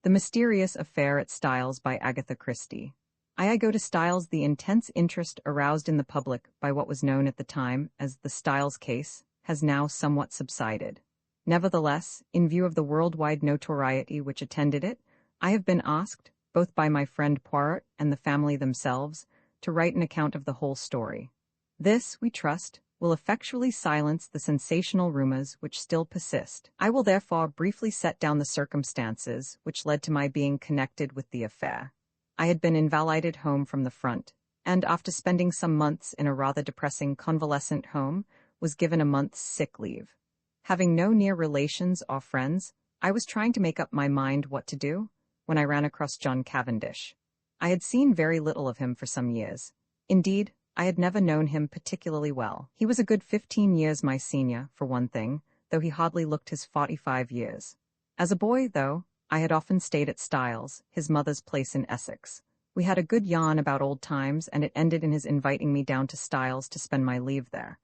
The Mysterious Affair at Styles by Agatha Christie. I go to Styles. The intense interest aroused in the public by what was known at the time as the Styles case has now somewhat subsided. Nevertheless, in view of the worldwide notoriety which attended it, I have been asked, both by my friend Poirot and the family themselves, to write an account of the whole story. This, we trust, will effectually silence the sensational rumors which still persist. I will therefore briefly set down the circumstances which led to my being connected with the affair. I had been invalided home from the front, and after spending some months in a rather depressing convalescent home, was given a month's sick leave. Having no near relations or friends, I was trying to make up my mind what to do, when I ran across John Cavendish. I had seen very little of him for some years. Indeed, I had never known him particularly well. He was a good 15 years my senior, for one thing, though he hardly looked his 45 years. As a boy, though, I had often stayed at Styles, his mother's place in Essex. We had a good yarn about old times, and it ended in his inviting me down to Styles to spend my leave there.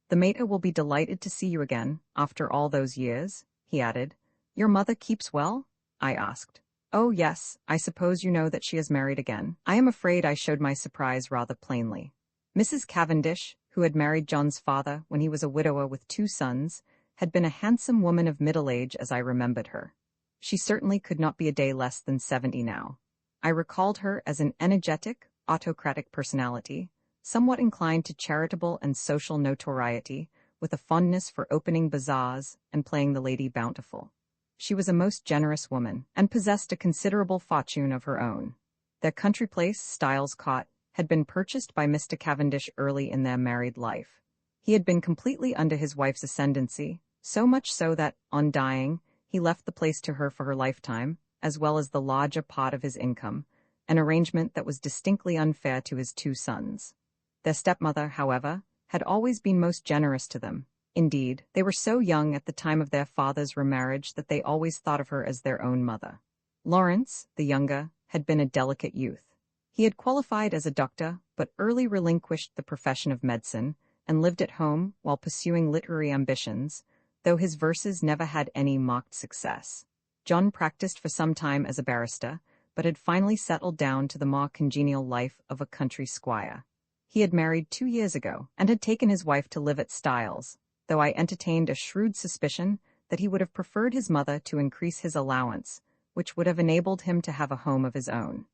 "The mater will be delighted to see you again, after all those years," he added. "Your mother keeps well?" I asked. "Oh yes, I suppose you know that she has married again." I am afraid I showed my surprise rather plainly. Mrs. Cavendish, who had married John's father when he was a widower with 2 sons, had been a handsome woman of middle age as I remembered her. She certainly could not be a day less than 70 now. I recalled her as an energetic, autocratic personality, somewhat inclined to charitable and social notoriety, with a fondness for opening bazaars and playing the Lady Bountiful. She was a most generous woman, and possessed a considerable fortune of her own. Their country place, Styles Court, had been purchased by Mr. Cavendish early in their married life. He had been completely under his wife's ascendancy, so much so that, on dying, he left the place to her for her lifetime, as well as the larger part of his income, an arrangement that was distinctly unfair to his 2 sons. Their stepmother, however, had always been most generous to them. Indeed, they were so young at the time of their father's remarriage that they always thought of her as their own mother. Lawrence, the younger, had been a delicate youth. He had qualified as a doctor, but early relinquished the profession of medicine, and lived at home while pursuing literary ambitions, though his verses never had any marked success. John practiced for some time as a barrister, but had finally settled down to the more congenial life of a country squire. He had married 2 years ago, and had taken his wife to live at Styles, though I entertained a shrewd suspicion that he would have preferred his mother to increase his allowance, which would have enabled him to have a home of his own.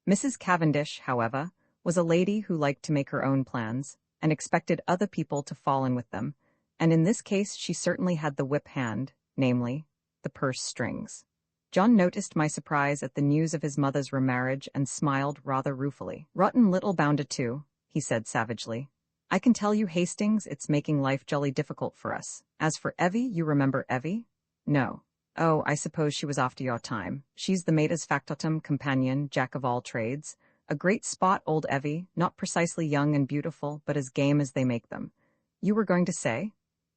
Mrs. Cavendish, however, was a lady who liked to make her own plans, and expected other people to fall in with them, and in this case she certainly had the whip hand, namely, the purse strings. John noticed my surprise at the news of his mother's remarriage and smiled rather ruefully. "Rotten little bounder too," he said savagely. "I can tell you, Hastings, it's making life jolly difficult for us. As for Evie, you remember Evie?" "No." "Oh, I suppose she was after your time. She's the mater's factotum companion, jack of all trades. A great spot, old Evie, not precisely young and beautiful, but as game as they make them. You were going to say?"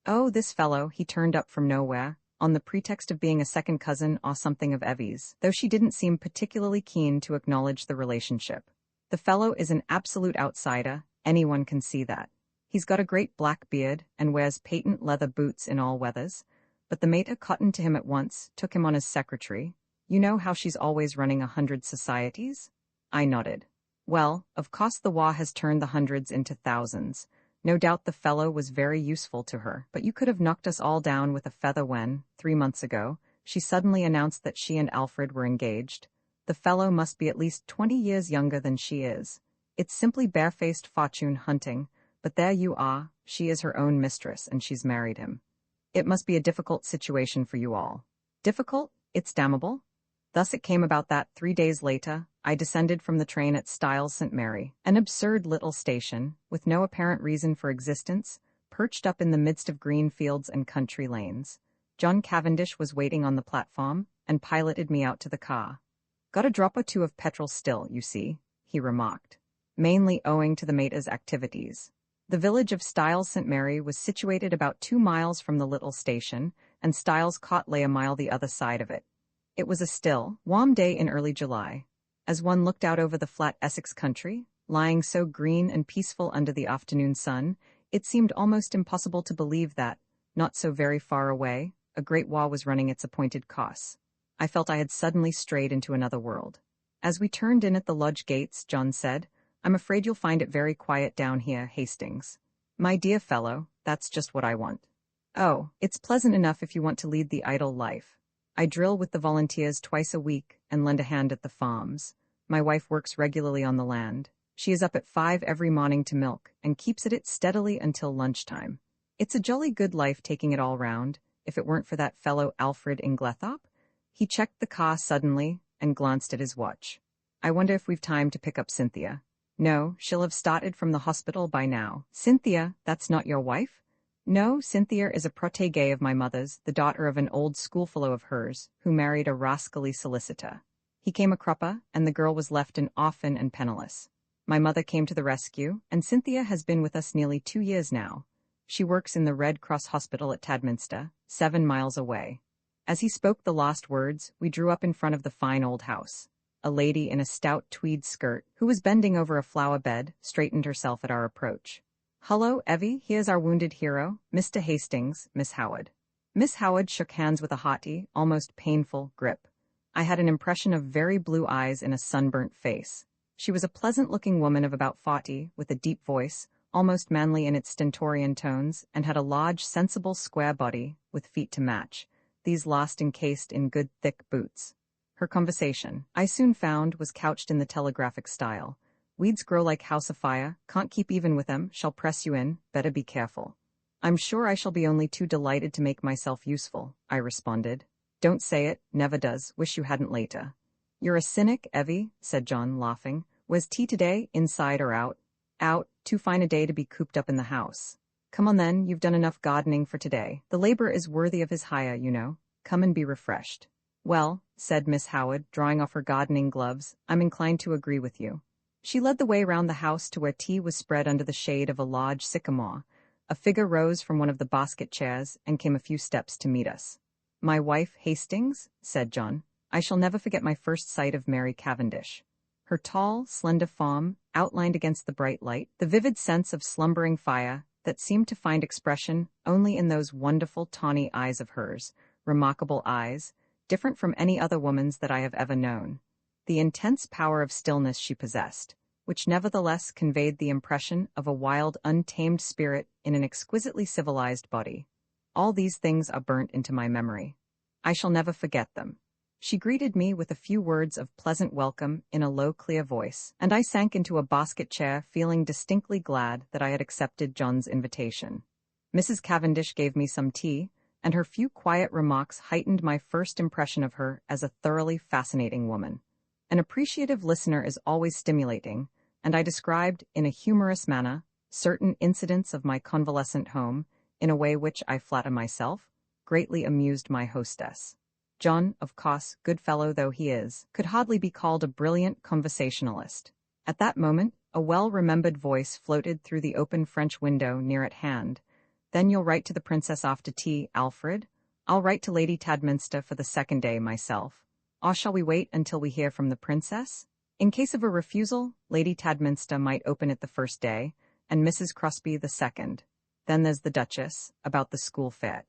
"Oh, this fellow, he turned up from nowhere, on the pretext of being a second cousin or something of Evie's, though she didn't seem particularly keen to acknowledge the relationship. The fellow is an absolute outsider, anyone can see that. He's got a great black beard and wears patent leather boots in all weathers, but the mater cottoned to him at once, took him on as secretary. You know how she's always running 100 societies?" I nodded. "Well, of course the war has turned the hundreds into thousands. No doubt the fellow was very useful to her, but you could have knocked us all down with a feather when, 3 months ago, she suddenly announced that she and Alfred were engaged. The fellow must be at least 20 years younger than she is. It's simply barefaced fortune hunting, but there you are, she is her own mistress and she's married him. It must be a difficult situation for you all." "Difficult? It's damnable." Thus it came about that, 3 days later, I descended from the train at Styles St. Mary, an absurd little station, with no apparent reason for existence, perched up in the midst of green fields and country lanes. John Cavendish was waiting on the platform, and piloted me out to the car. "Got a drop or 2 of petrol still, you see," he remarked, mainly owing to the mater's activities. The village of Styles St. Mary was situated about 2 miles from the little station, and Styles Court lay a mile the other side of it. It was a still, warm day in early July. As one looked out over the flat Essex country, lying so green and peaceful under the afternoon sun, it seemed almost impossible to believe that, not so very far away, a great war was running its appointed course. I felt I had suddenly strayed into another world. As we turned in at the lodge gates, John said, "I'm afraid you'll find it very quiet down here, Hastings." "My dear fellow, that's just what I want." "Oh, it's pleasant enough if you want to lead the idle life. I drill with the volunteers twice a week and lend a hand at the farms. My wife works regularly on the land. She is up at 5 every morning to milk and keeps at it steadily until lunchtime. It's a jolly good life taking it all round, if it weren't for that fellow Alfred Inglethorpe." He checked the car suddenly and glanced at his watch. "I wonder if we've time to pick up Cynthia." "No, she'll have started from the hospital by now." "Cynthia, that's not your wife?" "No, Cynthia is a protégée of my mother's, the daughter of an old schoolfellow of hers, who married a rascally solicitor. He came a crupper, and the girl was left an orphan and penniless. My mother came to the rescue, and Cynthia has been with us nearly 2 years now. She works in the Red Cross Hospital at Tadminster, 7 miles away." As he spoke the last words, we drew up in front of the fine old house. A lady in a stout tweed skirt, who was bending over a flower bed, straightened herself at our approach. "Hullo, Evie, here's our wounded hero, Mr. Hastings, Miss Howard." Miss Howard shook hands with a haughty, almost painful grip. I had an impression of very blue eyes in a sunburnt face. She was a pleasant-looking woman of about 40, with a deep voice, almost manly in its stentorian tones, and had a large, sensible, square body, with feet to match, these last encased in good thick boots. Her conversation, I soon found, was couched in the telegraphic style. "Weeds grow like house afire, can't keep even with them, shall press you in, better be careful." "I'm sure I shall be only too delighted to make myself useful," I responded. "Don't say it, never does, wish you hadn't later." "You're a cynic, Evie," said John, laughing. "Was tea today, inside or out?" "Out, too fine a day to be cooped up in the house." "Come on then, you've done enough gardening for today. The labor is worthy of his hire, you know. Come and be refreshed." "Well," said Miss Howard, drawing off her gardening gloves, "I'm inclined to agree with you." She led the way round the house to where tea was spread under the shade of a large sycamore. A figure rose from one of the basket chairs and came a few steps to meet us. "My wife, Hastings," said John. "I shall never forget my first sight of Mary Cavendish. Her tall, slender form, outlined against the bright light, the vivid sense of slumbering fire that seemed to find expression only in those wonderful tawny eyes of hers, remarkable eyes, different from any other woman's that I have ever known. The intense power of stillness she possessed, which nevertheless conveyed the impression of a wild, untamed spirit in an exquisitely civilized body. All these things are burnt into my memory. I shall never forget them. She greeted me with a few words of pleasant welcome in a low, clear voice, and I sank into a basket chair feeling distinctly glad that I had accepted John's invitation. Mrs. Cavendish gave me some tea, and her few quiet remarks heightened my first impression of her as a thoroughly fascinating woman. An appreciative listener is always stimulating, and I described, in a humorous manner, certain incidents of my convalescent home, in a way which, I flatter myself, greatly amused my hostess. John, of course, good fellow though he is, could hardly be called a brilliant conversationalist. At that moment, a well-remembered voice floated through the open French window near at hand. "Then you'll write to the princess after tea, Alfred?" "I'll write to Lady Tadminster for the 2nd day myself." "Or shall we wait until we hear from the princess?" In case of a refusal, Lady Tadminster might open it the 1st day, and Mrs. Crosby the 2nd. Then there's the Duchess, about the school fete.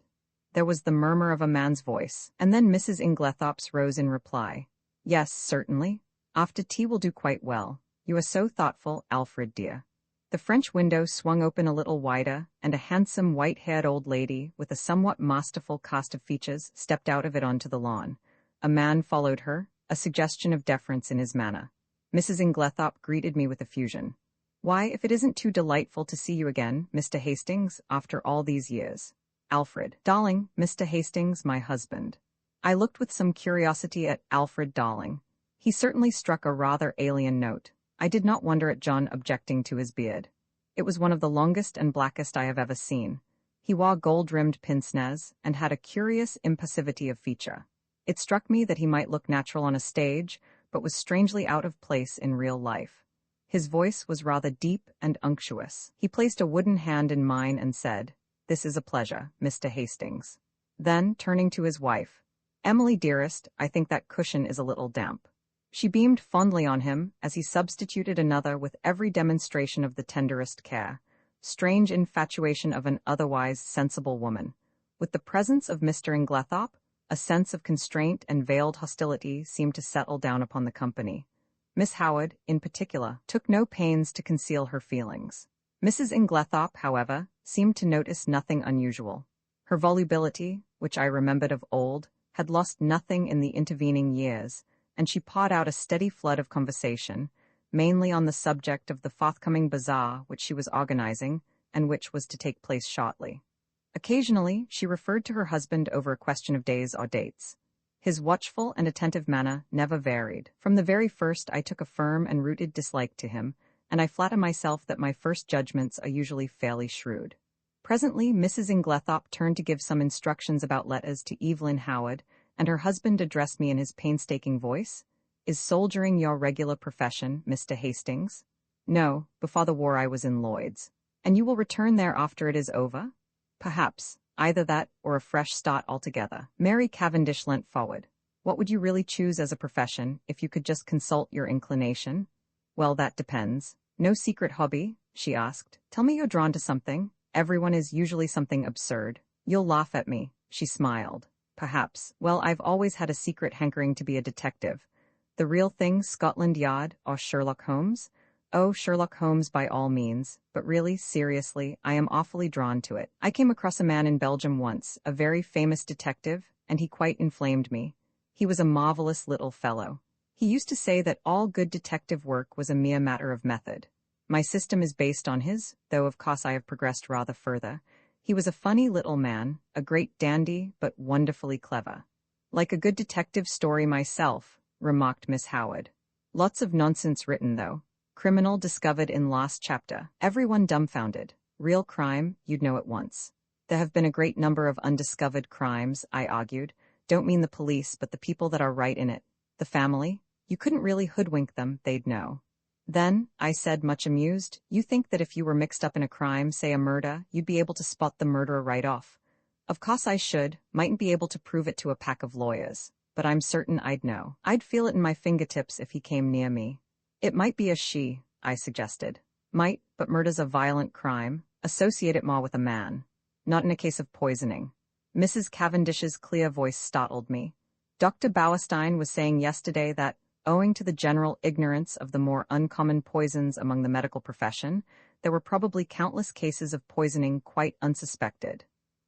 There was the murmur of a man's voice, and then Mrs. Inglethorpe's rose in reply. "Yes, certainly. After tea will do quite well. You are so thoughtful, Alfred dear." The French window swung open a little wider, and a handsome, white-haired old lady with a somewhat masterful cast of features stepped out of it onto the lawn. A man followed her, a suggestion of deference in his manner. Mrs. Inglethorpe greeted me with effusion. "Why, if it isn't too delightful to see you again, Mr. Hastings, after all these years." "Alfred, darling, Mr. Hastings, my husband." I looked with some curiosity at Alfred Darling. He certainly struck a rather alien note. I did not wonder at John objecting to his beard. It was one of the longest and blackest I have ever seen. He wore gold-rimmed pince-nez and had a curious impassivity of feature. It struck me that he might look natural on a stage, but was strangely out of place in real life. His voice was rather deep and unctuous. He placed a wooden hand in mine and said, "This is a pleasure, Mr. Hastings." Then, turning to his wife, "Emily, dearest, I think that cushion is a little damp." She beamed fondly on him as he substituted another with every demonstration of the tenderest care. Strange infatuation of an otherwise sensible woman. With the presence of Mr. Inglethorpe, A sense of constraint and veiled hostility seemed to settle down upon the company. Miss Howard, in particular, took no pains to conceal her feelings. Mrs. Inglethorpe, however, seemed to notice nothing unusual. Her volubility, which I remembered of old, had lost nothing in the intervening years, and she poured out a steady flood of conversation, mainly on the subject of the forthcoming bazaar which she was organizing and which was to take place shortly. Occasionally, she referred to her husband over a question of days or dates. His watchful and attentive manner never varied. From the very first I took a firm and rooted dislike to him, and I flatter myself that my first judgments are usually fairly shrewd. Presently, Mrs. Inglethorpe turned to give some instructions about letters to Evelyn Howard, and her husband addressed me in his painstaking voice. "Is soldiering your regular profession, Mr. Hastings?" "No, before the war I was in Lloyd's." "And you will return there after it is over?" "Perhaps. Either that or a fresh start altogether." Mary Cavendish leant forward. "What would you really choose as a profession if you could just consult your inclination?" "Well, that depends." "No secret hobby?" she asked. "Tell me you're drawn to something. Everyone is usually something absurd." "You'll laugh at me," she smiled. "Perhaps. Well, I've always had a secret hankering to be a detective. The real thing, Scotland Yard or Sherlock Holmes? Oh, Sherlock Holmes by all means, but really, seriously, I am awfully drawn to it. I came across a man in Belgium once, a very famous detective, and he quite inflamed me. He was a marvelous little fellow. He used to say that all good detective work was a mere matter of method. My system is based on his, though of course I have progressed rather further. He was a funny little man, a great dandy, but wonderfully clever. Like a good detective story myself, remarked Miss Howard. Lots of nonsense written, though. Criminal discovered in last chapter. Everyone dumbfounded. Real crime, you'd know at once. There have been a great number of undiscovered crimes, I argued. Don't mean the police, but the people that are right in it. The family. You couldn't really hoodwink them, they'd know. Then, I said, much amused, you think that if you were mixed up in a crime, say a murder, you'd be able to spot the murderer right off. Of course I should, mightn't be able to prove it to a pack of lawyers, but I'm certain I'd know. I'd feel it in my fingertips if he came near me. It might be a she, I suggested. Might, but murder's a violent crime. Associate it more with a man. Not in a case of poisoning. Mrs. Cavendish's clear voice startled me. Dr. Bauerstein was saying yesterday that, owing to the general ignorance of the more uncommon poisons among the medical profession, there were probably countless cases of poisoning quite unsuspected.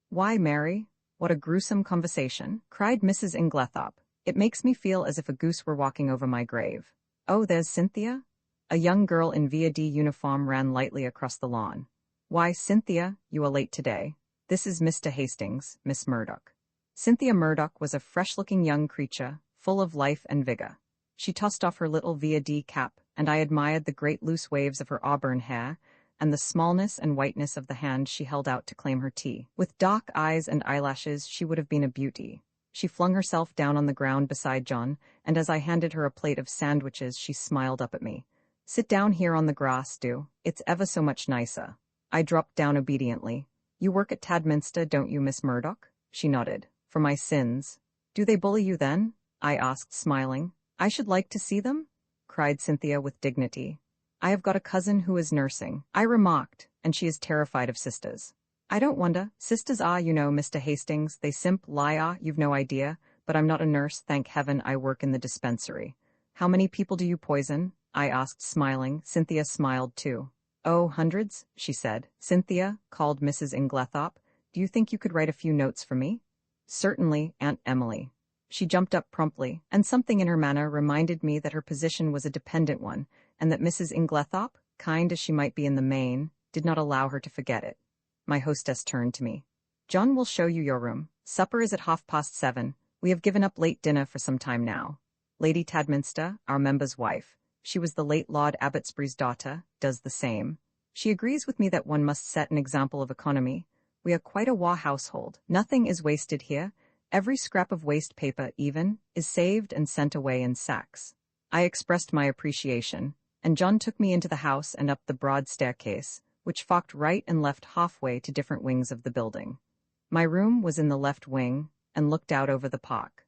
"Why, Mary? What a gruesome conversation," cried Mrs. Inglethorpe. "It makes me feel as if a goose were walking over my grave." "Oh, there's Cynthia?" A young girl in VD uniform ran lightly across the lawn. "Why, Cynthia, you are late today. This is Mr. Hastings, Miss Murdoch." Cynthia Murdoch was a fresh-looking young creature, full of life and vigor. She tossed off her little VD cap, and I admired the great loose waves of her auburn hair, and the smallness and whiteness of the hand she held out to claim her tea. With dark eyes and eyelashes, she would have been a beauty. She flung herself down on the ground beside John, and as I handed her a plate of sandwiches, she smiled up at me. "Sit down here on the grass, do. It's ever so much nicer." I dropped down obediently. "You work at Tadminster, don't you, Miss Murdoch?" She nodded. "For my sins." "Do they bully you then?" I asked, smiling. "I should like to see them," cried Cynthia with dignity. "I have got a cousin who is nursing," I remarked, "and she is terrified of sisters." "I don't wonder. Sisters are, you know, Mr. Hastings, they liar, you've no idea, but I'm not a nurse, thank heaven, I work in the dispensary." "How many people do you poison?" I asked, smiling. Cynthia smiled too. "Oh, hundreds," she said. "Cynthia," called Mrs. Inglethorpe, "do you think you could write a few notes for me?" "Certainly, Aunt Emily." She jumped up promptly, and something in her manner reminded me that her position was a dependent one, and that Mrs. Inglethorpe, kind as she might be in the main, did not allow her to forget it. My hostess turned to me. "John will show you your room. Supper is at 7:30. We have given up late dinner for some time now. Lady Tadminster, our member's wife, she was the late Lord Abbotsbury's daughter, does the same. She agrees with me that one must set an example of economy. We are quite a war household. Nothing is wasted here. Every scrap of waste paper, even, is saved and sent away in sacks." I expressed my appreciation, and John took me into the house and up the broad staircase, which forked right and left halfway to different wings of the building. My room was in the left wing and looked out over the park.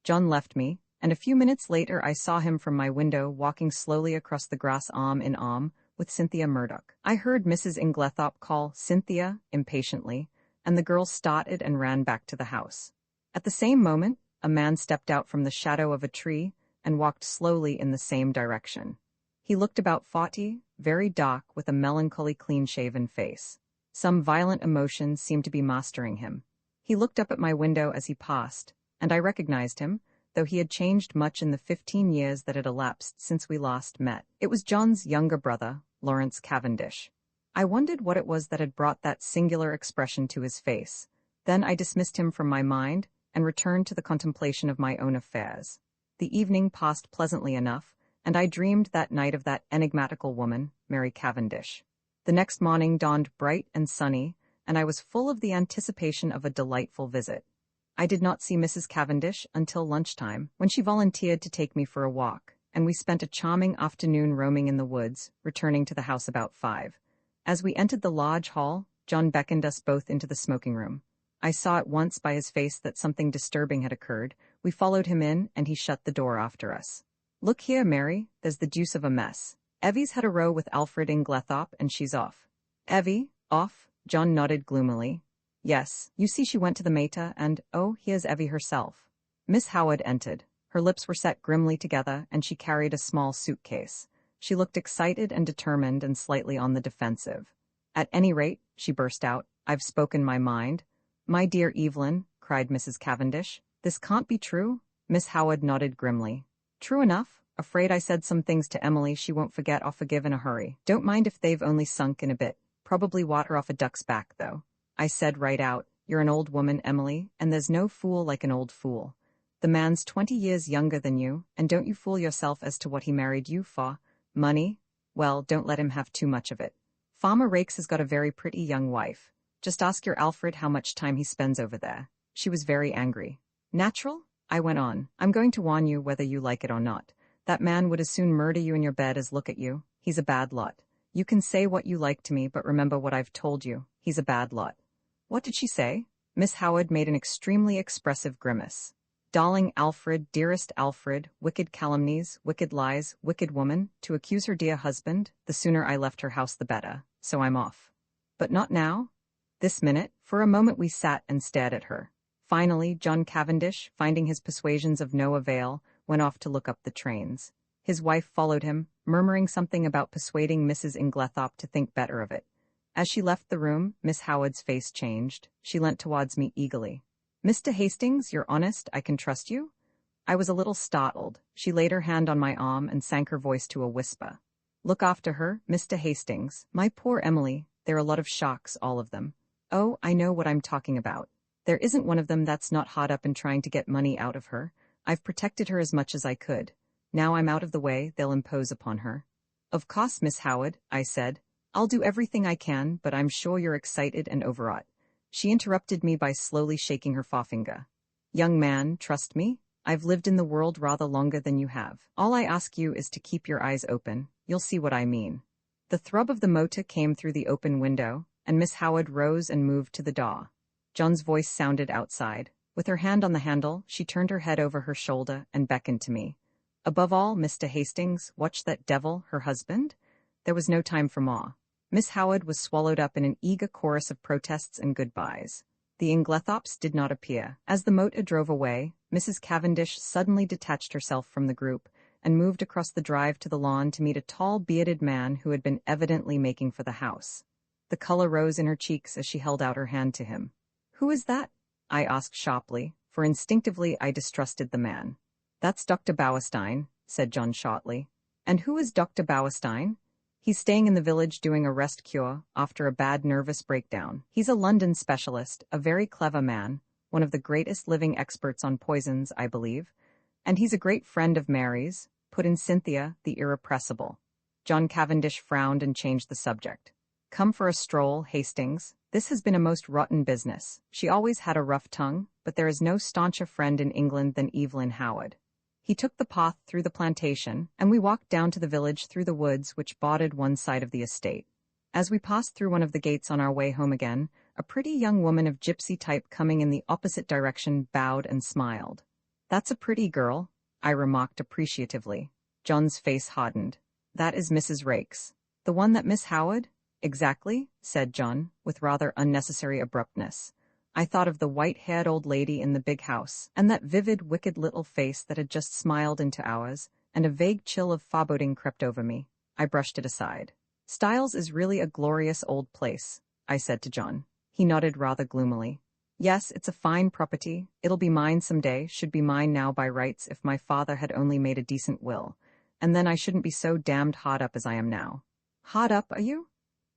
John left me, and a few minutes later I saw him from my window walking slowly across the grass arm in arm with Cynthia Murdoch. I heard Mrs. Inglethorpe call "Cynthia" impatiently, and the girl started and ran back to the house. At the same moment, a man stepped out from the shadow of a tree and walked slowly in the same direction. He looked about 40, very dark, with a melancholy clean-shaven face. Some violent emotions seemed to be mastering him. He looked up at my window as he passed, and I recognized him, though he had changed much in the 15 years that had elapsed since we last met. It was John's younger brother, Lawrence Cavendish. I wondered what it was that had brought that singular expression to his face. Then I dismissed him from my mind and returned to the contemplation of my own affairs. The evening passed pleasantly enough, and I dreamed that night of that enigmatical woman, Mary Cavendish. The next morning dawned bright and sunny, and I was full of the anticipation of a delightful visit. I did not see Mrs. Cavendish until lunchtime, when she volunteered to take me for a walk, and we spent a charming afternoon roaming in the woods, returning to the house about 5. As we entered the lodge hall, John beckoned us both into the smoking room. I saw at once by his face that something disturbing had occurred. We followed him in, and he shut the door after us. "Look here, Mary, there's the deuce of a mess. Evie's had a row with Alfred Inglethorpe, and she's off." "Evie? Off?" John nodded gloomily. "Yes, you see she went to the mater, and, oh, here's Evie herself." Miss Howard entered. Her lips were set grimly together, and she carried a small suitcase. She looked excited and determined and slightly on the defensive. "At any rate," she burst out, "I've spoken my mind." "My dear Evelyn," cried Mrs. Cavendish, "this can't be true?" Miss Howard nodded grimly. "True enough. Afraid I said some things to Emily she won't forget or forgive in a hurry. Don't mind if they've only sunk in a bit. Probably water off a duck's back, though. I said right out, 'You're an old woman, Emily, and there's no fool like an old fool. The man's 20 years younger than you, and don't you fool yourself as to what he married you for. Money? Well, don't let him have too much of it. Farmer Rakes has got a very pretty young wife. Just ask your Alfred how much time he spends over there." She was very angry. "Natural?" I went on. "I'm going to warn you whether you like it or not. That man would as soon murder you in your bed as look at you. He's a bad lot. You can say what you like to me, but remember what I've told you. He's a bad lot." What did she say? Miss Howard made an extremely expressive grimace. "Darling Alfred, dearest Alfred, wicked calumnies, wicked lies, wicked woman, to accuse her dear husband, the sooner I left her house the better, so I'm off." "But not now?" "This minute." For a moment we sat and stared at her. Finally, John Cavendish, finding his persuasions of no avail, went off to look up the trains. His wife followed him, murmuring something about persuading Mrs. Inglethorpe to think better of it. As she left the room, Miss Howard's face changed. She leant towards me eagerly. "Mr. Hastings, you're honest, I can trust you?" I was a little startled. She laid her hand on my arm and sank her voice to a whisper. "Look after her, Mr. Hastings. My poor Emily, they're a lot of shocks, all of them. Oh, I know what I'm talking about. There isn't one of them that's not hard up in trying to get money out of her. I've protected her as much as I could. Now I'm out of the way, they'll impose upon her." "Of course, Miss Howard," I said. "I'll do everything I can, but I'm sure you're excited and overwrought." She interrupted me by slowly shaking her forefinger. "Young man, trust me. I've lived in the world rather longer than you have. All I ask you is to keep your eyes open. You'll see what I mean." The throb of the motor came through the open window, and Miss Howard rose and moved to the door. John's voice sounded outside. With her hand on the handle, she turned her head over her shoulder and beckoned to me. "Above all, Mr. Hastings, watch that devil, her husband." There was no time for more. Miss Howard was swallowed up in an eager chorus of protests and goodbyes. The Inglethorpes did not appear. As the motor drove away, Mrs. Cavendish suddenly detached herself from the group and moved across the drive to the lawn to meet a tall, bearded man who had been evidently making for the house. The color rose in her cheeks as she held out her hand to him. "Who is that?" I asked sharply, for instinctively I distrusted the man. "That's Dr. Bauerstein," said John shortly. "And who is Dr. Bauerstein?" "He's staying in the village doing a rest cure after a bad nervous breakdown. He's a London specialist, a very clever man, one of the greatest living experts on poisons, I believe. And he's a great friend of Mary's," put in Cynthia, the irrepressible. John Cavendish frowned and changed the subject. "Come for a stroll, Hastings. This has been a most rotten business. She always had a rough tongue, but there is no stauncher friend in England than Evelyn Howard." He took the path through the plantation, and we walked down to the village through the woods which bordered one side of the estate. As we passed through one of the gates on our way home again, a pretty young woman of gypsy type coming in the opposite direction bowed and smiled. "That's a pretty girl," I remarked appreciatively. John's face hardened. "That is Mrs. Rakes." "The one that Miss Howard?" "Exactly," said John, with rather unnecessary abruptness. I thought of the white-haired old lady in the big house, and that vivid, wicked little face that had just smiled into ours, and a vague chill of foreboding crept over me. I brushed it aside. Styles is really a glorious old place, I said to John. He nodded rather gloomily. Yes, it's a fine property. It'll be mine someday, should be mine now by rights if my father had only made a decent will. And then I shouldn't be so damned hard up as I am now. Hard up, are you?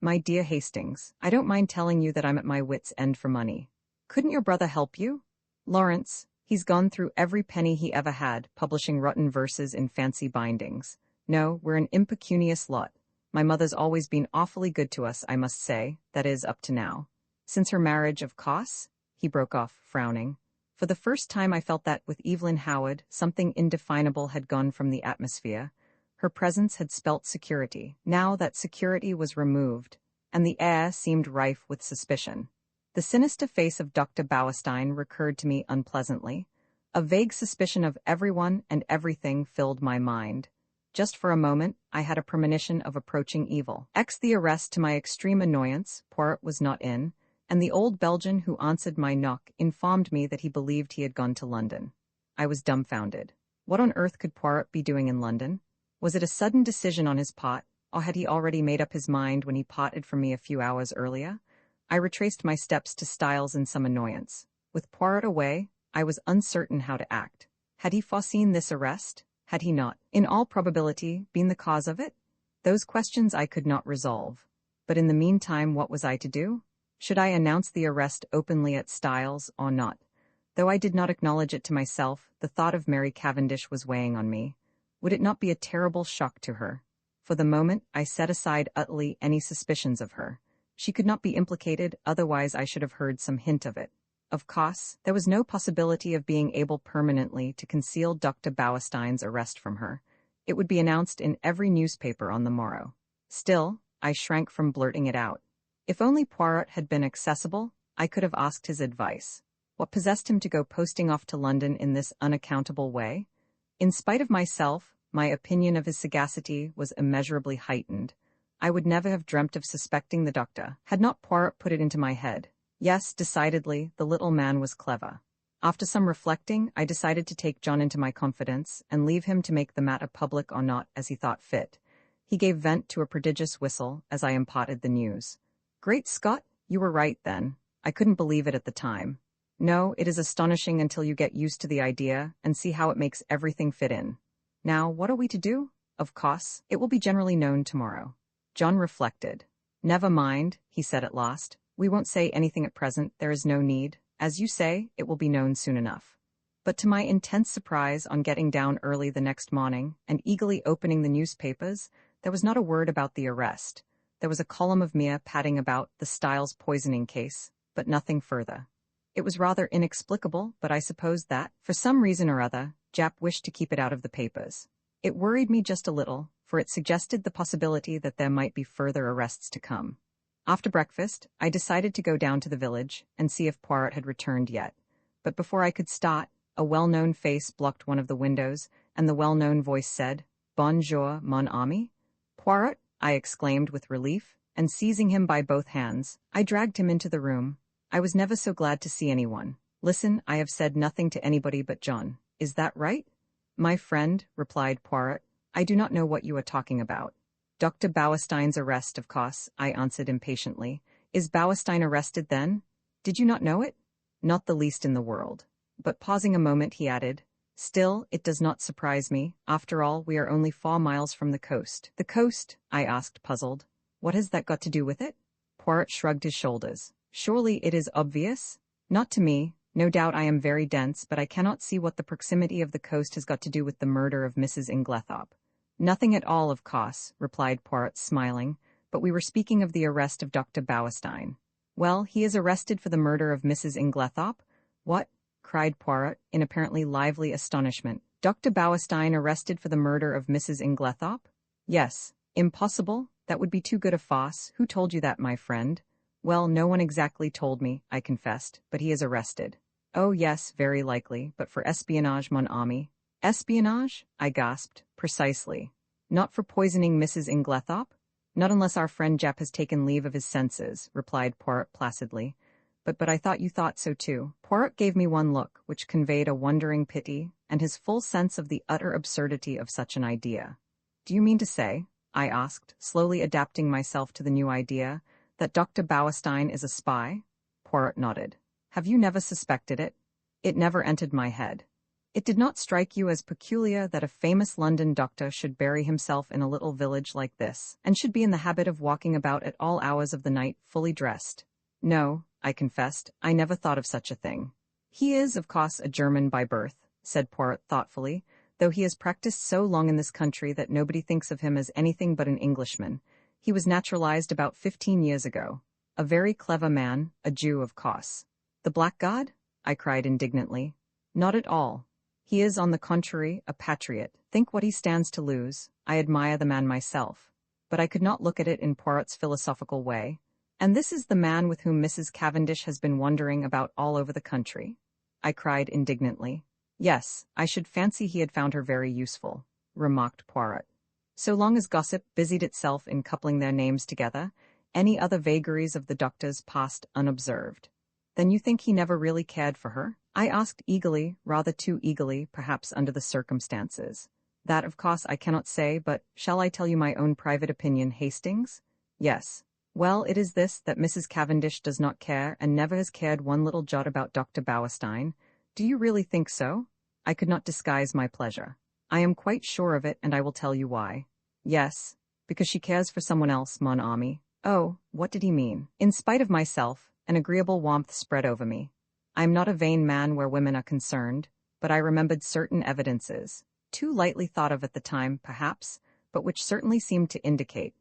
My dear Hastings, I don't mind telling you that I'm at my wits' end for money. Couldn't your brother help you? Lawrence, he's gone through every penny he ever had, publishing rotten verses in fancy bindings. No, we're an impecunious lot. My mother's always been awfully good to us, I must say, that is, up to now. Since her marriage, of course? He broke off, frowning. For the first time I felt that, with Evelyn Howard, something indefinable had gone from the atmosphere. Her presence had spelt security. Now that security was removed, and the air seemed rife with suspicion. The sinister face of Dr. Bauerstein recurred to me unpleasantly. A vague suspicion of everyone and everything filled my mind. Just for a moment, I had a premonition of approaching evil. The arrest, to my extreme annoyance, Poirot was not in, and the old Belgian who answered my knock informed me that he believed he had gone to London. I was dumbfounded. What on earth could Poirot be doing in London? Was it a sudden decision on his part, or had he already made up his mind when he parted from me a few hours earlier? I retraced my steps to Styles in some annoyance. With Poirot away, I was uncertain how to act. Had he foreseen this arrest? Had he not, in all probability, been the cause of it? Those questions I could not resolve. But in the meantime, what was I to do? Should I announce the arrest openly at Styles or not? Though I did not acknowledge it to myself, the thought of Mary Cavendish was weighing on me. Would it not be a terrible shock to her? For the moment, I set aside utterly any suspicions of her. She could not be implicated, otherwise I should have heard some hint of it. Of course, there was no possibility of being able permanently to conceal Dr. Bauerstein's arrest from her. It would be announced in every newspaper on the morrow. Still, I shrank from blurting it out. If only Poirot had been accessible, I could have asked his advice. What possessed him to go posting off to London in this unaccountable way? In spite of myself, my opinion of his sagacity was immeasurably heightened. I would never have dreamt of suspecting the doctor, had not Poirot put it into my head. Yes, decidedly, the little man was clever. After some reflecting, I decided to take John into my confidence and leave him to make the matter public or not as he thought fit. He gave vent to a prodigious whistle as I imparted the news. Great Scott, you were right then. I couldn't believe it at the time. No, it is astonishing until you get used to the idea and see how it makes everything fit in. Now, what are we to do? Of course, it will be generally known tomorrow. John reflected. Never mind, he said at last. We won't say anything at present, there is no need. As you say, it will be known soon enough. But to my intense surprise on getting down early the next morning and eagerly opening the newspapers, there was not a word about the arrest. There was a column of mere padding about the Styles poisoning case, but nothing further. It was rather inexplicable, but I supposed that, for some reason or other, Jap wished to keep it out of the papers. It worried me just a little, for it suggested the possibility that there might be further arrests to come. After breakfast, I decided to go down to the village and see if Poirot had returned yet. But before I could start, a well-known face blocked one of the windows, and the well-known voice said, "Bonjour, mon ami." "Poirot?" I exclaimed with relief, and seizing him by both hands, I dragged him into the room. I was never so glad to see anyone. "Listen, I have said nothing to anybody but John. Is that right?" "My friend," replied Poirot, "I do not know what you are talking about." "Dr. Bauerstein's arrest, of course," I answered impatiently. "Is Bauerstein arrested then? Did you not know it?" "Not the least in the world." But pausing a moment, he added, "Still, it does not surprise me. After all, we are only 4 miles from the coast." "The coast?" I asked, puzzled. "What has that got to do with it?" Poirot shrugged his shoulders. "Surely it is obvious?" "Not to me. No doubt I am very dense, but I cannot see what the proximity of the coast has got to do with the murder of Mrs. Inglethorpe." "Nothing at all, of course," replied Poirot, smiling, "but we were speaking of the arrest of Dr. Bauerstein." "Well, he is arrested for the murder of Mrs. Inglethorpe?" "What?" cried Poirot, in apparently lively astonishment. "Dr. Bauerstein arrested for the murder of Mrs. Inglethorpe?" "Yes." "Impossible? That would be too good a farce. Who told you that, my friend?" "Well, no one exactly told me," I confessed, "but he is arrested." "Oh yes, very likely, but for espionage, mon ami." "Espionage?" I gasped. "Precisely. Not for poisoning Mrs. Inglethorpe?" "Not unless our friend Jap has taken leave of his senses," replied Poirot placidly. But I thought you thought so too. Poirot gave me one look, which conveyed a wondering pity, and his full sense of the utter absurdity of such an idea. Do you mean to say, I asked, slowly adapting myself to the new idea, that Dr. Bauerstein is a spy? Poirot nodded. Have you never suspected it? It never entered my head. It did not strike you as peculiar that a famous London doctor should bury himself in a little village like this, and should be in the habit of walking about at all hours of the night fully dressed? No, I confessed, I never thought of such a thing. He is, of course, a German by birth, said Poirot thoughtfully, though he has practiced so long in this country that nobody thinks of him as anything but an Englishman. He was naturalized about 15 years ago. A very clever man, a Jew, of course. The blackguard? I cried indignantly. Not at all. He is, on the contrary, a patriot. Think what he stands to lose. I admire the man myself. But I could not look at it in Poirot's philosophical way. And this is the man with whom Mrs. Cavendish has been wandering about all over the country? I cried indignantly. Yes, I should fancy he had found her very useful, remarked Poirot. So long as gossip busied itself in coupling their names together, any other vagaries of the doctor's passed unobserved. Then you think he never really cared for her? I asked eagerly, rather too eagerly, perhaps under the circumstances. That, of course, I cannot say, but shall I tell you my own private opinion, Hastings? Yes. Well, it is this, that Mrs. Cavendish does not care, and never has cared one little jot about Dr. Bauerstein. Do you really think so? I could not disguise my pleasure. I am quite sure of it, and I will tell you why. Yes, because she cares for someone else, mon ami. Oh, what did he mean? In spite of myself, an agreeable warmth spread over me. I am not a vain man where women are concerned, but I remembered certain evidences, too lightly thought of at the time, perhaps, but which certainly seemed to indicate.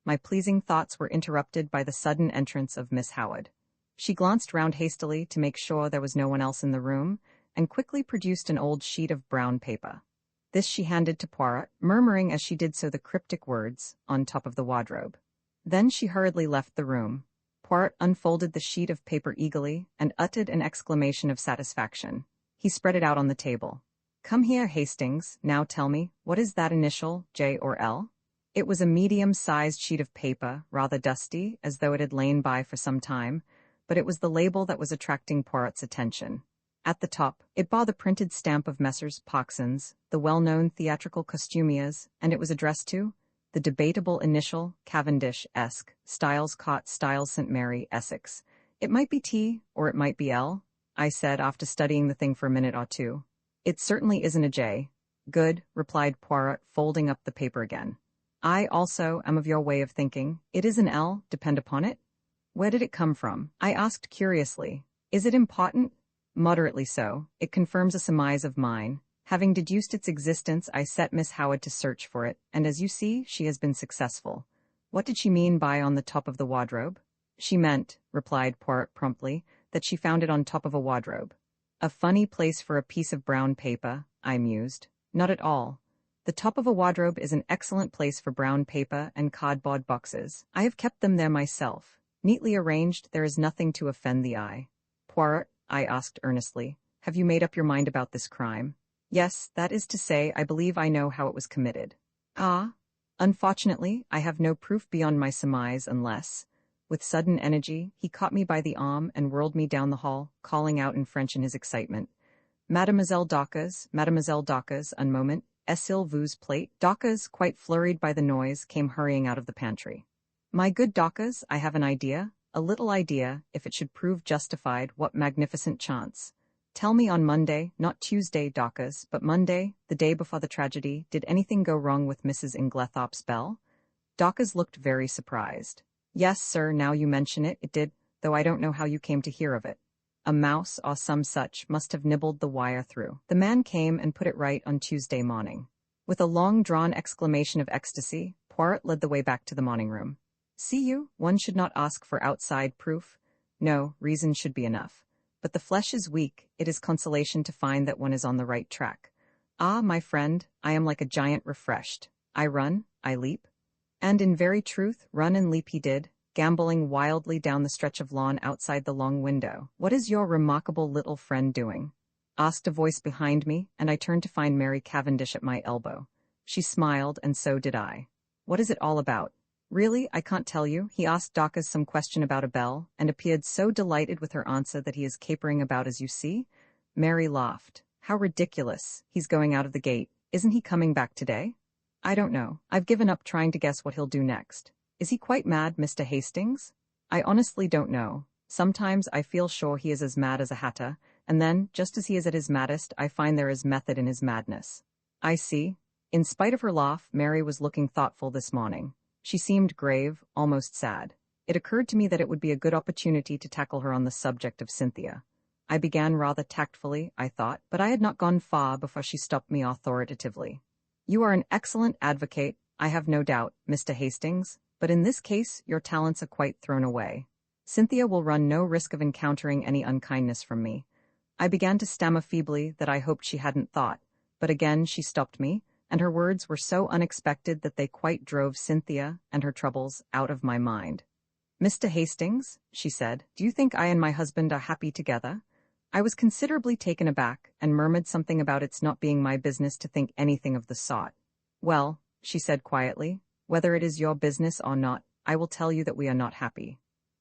My pleasing thoughts were interrupted by the sudden entrance of Miss Howard. She glanced round hastily to make sure there was no one else in the room, and quickly produced an old sheet of brown paper. This she handed to Poirot, murmuring as she did so the cryptic words, on top of the wardrobe. Then she hurriedly left the room. Poirot unfolded the sheet of paper eagerly, and uttered an exclamation of satisfaction. He spread it out on the table. Come here, Hastings, now tell me, what is that initial, J or L? It was a medium-sized sheet of paper, rather dusty, as though it had lain by for some time, but it was the label that was attracting Poirot's attention. At the top, it bore the printed stamp of Messrs. Parksons, the well-known theatrical costumiers, and it was addressed to the debatable initial, Cavendish-esque, Styles Cot Styles St. Mary, Essex. It might be T, or it might be L, I said after studying the thing for a minute or two. It certainly isn't a J. Good, replied Poirot, folding up the paper again. I also am of your way of thinking. It is an L, depend upon it. Where did it come from? I asked curiously. Is it important? Moderately so. It confirms a surmise of mine. Having deduced its existence, I set Miss Howard to search for it, and as you see, she has been successful. What did she mean by on the top of the wardrobe? She meant, replied Poirot promptly, that she found it on top of a wardrobe. A funny place for a piece of brown paper, I mused. Not at all. The top of a wardrobe is an excellent place for brown paper and cardboard boxes. I have kept them there myself. Neatly arranged, there is nothing to offend the eye. Poirot, I asked earnestly, have you made up your mind about this crime? Yes, that is to say, I believe I know how it was committed. Ah? Unfortunately, I have no proof beyond my surmise unless... With sudden energy, he caught me by the arm and whirled me down the hall, calling out in French in his excitement. Mademoiselle Dawkes, un moment, est-il vous plate? Dawkes, quite flurried by the noise, came hurrying out of the pantry. My good Dawkes, I have an idea, a little idea, if it should prove justified, what magnificent chance. Tell me on Monday, not Tuesday, Dawkes, but Monday, the day before the tragedy, did anything go wrong with Mrs. Inglethorpe's bell? Dawkes looked very surprised. Yes, sir, now you mention it, it did, though I don't know how you came to hear of it. A mouse, or some such, must have nibbled the wire through. The man came and put it right on Tuesday morning. With a long-drawn exclamation of ecstasy, Poirot led the way back to the morning room. See you, one should not ask for outside proof. No, reason should be enough. But the flesh is weak, it is consolation to find that one is on the right track. Ah, my friend, I am like a giant refreshed. I run, I leap. And in very truth, run and leap he did, gambolling wildly down the stretch of lawn outside the long window. What is your remarkable little friend doing? Asked a voice behind me, and I turned to find Mary Cavendish at my elbow. She smiled, and so did I. What is it all about? Really, I can't tell you. He asked Dorcas some question about a bell, and appeared so delighted with her answer that he is capering about as you see. Mary laughed. How ridiculous. He's going out of the gate. Isn't he coming back today? I don't know. I've given up trying to guess what he'll do next. Is he quite mad, Mr. Hastings? I honestly don't know. Sometimes I feel sure he is as mad as a hatter, and then, just as he is at his maddest, I find there is method in his madness. I see. In spite of her laugh, Mary was looking thoughtful this morning. She seemed grave, almost sad. It occurred to me that it would be a good opportunity to tackle her on the subject of Cynthia. I began rather tactfully, I thought, but I had not gone far before she stopped me authoritatively. You are an excellent advocate, I have no doubt, Mr. Hastings, but in this case your talents are quite thrown away. Cynthia will run no risk of encountering any unkindness from me. I began to stammer feebly that I hoped she hadn't thought, but again she stopped me, and her words were so unexpected that they quite drove Cynthia and her troubles out of my mind. Mr. Hastings, she said, do you think I and my husband are happy together? I was considerably taken aback, and murmured something about its not being my business to think anything of the sort. Well, she said quietly, whether it is your business or not, I will tell you that we are not happy.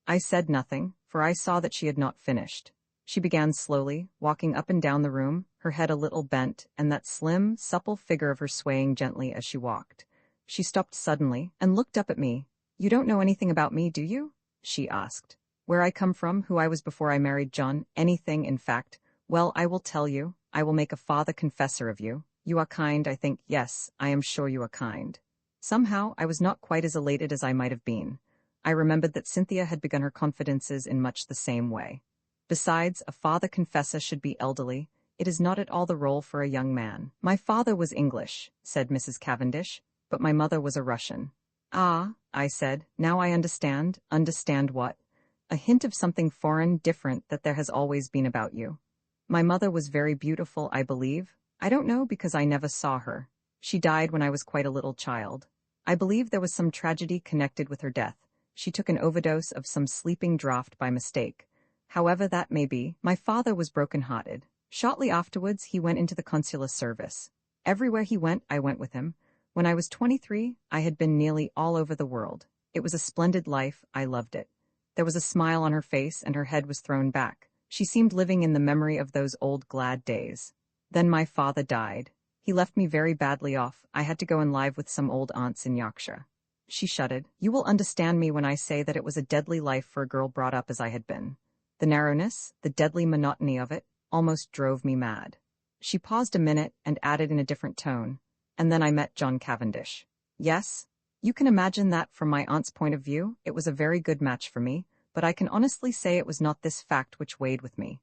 I said nothing, for I saw that she had not finished. She began slowly, walking up and down the room, her head a little bent, and that slim, supple figure of her swaying gently as she walked. She stopped suddenly, and looked up at me. You don't know anything about me, do you? She asked. Where I come from, who I was before I married John, anything, in fact. Well, I will tell you. I will make a father confessor of you. You are kind, I think. Yes, I am sure you are kind. Somehow, I was not quite as elated as I might have been. I remembered that Cynthia had begun her confidences in much the same way. Besides, a father confessor should be elderly. It is not at all the role for a young man. My father was English, said Mrs. Cavendish, but my mother was a Russian. Ah, I said, now I understand. Understand what? A hint of something foreign, different, that there has always been about you. My mother was very beautiful, I believe. I don't know because I never saw her. She died when I was quite a little child. I believe there was some tragedy connected with her death. She took an overdose of some sleeping draught by mistake. However that may be, my father was broken-hearted. Shortly afterwards, he went into the consular service. Everywhere he went, I went with him. When I was 23, I had been nearly all over the world. It was a splendid life, I loved it. There was a smile on her face, and her head was thrown back. She seemed living in the memory of those old glad days. Then my father died. He left me very badly off. I had to go and live with some old aunts in Yorkshire. She shuddered. You will understand me when I say that it was a deadly life for a girl brought up as I had been. The narrowness, the deadly monotony of it, almost drove me mad. She paused a minute and added in a different tone, and then I met John Cavendish. Yes, you can imagine that from my aunt's point of view, it was a very good match for me, but I can honestly say it was not this fact which weighed with me.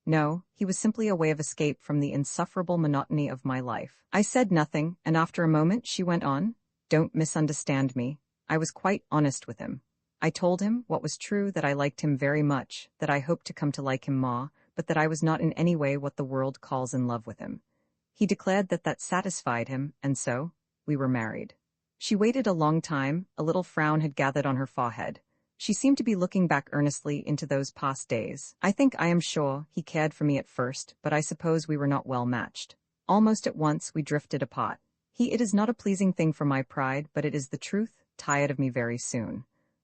No, he was simply a way of escape from the insufferable monotony of my life. I said nothing, and after a moment she went on, Don't misunderstand me. I was quite honest with him. I told him, what was true, that I liked him very much, that I hoped to come to like him more, but that I was not in any way what the world calls in love with him. He declared that that satisfied him, and so, we were married. She waited a long time, a little frown had gathered on her forehead. She seemed to be looking back earnestly into those past days. I am sure, he cared for me at first, but I suppose we were not well matched. Almost at once we drifted apart. It is not a pleasing thing for my pride, but it is the truth, tired of me very soon.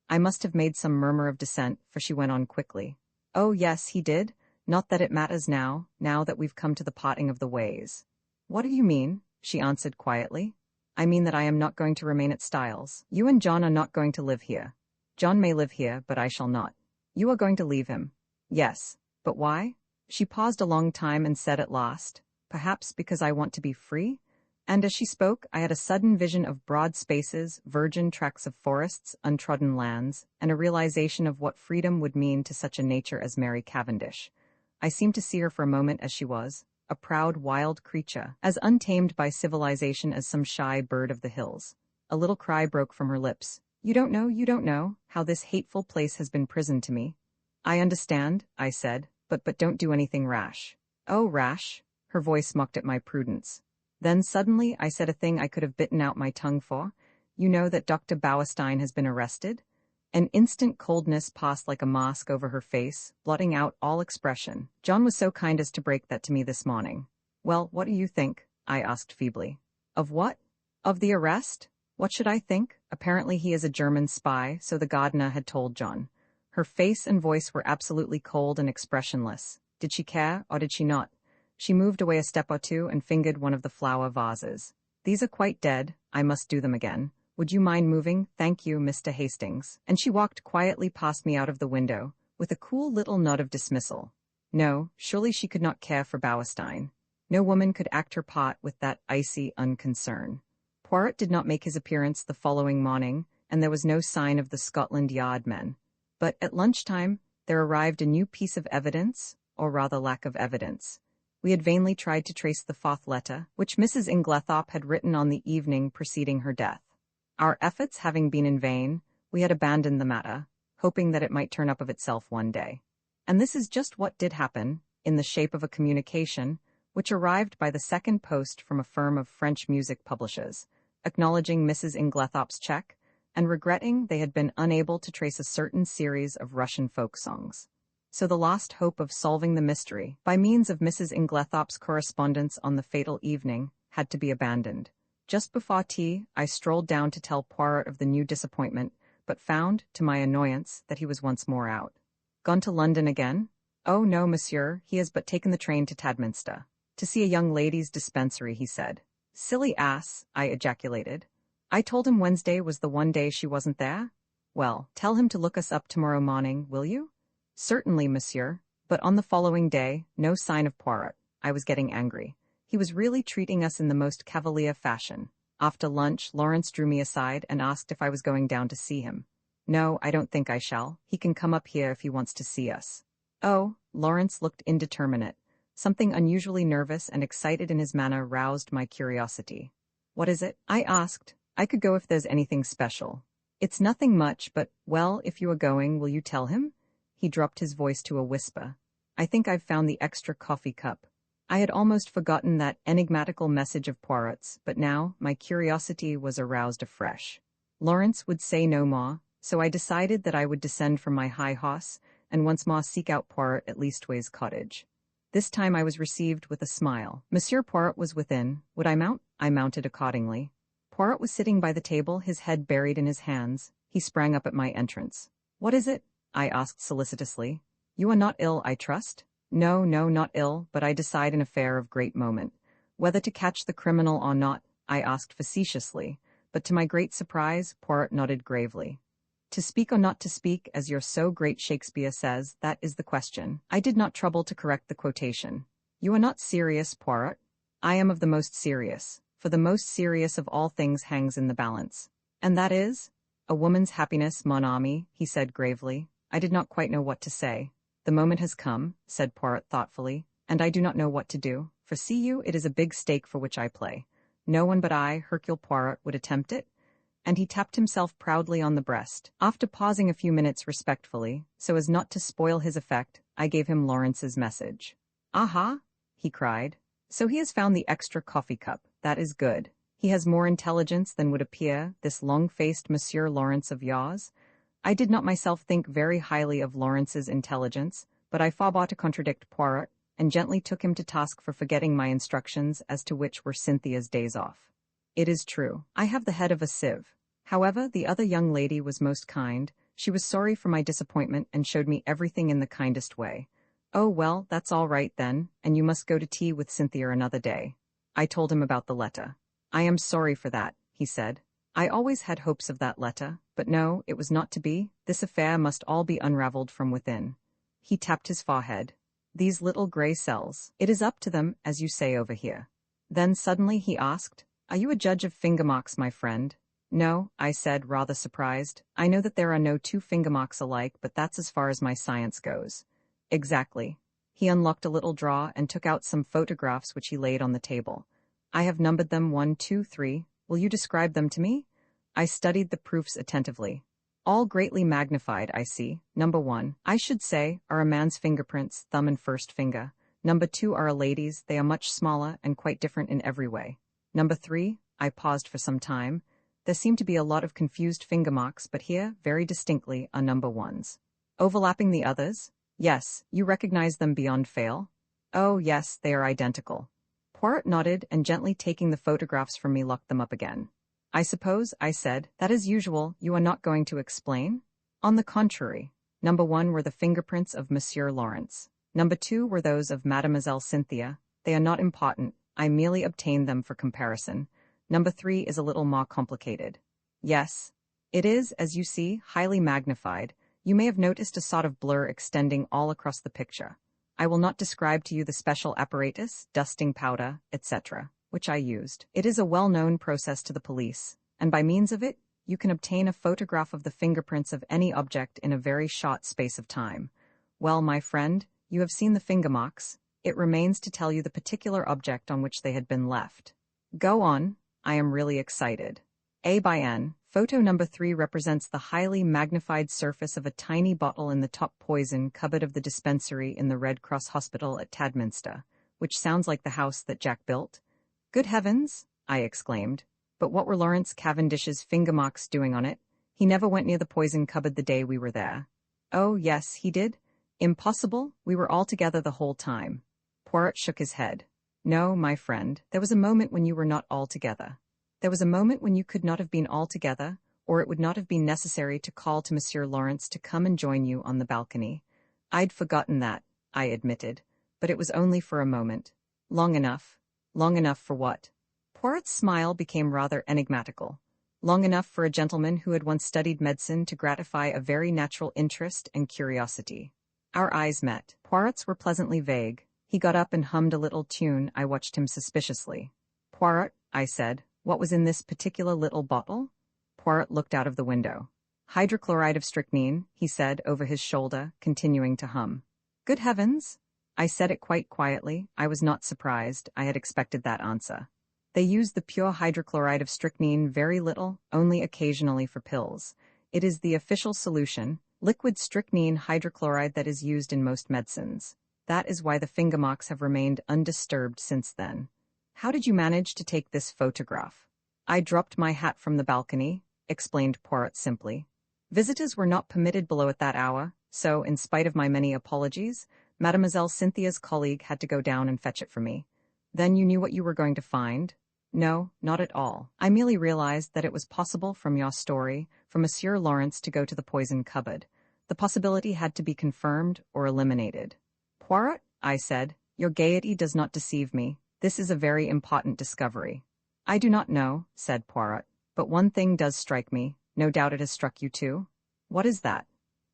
I must have made some murmur of dissent, for she went on quickly. Oh yes, he did. Not that it matters now that we've come to the parting of the ways. What do you mean? She answered quietly. I mean that I am not going to remain at Styles. You and John are not going to live here. John may live here, but I shall not. You are going to leave him. Yes. But why? She paused a long time and said at last, Perhaps because I want to be free? And as she spoke, I had a sudden vision of broad spaces, virgin tracts of forests, untrodden lands, and a realization of what freedom would mean to such a nature as Mary Cavendish. I seemed to see her for a moment as she was, a proud, wild creature, as untamed by civilization as some shy bird of the hills. A little cry broke from her lips. You don't know, how this hateful place has been prison to me. I understand, I said, but don't do anything rash. Oh, rash? Her voice mocked at my prudence. Then suddenly I said a thing I could have bitten out my tongue for. You know that Dr. Bauerstein has been arrested? An instant coldness passed like a mask over her face, blotting out all expression. John was so kind as to break that to me this morning. Well, what do you think? I asked feebly. Of what? Of the arrest? What should I think? Apparently he is a German spy, so the gardener had told John. Her face and voice were absolutely cold and expressionless. Did she care, or did she not? She moved away a step or two and fingered one of the flower vases. These are quite dead, I must do them again. Would you mind moving? Thank you, Mr. Hastings. And she walked quietly past me out of the window, with a cool little nod of dismissal. No, surely she could not care for Bauerstein. No woman could act her part with that icy unconcern. Poirot did not make his appearance the following morning, and there was no sign of the Scotland Yard men. But at lunchtime, there arrived a new piece of evidence, or rather lack of evidence. We had vainly tried to trace the fourth letter, which Mrs. Inglethorpe had written on the evening preceding her death. Our efforts having been in vain, we had abandoned the matter, hoping that it might turn up of itself one day. And this is just what did happen, in the shape of a communication, which arrived by the second post from a firm of French music publishers, acknowledging Mrs. Inglethorpe's check, and regretting they had been unable to trace a certain series of Russian folk songs. So the last hope of solving the mystery, by means of Mrs. Inglethorpe's correspondence on the fatal evening, had to be abandoned. Just before tea, I strolled down to tell Poirot of the new disappointment, but found, to my annoyance, that he was once more out. Gone to London again? Oh no, monsieur, he has but taken the train to Tadminster. To see a young ladies' dispensary, he said. Silly ass, I ejaculated. I told him Wednesday was the one day she wasn't there. Well, tell him to look us up tomorrow morning, will you? Certainly, monsieur. But on the following day, no sign of Poirot. I was getting angry. He was really treating us in the most cavalier fashion. After lunch, Lawrence drew me aside and asked if I was going down to see him. No, I don't think I shall. He can come up here if he wants to see us. Oh, Lawrence looked indeterminate. Something unusually nervous and excited in his manner roused my curiosity. What is it? I asked. I could go if there's anything special. It's nothing much, but, well, if you are going, will you tell him? He dropped his voice to a whisper. I think I've found the extra coffee cup. I had almost forgotten that enigmatical message of Poirot's, but now my curiosity was aroused afresh. Lawrence would say no more, so I decided that I would descend from my high horse and once more seek out Poirot at Leastways Cottage. This time I was received with a smile. Monsieur Poirot was within. Would I mount? I mounted accordingly. Poirot was sitting by the table, his head buried in his hands. He sprang up at my entrance. What is it? I asked solicitously. You are not ill, I trust? No, not ill, but I decide an affair of great moment. Whether to catch the criminal or not, I asked facetiously, but to my great surprise, Poirot nodded gravely. To speak or not to speak, as your so great Shakespeare says, that is the question. I did not trouble to correct the quotation. You are not serious, Poirot? I am of the most serious, for the most serious of all things hangs in the balance. And that is? A woman's happiness, mon ami, he said gravely. I did not quite know what to say. The moment has come, said Poirot thoughtfully, and I do not know what to do, for see you, it is a big stake for which I play. No one but I, Hercule Poirot, would attempt it. And he tapped himself proudly on the breast. After pausing a few minutes respectfully, so as not to spoil his effect, I gave him Lawrence's message. Aha, he cried. So he has found the extra coffee cup. That is good. He has more intelligence than would appear, this long-faced Monsieur Lawrence of yours. I did not myself think very highly of Lawrence's intelligence, but I forbore to contradict Poirot, and gently took him to task for forgetting my instructions as to which were Cynthia's days off. It is true, I have the head of a sieve. However, the other young lady was most kind. She was sorry for my disappointment and showed me everything in the kindest way. Oh well, that's all right then, and you must go to tea with Cynthia another day. I told him about the letter. I am sorry for that, he said. I always had hopes of that letter, but no, it was not to be. This affair must all be unravelled from within. He tapped his forehead. These little grey cells, it is up to them, as you say over here. Then suddenly he asked, Are you a judge of finger marks, my friend? No, I said, rather surprised. I know that there are no two finger marks alike, but that's as far as my science goes. Exactly. He unlocked a little drawer and took out some photographs which he laid on the table. I have numbered them 1, 2, 3. Will you describe them to me? I studied the proofs attentively. All greatly magnified, I see. Number 1, I should say, are a man's fingerprints, thumb and first finger. Number 2 are a lady's, they are much smaller and quite different in every way. Number 3, I paused for some time. There seemed to be a lot of confused finger marks, but here, very distinctly, are number 1s. Overlapping the others? Yes, you recognize them beyond fail? Oh, yes, they are identical. Poirot nodded and gently taking the photographs from me locked them up again. I suppose, I said, that as usual, you are not going to explain? On the contrary. Number 1 were the fingerprints of Monsieur Lawrence. Number 2 were those of Mademoiselle Cynthia. They are not important. I merely obtained them for comparison. Number 3 is a little more complicated. Yes. It is, as you see, highly magnified. You may have noticed a sort of blur extending all across the picture. I will not describe to you the special apparatus, dusting powder, etc., which I used. It is a well-known process to the police, and by means of it, you can obtain a photograph of the fingerprints of any object in a very short space of time. Well, my friend, you have seen the finger marks. It remains to tell you the particular object on which they had been left. Go on. I am really excited. A by N. Photo number 3 represents the highly magnified surface of a tiny bottle in the top poison cupboard of the dispensary in the Red Cross Hospital at Tadminster, which sounds like the house that Jack built. Good heavens, I exclaimed. But what were Lawrence Cavendish's finger marks doing on it? He never went near the poison cupboard the day we were there. Oh, yes, he did. Impossible. We were all together the whole time. Poirot shook his head. No, my friend, there was a moment when you were not all together. There was a moment when you could not have been all together, or it would not have been necessary to call to Monsieur Lawrence to come and join you on the balcony. I'd forgotten that, I admitted, but it was only for a moment. Long enough. Long enough for what? Poirot's smile became rather enigmatical. Long enough for a gentleman who had once studied medicine to gratify a very natural interest and curiosity. Our eyes met. Poirot's were pleasantly vague. He got up and hummed a little tune. I watched him suspiciously. Poirot, I said, what was in this particular little bottle? Poirot looked out of the window. Hydrochloride of strychnine, he said over his shoulder, continuing to hum. Good heavens! I said it quite quietly. I was not surprised. I had expected that answer. They use the pure hydrochloride of strychnine very little, only occasionally for pills. It is the official solution, liquid strychnine hydrochloride, that is used in most medicines. That is why the finger marks have remained undisturbed since then. How did you manage to take this photograph? I dropped my hat from the balcony, explained Poirot simply. Visitors were not permitted below at that hour, so, in spite of my many apologies, Mademoiselle Cynthia's colleague had to go down and fetch it for me. Then you knew what you were going to find? No, not at all. I merely realized that it was possible from your story for Monsieur Lawrence to go to the poison cupboard. The possibility had to be confirmed or eliminated. Poirot, I said, your gaiety does not deceive me. This is a very important discovery. I do not know, said Poirot, but one thing does strike me. No doubt it has struck you too. What is that?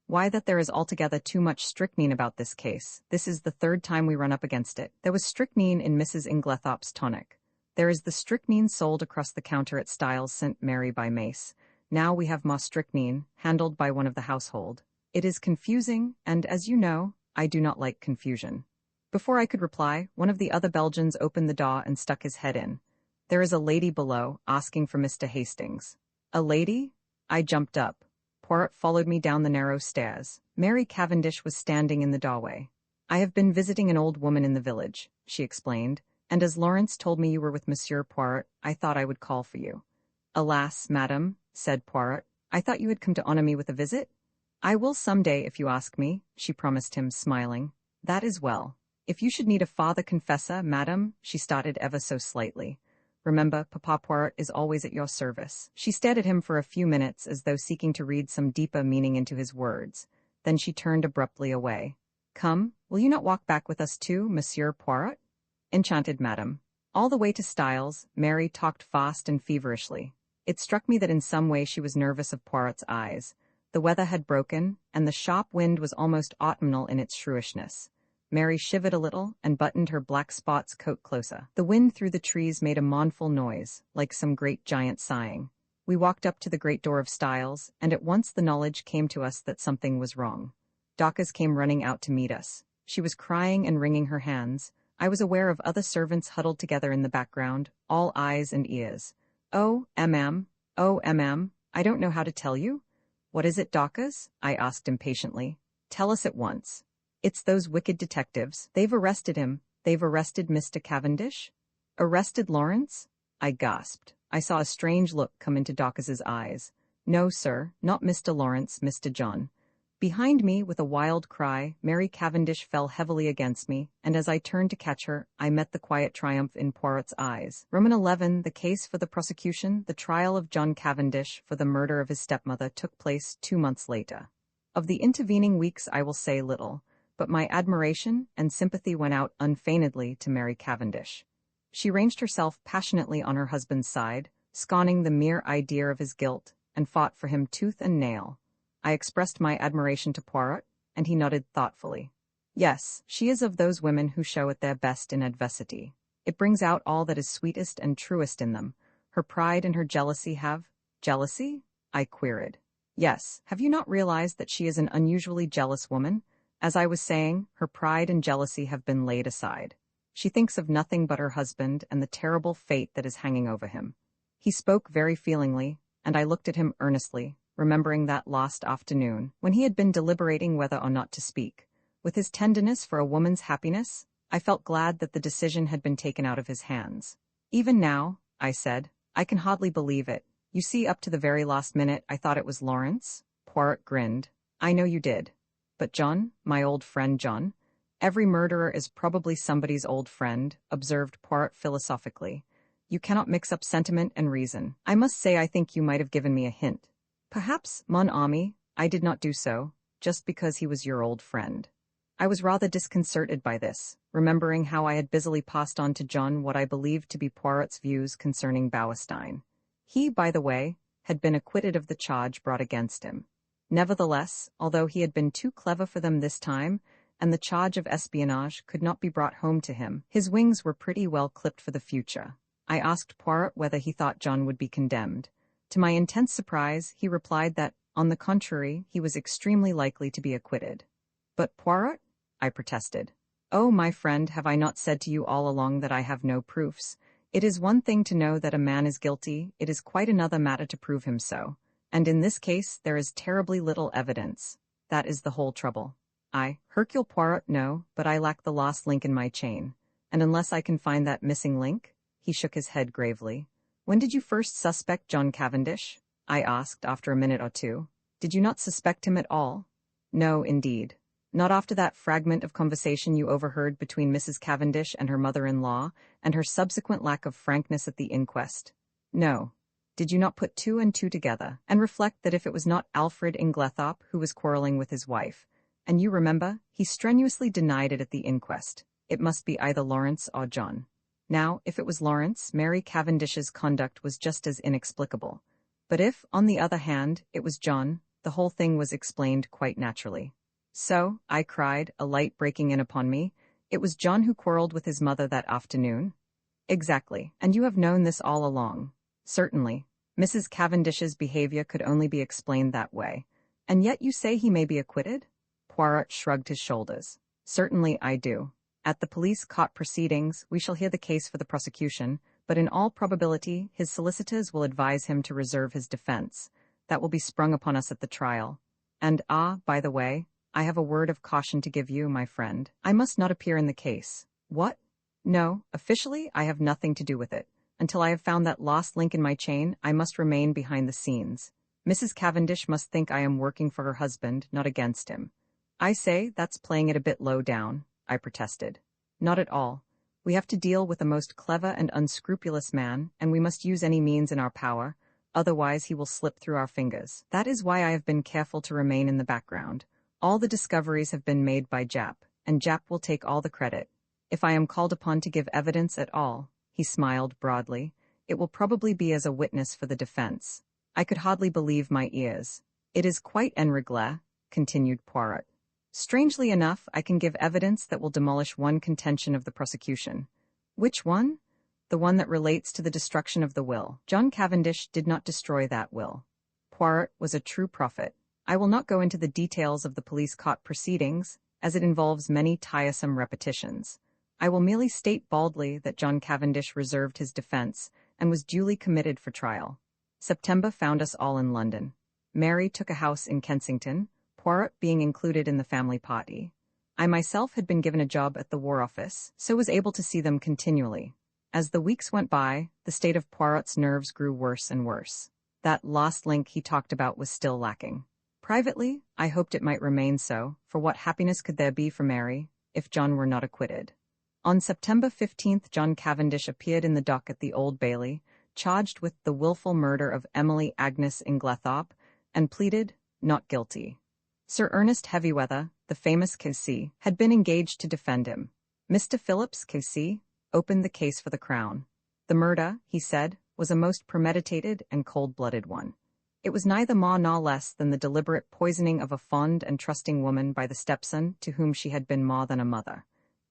Why, that there is altogether too much strychnine about this case. This is the third time we run up against it. There was strychnine in Mrs. Inglethorpe's tonic. There is the strychnine sold across the counter at Styles St. Mary by Mace. Now we have more strychnine, handled by one of the household. It is confusing, and as you know, I do not like confusion. Before I could reply, one of the other Belgians opened the door and stuck his head in. There is a lady below, asking for Mr. Hastings. A lady? I jumped up. Poirot followed me down the narrow stairs. Mary Cavendish was standing in the doorway. I have been visiting an old woman in the village, she explained, and as Lawrence told me you were with Monsieur Poirot, I thought I would call for you. Alas, madam, said Poirot, I thought you had come to honor me with a visit? I will some day if you ask me, she promised him, smiling. That is well. If you should need a father confessor, madam, she started ever so slightly. Remember, Papa Poirot is always at your service. She stared at him for a few minutes as though seeking to read some deeper meaning into his words. Then she turned abruptly away. Come, will you not walk back with us too, Monsieur Poirot? Enchanted, madam. All the way to Styles, Mary talked fast and feverishly. It struck me that in some way she was nervous of Poirot's eyes. The weather had broken, and the shop wind was almost autumnal in its shrewishness. Mary shivered a little and buttoned her black spots coat closer. The wind through the trees made a mournful noise, like some great giant sighing. We walked up to the great door of Styles, and at once the knowledge came to us that something was wrong. Dorcas came running out to meet us. She was crying and wringing her hands. I was aware of other servants huddled together in the background, all eyes and ears. Oh, I don't know how to tell you. What is it, Dorcas? I asked impatiently. Tell us at once. It's those wicked detectives. They've arrested him. They've arrested Mr. Cavendish? Arrested Lawrence? I gasped. I saw a strange look come into Dorcas's eyes. No, sir, not Mr. Lawrence, Mr. John. Behind me, with a wild cry, Mary Cavendish fell heavily against me, and as I turned to catch her, I met the quiet triumph in Poirot's eyes. Roman 11. The case for the prosecution, the trial of John Cavendish for the murder of his stepmother, took place 2 months later. Of the intervening weeks I will say little, but my admiration and sympathy went out unfeignedly to Mary Cavendish. She ranged herself passionately on her husband's side, scorning the mere idea of his guilt, and fought for him tooth and nail. I expressed my admiration to Poirot, and he nodded thoughtfully. Yes, she is of those women who show at their best in adversity. It brings out all that is sweetest and truest in them. Her pride and her jealousy have— Jealousy? I queried. Yes, have you not realized that she is an unusually jealous woman? As I was saying, her pride and jealousy have been laid aside. She thinks of nothing but her husband and the terrible fate that is hanging over him. He spoke very feelingly, and I looked at him earnestly, remembering that lost afternoon, when he had been deliberating whether or not to speak. With his tenderness for a woman's happiness, I felt glad that the decision had been taken out of his hands. Even now, I said, I can hardly believe it. You see, up to the very last minute I thought it was Lawrence. Poirot grinned. I know you did. But John, my old friend John? Every murderer is probably somebody's old friend, observed Poirot philosophically. You cannot mix up sentiment and reason. I must say I think you might have given me a hint. Perhaps, mon ami, I did not do so, just because he was your old friend. I was rather disconcerted by this, remembering how I had busily passed on to John what I believed to be Poirot's views concerning Bauerstein. He, by the way, had been acquitted of the charge brought against him. Nevertheless, although he had been too clever for them this time, and the charge of espionage could not be brought home to him, his wings were pretty well clipped for the future. I asked Poirot whether he thought John would be condemned. To my intense surprise, he replied that, on the contrary, he was extremely likely to be acquitted. But Poirot? I protested. Oh, my friend, have I not said to you all along that I have no proofs? It is one thing to know that a man is guilty, it is quite another matter to prove him so. And in this case, there is terribly little evidence. That is the whole trouble. Hercule Poirot, no, but I lack the last link in my chain. And unless I can find that missing link, he shook his head gravely. When did you first suspect John Cavendish? I asked after a minute or two. Did you not suspect him at all? No, indeed. Not after that fragment of conversation you overheard between Mrs. Cavendish and her mother-in-law, and her subsequent lack of frankness at the inquest. No. Did you not put 2 and 2 together, and reflect that if it was not Alfred Inglethorpe who was quarreling with his wife, and you remember, he strenuously denied it at the inquest, it must be either Lawrence or John. Now, if it was Lawrence, Mary Cavendish's conduct was just as inexplicable. But if, on the other hand, it was John, the whole thing was explained quite naturally. So, I cried, a light breaking in upon me, it was John who quarreled with his mother that afternoon? Exactly, and you have known this all along. Certainly. Mrs. Cavendish's behavior could only be explained that way. And yet you say he may be acquitted? Poirot shrugged his shoulders. Certainly I do. At the police court proceedings, we shall hear the case for the prosecution, but in all probability, his solicitors will advise him to reserve his defense. That will be sprung upon us at the trial. And by the way, I have a word of caution to give you, my friend. I must not appear in the case. What? No, officially, I have nothing to do with it. Until I have found that lost link in my chain, I must remain behind the scenes. Mrs. Cavendish must think I am working for her husband, not against him. I say, that's playing it a bit low down, I protested. Not at all. We have to deal with a most clever and unscrupulous man, and we must use any means in our power, otherwise he will slip through our fingers. That is why I have been careful to remain in the background. All the discoveries have been made by Jap, and Jap will take all the credit. If I am called upon to give evidence at all, he smiled broadly, it will probably be as a witness for the defense. I could hardly believe my ears. It is quite en règle, continued Poirot. Strangely enough, I can give evidence that will demolish one contention of the prosecution. Which one? The one that relates to the destruction of the will. John Cavendish did not destroy that will. Poirot was a true prophet. I will not go into the details of the police court proceedings, as it involves many tiresome repetitions. I will merely state baldly that John Cavendish reserved his defense and was duly committed for trial. September found us all in London. Mary took a house in Kensington, Poirot being included in the family party. I myself had been given a job at the War Office, so was able to see them continually. As the weeks went by, the state of Poirot's nerves grew worse and worse. That lost link he talked about was still lacking. Privately, I hoped it might remain so, for what happiness could there be for Mary, if John were not acquitted? On September 15th, John Cavendish appeared in the dock at the Old Bailey, charged with the wilful murder of Emily Agnes Inglethorpe, and pleaded not guilty. Sir Ernest Heavyweather, the famous K.C., had been engaged to defend him. Mr. Phillips, K.C., opened the case for the Crown. The murder, he said, was a most premeditated and cold-blooded one. It was neither more nor less than the deliberate poisoning of a fond and trusting woman by the stepson to whom she had been more than a mother.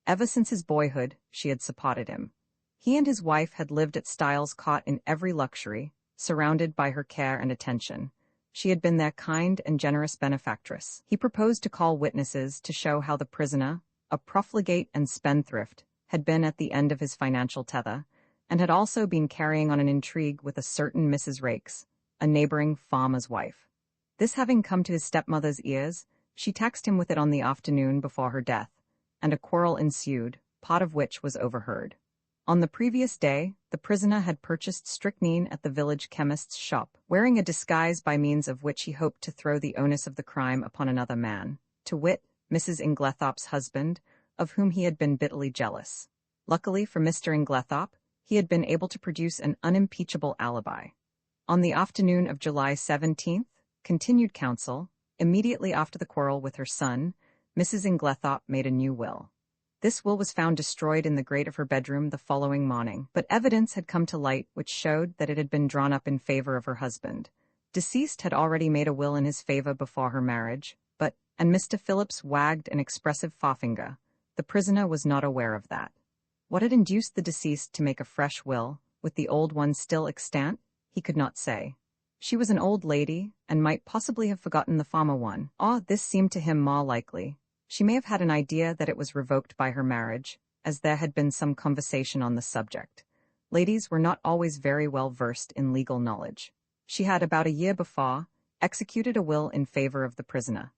Ever since his boyhood, she had supported him. He and his wife had lived at Styles Court in every luxury, surrounded by her care and attention. She had been their kind and generous benefactress. He proposed to call witnesses to show how the prisoner, a profligate and spendthrift, had been at the end of his financial tether, and had also been carrying on an intrigue with a certain Mrs. Raikes, a neighboring farmer's wife. This having come to his stepmother's ears, she taxed him with it on the afternoon before her death, and a quarrel ensued, part of which was overheard. On the previous day, the prisoner had purchased strychnine at the village chemist's shop, wearing a disguise by means of which he hoped to throw the onus of the crime upon another man, to wit, Mrs. Inglethorpe's husband, of whom he had been bitterly jealous. Luckily for Mr. Inglethorpe, he had been able to produce an unimpeachable alibi. On the afternoon of July 17th, continued counsel, immediately after the quarrel with her son, Mrs. Inglethorpe made a new will. This will was found destroyed in the grate of her bedroom the following morning, but evidence had come to light which showed that it had been drawn up in favor of her husband. Deceased had already made a will in his favor before her marriage, and Mr. Phillips wagged an expressive forefinger. The prisoner was not aware of that. What had induced the deceased to make a fresh will, with the old one still extant, he could not say. She was an old lady, and might possibly have forgotten the former one. This seemed to him more likely. She may have had an idea that it was revoked by her marriage, as there had been some conversation on the subject. Ladies were not always very well versed in legal knowledge. She had, about a year before, executed a will in favor of the prisoner.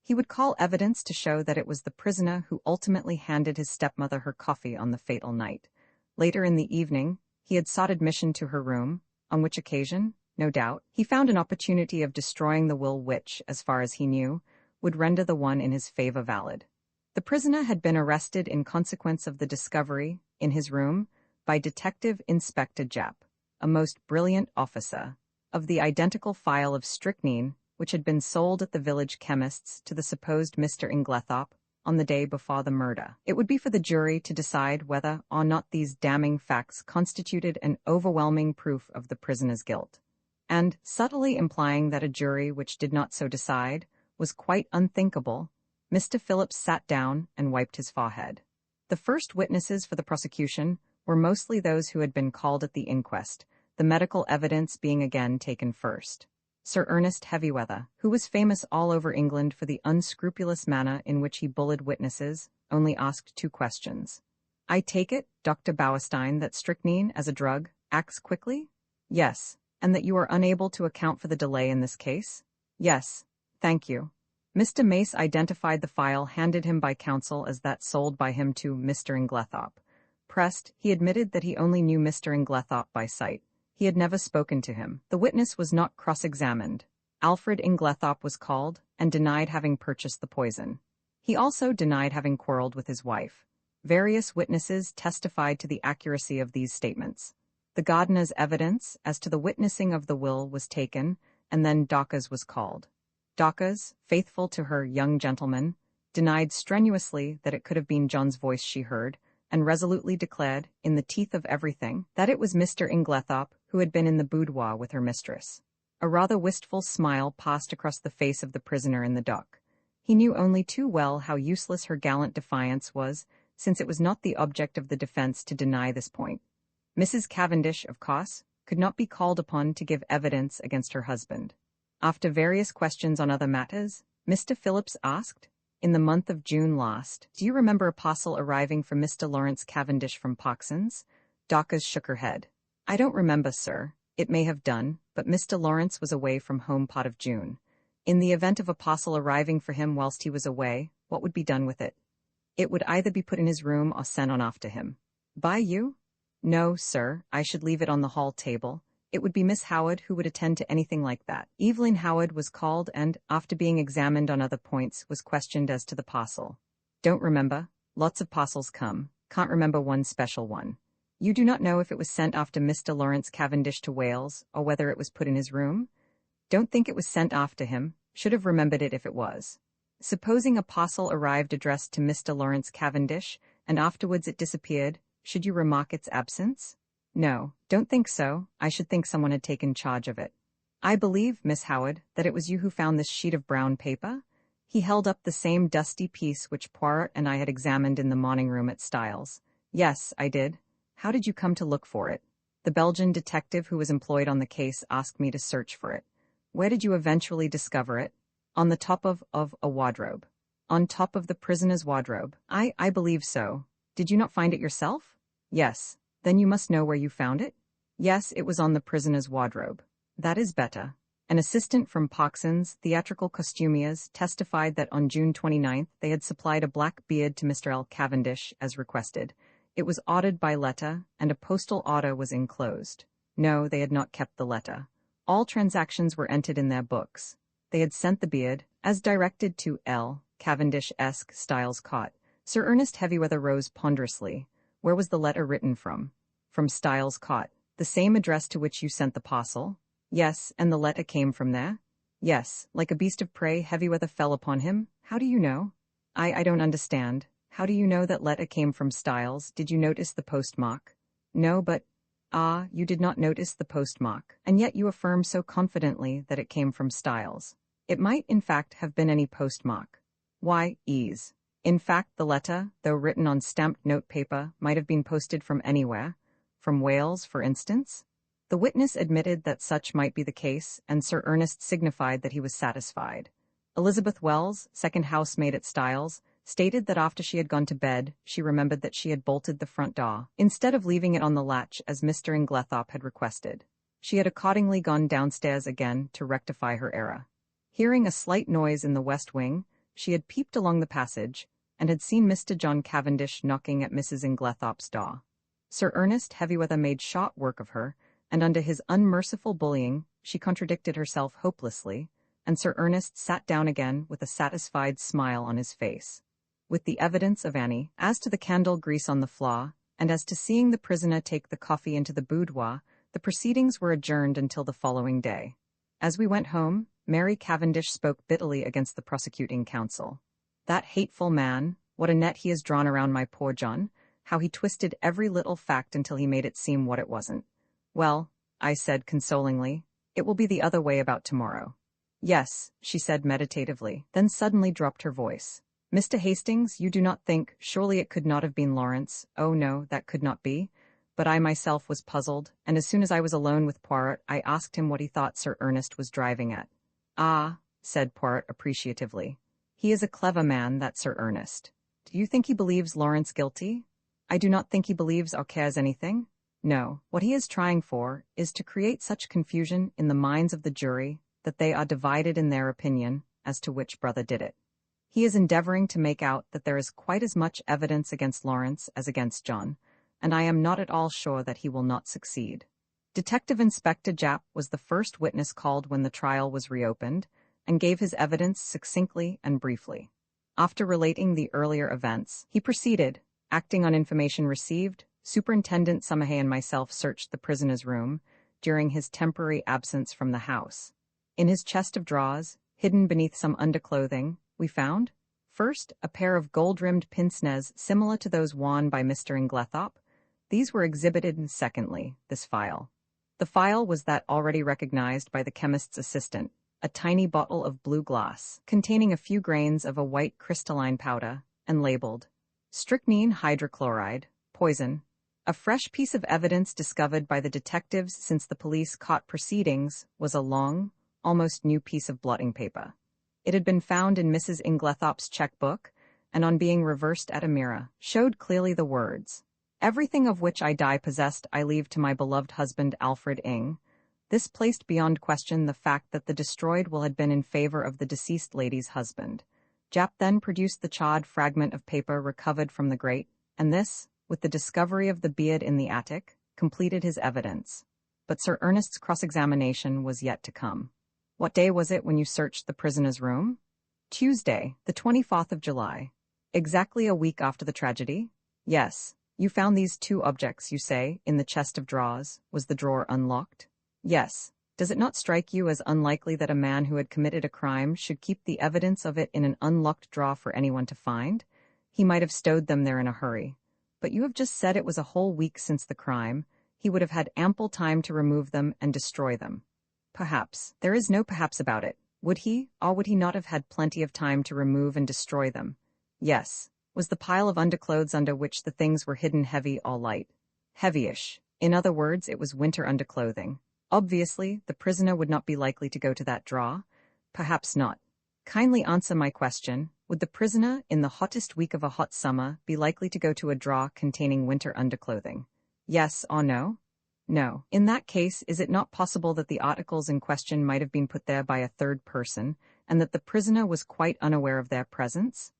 He would call evidence to show that it was the prisoner who ultimately handed his stepmother her coffee on the fatal night. Later in the evening, he had sought admission to her room, on which occasion, no doubt, he found an opportunity of destroying the will which, as far as he knew, would render the one in his favor valid. The prisoner had been arrested in consequence of the discovery, in his room, by Detective Inspector Japp, a most brilliant officer, of the identical phial of strychnine which had been sold at the village chemist's to the supposed Mr. Inglethorpe on the day before the murder. It would be for the jury to decide whether or not these damning facts constituted an overwhelming proof of the prisoner's guilt, and, subtly implying that a jury which did not so decide was quite unthinkable, Mr. Phillips sat down and wiped his forehead. The first witnesses for the prosecution were mostly those who had been called at the inquest, the medical evidence being again taken first. Sir Ernest Heavyweather, who was famous all over England for the unscrupulous manner in which he bullied witnesses, only asked 2 questions. "I take it, Dr. Bauerstein, that strychnine, as a drug, acts quickly?" "Yes." "And that you are unable to account for the delay in this case?" "Yes. Thank you." Mr. Mace identified the phial handed him by counsel as that sold by him to Mr. Inglethorpe. Pressed, he admitted that he only knew Mr. Inglethorpe by sight. He had never spoken to him. The witness was not cross-examined. Alfred Inglethorpe was called, and denied having purchased the poison. He also denied having quarreled with his wife. Various witnesses testified to the accuracy of these statements. The gardener's evidence as to the witnessing of the will was taken, and then Dawkes was called. Dawkes, faithful to her young gentleman, denied strenuously that it could have been John's voice she heard, and resolutely declared, in the teeth of everything, that it was Mr. Inglethorpe who had been in the boudoir with her mistress. A rather wistful smile passed across the face of the prisoner in the dock. He knew only too well how useless her gallant defiance was, since it was not the object of the defense to deny this point. Mrs. Cavendish, of course, could not be called upon to give evidence against her husband. After various questions on other matters, Mr. Phillips asked, "In the month of June last, do you remember a parcel arriving from Mr. Lawrence Cavendish from Poxon's?" Dawkes shook her head. "I don't remember, sir. It may have done, but Mr. Lawrence was away from home part of June. In the event of a parcel arriving for him whilst he was away, what would be done with it?" "It would either be put in his room or sent on off to him." "By you?" "No, sir, I should leave it on the hall table, It would be Miss Howard who would attend to anything like that. Evelyn Howard was called and, after being examined on other points, was questioned as to the parcel. Don't remember. Lots of parcels come. Can't remember one special one. You do not know if it was sent after Mr. Lawrence Cavendish to Wales, or whether it was put in his room? Don't think it was sent after him. Should have remembered it if it was. Supposing a parcel arrived addressed to Mr. Lawrence Cavendish, and afterwards it disappeared, should you remark its absence? No, don't think so. I should think someone had taken charge of it. I believe, Miss Howard, that it was you who found this sheet of brown paper? He held up the same dusty piece which Poirot and I had examined in the morning room at Styles. Yes, I did. How did you come to look for it? The Belgian detective who was employed on the case asked me to search for it. Where did you eventually discover it? On the top of a wardrobe. On top of the prisoner's wardrobe. I believe so. Did you not find it yourself? Yes. Then you must know where you found it? Yes, it was on the prisoner's wardrobe. That is better. An assistant from Parkson's Theatrical Costumiers testified that on June 29th they had supplied a black beard to Mr. L. Cavendish as requested. It was ordered by letter, and a postal order was enclosed. No, they had not kept the letter. All transactions were entered in their books. They had sent the beard, as directed to L. Cavendish-esque Styles Cot. Sir Ernest Heavyweather rose ponderously. Where was the letter written from? From Styles Cot. The same address to which you sent the parcel? Yes, and the letter came from there? Yes, like a beast of prey, Heavyweather fell upon him. How do you know? I don't understand. How do you know that letter came from Styles? Did you notice the postmark? No, but... Ah, you did not notice the postmark, and yet you affirm so confidently that it came from Styles. It might, in fact, have been any postmark. Why, ease. In fact, the letter, though written on stamped note paper, might have been posted from anywhere. From Wales, for instance? The witness admitted that such might be the case, and Sir Ernest signified that he was satisfied. Elizabeth Wells, second housemaid at Styles, stated that after she had gone to bed, she remembered that she had bolted the front door, instead of leaving it on the latch as Mr. Inglethorpe had requested. She had accordingly gone downstairs again to rectify her error. Hearing a slight noise in the west wing, she had peeped along the passage, and had seen Mr. John Cavendish knocking at Mrs. Inglethorpe's door. Sir Ernest Heavyweather made short work of her, and under his unmerciful bullying, she contradicted herself hopelessly, and Sir Ernest sat down again with a satisfied smile on his face. With the evidence of Annie, as to the candle grease on the floor, and as to seeing the prisoner take the coffee into the boudoir, the proceedings were adjourned until the following day. As we went home, Mary Cavendish spoke bitterly against the prosecuting counsel. That hateful man, what a net he has drawn around my poor John, how he twisted every little fact until he made it seem what it wasn't. Well, I said consolingly, it will be the other way about tomorrow. Yes, she said meditatively, then suddenly dropped her voice. Mr. Hastings, you do not think, surely it could not have been Lawrence. Oh no, that could not be. But I myself was puzzled, and as soon as I was alone with Poirot, I asked him what he thought Sir Ernest was driving at. Ah, said Poirot appreciatively. He is a clever man, that Sir Ernest. Do you think he believes Lawrence guilty? I do not think he believes or cares anything. No, what he is trying for is to create such confusion in the minds of the jury that they are divided in their opinion as to which brother did it. He is endeavoring to make out that there is quite as much evidence against Lawrence as against John, and I am not at all sure that he will not succeed. Detective Inspector Japp was the first witness called when the trial was reopened, and gave his evidence succinctly and briefly. After relating the earlier events, he proceeded, acting on information received. Superintendent Summerhay and myself searched the prisoner's room during his temporary absence from the house. In his chest of drawers, hidden beneath some underclothing, we found, first, a pair of gold-rimmed pince-nez similar to those worn by Mr. Inglethorpe. These were exhibited, and secondly, this phial. The phial was that already recognized by the chemist's assistant, a tiny bottle of blue glass, containing a few grains of a white crystalline powder, and labeled, strychnine hydrochloride, poison. A fresh piece of evidence discovered by the detectives since the police caught proceedings was a long, almost new piece of blotting paper. It had been found in Mrs. Inglethorpe's checkbook, and on being reversed at a mirror, showed clearly the words, "Everything of which I die possessed I leave to my beloved husband Alfred Ing." This placed beyond question the fact that the destroyed will had been in favor of the deceased lady's husband. Japp then produced the charred fragment of paper recovered from the grate, and this, with the discovery of the beard in the attic, completed his evidence. but Sir Ernest's cross-examination was yet to come. What day was it when you searched the prisoner's room? Tuesday, the 24th of July. Exactly a week after the tragedy? Yes. You found these two objects, you say, in the chest of drawers. Was the drawer unlocked? Yes. Does it not strike you as unlikely that a man who had committed a crime should keep the evidence of it in an unlocked drawer for anyone to find? He might have stowed them there in a hurry. But you have just said it was a whole week since the crime. He would have had ample time to remove them and destroy them. Perhaps. There is no perhaps about it. Would he, or would he not have had plenty of time to remove and destroy them? Yes. Was the pile of underclothes under which the things were hidden heavy or light? Heavyish. In other words, it was winter underclothing. Obviously, the prisoner would not be likely to go to that drawer. Perhaps not. Kindly answer my question. Would the prisoner, in the hottest week of a hot summer, be likely to go to a drawer containing winter underclothing? Yes or no? No. In that case, is it not possible that the articles in question might have been put there by a third person, and that the prisoner was quite unaware of their presence?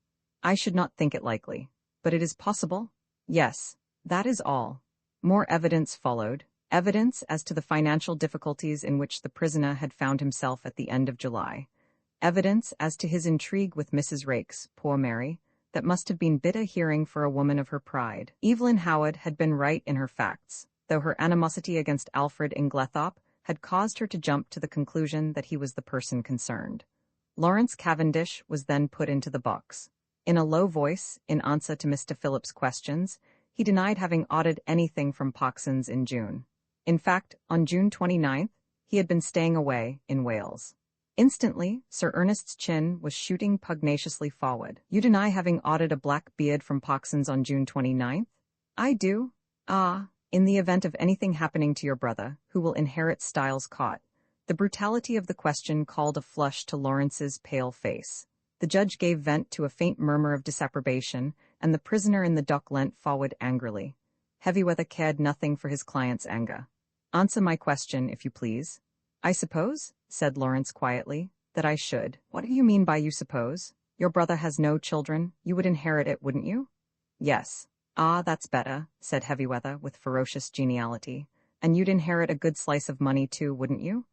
I should not think it likely. But it is possible? Yes. That is all. More evidence followed. Evidence as to the financial difficulties in which the prisoner had found himself at the end of July. Evidence as to his intrigue with Mrs. Raikes, poor Mary, that must have been bitter hearing for a woman of her pride. Evelyn Howard had been right in her facts, though her animosity against Alfred Inglethorpe had caused her to jump to the conclusion that he was the person concerned. Lawrence Cavendish was then put into the box. In a low voice, in answer to Mr. Phillips' questions, he denied having ordered anything from Poxon's in June. In fact, on June 29th, he had been staying away in Wales. Instantly, Sir Ernest's chin was shooting pugnaciously forward. You deny having ordered a black beard from Poxon's on June 29th? I do. Ah, in the event of anything happening to your brother, who will inherit Styles' cot. The brutality of the question called a flush to Lawrence's pale face. The judge gave vent to a faint murmur of disapprobation, and the prisoner in the dock leant forward angrily. Heavyweather cared nothing for his client's anger. Answer my question, if you please. I suppose, said Lawrence quietly, that I should. What do you mean by you suppose? Your brother has no children. You would inherit it, wouldn't you? Yes. Ah, that's better, said Heavyweather with ferocious geniality. And you'd inherit a good slice of money too, wouldn't you?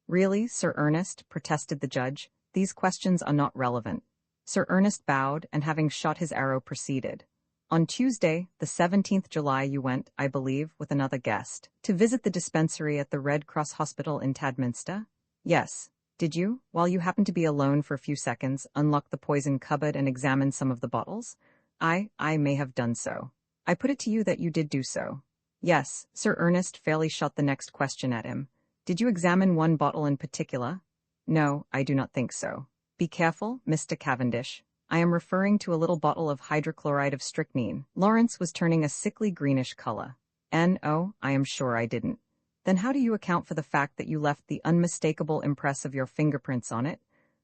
Really, Sir Ernest, protested the judge, these questions are not relevant. Sir Ernest bowed, and having shot his arrow proceeded. On Tuesday, the 17th July, you went, I believe, with another guest, to visit the dispensary at the Red Cross Hospital in Tadminster? Yes. Did you, while you happened to be alone for a few seconds, unlock the poison cupboard and examine some of the bottles? I may have done so. I put it to you that you did do so. Yes. Sir Ernest fairly shot the next question at him. Did you examine one bottle in particular? No, I do not think so. Be careful, Mr. Cavendish. I am referring to a little bottle of hydrochloride of strychnine. Lawrence was turning a sickly greenish color. No, I am sure I didn't. Then how do you account for the fact that you left the unmistakable impress of your fingerprints on it?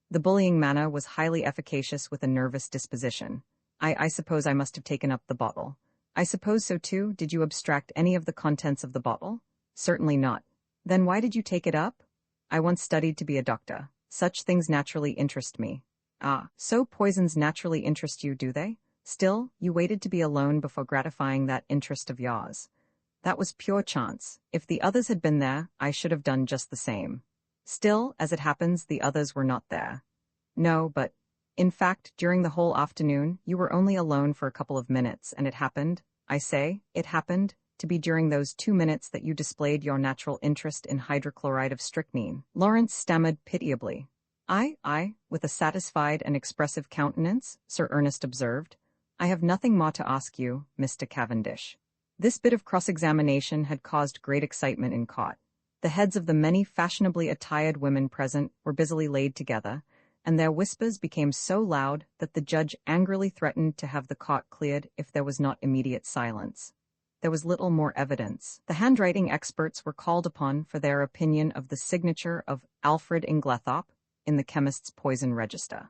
The bullying manner was highly efficacious with a nervous disposition. I suppose I must have taken up the bottle. I suppose so too. Did you abstract any of the contents of the bottle? Certainly not. Then why did you take it up? I once studied to be a doctor. Such things naturally interest me. Ah, so poisons naturally interest you, do they? Still, you waited to be alone before gratifying that interest of yours. That was pure chance. If the others had been there, I should have done just the same. Still, as it happens, the others were not there. No, but, in fact, during the whole afternoon, you were only alone for a couple of minutes, and it happened, it happened, to be during those 2 minutes that you displayed your natural interest in hydrochloride of strychnine. Lawrence stammered pitiably. With a satisfied and expressive countenance, Sir Ernest observed. I have nothing more to ask you, Mr. Cavendish. This bit of cross-examination had caused great excitement in court. The heads of the many fashionably attired women present were busily laid together, and their whispers became so loud that the judge angrily threatened to have the court cleared if there was not immediate silence. There was little more evidence. The handwriting experts were called upon for their opinion of the signature of Alfred Inglethorpe in the chemist's poison register.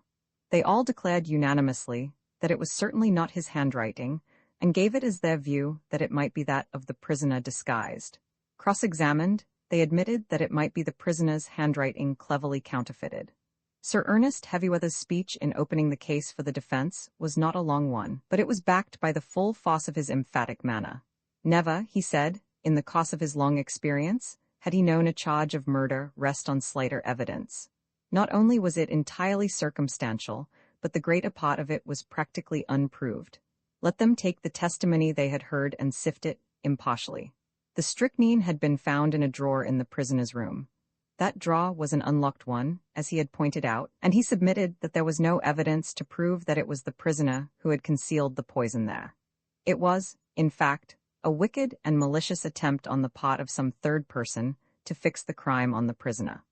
They all declared unanimously that it was certainly not his handwriting, and gave it as their view that it might be that of the prisoner disguised. Cross-examined, they admitted that it might be the prisoner's handwriting cleverly counterfeited. Sir Ernest Heavyweather's speech in opening the case for the defense was not a long one, but it was backed by the full force of his emphatic manner. Never, he said, in the course of his long experience, had he known a charge of murder rest on slighter evidence? Not only was it entirely circumstantial, but the greater part of it was practically unproved. Let them take the testimony they had heard and sift it impartially. The strychnine had been found in a drawer in the prisoner's room. That drawer was an unlocked one, as he had pointed out, and he submitted that there was no evidence to prove that it was the prisoner who had concealed the poison there. It was, in fact, a wicked and malicious attempt on the part of some third person to fix the crime on the prisoner.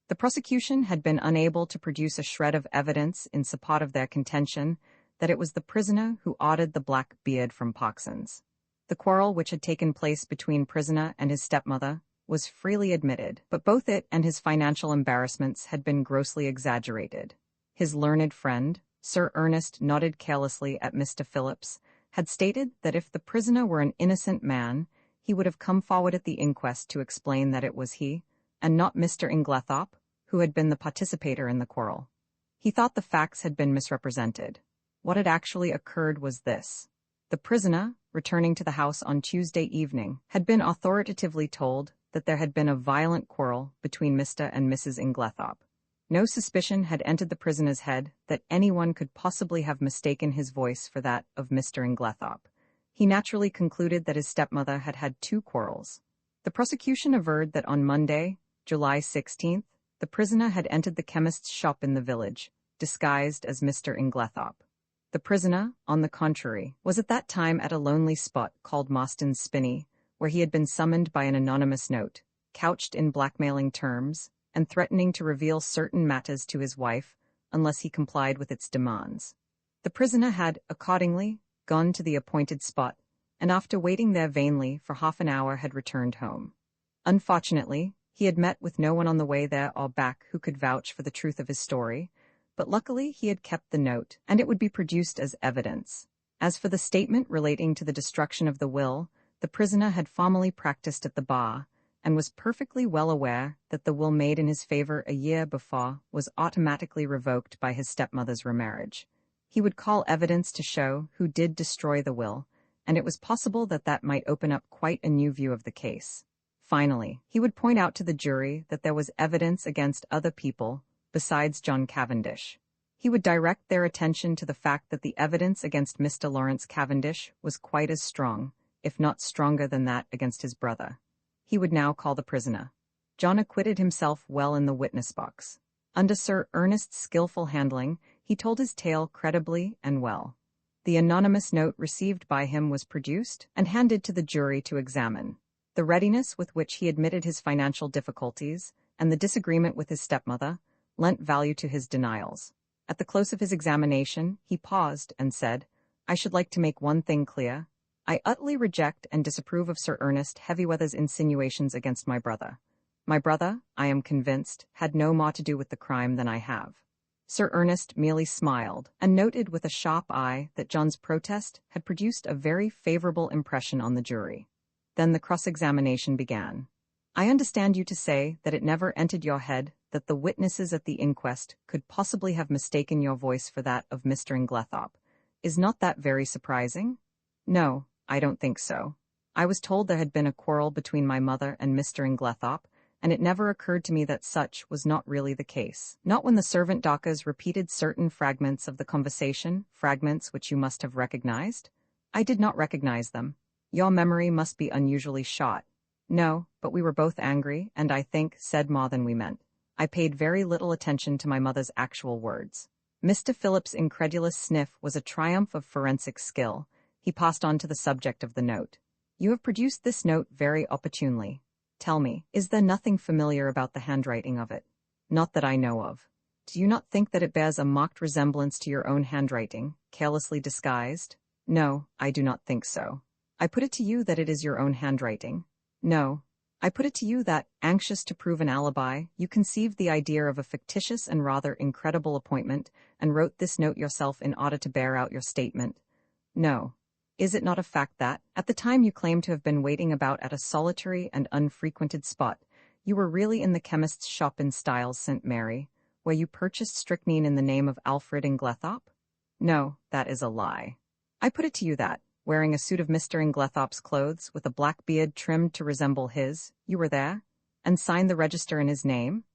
The prosecution had been unable to produce a shred of evidence in support of their contention that it was the prisoner who ordered the black beard from Parkson's. The quarrel which had taken place between prisoner and his stepmother was freely admitted, but both it and his financial embarrassments had been grossly exaggerated. His learned friend, Sir Ernest, nodded carelessly at Mr. Phillips, had stated that if the prisoner were an innocent man, he would have come forward at the inquest to explain that it was he, and not Mr. Inglethorpe, who had been the participator in the quarrel. He thought the facts had been misrepresented. What had actually occurred was this. The prisoner, returning to the house on Tuesday evening, had been authoritatively told that there had been a violent quarrel between Mr. and Mrs. Inglethorpe. No suspicion had entered the prisoner's head that anyone could possibly have mistaken his voice for that of Mr. Inglethorpe. He naturally concluded that his stepmother had had two quarrels. The prosecution averred that on Monday, July 16th, the prisoner had entered the chemist's shop in the village, disguised as Mr. Inglethorpe. The prisoner, on the contrary, was at that time at a lonely spot called Marston's Spinney, where he had been summoned by an anonymous note, couched in blackmailing terms, and threatening to reveal certain matters to his wife unless he complied with its demands. The prisoner had, accordingly, gone to the appointed spot, and after waiting there vainly for half an hour had returned home. Unfortunately, he had met with no one on the way there or back who could vouch for the truth of his story, but luckily he had kept the note, and it would be produced as evidence. As for the statement relating to the destruction of the will, the prisoner had formerly practiced at the bar, and was perfectly well aware that the will made in his favor a year before was automatically revoked by his stepmother's remarriage. He would call evidence to show who did destroy the will, and it was possible that that might open up quite a new view of the case. Finally, he would point out to the jury that there was evidence against other people besides John Cavendish. He would direct their attention to the fact that the evidence against Mr. Lawrence Cavendish was quite as strong, if not stronger than that against his brother. He would now call the prisoner. John acquitted himself well in the witness box. Under Sir Ernest's skillful handling, he told his tale credibly and well. The anonymous note received by him was produced and handed to the jury to examine. The readiness with which he admitted his financial difficulties and the disagreement with his stepmother lent value to his denials. At the close of his examination, he paused and said, "I should like to make one thing clear. I utterly reject and disapprove of Sir Ernest Heavywether's insinuations against my brother. My brother, I am convinced, had no more to do with the crime than I have." Sir Ernest merely smiled and noted with a sharp eye that John's protest had produced a very favorable impression on the jury. Then the cross-examination began. "I understand you to say that it never entered your head that the witnesses at the inquest could possibly have mistaken your voice for that of Mr. Inglethorpe. Is not that very surprising?" "No, I don't think so. I was told there had been a quarrel between my mother and Mr. Inglethorpe, and it never occurred to me that such was not really the case. Not when the servant Dawkers repeated certain fragments of the conversation, fragments which you must have recognized." "I did not recognize them. Your memory must be unusually short." "No, but we were both angry, and I think said more than we meant. I paid very little attention to my mother's actual words." Mr. Phillips' incredulous sniff was a triumph of forensic skill. He passed on to the subject of the note. "You have produced this note very opportunely. Tell me, is there nothing familiar about the handwriting of it?" "Not that I know of." "Do you not think that it bears a marked resemblance to your own handwriting, carelessly disguised?" "No, I do not think so." "I put it to you that it is your own handwriting." "No. I put it to you that, anxious to prove an alibi, you conceived the idea of a fictitious and rather incredible appointment, and wrote this note yourself in order to bear out your statement." "No. Is it not a fact that, at the time you claim to have been waiting about at a solitary and unfrequented spot, you were really in the chemist's shop in Styles, St. Mary, where you purchased strychnine in the name of Alfred Inglethorpe?" "No, that is a lie." "I put it to you that, wearing a suit of Mr. Inglethorpe's clothes, with a black beard trimmed to resemble his, you were there, and sign the register in his name?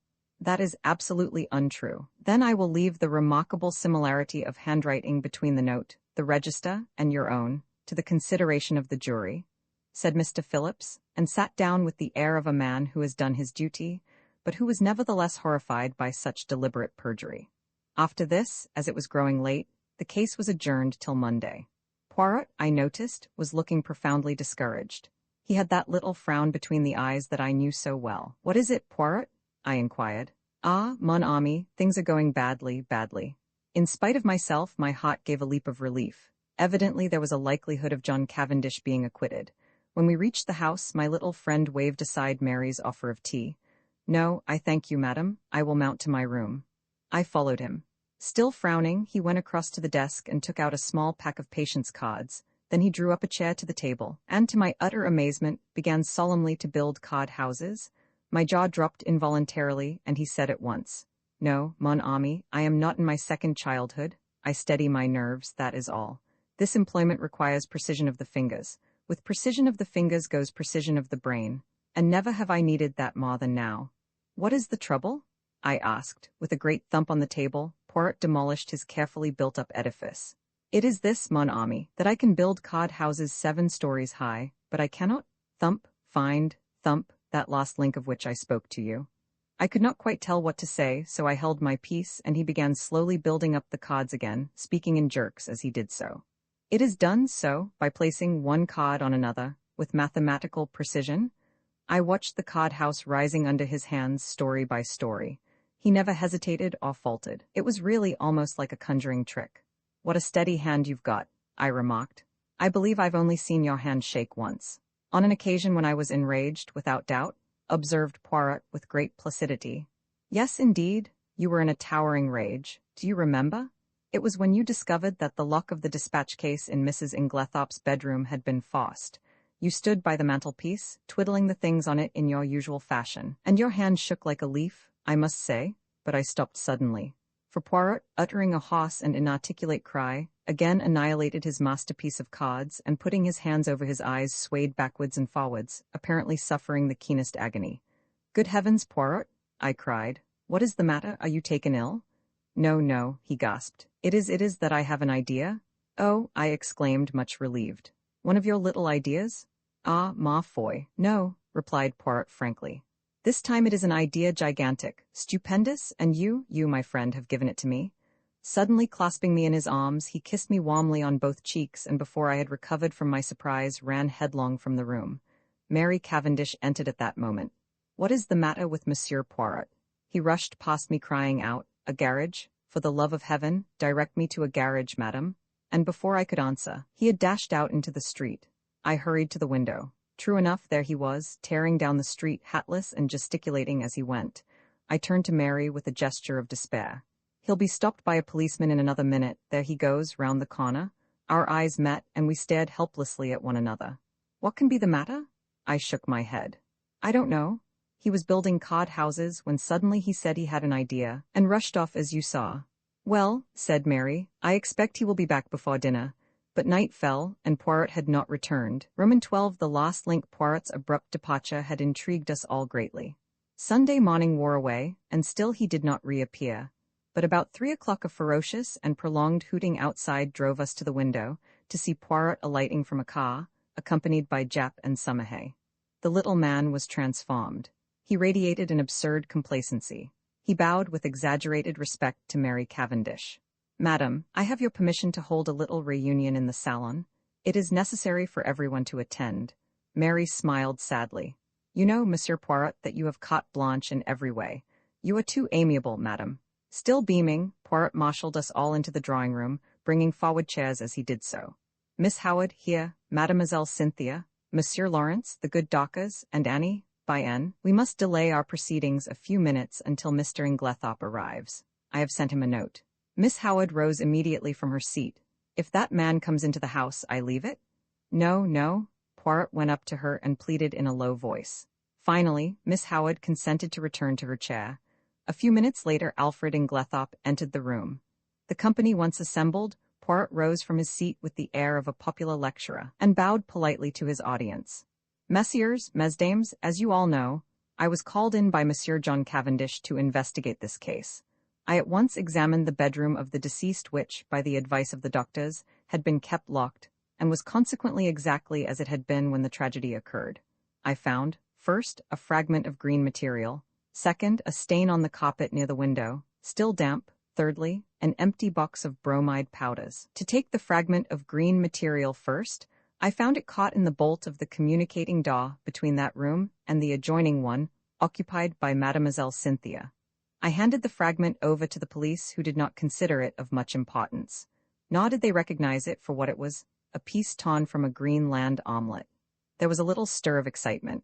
That is absolutely untrue. Then I will leave the remarkable similarity of handwriting between the note, the register, and your own, to the consideration of the jury," said Mr. Phillips, and sat down with the air of a man who has done his duty, but who was nevertheless horrified by such deliberate perjury. After this, as it was growing late, the case was adjourned till Monday. Poirot, I noticed, was looking profoundly discouraged. He had that little frown between the eyes that I knew so well. "What is it, Poirot?" I inquired. "Ah, mon ami, things are going badly, badly." In spite of myself, my heart gave a leap of relief. Evidently there was a likelihood of John Cavendish being acquitted. When we reached the house, my little friend waved aside Mary's offer of tea. "No, I thank you, madam. I will mount to my room." I followed him. Still frowning, he went across to the desk and took out a small pack of patience cards. Then he drew up a chair to the table, and to my utter amazement, began solemnly to build cod houses. My jaw dropped involuntarily, and he said at once, "No, mon ami, I am not in my second childhood. I steady my nerves, that is all. This employment requires precision of the fingers. With precision of the fingers goes precision of the brain, and never have I needed that more than now." "What is the trouble?" I asked. With a great thump on the table, Poirot demolished his carefully built-up edifice. "It is this, mon ami, that I can build cod houses 7 stories high, but I cannot find that last link of which I spoke to you." I could not quite tell what to say, so I held my peace, and he began slowly building up the cods again, speaking in jerks as he did so. "It is done so, by placing one cod on another, with mathematical precision." I watched the cod house rising under his hands story by story. He never hesitated or faltered. It was really almost like a conjuring trick. "What a steady hand you've got," I remarked. "I believe I've only seen your hand shake once." "On an occasion when I was enraged, without doubt," observed Poirot with great placidity. "Yes, indeed, you were in a towering rage. Do you remember? It was when you discovered that the lock of the dispatch case in Mrs. Inglethorpe's bedroom had been forced. You stood by the mantelpiece, twiddling the things on it in your usual fashion, and your hand shook like a leaf, I must say," but I stopped suddenly. For Poirot, uttering a hoarse and inarticulate cry, again annihilated his masterpiece of cards, and putting his hands over his eyes swayed backwards and forwards, apparently suffering the keenest agony. "Good heavens, Poirot!" I cried. "What is the matter? Are you taken ill?" "No, no," he gasped. It is that I have an idea." "Oh," I exclaimed, much relieved. "One of your little ideas?" "Ah, ma foi, no," replied Poirot frankly. "This time it is an idea gigantic, stupendous, and you, my friend, have given it to me." Suddenly clasping me in his arms, he kissed me warmly on both cheeks, and before I had recovered from my surprise, ran headlong from the room. Mary Cavendish entered at that moment. "What is the matter with Monsieur Poirot?" He rushed past me crying out, "A garage? For the love of heaven, direct me to a garage, madam." And before I could answer, he had dashed out into the street. I hurried to the window. True enough, there he was, tearing down the street, hatless and gesticulating as he went. I turned to Mary with a gesture of despair. "He'll be stopped by a policeman in another minute. There he goes, round the corner." Our eyes met, and we stared helplessly at one another. "What can be the matter?" I shook my head. "I don't know. He was building cod houses when suddenly he said he had an idea, and rushed off as you saw." "Well," said Mary, "I expect he will be back before dinner." But night fell, and Poirot had not returned. Roman 12, the last link. Poirot's abrupt departure had intrigued us all greatly. Sunday morning wore away, and still he did not reappear. But about 3 o'clock a ferocious and prolonged hooting outside drove us to the window, to see Poirot alighting from a car, accompanied by Japp and Summerhay. The little man was transformed. He radiated an absurd complacency. He bowed with exaggerated respect to Mary Cavendish. "Madam, I have your permission to hold a little reunion in the salon. It is necessary for everyone to attend." Mary smiled sadly. "You know, Monsieur Poirot, that you have carte blanche in every way. You are too amiable, madam." Still beaming, Poirot marshaled us all into the drawing-room, bringing forward chairs as he did so. "Miss Howard, here, Mademoiselle Cynthia, Monsieur Lawrence, the good Dawkers, and Annie, by N. We must delay our proceedings a few minutes until Mr. Inglethorpe arrives. I have sent him a note." Miss Howard rose immediately from her seat. "If that man comes into the house, I leave it?" "No, no." Poirot went up to her and pleaded in a low voice. Finally, Miss Howard consented to return to her chair. A few minutes later, Alfred Inglethorpe entered the room. The company once assembled, Poirot rose from his seat with the air of a popular lecturer, and bowed politely to his audience. "Messieurs, mesdames, as you all know, I was called in by Monsieur John Cavendish to investigate this case. I at once examined the bedroom of the deceased which, by the advice of the doctors, had been kept locked, and was consequently exactly as it had been when the tragedy occurred. I found, first, a fragment of green material, second, a stain on the carpet near the window, still damp, thirdly, an empty box of bromide powders. To take the fragment of green material first, I found it caught in the bolt of the communicating door between that room and the adjoining one, occupied by Mademoiselle Cynthia. I handed the fragment over to the police, who did not consider it of much importance. Nor did they recognize it for what it was, a piece torn from a green land omelette. There was a little stir of excitement.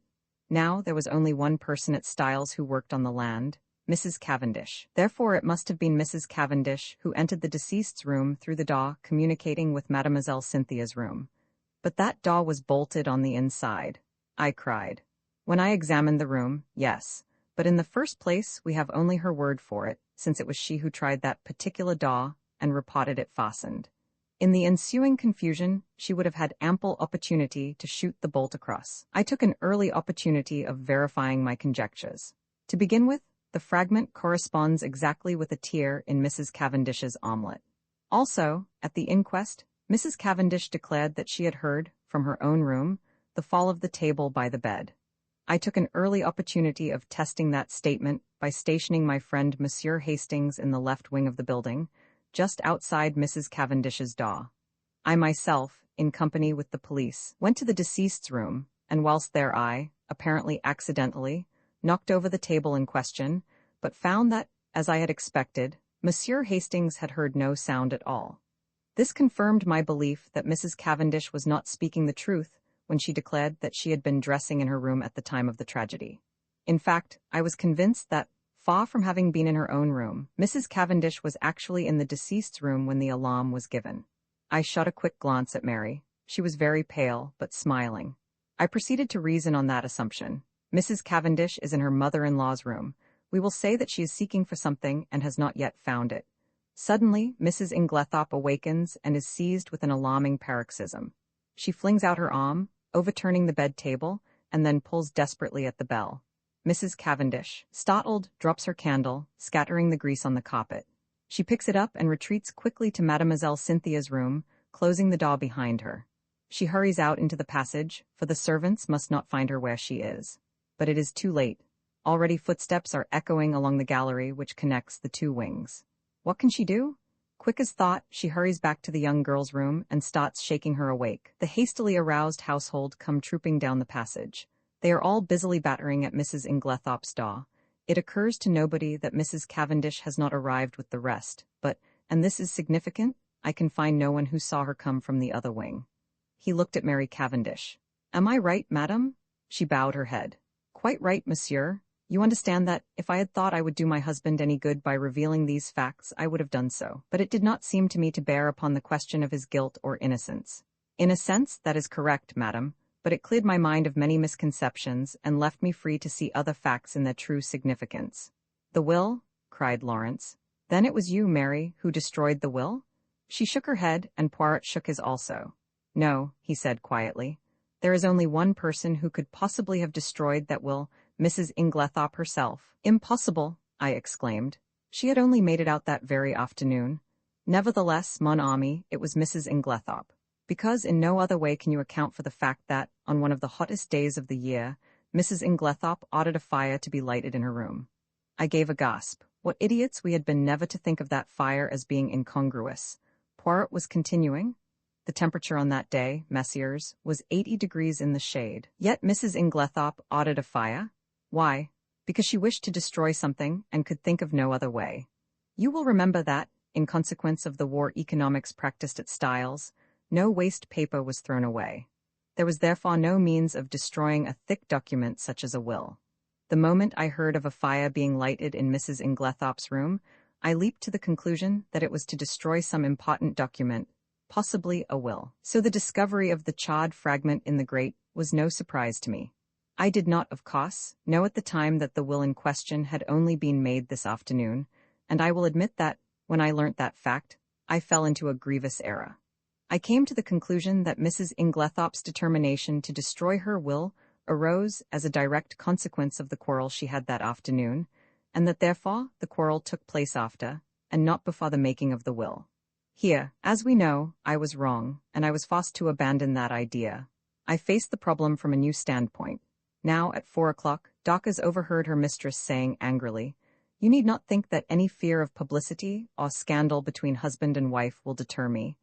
Now there was only one person at Styles who worked on the land, Mrs. Cavendish. Therefore it must have been Mrs. Cavendish who entered the deceased's room through the door communicating with Mademoiselle Cynthia's room. But that door was bolted on the inside, I cried. When I examined the room, yes. But in the first place we have only her word for it, since it was she who tried that particular door and reported it fastened. In the ensuing confusion, she would have had ample opportunity to shoot the bolt across. I took an early opportunity of verifying my conjectures. To begin with, the fragment corresponds exactly with a tear in Mrs. Cavendish's omelette. Also, at the inquest, Mrs. Cavendish declared that she had heard, from her own room, the fall of the table by the bed. I took an early opportunity of testing that statement by stationing my friend Monsieur Hastings in the left wing of the building, just outside Mrs. Cavendish's door. I myself, in company with the police, went to the deceased's room, and whilst there I, apparently accidentally, knocked over the table in question, but found that, as I had expected, Monsieur Hastings had heard no sound at all. This confirmed my belief that Mrs. Cavendish was not speaking the truth when she declared that she had been dressing in her room at the time of the tragedy. In fact, I was convinced that, far from having been in her own room, Mrs. Cavendish was actually in the deceased's room when the alarm was given. I shot a quick glance at Mary. She was very pale, but smiling. I proceeded to reason on that assumption. Mrs. Cavendish is in her mother-in-law's room. We will say that she is seeking for something and has not yet found it. Suddenly, Mrs. Inglethorpe awakens and is seized with an alarming paroxysm. She flings out her arm, overturning the bed table, and then pulls desperately at the bell. Mrs. Cavendish, startled, drops her candle, scattering the grease on the carpet. She picks it up and retreats quickly to Mademoiselle Cynthia's room, closing the door behind her. She hurries out into the passage, for the servants must not find her where she is. But it is too late. Already footsteps are echoing along the gallery which connects the two wings. What can she do? Quick as thought, she hurries back to the young girl's room and starts shaking her awake. The hastily aroused household come trooping down the passage. They are all busily battering at Mrs. Inglethorpe's door. It occurs to nobody that Mrs. Cavendish has not arrived with the rest, but, and this is significant, I can find no one who saw her come from the other wing. He looked at Mary Cavendish. Am I right, madam? She bowed her head. Quite right, monsieur. You understand that, if I had thought I would do my husband any good by revealing these facts, I would have done so. But it did not seem to me to bear upon the question of his guilt or innocence. In a sense, that is correct, madam, but it cleared my mind of many misconceptions and left me free to see other facts in their true significance. The will? Cried Lawrence. Then it was you, Mary, who destroyed the will? She shook her head, and Poirot shook his also. No, he said quietly. There is only one person who could possibly have destroyed that will, Mrs. Inglethorpe herself. Impossible, I exclaimed. She had only made it out that very afternoon. Nevertheless, mon ami, it was Mrs. Inglethorpe. Because in no other way can you account for the fact that, on one of the hottest days of the year, Mrs. Inglethorpe ordered a fire to be lighted in her room. I gave a gasp. What idiots we had been never to think of that fire as being incongruous. Poirot was continuing. The temperature on that day, messieurs, was 80 degrees in the shade. Yet Mrs. Inglethorpe ordered a fire. Why? Because she wished to destroy something and could think of no other way. You will remember that, in consequence of the war economics practiced at Styles, no waste paper was thrown away. There was therefore no means of destroying a thick document such as a will. The moment I heard of a fire being lighted in Mrs. Inglethorpe's room, I leaped to the conclusion that it was to destroy some important document, possibly a will. So the discovery of the charred fragment in the grate was no surprise to me. I did not, of course, know at the time that the will in question had only been made this afternoon, and I will admit that, when I learnt that fact, I fell into a grievous error. I came to the conclusion that Mrs. Inglethorpe's determination to destroy her will arose as a direct consequence of the quarrel she had that afternoon, and that therefore the quarrel took place after, and not before the making of the will. Here, as we know, I was wrong, and I was forced to abandon that idea. I faced the problem from a new standpoint. Now, at 4 o'clock, Dorcas overheard her mistress saying angrily, "You need not think that any fear of publicity or scandal between husband and wife will deter me."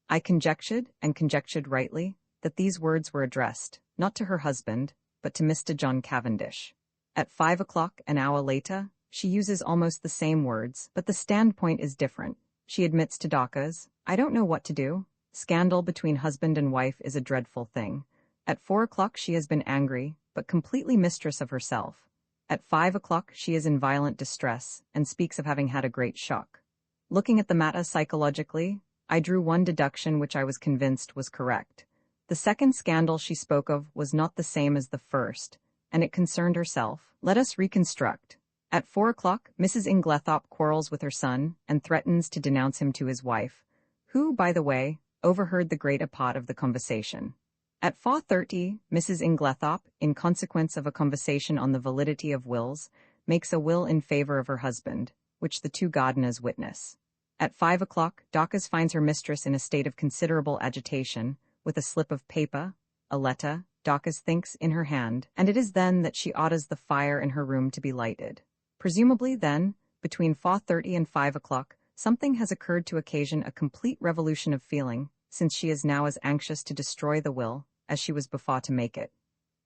I conjectured, and conjectured rightly, that these words were addressed, not to her husband, but to Mr. John Cavendish. At 5 o'clock, an hour later, she uses almost the same words, but the standpoint is different. She admits to Dorcas, "I don't know what to do. Scandal between husband and wife is a dreadful thing." At 4 o'clock she has been angry, but completely mistress of herself. At 5 o'clock she is in violent distress, and speaks of having had a great shock. Looking at the matter psychologically, I drew one deduction which I was convinced was correct. The second scandal she spoke of was not the same as the first, and it concerned herself. Let us reconstruct. At 4 o'clock, Mrs. Inglethorpe quarrels with her son, and threatens to denounce him to his wife, who, by the way, overheard the greater part of the conversation. At 4:30, Mrs. Inglethorpe, in consequence of a conversation on the validity of wills, makes a will in favor of her husband, which the two gardeners witness. At 5 o'clock, Dorcas finds her mistress in a state of considerable agitation, with a slip of paper, a letter, Dorcas thinks, in her hand, and it is then that she orders the fire in her room to be lighted. Presumably then, between 4:30 and 5 o'clock, something has occurred to occasion a complete revolution of feeling, since she is now as anxious to destroy the will as she was before to make it.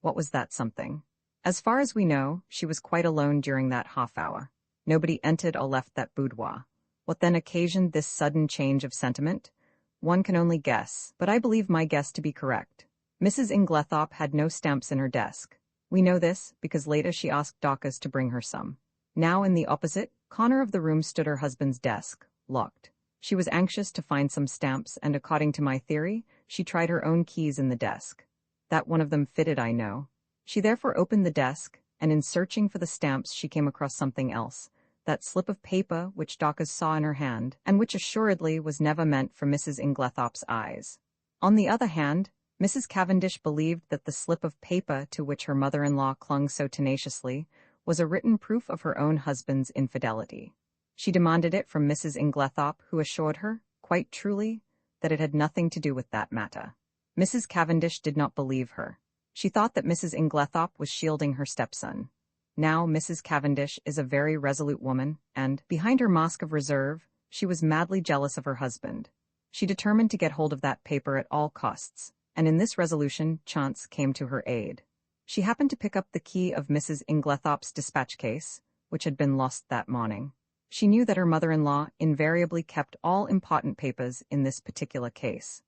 What was that something? As far as we know, she was quite alone during that half-hour. Nobody entered or left that boudoir. What then occasioned this sudden change of sentiment? One can only guess, but I believe my guess to be correct. Mrs. Inglethorpe had no stamps in her desk. We know this because later she asked Dorcas to bring her some. Now in the opposite corner of the room stood her husband's desk, locked. She was anxious to find some stamps, and according to my theory, she tried her own keys in the desk. That one of them fitted, I know. She therefore opened the desk, and in searching for the stamps she came across something else, that slip of paper which Dorcas saw in her hand, and which assuredly was never meant for Mrs. Inglethorpe's eyes. On the other hand, Mrs. Cavendish believed that the slip of paper to which her mother-in-law clung so tenaciously was a written proof of her own husband's infidelity. She demanded it from Mrs. Inglethorpe, who assured her, quite truly, that it had nothing to do with that matter. Mrs. Cavendish did not believe her. She thought that Mrs. Inglethorpe was shielding her stepson. Now Mrs. Cavendish is a very resolute woman, and, behind her mask of reserve, she was madly jealous of her husband. She determined to get hold of that paper at all costs, and in this resolution chance came to her aid. She happened to pick up the key of Mrs. Inglethorpe's dispatch case, which had been lost that morning. She knew that her mother-in-law invariably kept all important papers in this particular case.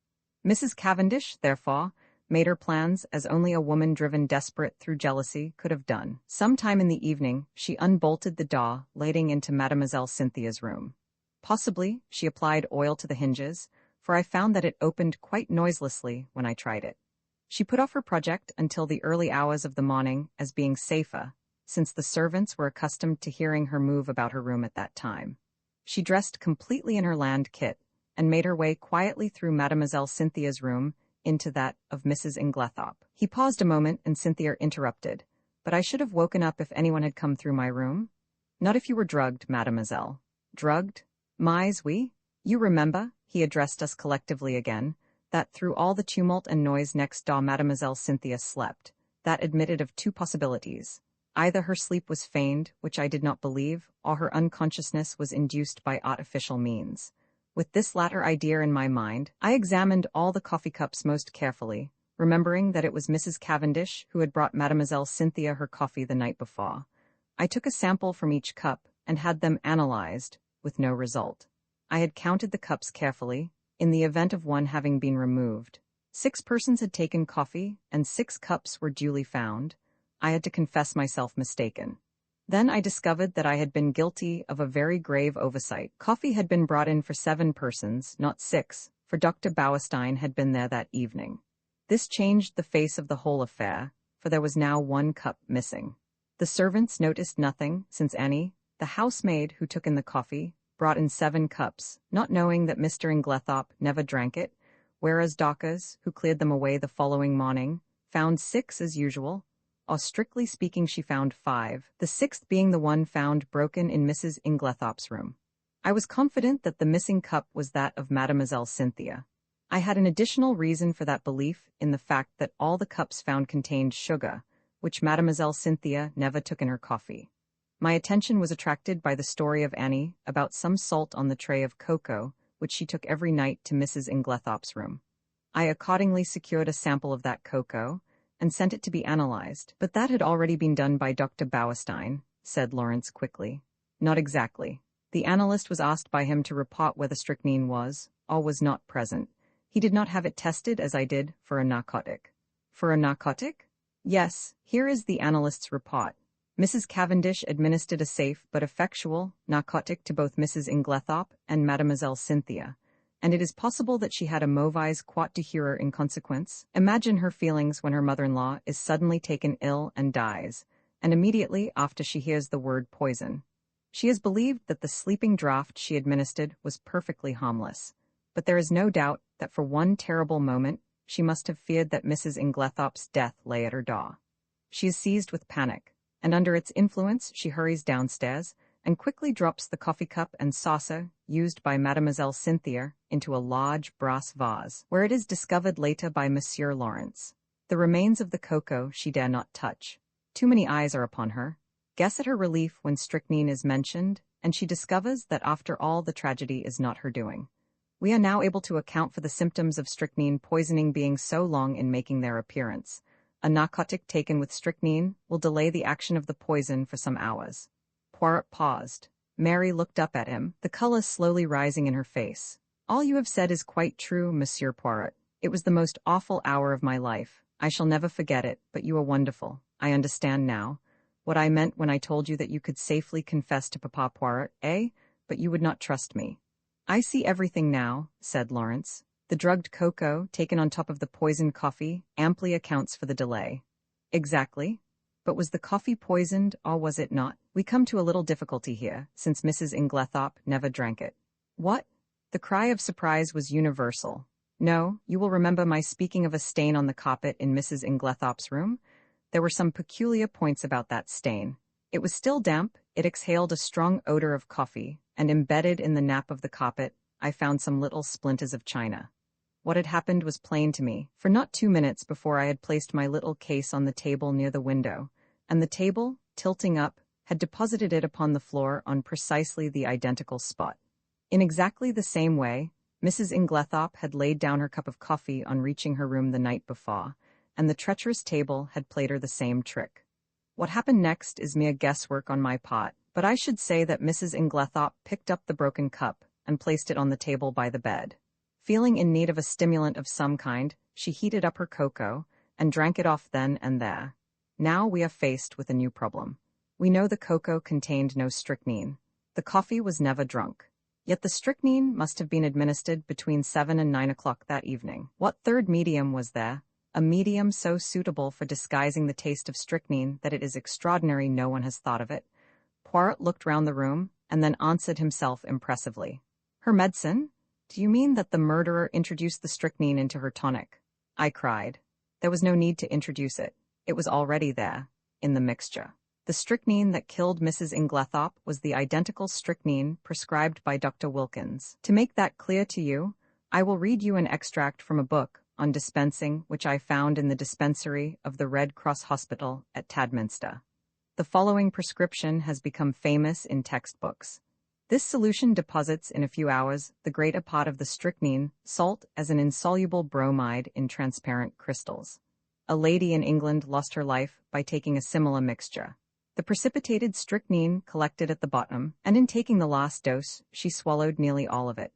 Mrs. Cavendish, therefore, made her plans as only a woman driven desperate through jealousy could have done. Sometime in the evening, she unbolted the door leading into Mademoiselle Cynthia's room. Possibly, she applied oil to the hinges, for I found that it opened quite noiselessly when I tried it. She put off her project until the early hours of the morning as being safer, since the servants were accustomed to hearing her move about her room at that time. She dressed completely in her land kit, and made her way quietly through Mademoiselle Cynthia's room into that of Mrs. Inglethorpe. He paused a moment, and Cynthia interrupted. "But I should have woken up if anyone had come through my room." "Not if you were drugged, mademoiselle." "Drugged? Mais, oui. You remember," he addressed us collectively again, "that through all the tumult and noise next door Mademoiselle Cynthia slept. That admitted of two possibilities. Either her sleep was feigned, which I did not believe, or her unconsciousness was induced by artificial means. With this latter idea in my mind, I examined all the coffee cups most carefully, remembering that it was Mrs. Cavendish who had brought Mademoiselle Cynthia her coffee the night before. I took a sample from each cup, and had them analyzed, with no result. I had counted the cups carefully, in the event of one having been removed. 6 persons had taken coffee, and 6 cups were duly found. I had to confess myself mistaken. Then I discovered that I had been guilty of a very grave oversight. Coffee had been brought in for 7 persons, not 6, for Dr. Bauerstein had been there that evening. This changed the face of the whole affair, for there was now 1 cup missing. The servants noticed nothing, since Annie, the housemaid who took in the coffee, brought in 7 cups, not knowing that Mr. Inglethorpe never drank it, whereas Dorcas, who cleared them away the following morning, found 6 as usual, or strictly speaking she found 5, the 6th being the one found broken in Mrs. Inglethorpe's room. I was confident that the missing cup was that of Mademoiselle Cynthia. I had an additional reason for that belief in the fact that all the cups found contained sugar, which Mademoiselle Cynthia never took in her coffee. My attention was attracted by the story of Annie about some salt on the tray of cocoa, which she took every night to Mrs. Inglethorpe's room. I accordingly secured a sample of that cocoa and sent it to be analyzed. But that had already been done by Dr. Bauerstein, said Lawrence quickly. Not exactly. The analyst was asked by him to report whether strychnine was, or was not present. He did not have it tested as I did for a narcotic. For a narcotic? Yes, here is the analyst's report. Mrs. Cavendish administered a safe but effectual narcotic to both Mrs. Inglethorpe and Mademoiselle Cynthia, and it is possible that she had a mauvaise quart d'heure in consequence. Imagine her feelings when her mother-in-law is suddenly taken ill and dies, and immediately after she hears the word poison. She has believed that the sleeping draught she administered was perfectly harmless, but there is no doubt that for one terrible moment she must have feared that Mrs. Inglethorpe's death lay at her door. She is seized with panic, and under its influence she hurries downstairs and quickly drops the coffee cup and saucer used by Mademoiselle Cynthia into a large brass vase, where it is discovered later by Monsieur Lawrence. The remains of the cocoa she dare not touch. Too many eyes are upon her. Guess at her relief when strychnine is mentioned, and she discovers that after all the tragedy is not her doing. We are now able to account for the symptoms of strychnine poisoning being so long in making their appearance. A narcotic taken with strychnine will delay the action of the poison for some hours. Poirot paused. Mary looked up at him, the color slowly rising in her face. All you have said is quite true, Monsieur Poirot. It was the most awful hour of my life. I shall never forget it, but you are wonderful. I understand now. What I meant when I told you that you could safely confess to Papa Poirot, eh? But you would not trust me. I see everything now, said Lawrence. The drugged cocoa, taken on top of the poisoned coffee, amply accounts for the delay. Exactly. But was the coffee poisoned, or was it not? We come to a little difficulty here, since Mrs. Inglethorpe never drank it. What? The cry of surprise was universal. No, you will remember my speaking of a stain on the carpet in Mrs. Inglethorpe's room. There were some peculiar points about that stain. It was still damp, it exhaled a strong odor of coffee, and embedded in the nap of the carpet, I found some little splinters of china. What had happened was plain to me, for not 2 minutes before I had placed my little case on the table near the window, and the table, tilting up, had deposited it upon the floor on precisely the identical spot. In exactly the same way, Mrs. Inglethorpe had laid down her cup of coffee on reaching her room the night before, and the treacherous table had played her the same trick. What happened next is mere guesswork on my part, but I should say that Mrs. Inglethorpe picked up the broken cup and placed it on the table by the bed. Feeling in need of a stimulant of some kind, she heated up her cocoa and drank it off then and there. Now we are faced with a new problem. We know the cocoa contained no strychnine. The coffee was never drunk. Yet the strychnine must have been administered between 7 and 9 o'clock that evening. What third medium was there? A medium so suitable for disguising the taste of strychnine that it is extraordinary no one has thought of it. Poirot looked round the room and then answered himself impressively. Her medicine? Do you mean that the murderer introduced the strychnine into her tonic? I cried. There was no need to introduce it. It was already there, in the mixture. The strychnine that killed Mrs. Inglethorpe was the identical strychnine prescribed by Dr. Wilkins. To make that clear to you, I will read you an extract from a book on dispensing which I found in the dispensary of the Red Cross Hospital at Tadminster. The following prescription has become famous in textbooks. This solution deposits in a few hours the greater part of the strychnine salt as an insoluble bromide in transparent crystals. A lady in England lost her life by taking a similar mixture. The precipitated strychnine collected at the bottom, and in taking the last dose, she swallowed nearly all of it.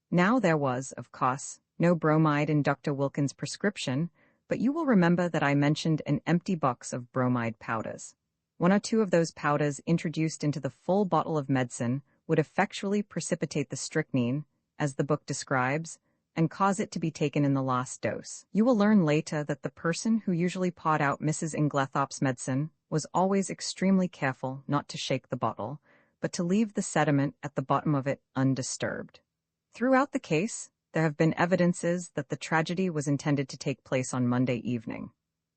Now there was, of course, no bromide in Dr. Wilkins' prescription, but you will remember that I mentioned an empty box of bromide powders. 1 or 2 of those powders introduced into the full bottle of medicine would effectually precipitate the strychnine, as the book describes, and cause it to be taken in the last dose. You will learn later that the person who usually poured out Mrs. Inglethorpe's medicine was always extremely careful not to shake the bottle, but to leave the sediment at the bottom of it undisturbed. Throughout the case, there have been evidences that the tragedy was intended to take place on Monday evening.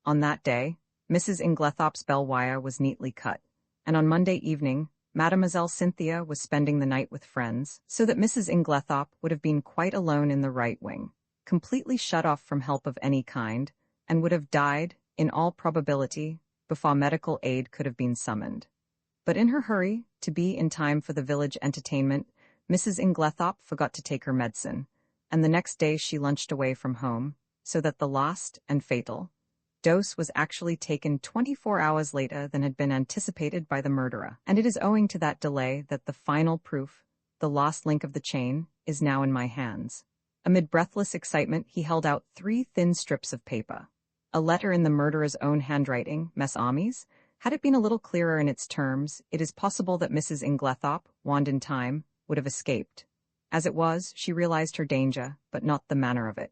On that day, Mrs. Inglethorpe's bell wire was neatly cut, and on Monday evening, Mademoiselle Cynthia was spending the night with friends, so that Mrs. Inglethorpe would have been quite alone in the right wing, completely shut off from help of any kind, and would have died, in all probability, before medical aid could have been summoned. But in her hurry to be in time for the village entertainment, Mrs. Inglethorpe forgot to take her medicine, and the next day she lunched away from home, so that the last and fatal dose was actually taken 24 hours later than had been anticipated by the murderer. And it is owing to that delay that the final proof, the last link of the chain, is now in my hands. Amid breathless excitement, he held out 3 thin strips of paper. A letter in the murderer's own handwriting, Mess Armies. Had it been a little clearer in its terms, it is possible that Mrs. Inglethorpe, warned in time, would have escaped. As it was, she realized her danger, but not the manner of it.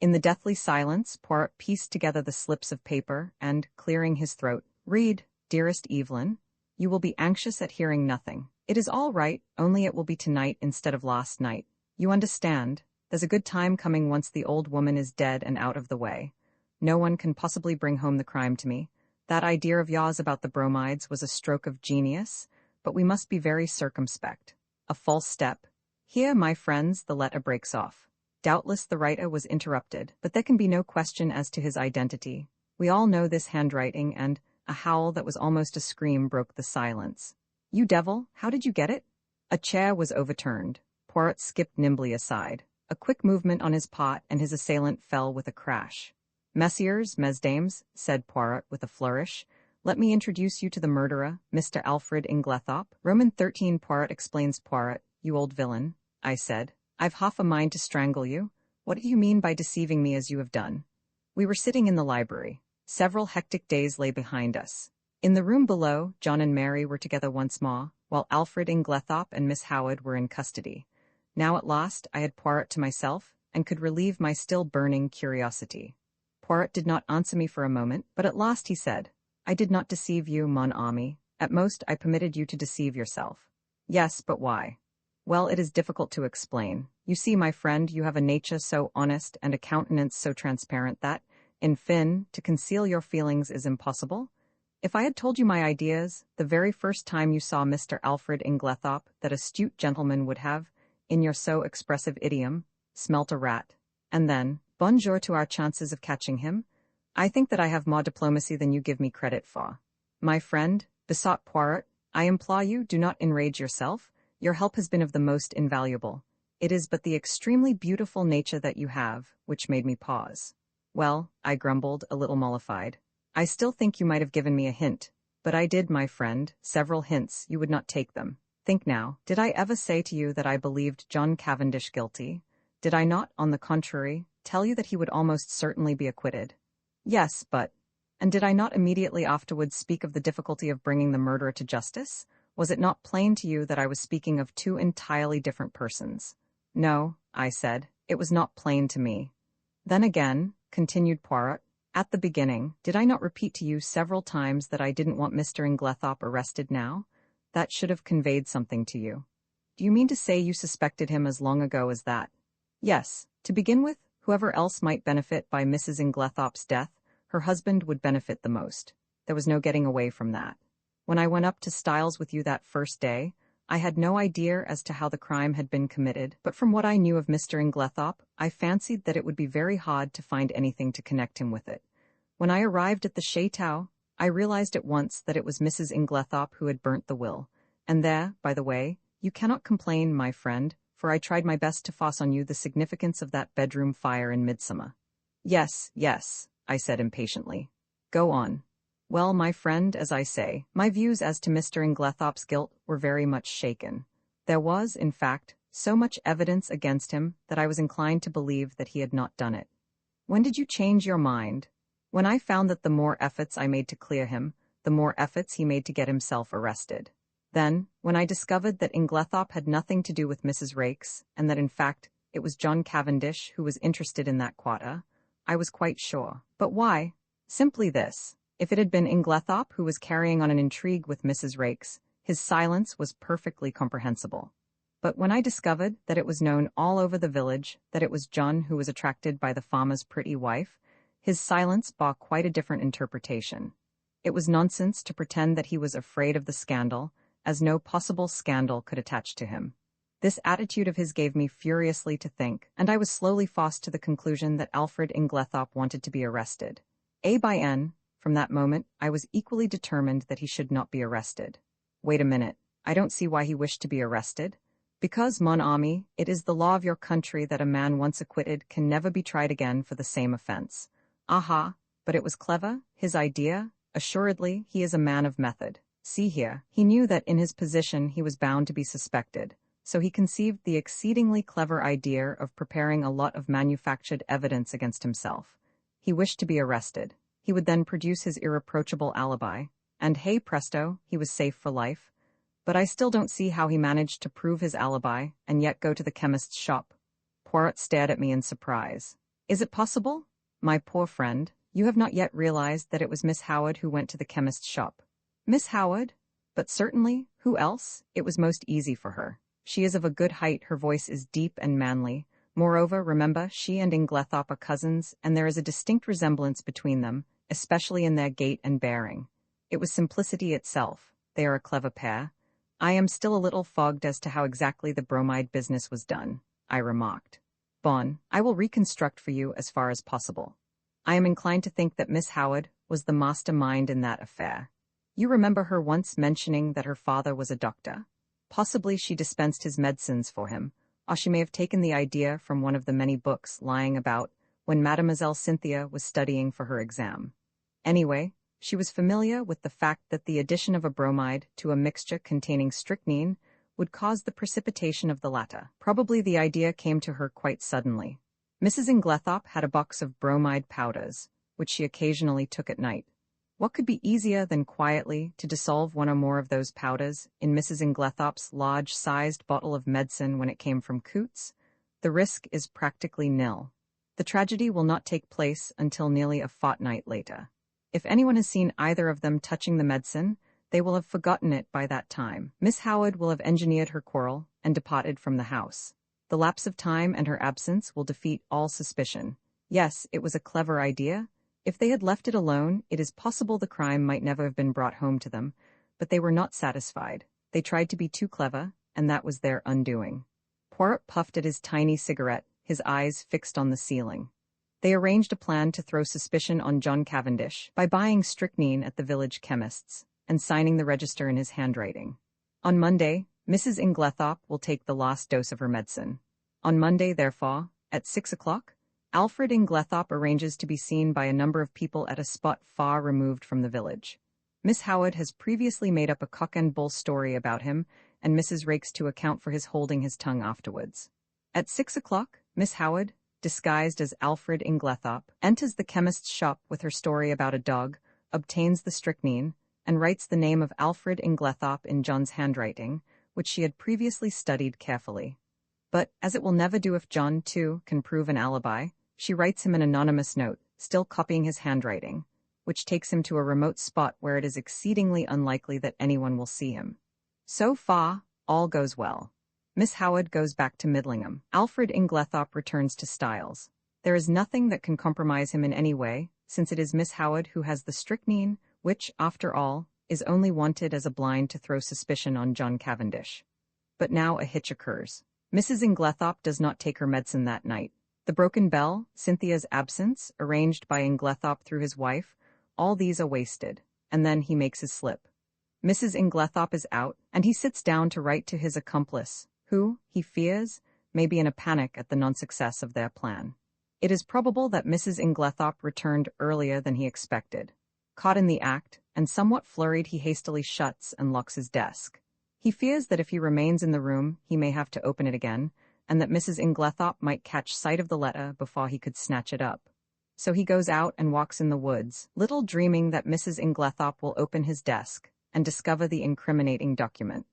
In the deathly silence, Poirot pieced together the slips of paper and, clearing his throat, "Read, dearest Evelyn. You will be anxious at hearing nothing. It is all right, only it will be tonight instead of last night. You understand, there's a good time coming once the old woman is dead and out of the way. No one can possibly bring home the crime to me. That idea of yours about the bromides was a stroke of genius, but we must be very circumspect. A false step. Here, my friends, the letter breaks off. Doubtless the writer was interrupted, but there can be no question as to his identity. We all know this handwriting, and a howl that was almost a scream broke the silence. You devil, how did you get it? A chair was overturned. Poirot skipped nimbly aside. A quick movement on his part, and his assailant fell with a crash. Messieurs, mesdames, said Poirot with a flourish, let me introduce you to the murderer, Mr. Alfred Inglethorpe. Roman 13 Poirot explains. Poirot, you old villain, I said. I've half a mind to strangle you. What do you mean by deceiving me as you have done? We were sitting in the library. Several hectic days lay behind us. In the room below, John and Mary were together once more, while Alfred Inglethorpe and Miss Howard were in custody. Now at last I had Poirot to myself, and could relieve my still burning curiosity. Poirot did not answer me for a moment, but at last he said, I did not deceive you, mon ami. At most I permitted you to deceive yourself. Yes, but why? Well, it is difficult to explain. You see, my friend, you have a nature so honest and a countenance so transparent that, in fin, to conceal your feelings is impossible. If I had told you my ideas, the very first time you saw Mr. Alfred Inglethorpe, that astute gentleman would have, in your so expressive idiom, smelt a rat, and then, bonjour to our chances of catching him, I think that I have more diplomacy than you give me credit for. My friend, besought Poirot, I implore you, do not enrage yourself. Your help has been of the most invaluable. It is but the extremely beautiful nature that you have, which made me pause. Well, I grumbled, a little mollified. I still think you might have given me a hint. But I did, my friend, several hints, you would not take them. Think now, did I ever say to you that I believed John Cavendish guilty? Did I not, on the contrary, tell you that he would almost certainly be acquitted? Yes, but... And did I not immediately afterwards speak of the difficulty of bringing the murderer to justice? Was it not plain to you that I was speaking of 2 entirely different persons? No, I said, it was not plain to me. Then again, continued Poirot, at the beginning, did I not repeat to you several times that I didn't want Mr. Inglethorpe arrested now? That should have conveyed something to you. Do you mean to say you suspected him as long ago as that? Yes, to begin with, whoever else might benefit by Mrs. Inglethorpe's death, her husband would benefit the most. There was no getting away from that. When I went up to Styles with you that first day, I had no idea as to how the crime had been committed, but from what I knew of Mr. Inglethorpe, I fancied that it would be very hard to find anything to connect him with it. When I arrived at the chateau, I realized at once that it was Mrs. Inglethorpe who had burnt the will. And there, by the way, you cannot complain, my friend, for I tried my best to force on you the significance of that bedroom fire in midsummer. Yes, I said impatiently. Go on. Well, my friend, as I say, my views as to Mr. Inglethorpe's guilt were very much shaken. There was, in fact, so much evidence against him that I was inclined to believe that he had not done it. When did you change your mind? When I found that the more efforts I made to clear him, the more efforts he made to get himself arrested. Then, when I discovered that Inglethorpe had nothing to do with Mrs. Raikes, and that in fact it was John Cavendish who was interested in that quarter, I was quite sure. But why? Simply this. If it had been Inglethorpe who was carrying on an intrigue with Mrs. Raikes, his silence was perfectly comprehensible. But when I discovered that it was known all over the village that it was John who was attracted by the farmer's pretty wife, his silence bore quite a different interpretation. It was nonsense to pretend that he was afraid of the scandal, as no possible scandal could attach to him. This attitude of his gave me furiously to think, and I was slowly forced to the conclusion that Alfred Inglethorpe wanted to be arrested. From that moment, I was equally determined that he should not be arrested. Wait a minute, I don't see why he wished to be arrested. Because, mon ami, it is the law of your country that a man once acquitted can never be tried again for the same offense. Aha, but it was clever, his idea. Assuredly, he is a man of method. See here, he knew that in his position he was bound to be suspected, so he conceived the exceedingly clever idea of preparing a lot of manufactured evidence against himself. He wished to be arrested. He would then produce his irreproachable alibi, and hey presto, he was safe for life. But I still don't see how he managed to prove his alibi and yet go to the chemist's shop. Poirot stared at me in surprise. Is it possible? My poor friend, you have not yet realized that it was Miss Howard who went to the chemist's shop. Miss Howard? But certainly, who else? It was most easy for her. She is of a good height, her voice is deep and manly. Moreover, remember, she and Inglethorpe are cousins, and there is a distinct resemblance between them, especially in their gait and bearing. It was simplicity itself. They are a clever pair. I am still a little fogged as to how exactly the bromide business was done, I remarked. Bon, I will reconstruct for you as far as possible. I am inclined to think that Miss Howard was the mastermind in that affair. You remember her once mentioning that her father was a doctor? Possibly she dispensed his medicines for him, or she may have taken the idea from one of the many books lying about when Mademoiselle Cynthia was studying for her exam. Anyway, she was familiar with the fact that the addition of a bromide to a mixture containing strychnine would cause the precipitation of the latter. Probably the idea came to her quite suddenly. Mrs. Inglethorpe had a box of bromide powders, which she occasionally took at night. What could be easier than quietly to dissolve one or more of those powders in Mrs. Inglethorpe's large-sized bottle of medicine when it came from Coots? The risk is practically nil. The tragedy will not take place until nearly a fortnight later. If anyone has seen either of them touching the medicine, they will have forgotten it by that time. Miss Howard will have engineered her quarrel and departed from the house. The lapse of time and her absence will defeat all suspicion. Yes, it was a clever idea. If they had left it alone, it is possible the crime might never have been brought home to them, but they were not satisfied. They tried to be too clever, and that was their undoing. Poirot puffed at his tiny cigarette, his eyes fixed on the ceiling. They arranged a plan to throw suspicion on John Cavendish by buying strychnine at the village chemist's and signing the register in his handwriting. On Monday, Mrs. Inglethorpe will take the last dose of her medicine. On Monday, therefore, at 6 o'clock, Alfred Inglethorpe arranges to be seen by a number of people at a spot far removed from the village. Miss Howard has previously made up a cock-and-bull story about him, and Mrs. Rakes to account for his holding his tongue afterwards. At 6 o'clock, Miss Howard, disguised as Alfred Inglethorpe, enters the chemist's shop with her story about a dog, obtains the strychnine, and writes the name of Alfred Inglethorpe in John's handwriting, which she had previously studied carefully. But, as it will never do if John, too, can prove an alibi, she writes him an anonymous note, still copying his handwriting, which takes him to a remote spot where it is exceedingly unlikely that anyone will see him. So far, all goes well. Miss Howard goes back to Midlingham. Alfred Inglethorpe returns to Styles. There is nothing that can compromise him in any way, since it is Miss Howard who has the strychnine, which, after all, is only wanted as a blind to throw suspicion on John Cavendish. But now a hitch occurs. Mrs. Inglethorpe does not take her medicine that night. The broken bell, Cynthia's absence, arranged by Inglethorpe through his wife, all these are wasted, and then he makes his slip. Mrs. Inglethorpe is out, and he sits down to write to his accomplice, who, he fears, may be in a panic at the non-success of their plan. It is probable that Mrs. Inglethorpe returned earlier than he expected. Caught in the act, and somewhat flurried, he hastily shuts and locks his desk. He fears that if he remains in the room, he may have to open it again, and that Mrs. Inglethorpe might catch sight of the letter before he could snatch it up. So he goes out and walks in the woods, little dreaming that Mrs. Inglethorpe will open his desk and discover the incriminating document.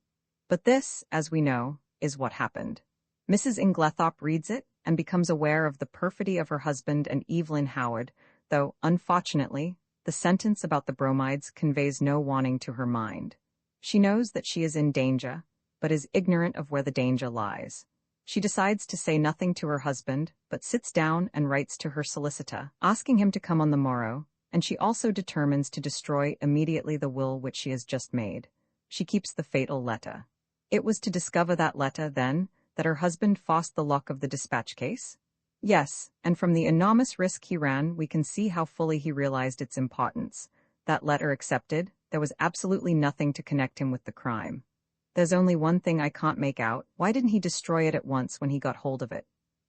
But this, as we know, is what happened. Mrs. Inglethorpe reads it and becomes aware of the perfidy of her husband and Evelyn Howard, though, unfortunately, the sentence about the bromides conveys no warning to her mind. She knows that she is in danger, but is ignorant of where the danger lies. She decides to say nothing to her husband, but sits down and writes to her solicitor, asking him to come on the morrow, and she also determines to destroy immediately the will which she has just made. She keeps the fatal letter. It was to discover that letter, then, that her husband forced the lock of the dispatch case? Yes, and from the enormous risk he ran, we can see how fully he realized its importance. That letter accepted, there was absolutely nothing to connect him with the crime. There's only one thing I can't make out. Why didn't he destroy it at once when he got hold of it?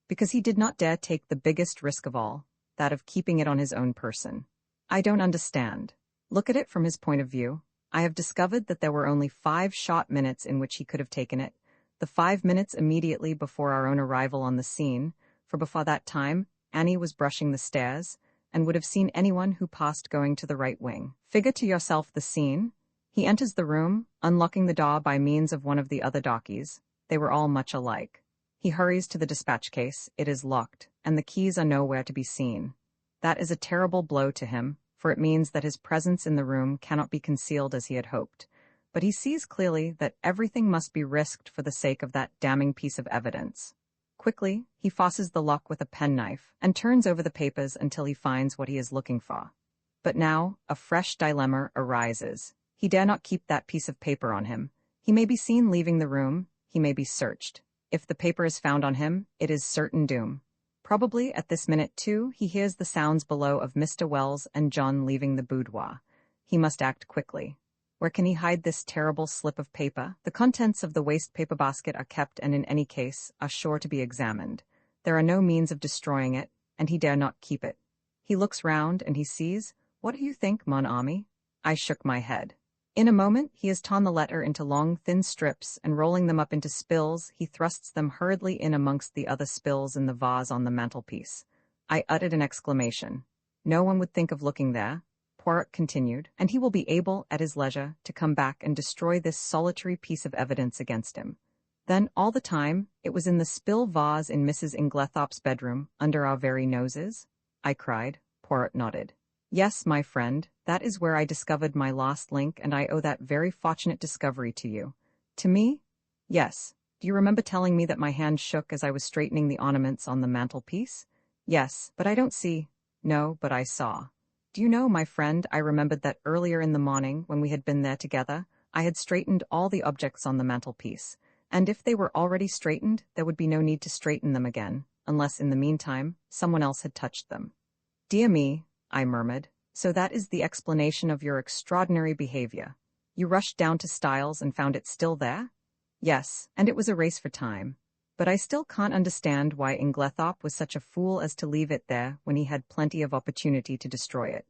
Because he did not dare take the biggest risk of all, that of keeping it on his own person. I don't understand. Look at it from his point of view. I have discovered that there were only 5 short minutes in which he could have taken it. The 5 minutes immediately before our own arrival on the scene, for before that time, Annie was brushing the stairs, and would have seen anyone who passed going to the right wing. Figure to yourself the scene. He enters the room, unlocking the door by means of one of the other darkies. They were all much alike. He hurries to the dispatch case. It is locked, and the keys are nowhere to be seen. That is a terrible blow to him, for it means that his presence in the room cannot be concealed as he had hoped. But he sees clearly that everything must be risked for the sake of that damning piece of evidence. Quickly, he forces the lock with a penknife and turns over the papers until he finds what he is looking for. But now, a fresh dilemma arises. He dare not keep that piece of paper on him. He may be seen leaving the room, he may be searched. If the paper is found on him, it is certain doom. Probably at this minute, too, he hears the sounds below of Mr. Wells and John leaving the boudoir. He must act quickly. Where can he hide this terrible slip of paper? The contents of the waste paper basket are kept and in any case are sure to be examined. There are no means of destroying it, and he dare not keep it. He looks round and he sees, what do you think, mon ami? I shook my head. In a moment he has torn the letter into long thin strips, and rolling them up into spills, he thrusts them hurriedly in amongst the other spills in the vase on the mantelpiece. I uttered an exclamation. No one would think of looking there, Poirot continued, and he will be able, at his leisure, to come back and destroy this solitary piece of evidence against him. Then, all the time, it was in the spill vase in Mrs. Inglethorpe's bedroom, under our very noses? I cried. Poirot nodded. Yes, my friend, that is where I discovered my lost link, and I owe that very fortunate discovery to you. To me? Yes. Do you remember telling me that my hand shook as I was straightening the ornaments on the mantelpiece? Yes, but I don't see. No, but I saw. Do you know, my friend, I remembered that earlier in the morning, when we had been there together, I had straightened all the objects on the mantelpiece, and if they were already straightened, there would be no need to straighten them again, unless in the meantime, someone else had touched them. Dear me, I murmured, so that is the explanation of your extraordinary behavior. You rushed down to Styles and found it still there? Yes, and it was a race for time. But I still can't understand why Inglethorpe was such a fool as to leave it there when he had plenty of opportunity to destroy it.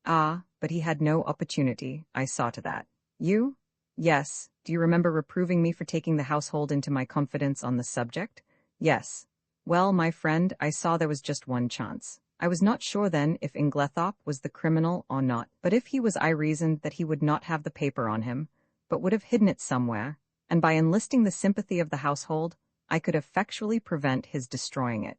Ah, but he had no opportunity, I saw to that. You? Yes. Do you remember reproving me for taking the household into my confidence on the subject? Yes. Well, my friend, I saw there was just one chance. I was not sure then if Inglethorpe was the criminal or not, but if he was, I reasoned that he would not have the paper on him, but would have hidden it somewhere, and by enlisting the sympathy of the household, I could effectually prevent his destroying it.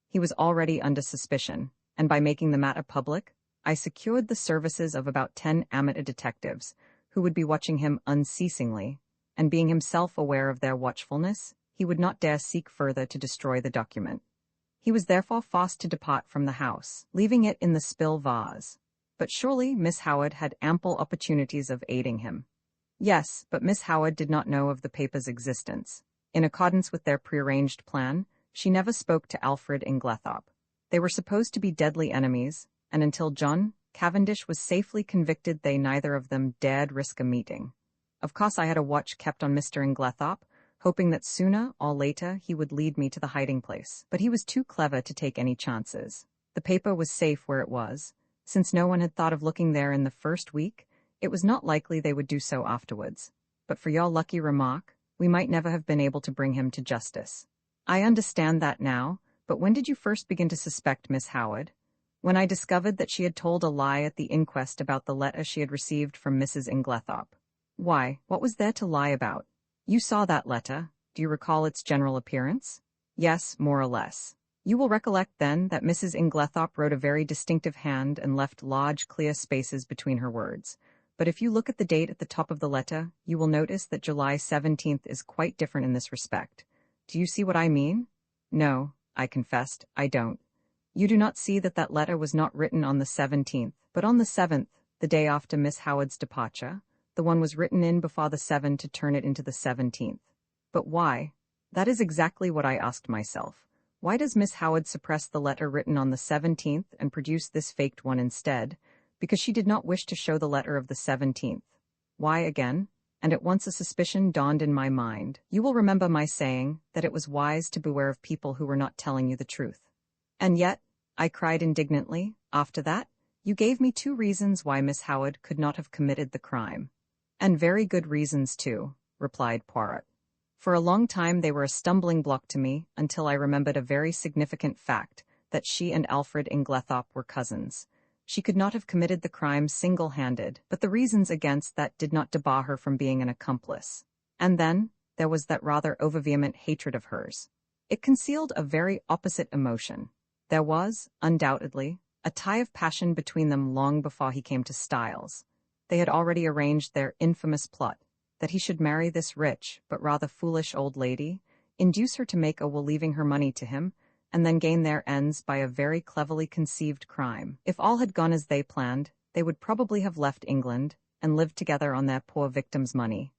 He was already under suspicion, and by making the matter public, I secured the services of about 10 amateur detectives, who would be watching him unceasingly, and being himself aware of their watchfulness, he would not dare seek further to destroy the document. He was therefore forced to depart from the house, leaving it in the spill vase. But surely Miss Howard had ample opportunities of aiding him. Yes, but Miss Howard did not know of the paper's existence. In accordance with their prearranged plan, she never spoke to Alfred Inglethorpe. They were supposed to be deadly enemies, and until John Cavendish was safely convicted, they neither of them dared risk a meeting. Of course I had a watch kept on Mr. Inglethorpe, hoping that sooner or later he would lead me to the hiding place, but he was too clever to take any chances. The paper was safe where it was. Since no one had thought of looking there in the first week, it was not likely they would do so afterwards. But for your lucky remark, we might never have been able to bring him to justice. I understand that now, but when did you first begin to suspect Miss Howard? When I discovered that she had told a lie at the inquest about the letter she had received from Mrs. Inglethorpe. Why, what was there to lie about? You saw that letter. Do you recall its general appearance? Yes, more or less. You will recollect, then, that Mrs. Inglethorpe wrote a very distinctive hand and left large, clear spaces between her words. But if you look at the date at the top of the letter, you will notice that July 17th is quite different in this respect. Do you see what I mean? No, I confessed, I don't. You do not see that that letter was not written on the 17th, but on the 7th, the day after Miss Howard's departure. The one was written in before the 7 to turn it into the 17th. But why? That is exactly what I asked myself. Why does Miss Howard suppress the letter written on the 17th and produce this faked one instead? Because she did not wish to show the letter of the 17th. Why again? And at once a suspicion dawned in my mind. You will remember my saying that it was wise to beware of people who were not telling you the truth. And yet, I cried indignantly, after that, you gave me 2 reasons why Miss Howard could not have committed the crime. And very good reasons too, replied Poirot. For a long time they were a stumbling block to me, until I remembered a very significant fact, that she and Alfred Inglethorpe were cousins. She could not have committed the crime single-handed, but the reasons against that did not debar her from being an accomplice. And then, there was that rather over-vehement hatred of hers. It concealed a very opposite emotion. There was, undoubtedly, a tie of passion between them long before he came to Styles. They had already arranged their infamous plot, that he should marry this rich, but rather foolish old lady, induce her to make a will leaving her money to him, and then gain their ends by a very cleverly conceived crime. If all had gone as they planned, they would probably have left England and lived together on their poor victim's money.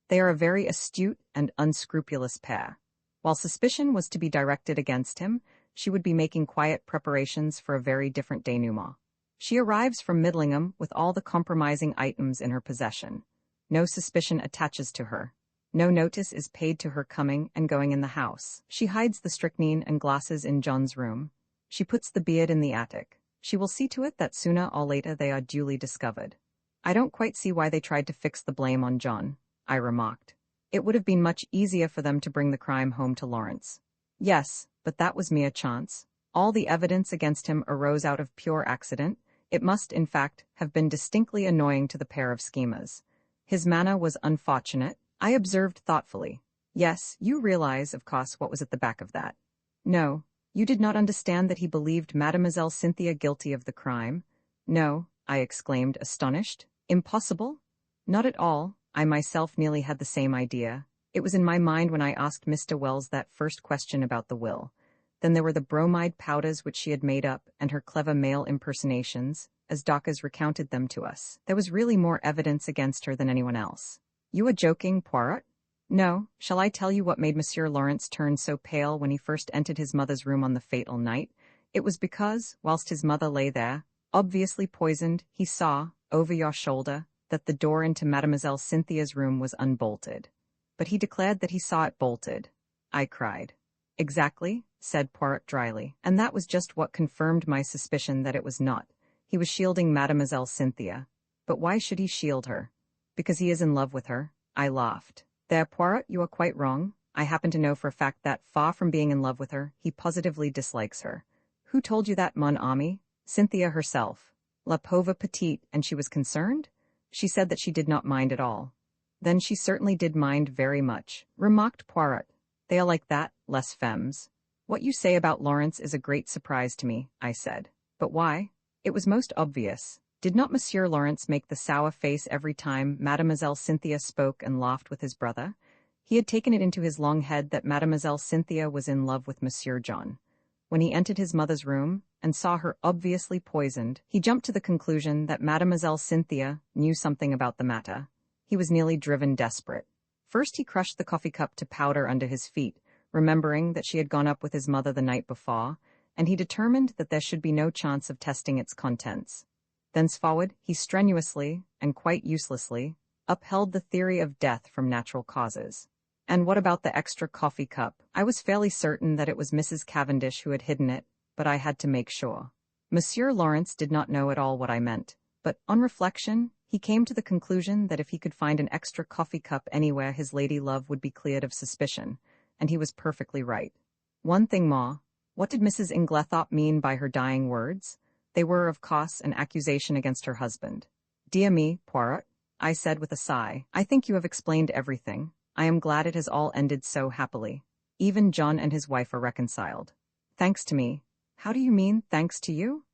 They are a very astute and unscrupulous pair. While suspicion was to be directed against him, she would be making quiet preparations for a very different denouement. She arrives from Middlingham with all the compromising items in her possession. No suspicion attaches to her. No notice is paid to her coming and going in the house. She hides the strychnine and glasses in John's room. She puts the beard in the attic. She will see to it that sooner or later they are duly discovered. I don't quite see why they tried to fix the blame on John, I remarked. It would have been much easier for them to bring the crime home to Lawrence. Yes, but that was mere chance. All the evidence against him arose out of pure accident. It must, in fact, have been distinctly annoying to the pair of schemers. His manner was unfortunate, I observed thoughtfully. Yes, you realize, of course, what was at the back of that. No, you did not understand that he believed Mademoiselle Cynthia guilty of the crime. No, I exclaimed, astonished. Impossible? Not at all. I myself nearly had the same idea. It was in my mind when I asked Mr. Wells that first question about the will. Then there were the bromide powders which she had made up, and her clever male impersonations, as Dawkins recounted them to us. There was really more evidence against her than anyone else. You are joking, Poirot? No. Shall I tell you what made Monsieur Lawrence turn so pale when he first entered his mother's room on the fatal night? It was because, whilst his mother lay there, obviously poisoned, he saw, over your shoulder, that the door into Mademoiselle Cynthia's room was unbolted. But he declared that he saw it bolted. I cried. Exactly, said Poirot dryly, and that was just what confirmed my suspicion that it was not. He was shielding Mademoiselle Cynthia. But why should he shield her? Because he is in love with her. I laughed. There, Poirot, you are quite wrong. I happen to know for a fact that, far from being in love with her, he positively dislikes her. Who told you that, mon ami? Cynthia herself. La pauvre petite, and she was concerned? She said that she did not mind at all. Then she certainly did mind very much, remarked Poirot. They are like that, les femmes. What you say about Lawrence is a great surprise to me, I said. But why? It was most obvious. Did not Monsieur Lawrence make the sour face every time Mademoiselle Cynthia spoke and laughed with his brother? He had taken it into his long head that Mademoiselle Cynthia was in love with Monsieur John. When he entered his mother's room and saw her obviously poisoned, he jumped to the conclusion that Mademoiselle Cynthia knew something about the matter. He was nearly driven desperate. First he crushed the coffee cup to powder under his feet, remembering that she had gone up with his mother the night before, and he determined that there should be no chance of testing its contents. Thenceforward, he strenuously, and quite uselessly, upheld the theory of death from natural causes. And what about the extra coffee cup? I was fairly certain that it was Mrs. Cavendish who had hidden it, but I had to make sure. Monsieur Lawrence did not know at all what I meant, but, on reflection, he came to the conclusion that if he could find an extra coffee cup anywhere his lady love would be cleared of suspicion, and he was perfectly right. One thing more. What did Mrs. Inglethorpe mean by her dying words? They were, of course, an accusation against her husband. Dear me, Poirot, I said with a sigh, I think you have explained everything. I am glad it has all ended so happily. Even John and his wife are reconciled. Thanks to me. How do you mean, thanks to you?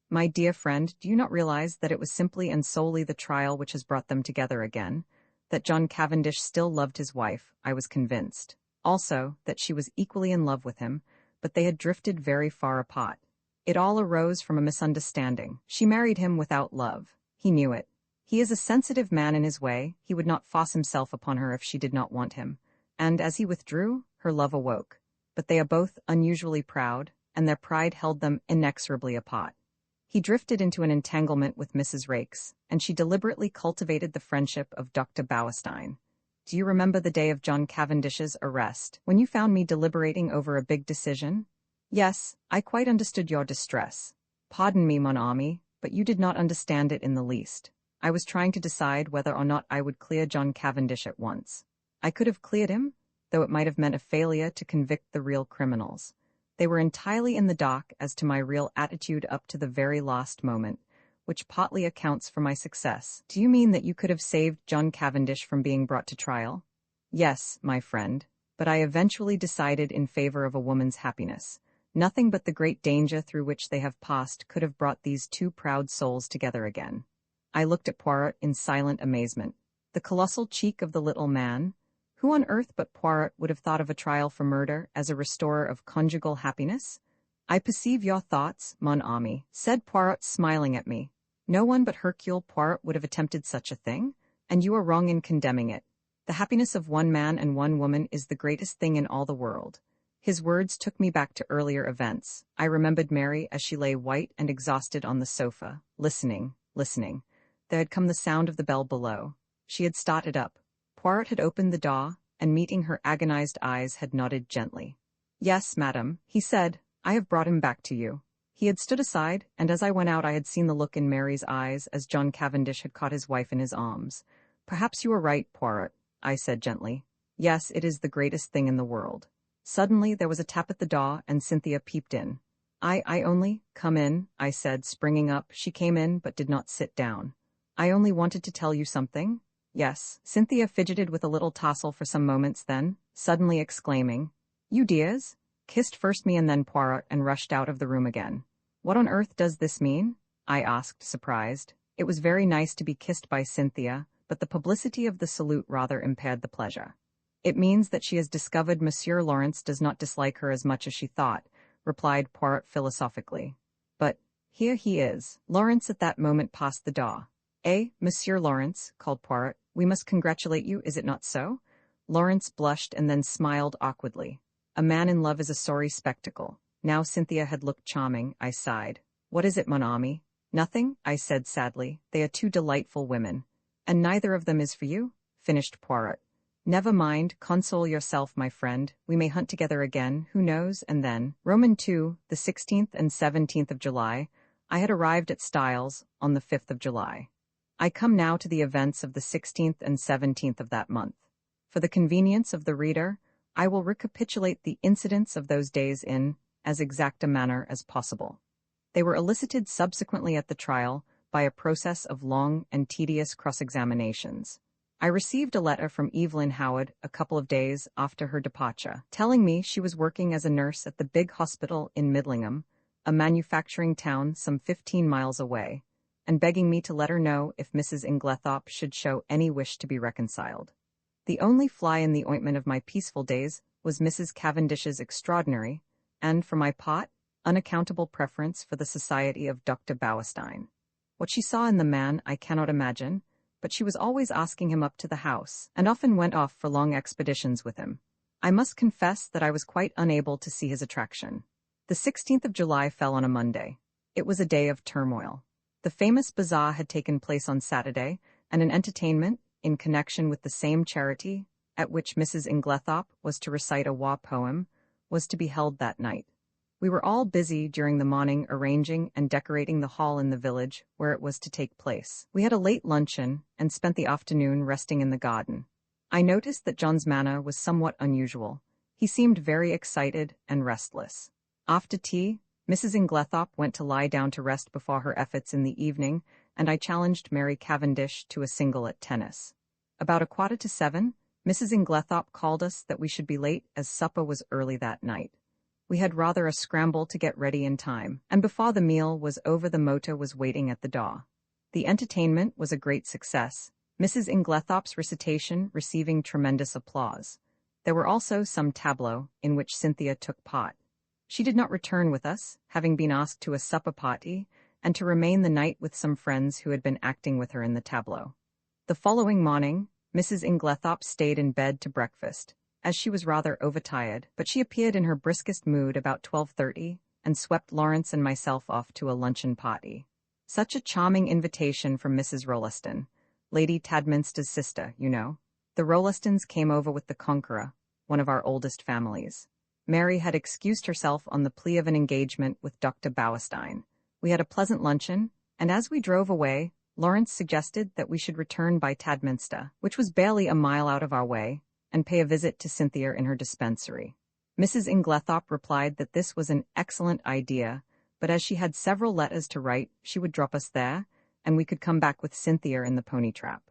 My dear friend, do you not realize that it was simply and solely the trial which has brought them together again? That John Cavendish still loved his wife, I was convinced. Also, that she was equally in love with him, but they had drifted very far apart. It all arose from a misunderstanding. She married him without love. He knew it. He is a sensitive man in his way. He would not force himself upon her if she did not want him. And as he withdrew, her love awoke. But they are both unusually proud, and their pride held them inexorably apart. He drifted into an entanglement with Mrs. Raikes, and she deliberately cultivated the friendship of Dr. Bauerstein. Do you remember the day of John Cavendish's arrest, when you found me deliberating over a big decision? Yes, I quite understood your distress. Pardon me, mon ami, but you did not understand it in the least. I was trying to decide whether or not I would clear John Cavendish at once. I could have cleared him, though it might have meant a failure to convict the real criminals. They were entirely in the dark as to my real attitude up to the very last moment, which partly accounts for my success. Do you mean that you could have saved John Cavendish from being brought to trial? Yes, my friend, but I eventually decided in favor of a woman's happiness. Nothing but the great danger through which they have passed could have brought these two proud souls together again. I looked at Poirot in silent amazement. The colossal cheek of the little man. Who on earth but Poirot would have thought of a trial for murder as a restorer of conjugal happiness? I perceive your thoughts, mon ami, said Poirot, smiling at me. No one but Hercule Poirot would have attempted such a thing, and you are wrong in condemning it. The happiness of one man and one woman is the greatest thing in all the world. His words took me back to earlier events. I remembered Mary as she lay white and exhausted on the sofa, listening. There had come the sound of the bell below. She had started up. Poirot had opened the door, and meeting her agonized eyes had nodded gently. Yes, madam, he said, I have brought him back to you. He had stood aside, and as I went out I had seen the look in Mary's eyes as John Cavendish had caught his wife in his arms. Perhaps you are right, Poirot, I said gently. Yes, it is the greatest thing in the world. Suddenly there was a tap at the door, and Cynthia peeped in. I only, come in, I said, springing up. She came in, but did not sit down. I only wanted to tell you something. Yes. Cynthia fidgeted with a little tousle for some moments, then, suddenly exclaiming, You dears? Kissed first me and then Poirot, and rushed out of the room again. What on earth does this mean? I asked, surprised. It was very nice to be kissed by Cynthia, but the publicity of the salute rather impaired the pleasure. It means that she has discovered Monsieur Lawrence does not dislike her as much as she thought, replied Poirot philosophically. But here he is. Lawrence at that moment passed the door. Monsieur Lawrence, called Poirot, we must congratulate you, is it not so? Lawrence blushed and then smiled awkwardly. A man in love is a sorry spectacle. Now Cynthia had looked charming. I sighed. What is it, mon ami? Nothing, I said sadly. They are two delightful women. And neither of them is for you? Finished Poirot. Never mind, console yourself, my friend. We may hunt together again, who knows, and then, Roman II, the 16th and 17th of July, I had arrived at Styles on the 5th of July. I come now to the events of the 16th and 17th of that month. For the convenience of the reader, I will recapitulate the incidents of those days in as exact a manner as possible. They were elicited subsequently at the trial by a process of long and tedious cross-examinations. I received a letter from Evelyn Howard a couple of days after her departure, telling me she was working as a nurse at the big hospital in Midlingham, a manufacturing town some 15 miles away, and begging me to let her know if Mrs. Inglethorpe should show any wish to be reconciled. The only fly in the ointment of my peaceful days was Mrs. Cavendish's extraordinary, and, for my part, unaccountable preference for the society of Dr. Bauerstein. What she saw in the man I cannot imagine, but she was always asking him up to the house, and often went off for long expeditions with him. I must confess that I was quite unable to see his attraction. The 16th of July fell on a Monday. It was a day of turmoil. The famous bazaar had taken place on Saturday, and an entertainment, in connection with the same charity, at which Mrs. Inglethorpe was to recite a war poem, was to be held that night. We were all busy during the morning arranging and decorating the hall in the village where it was to take place. We had a late luncheon and spent the afternoon resting in the garden. I noticed that John's manner was somewhat unusual. He seemed very excited and restless. After tea, Mrs. Inglethorpe went to lie down to rest before her efforts in the evening, and I challenged Mary Cavendish to a single at tennis. About 6:45, Mrs. Inglethorpe called us that we should be late as supper was early that night. We had rather a scramble to get ready in time, and before the meal was over the motor was waiting at the door. The entertainment was a great success, Mrs. Inglethorpe's recitation receiving tremendous applause. There were also some tableaux, in which Cynthia took part. She did not return with us, having been asked to a supper party, and to remain the night with some friends who had been acting with her in the tableau. The following morning, Mrs. Inglethorpe stayed in bed to breakfast, as she was rather overtired, but she appeared in her briskest mood about 12:30, and swept Lawrence and myself off to a luncheon party. Such a charming invitation from Mrs. Rolleston, Lady Tadminster's sister, you know. The Rollestons came over with the Conqueror, one of our oldest families. Mary had excused herself on the plea of an engagement with Dr. Bauerstein. We had a pleasant luncheon, and as we drove away, Lawrence suggested that we should return by Tadminster, which was barely a mile out of our way, and pay a visit to Cynthia in her dispensary. Mrs. Inglethorpe replied that this was an excellent idea, but as she had several letters to write, she would drop us there, and we could come back with Cynthia in the pony trap.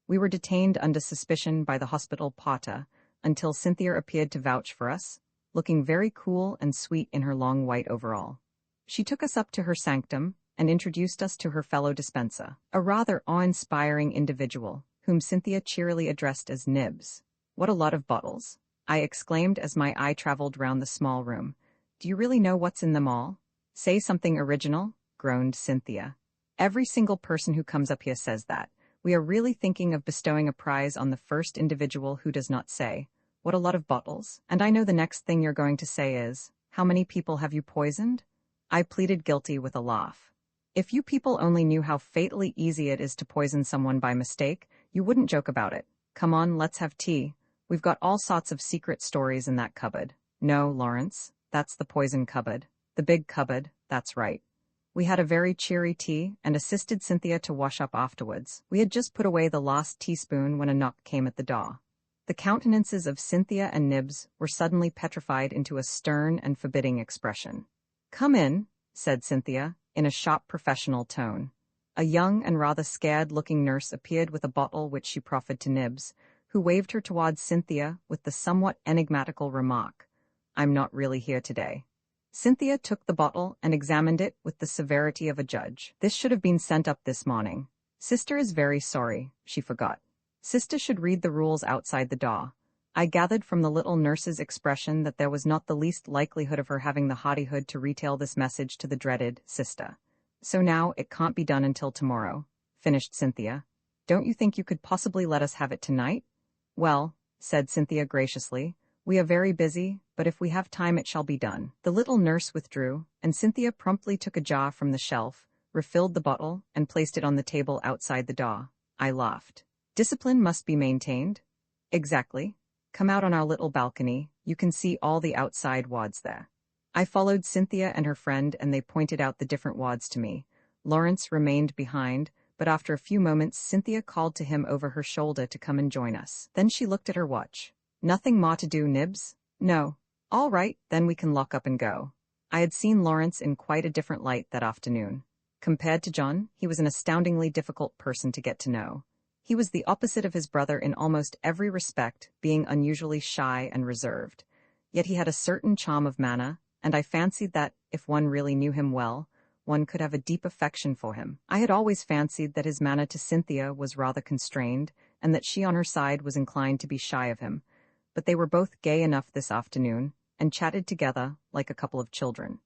We were detained under suspicion by the hospital porter until Cynthia appeared to vouch for us, looking very cool and sweet in her long white overall. She took us up to her sanctum and introduced us to her fellow dispenser, a rather awe-inspiring individual, whom Cynthia cheerily addressed as Nibs. "What a lot of bottles," I exclaimed as my eye traveled round the small room. "Do you really know what's in them all?" "Say something original," groaned Cynthia. "Every single person who comes up here says that. We are really thinking of bestowing a prize on the first individual who does not say, 'What a lot of bottles,' and I know the next thing you're going to say is, 'How many people have you poisoned?'" I pleaded guilty with a laugh. "If you people only knew how fatally easy it is to poison someone by mistake, you wouldn't joke about it. Come on, let's have tea. We've got all sorts of secret stories in that cupboard." "No, Lawrence, that's the poison cupboard. The big cupboard, that's right." We had a very cheery tea and assisted Cynthia to wash up afterwards. We had just put away the last teaspoon when a knock came at the door. The countenances of Cynthia and Nibs were suddenly petrified into a stern and forbidding expression. "Come in," said Cynthia, in a sharp professional tone. A young and rather scared-looking nurse appeared with a bottle which she proffered to Nibs, who waved her towards Cynthia with the somewhat enigmatical remark, "I'm not really here today." Cynthia took the bottle and examined it with the severity of a judge. "This should have been sent up this morning. Sister is very sorry, she forgot. Sister should read the rules outside the door." I gathered from the little nurse's expression that there was not the least likelihood of her having the hardihood to retail this message to the dreaded sister. "So now it can't be done until tomorrow," finished Cynthia. "Don't you think you could possibly let us have it tonight?" "Well," said Cynthia graciously, "we are very busy, but if we have time it shall be done." The little nurse withdrew, and Cynthia promptly took a jar from the shelf, refilled the bottle, and placed it on the table outside the door. I laughed. "Discipline must be maintained." "Exactly. Come out on our little balcony, you can see all the outside wards there." I followed Cynthia and her friend and they pointed out the different wards to me. Lawrence remained behind, but after a few moments Cynthia called to him over her shoulder to come and join us. Then she looked at her watch. "Nothing more to do, Nibs?" "No." "All right, then we can lock up and go." I had seen Lawrence in quite a different light that afternoon. Compared to John, he was an astoundingly difficult person to get to know. He was the opposite of his brother in almost every respect, being unusually shy and reserved. Yet he had a certain charm of manner, and I fancied that, if one really knew him well, one could have a deep affection for him. I had always fancied that his manner to Cynthia was rather constrained, and that she on her side was inclined to be shy of him. But they were both gay enough this afternoon, and chatted together like a couple of children.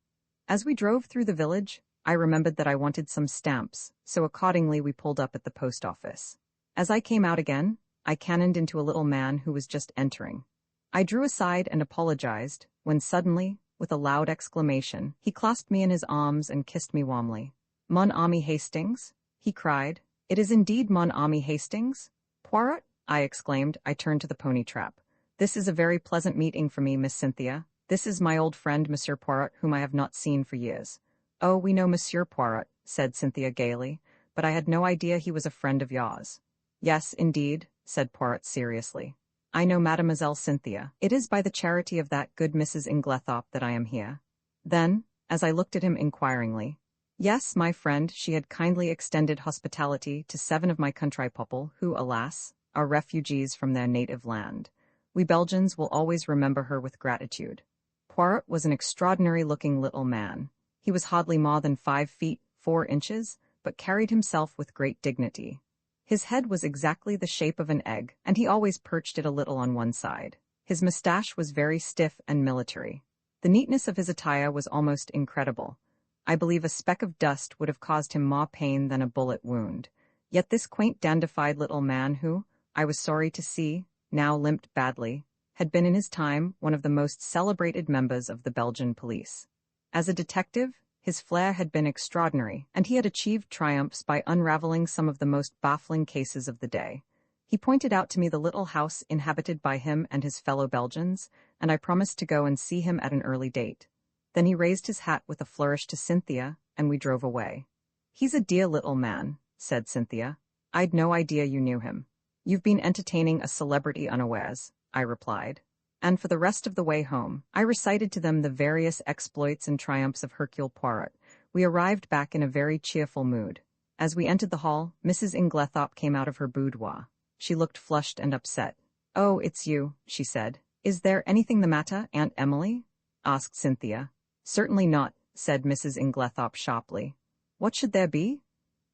As we drove through the village, I remembered that I wanted some stamps, so accordingly we pulled up at the post office. As I came out again, I cannoned into a little man who was just entering. I drew aside and apologized, when suddenly, with a loud exclamation, he clasped me in his arms and kissed me warmly. "Mon ami Hastings?" he cried. "It is indeed mon ami Hastings?" "Poirot?" I exclaimed. I turned to the pony trap. "This is a very pleasant meeting for me, Miss Cynthia. This is my old friend, Monsieur Poirot, whom I have not seen for years." "Oh, we know Monsieur Poirot," said Cynthia gaily, "but I had no idea he was a friend of yours." "Yes, indeed," said Poirot seriously. "I know Mademoiselle Cynthia. It is by the charity of that good Mrs. Inglethorpe that I am here." Then, as I looked at him inquiringly, "Yes, my friend, she had kindly extended hospitality to 7 of my country people who, alas, are refugees from their native land. We Belgians will always remember her with gratitude." Poirot was an extraordinary-looking little man. He was hardly more than 5 feet 4 inches, but carried himself with great dignity. His head was exactly the shape of an egg, and he always perched it a little on one side. His moustache was very stiff and military. The neatness of his attire was almost incredible. I believe a speck of dust would have caused him more pain than a bullet wound. Yet this quaint dandified little man who, I was sorry to see, now limped badly, had been in his time one of the most celebrated members of the Belgian police. As a detective, his flair had been extraordinary, and he had achieved triumphs by unraveling some of the most baffling cases of the day. He pointed out to me the little house inhabited by him and his fellow Belgians, and I promised to go and see him at an early date. Then he raised his hat with a flourish to Cynthia, and we drove away. "He's a dear little man," said Cynthia. "I'd no idea you knew him." "You've been entertaining a celebrity unawares," I replied. And for the rest of the way home, I recited to them the various exploits and triumphs of Hercule Poirot. We arrived back in a very cheerful mood. As we entered the hall, Mrs. Inglethorpe came out of her boudoir. She looked flushed and upset. "Oh, it's you," she said. "Is there anything the matter, Aunt Emily?" asked Cynthia. "Certainly not," said Mrs. Inglethorpe sharply. "What should there be?"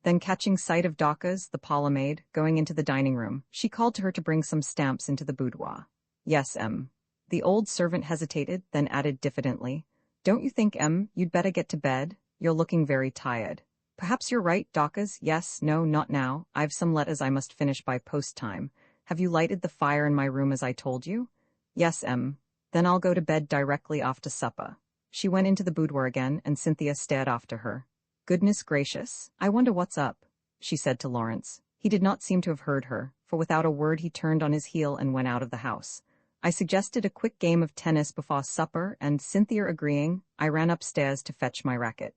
Then catching sight of Dorcas, the parlour maid, going into the dining room, she called to her to bring some stamps into the boudoir. "Yes, Em." The old servant hesitated, then added diffidently, "Don't you think, Em, you'd better get to bed? You're looking very tired." "Perhaps you're right, Dorcas. Yes, no, not now. I've some letters I must finish by post time. Have you lighted the fire in my room as I told you?" "Yes, Em." "Then I'll go to bed directly after supper." She went into the boudoir again, and Cynthia stared after her. "Goodness gracious, I wonder what's up," she said to Lawrence. He did not seem to have heard her, for without a word he turned on his heel and went out of the house. I suggested a quick game of tennis before supper, and Cynthia agreeing, I ran upstairs to fetch my racket.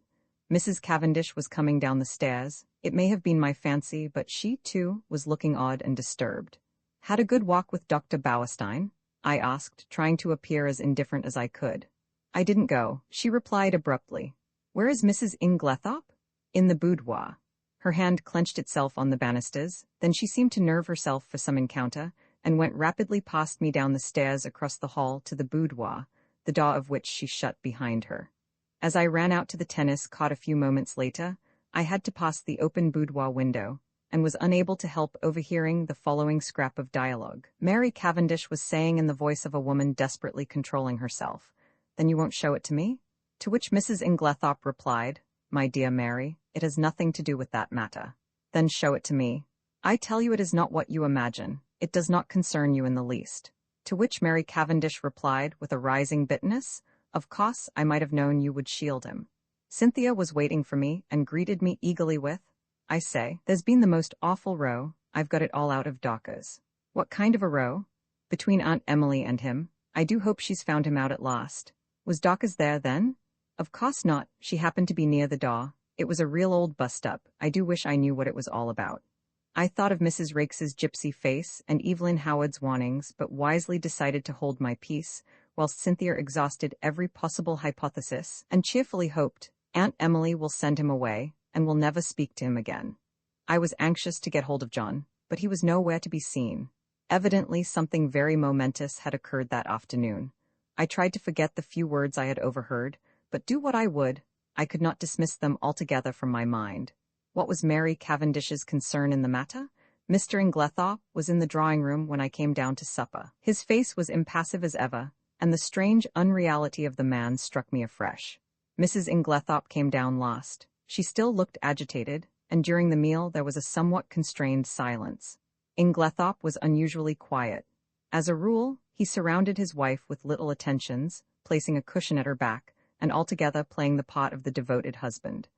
Mrs. Cavendish was coming down the stairs. It may have been my fancy, but she, too, was looking odd and disturbed. "Had a good walk with Dr. Bauerstein?" I asked, trying to appear as indifferent as I could. "I didn't go," she replied abruptly. "Where is Mrs. Inglethorpe?" "In the boudoir." Her hand clenched itself on the banisters, then she seemed to nerve herself for some encounter, and went rapidly past me down the stairs across the hall to the boudoir, the door of which she shut behind her. As I ran out to the tennis court a few moments later, I had to pass the open boudoir window, and was unable to help overhearing the following scrap of dialogue. Mary Cavendish was saying in the voice of a woman desperately controlling herself, "Then you won't show it to me?" To which Mrs. Inglethorpe replied, "My dear Mary, it has nothing to do with that matter." "Then show it to me." "I tell you it is not what you imagine. It does not concern you in the least." To which Mary Cavendish replied with a rising bitterness, "Of course, I might have known you would shield him." Cynthia was waiting for me and greeted me eagerly with, "I say, there's been the most awful row. I've got it all out of Dorcas." "What kind of a row?" "Between Aunt Emily and him. I do hope she's found him out at last." "Was Dorcas there, then?" "Of course not. She happened to be near the door. It was a real old bust-up. I do wish I knew what it was all about." I thought of Mrs. Rakes's gypsy face and Evelyn Howard's warnings, but wisely decided to hold my peace, whilst Cynthia exhausted every possible hypothesis, and cheerfully hoped, "Aunt Emily will send him away, and will never speak to him again." I was anxious to get hold of John, but he was nowhere to be seen. Evidently something very momentous had occurred that afternoon. I tried to forget the few words I had overheard, but do what I would, I could not dismiss them altogether from my mind. What was Mary Cavendish's concern in the matter? Mr. Inglethorpe was in the drawing-room when I came down to supper. His face was impassive as ever, and the strange unreality of the man struck me afresh. Mrs. Inglethorpe came down last. She still looked agitated, and during the meal there was a somewhat constrained silence. Inglethorpe was unusually quiet. As a rule, he surrounded his wife with little attentions, placing a cushion at her back, and altogether playing the part of the devoted husband.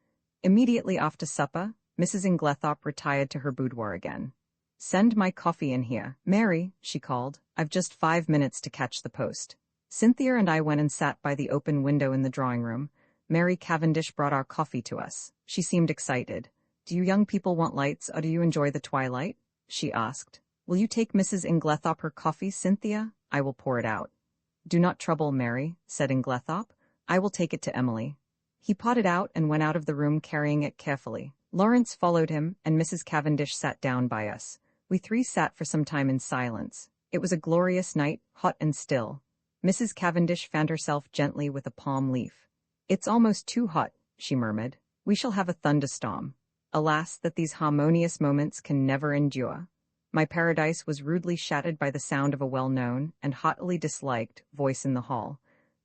Immediately after supper, Mrs. Inglethorpe retired to her boudoir again. "Send my coffee in here, Mary," she called. "I've just 5 minutes to catch the post." Cynthia and I went and sat by the open window in the drawing-room. Mary Cavendish brought our coffee to us. She seemed excited. "Do you young people want lights, or do you enjoy the twilight?" she asked. "Will you take Mrs. Inglethorpe her coffee, Cynthia? I will pour it out." "Do not trouble, Mary," said Inglethorpe. "I will take it to Emily." He potted out and went out of the room carrying it carefully. Lawrence followed him, and Mrs. Cavendish sat down by us. We three sat for some time in silence. It was a glorious night, hot and still. Mrs. Cavendish fanned herself gently with a palm leaf. "It's almost too hot," she murmured. "We shall have a thunderstorm. Alas, that these harmonious moments can never endure." My paradise was rudely shattered by the sound of a well-known, and haughtily disliked, voice in the hall.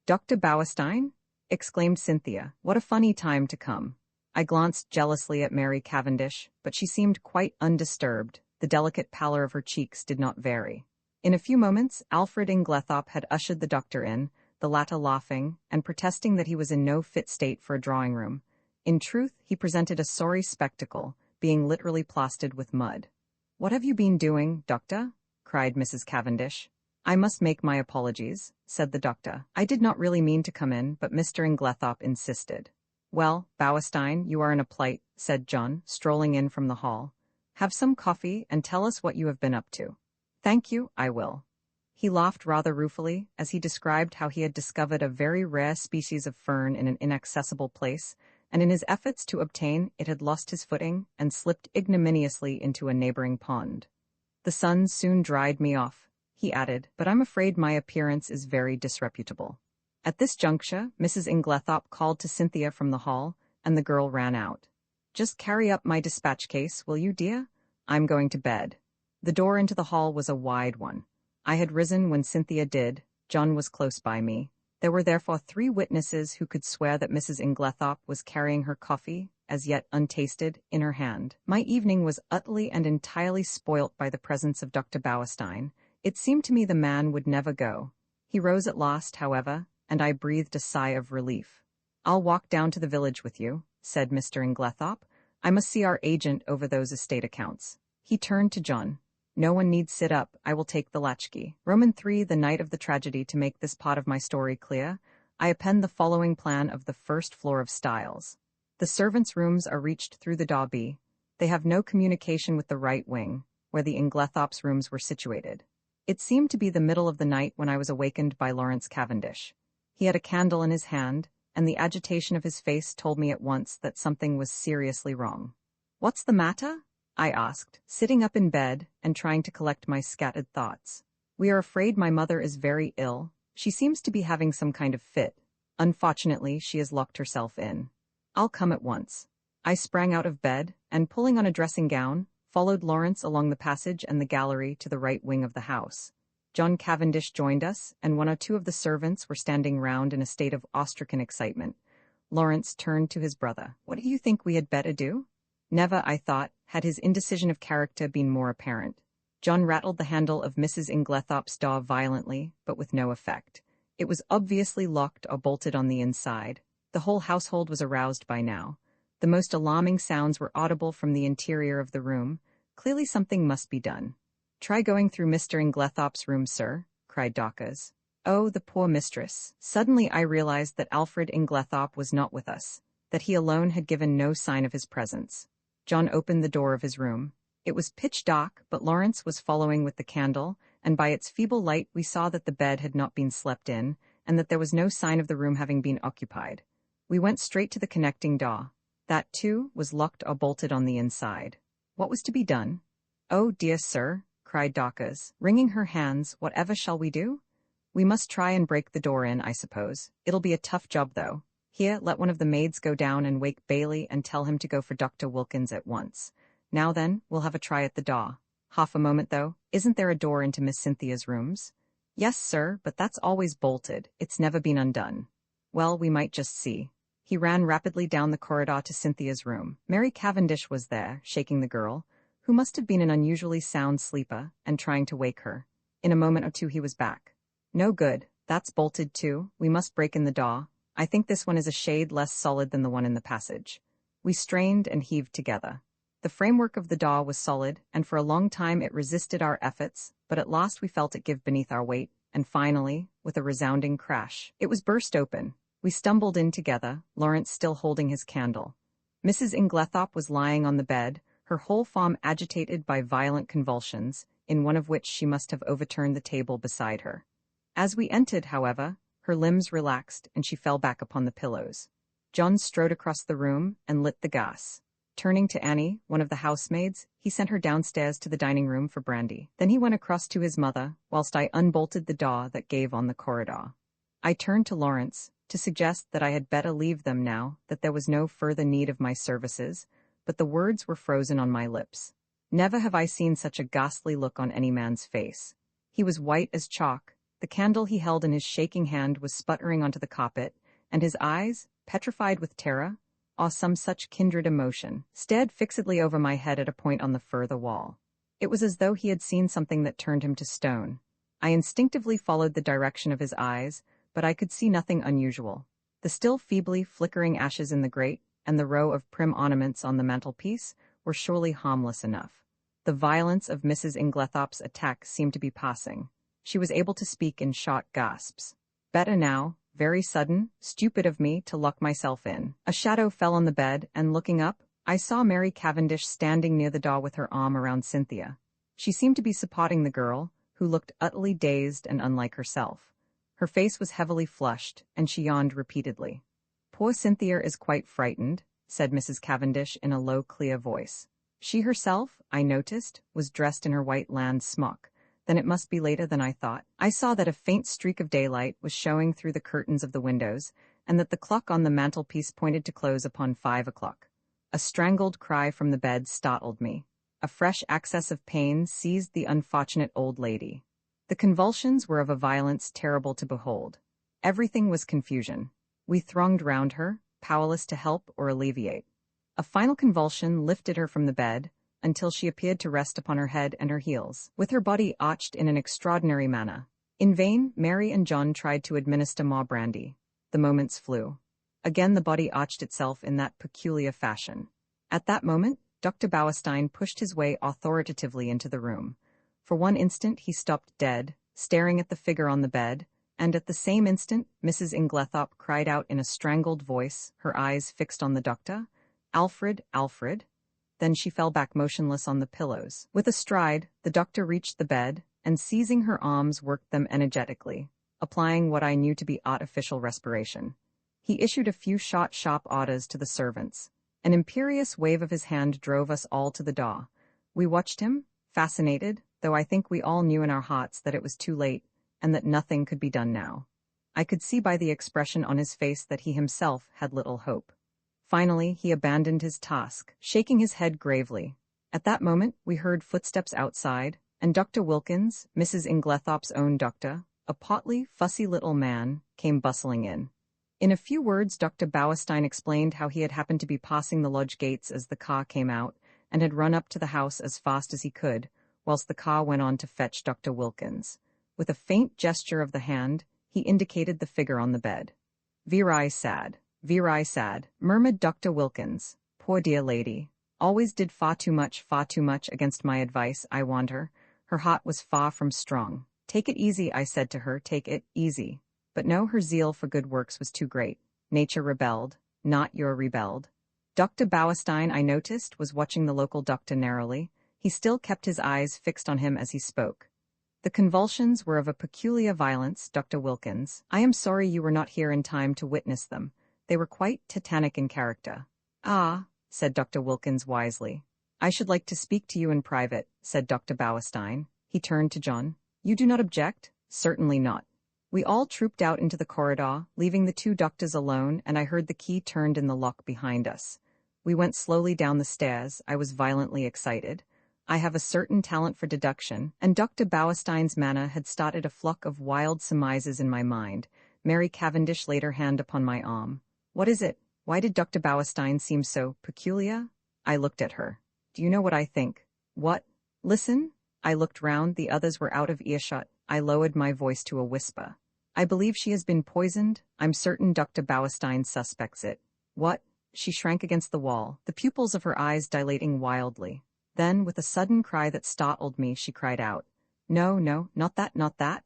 Dr. Bauerstein? Exclaimed Cynthia. What a funny time to come. I glanced jealously at Mary Cavendish, but she seemed quite undisturbed. The delicate pallor of her cheeks did not vary. In a few moments, Alfred Inglethorpe had ushered the doctor in, the latter laughing, and protesting that he was in no fit state for a drawing-room. In truth, he presented a sorry spectacle, being literally plastered with mud. "What have you been doing, doctor?" cried Mrs. Cavendish. "I must make my apologies," said the doctor. "I did not really mean to come in, but Mr. Inglethorpe insisted." "Well, Bauerstein, you are in a plight," said John, strolling in from the hall. "Have some coffee and tell us what you have been up to." "Thank you, I will." He laughed rather ruefully as he described how he had discovered a very rare species of fern in an inaccessible place, and in his efforts to obtain it had lost his footing and slipped ignominiously into a neighboring pond. "The sun soon dried me off," he added, "but I'm afraid my appearance is very disreputable." At this juncture, Mrs. Inglethorpe called to Cynthia from the hall, and the girl ran out. "Just carry up my dispatch case, will you, dear? I'm going to bed." The door into the hall was a wide one. I had risen when Cynthia did. John was close by me. There were therefore 3 witnesses who could swear that Mrs. Inglethorpe was carrying her coffee, as yet untasted, in her hand. My evening was utterly and entirely spoilt by the presence of Dr. Bauerstein. It seemed to me the man would never go. He rose at last, however, and I breathed a sigh of relief. "I'll walk down to the village with you," said Mr. Inglethorpe. "I must see our agent over those estate accounts." He turned to John. "No one need sit up, I will take the latchkey." Roman 3. The night of the tragedy. To make this part of my story clear, I append the following plan of the first floor of Styles. The servants' rooms are reached through the door B. They have no communication with the right wing, where the Inglethorpe's rooms were situated. It seemed to be the middle of the night when I was awakened by Lawrence Cavendish. He had a candle in his hand, and the agitation of his face told me at once that something was seriously wrong. "What's the matter?" I asked, sitting up in bed and trying to collect my scattered thoughts. "We are afraid my mother is very ill. She seems to be having some kind of fit. Unfortunately, she has locked herself in." "I'll come at once." I sprang out of bed, and pulling on a dressing gown, followed Lawrence along the passage and the gallery to the right wing of the house. John Cavendish joined us, and 1 or 2 of the servants were standing round in a state of awe-stricken excitement. Lawrence turned to his brother. "What do you think we had better do?" Never, I thought, had his indecision of character been more apparent. John rattled the handle of Mrs. Inglethorpe's door violently, but with no effect. It was obviously locked or bolted on the inside. The whole household was aroused by now. The most alarming sounds were audible from the interior of the room. Clearly something must be done. "Try going through Mr. Inglethorpe's room, sir," cried Dawkins. Oh, the poor mistress. Suddenly I realized that Alfred Inglethorpe was not with us, that he alone had given no sign of his presence. John opened the door of his room. It was pitch dark, but Lawrence was following with the candle, and by its feeble light we saw that the bed had not been slept in, and that there was no sign of the room having been occupied. We went straight to the connecting door. That, too, was locked or bolted on the inside. What was to be done? "Oh, dear sir," cried Dawkins, wringing her hands, "whatever shall we do?" "We must try and break the door in, I suppose. It'll be a tough job, though. Here, let one of the maids go down and wake Bailey and tell him to go for Dr. Wilkins at once. Now then, we'll have a try at the door. Half a moment, though. Isn't there a door into Miss Cynthia's rooms?" "Yes, sir, but that's always bolted. It's never been undone." "Well, we might just see." He ran rapidly down the corridor to Cynthia's room. Mary Cavendish was there, shaking the girl, who must have been an unusually sound sleeper, and trying to wake her. In a moment or two he was back. "No good. That's bolted too. We must break in the door. I think this one is a shade less solid than the one in the passage." We strained and heaved together. The framework of the door was solid, and for a long time it resisted our efforts, but at last we felt it give beneath our weight, and finally, with a resounding crash, it was burst open. We stumbled in together, Lawrence still holding his candle. Mrs. Inglethorpe was lying on the bed, her whole form agitated by violent convulsions, in one of which she must have overturned the table beside her. As we entered, however, her limbs relaxed and she fell back upon the pillows. John strode across the room and lit the gas. Turning to Annie, one of the housemaids, he sent her downstairs to the dining room for brandy. Then he went across to his mother, whilst I unbolted the door that gave on the corridor. I turned to Lawrence, to suggest that I had better leave them now, that there was no further need of my services, but the words were frozen on my lips. Never have I seen such a ghastly look on any man's face. He was white as chalk, The candle he held in his shaking hand was sputtering onto the carpet, and his eyes, petrified with terror, or some such kindred emotion, stared fixedly over my head at a point on the further wall. It was as though he had seen something that turned him to stone. I instinctively followed the direction of his eyes, but I could see nothing unusual. The still feebly flickering ashes in the grate, and the row of prim ornaments on the mantelpiece, were surely harmless enough. The violence of Mrs. Inglethorpe's attack seemed to be passing. She was able to speak in short gasps. Better now. Very sudden, stupid of me to lock myself in. A shadow fell on the bed, and looking up, I saw Mary Cavendish standing near the door with her arm around Cynthia. She seemed to be supporting the girl, who looked utterly dazed and unlike herself. Her face was heavily flushed, and she yawned repeatedly. "Poor Cynthia is quite frightened," said Mrs. Cavendish in a low, clear voice. She herself, I noticed, was dressed in her white lawn smock. Then it must be later than I thought. I saw that a faint streak of daylight was showing through the curtains of the windows, and that the clock on the mantelpiece pointed to close upon 5 o'clock. A strangled cry from the bed startled me. A fresh access of pain seized the unfortunate old lady. The convulsions were of a violence terrible to behold. Everything was confusion. We thronged round her, powerless to help or alleviate. A final convulsion lifted her from the bed, until she appeared to rest upon her head and her heels, with her body arched in an extraordinary manner. In vain, Mary and John tried to administer more brandy. The moments flew. Again the body arched itself in that peculiar fashion. At that moment, Dr. Bauerstein pushed his way authoritatively into the room. For one instant he stopped dead, staring at the figure on the bed, and at the same instant Mrs. Inglethorpe cried out in a strangled voice, her eyes fixed on the doctor, "Alfred, Alfred." Then she fell back motionless on the pillows. With a stride, the doctor reached the bed, and seizing her arms worked them energetically, applying what I knew to be artificial respiration. He issued a few short, sharp orders to the servants. An imperious wave of his hand drove us all to the door. We watched him, fascinated, though I think we all knew in our hearts that it was too late, and that nothing could be done now. I could see by the expression on his face that he himself had little hope. Finally, he abandoned his task, shaking his head gravely. At that moment, we heard footsteps outside, and Dr. Wilkins, Mrs. Inglethorpe's own doctor, a portly, fussy little man, came bustling in. In a few words, Dr. Bauerstein explained how he had happened to be passing the lodge gates as the car came out, and had run up to the house as fast as he could, whilst the car went on to fetch Dr. Wilkins. With a faint gesture of the hand, he indicated the figure on the bed. "Very sad," murmured Dr. Wilkins. "Poor dear lady. Always did far too much against my advice, I warned her. Her heart was far from strong. Take it easy, I said to her, take it easy. But no, her zeal for good works was too great. Nature rebelled, not your rebelled." Dr. Bauerstein, I noticed, was watching the local doctor narrowly. He still kept his eyes fixed on him as he spoke. "The convulsions were of a peculiar violence, Dr. Wilkins. I am sorry you were not here in time to witness them. They were quite tetanic in character." "Ah," said Dr. Wilkins wisely. "I should like to speak to you in private," said Dr. Bauerstein. He turned to John. "You do not object?" "Certainly not." We all trooped out into the corridor, leaving the two doctors alone, and I heard the key turned in the lock behind us. We went slowly down the stairs. I was violently excited. I have a certain talent for deduction, and Dr. Bauerstein's manner had started a flock of wild surmises in my mind. Mary Cavendish laid her hand upon my arm. "What is it? Why did Dr. Bauerstein seem so peculiar?" I looked at her. "Do you know what I think?" "What?" "Listen." I looked round. The others were out of earshot. I lowered my voice to a whisper. "I believe she has been poisoned. I'm certain Dr. Bauerstein suspects it." "What?" She shrank against the wall, the pupils of her eyes dilating wildly. Then, with a sudden cry that startled me, she cried out, "No, not that,"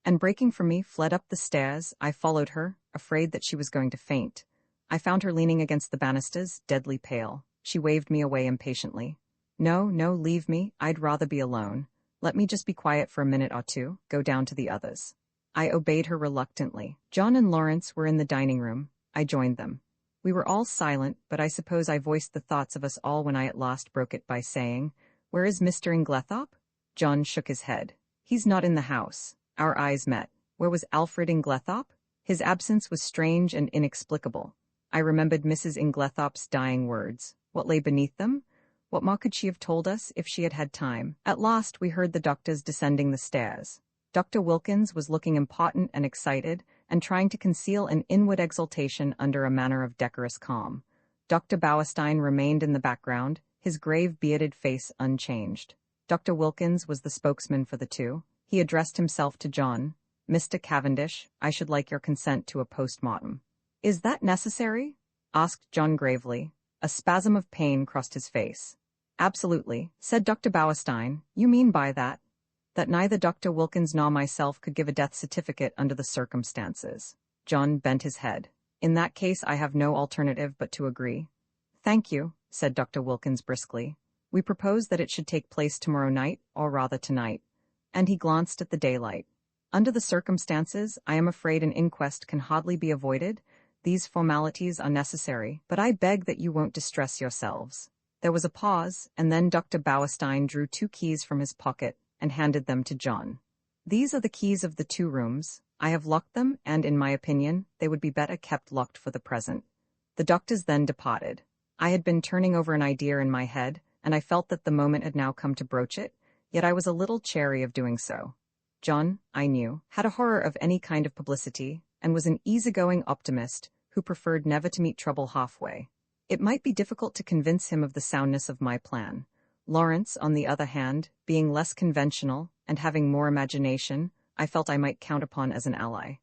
and breaking from me, fled up the stairs. I followed her, afraid that she was going to faint. I found her leaning against the banisters, deadly pale. She waved me away impatiently. No, leave me. I'd rather be alone. Let me just be quiet for a minute or two. Go down to the others." I obeyed her reluctantly. John and Lawrence were in the dining room. I joined them. We were all silent, but I suppose I voiced the thoughts of us all when I at last broke it by saying, "Where is Mr. Inglethorpe?" John shook his head. "He's not in the house." Our eyes met. Where was Alfred Inglethorpe? His absence was strange and inexplicable. I remembered Mrs. Inglethorpe's dying words. What lay beneath them? What more could she have told us if she had had time? At last we heard the doctors descending the stairs. Dr. Wilkins was looking important and excited, and trying to conceal an inward exultation under a manner of decorous calm. Dr. Bauerstein remained in the background, his grave bearded face unchanged. Dr. Wilkins was the spokesman for the two. He addressed himself to John. "Mr. Cavendish, I should like your consent to a post-mortem." "Is that necessary?" asked John gravely. A spasm of pain crossed his face. "Absolutely," said Dr. Bauerstein. "You mean by that neither Dr. Wilkins nor myself could give a death certificate under the circumstances." John bent his head. "In that case I have no alternative but to agree." "Thank you," said Dr. Wilkins briskly. "We propose that it should take place tomorrow night, or rather tonight." And he glanced at the daylight. "Under the circumstances, I am afraid an inquest can hardly be avoided. These formalities are necessary, but I beg that you won't distress yourselves." There was a pause, and then Dr. Bauerstein drew 2 keys from his pocket and handed them to John. "These are the keys of the 2 rooms. I have locked them, and in my opinion, they would be better kept locked for the present." The doctors then departed. I had been turning over an idea in my head, and I felt that the moment had now come to broach it, yet I was a little chary of doing so. John, I knew, had a horror of any kind of publicity, and was an easygoing optimist who preferred never to meet trouble halfway. It might be difficult to convince him of the soundness of my plan. Lawrence, on the other hand, being less conventional and having more imagination, I felt I might count upon as an ally.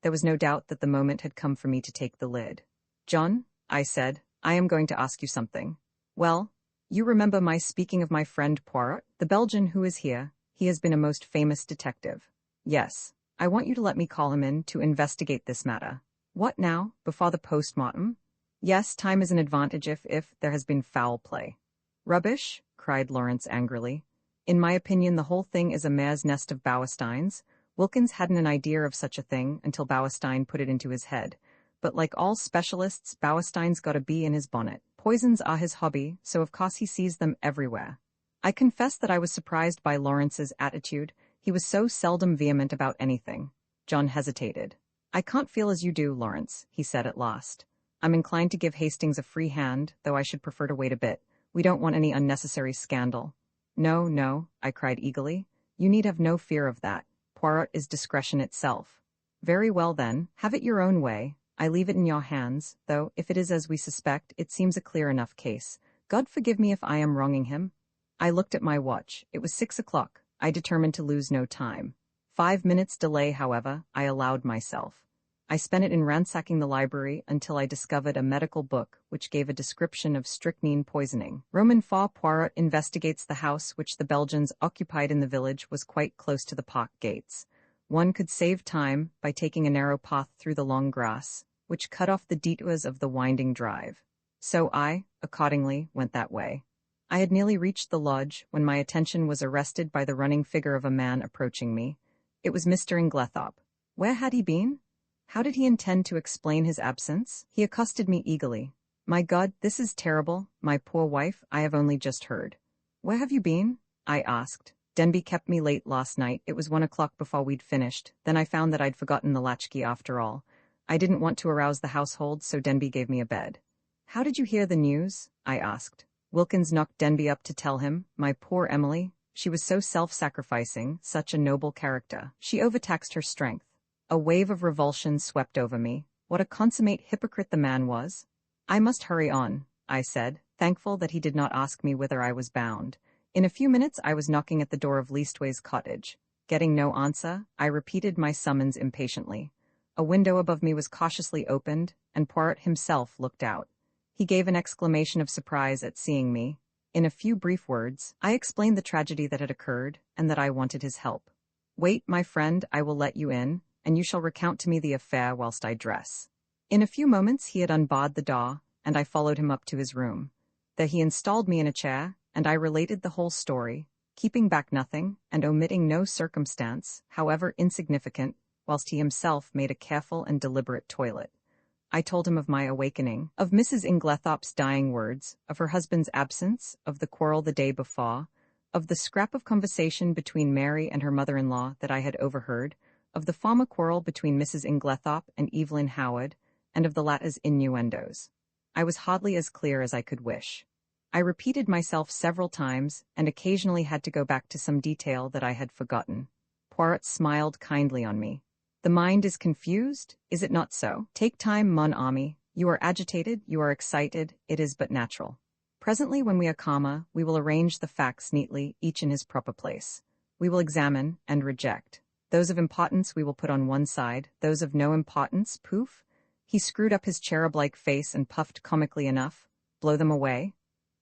There was no doubt that the moment had come for me to take the lid. "John," I said, "I am going to ask you something." "Well, you remember my speaking of my friend Poirot, the Belgian who is here. He has been a most famous detective." "Yes. I want you to let me call him in to investigate this matter." "What now, before the post-mortem?" "Yes, time is an advantage if there has been foul play." "Rubbish," cried Lawrence angrily. "In my opinion the whole thing is a mare's nest of Bauerstein's. Wilkins hadn't an idea of such a thing until Bauerstein put it into his head. But like all specialists, Bauerstein's got a bee in his bonnet. Poisons are his hobby, so of course he sees them everywhere." I confess that I was surprised by Lawrence's attitude. He was so seldom vehement about anything. John hesitated. "I can't feel as you do, Lawrence," he said at last. "I'm inclined to give Hastings a free hand, though I should prefer to wait a bit. We don't want any unnecessary scandal." "No, no," I cried eagerly. "You need have no fear of that. Poirot is discretion itself." "Very well then, have it your own way. I leave it in your hands, though, if it is as we suspect, it seems a clear enough case. God forgive me if I am wronging him." I looked at my watch. It was 6 o'clock. I determined to lose no time. 5 minutes delay, however, I allowed myself. I spent it in ransacking the library until I discovered a medical book which gave a description of strychnine poisoning. Roman 4 Poirot investigates the house which the Belgians occupied in the village was quite close to the park gates. One could save time by taking a narrow path through the long grass, which cut off the detours of the winding drive. So I, accordingly, went that way. I had nearly reached the lodge when my attention was arrested by the running figure of a man approaching me. It was Mr. Inglethorpe. Where had he been? How did he intend to explain his absence? He accosted me eagerly. "My God, this is terrible. My poor wife, I have only just heard." "Where have you been?" I asked. "Denby kept me late last night. It was 1 o'clock before we'd finished. Then I found that I'd forgotten the latchkey after all. I didn't want to arouse the household, so Denby gave me a bed." "How did you hear the news?" I asked. "Wilkins knocked Denby up to tell him. My poor Emily. She was so self-sacrificing, such a noble character. She overtaxed her strength." A wave of revulsion swept over me. What a consummate hypocrite the man was. "I must hurry on," I said, thankful that he did not ask me whither I was bound. In a few minutes I was knocking at the door of Leastways Cottage. Getting no answer, I repeated my summons impatiently. A window above me was cautiously opened, and Poirot himself looked out. He gave an exclamation of surprise at seeing me. In a few brief words, I explained the tragedy that had occurred, and that I wanted his help. "Wait, my friend, I will let you in, and you shall recount to me the affair whilst I dress." In a few moments he had unbarred the door, and I followed him up to his room. There he installed me in a chair, and I related the whole story, keeping back nothing, and omitting no circumstance, however insignificant, whilst he himself made a careful and deliberate toilet. I told him of my awakening, of Mrs. Inglethorpe's dying words, of her husband's absence, of the quarrel the day before, of the scrap of conversation between Mary and her mother-in-law that I had overheard, of the former quarrel between Mrs. Inglethorpe and Evelyn Howard, and of the latter's innuendos. I was hardly as clear as I could wish. I repeated myself several times, and occasionally had to go back to some detail that I had forgotten. Poirot smiled kindly on me. The mind is confused, is it not so? Take time, mon ami. You are agitated, you are excited, it is but natural. Presently, when we are calmer, we will arrange the facts neatly, each in his proper place. We will examine and reject. Those of importance we will put on one side, those of no importance, poof. He screwed up his cherub-like face and puffed comically enough. Blow them away?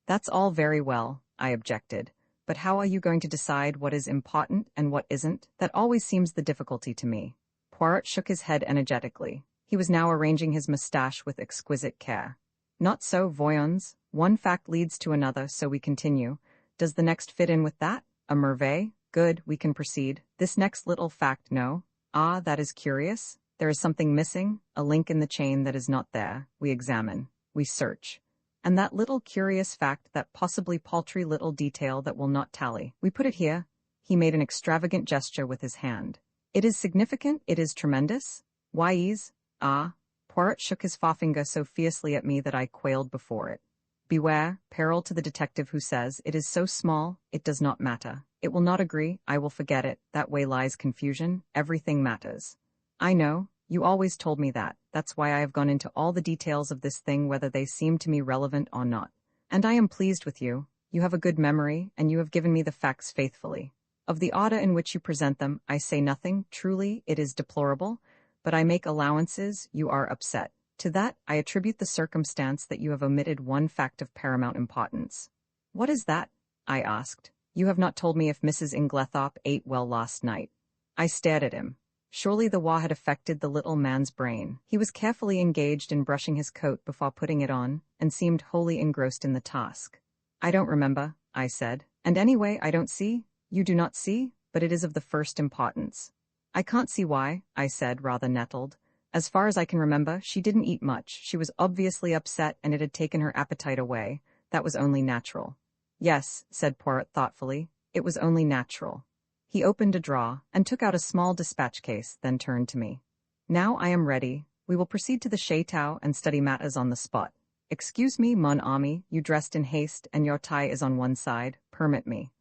That's all very well, I objected. But how are you going to decide what is important and what isn't? That always seems the difficulty to me. Poirot shook his head energetically. He was now arranging his moustache with exquisite care. Not so, voyons. One fact leads to another, so we continue. Does the next fit in with that? A merveille? Good, we can proceed. This next little fact, no? Ah, that is curious. There is something missing, a link in the chain that is not there. We examine. We search. And that little curious fact, that possibly paltry little detail that will not tally. We put it here. He made an extravagant gesture with his hand. It is significant, it is tremendous. Why-ease? Ah. Poirot shook his forefinger so fiercely at me that I quailed before it. Beware, peril to the detective who says, it is so small, it does not matter. It will not agree, I will forget it, that way lies confusion, everything matters. I know, you always told me that, that's why I have gone into all the details of this thing whether they seem to me relevant or not. And I am pleased with you, you have a good memory, and you have given me the facts faithfully. Of the order in which you present them, I say nothing, truly, it is deplorable, but I make allowances, you are upset. To that, I attribute the circumstance that you have omitted one fact of paramount importance. What is that? I asked. You have not told me if Mrs. Inglethorpe ate well last night. I stared at him. Surely the war had affected the little man's brain. He was carefully engaged in brushing his coat before putting it on, and seemed wholly engrossed in the task. I don't remember, I said. And anyway, I don't see. You do not see, but it is of the first importance. I can't see why, I said, rather nettled. As far as I can remember, she didn't eat much. She was obviously upset, and it had taken her appetite away. That was only natural. Yes, said Poirot thoughtfully, it was only natural. He opened a drawer, and took out a small dispatch case, then turned to me. Now I am ready. We will proceed to the chateau and study matters on the spot. Excuse me, mon ami, you dressed in haste, and your tie is on one side. Permit me.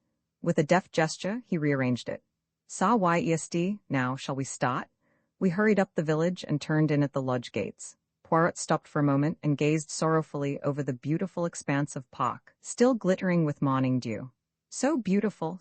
With a deft gesture, he rearranged it. Ça y est, now shall we start? We hurried up the village and turned in at the lodge gates. Poirot stopped for a moment and gazed sorrowfully over the beautiful expanse of park, still glittering with morning dew. So beautiful,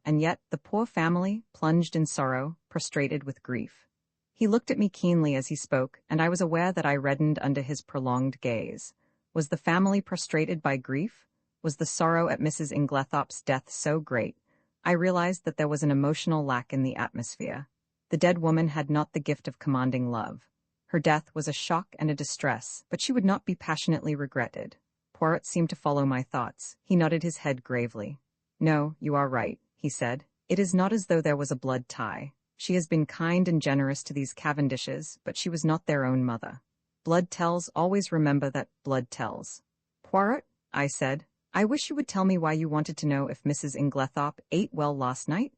and yet the poor family, plunged in sorrow, prostrated with grief. He looked at me keenly as he spoke, and I was aware that I reddened under his prolonged gaze. Was the family prostrated by grief? Was the sorrow at Mrs. Inglethorpe's death so great? I realized that there was an emotional lack in the atmosphere. The dead woman had not the gift of commanding love. Her death was a shock and a distress, but she would not be passionately regretted. Poirot seemed to follow my thoughts. He nodded his head gravely. No, you are right, he said. It is not as though there was a blood tie. She has been kind and generous to these Cavendishes, but she was not their own mother. Blood tells, always remember that blood tells. Poirot, I said, I wish you would tell me why you wanted to know if Mrs. Inglethorpe ate well last night.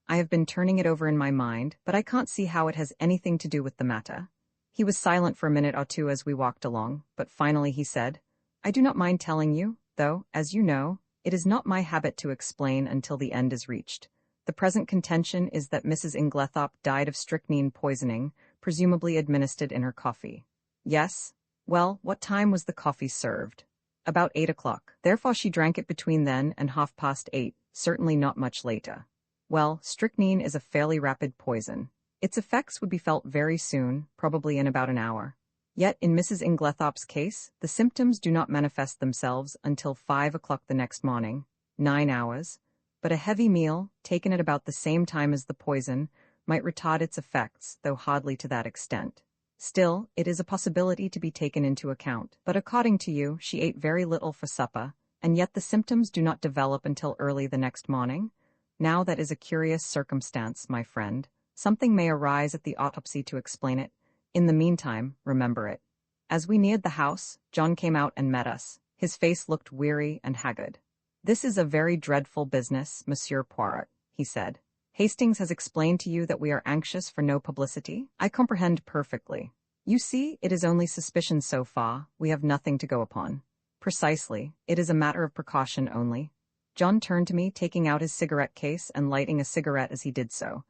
I have been turning it over in my mind, but I can't see how it has anything to do with the matter. He was silent for a minute or two as we walked along, but finally he said, I do not mind telling you, though, as you know, it is not my habit to explain until the end is reached. The present contention is that Mrs. Inglethorpe died of strychnine poisoning, presumably administered in her coffee. Yes? Well, what time was the coffee served? About 8 o'clock. Therefore she drank it between then and 8:30, certainly not much later. Well, strychnine is a fairly rapid poison. Its effects would be felt very soon, probably in about an hour. Yet, in Mrs. Inglethorpe's case, the symptoms do not manifest themselves until 5 o'clock the next morning, 9 hours, but a heavy meal, taken at about the same time as the poison, might retard its effects, though hardly to that extent. Still, it is a possibility to be taken into account, but according to you, she ate very little for supper, and yet the symptoms do not develop until early the next morning? Now that is a curious circumstance, my friend. Something may arise at the autopsy to explain it. In the meantime, remember it. As we neared the house, John came out and met us. His face looked weary and haggard. This is a very dreadful business, Monsieur Poirot, he said. Hastings has explained to you that we are anxious for no publicity? I comprehend perfectly. You see, it is only suspicion so far. We have nothing to go upon. Precisely. It is a matter of precaution only. John turned to me, taking out his cigarette case and lighting a cigarette as he did so.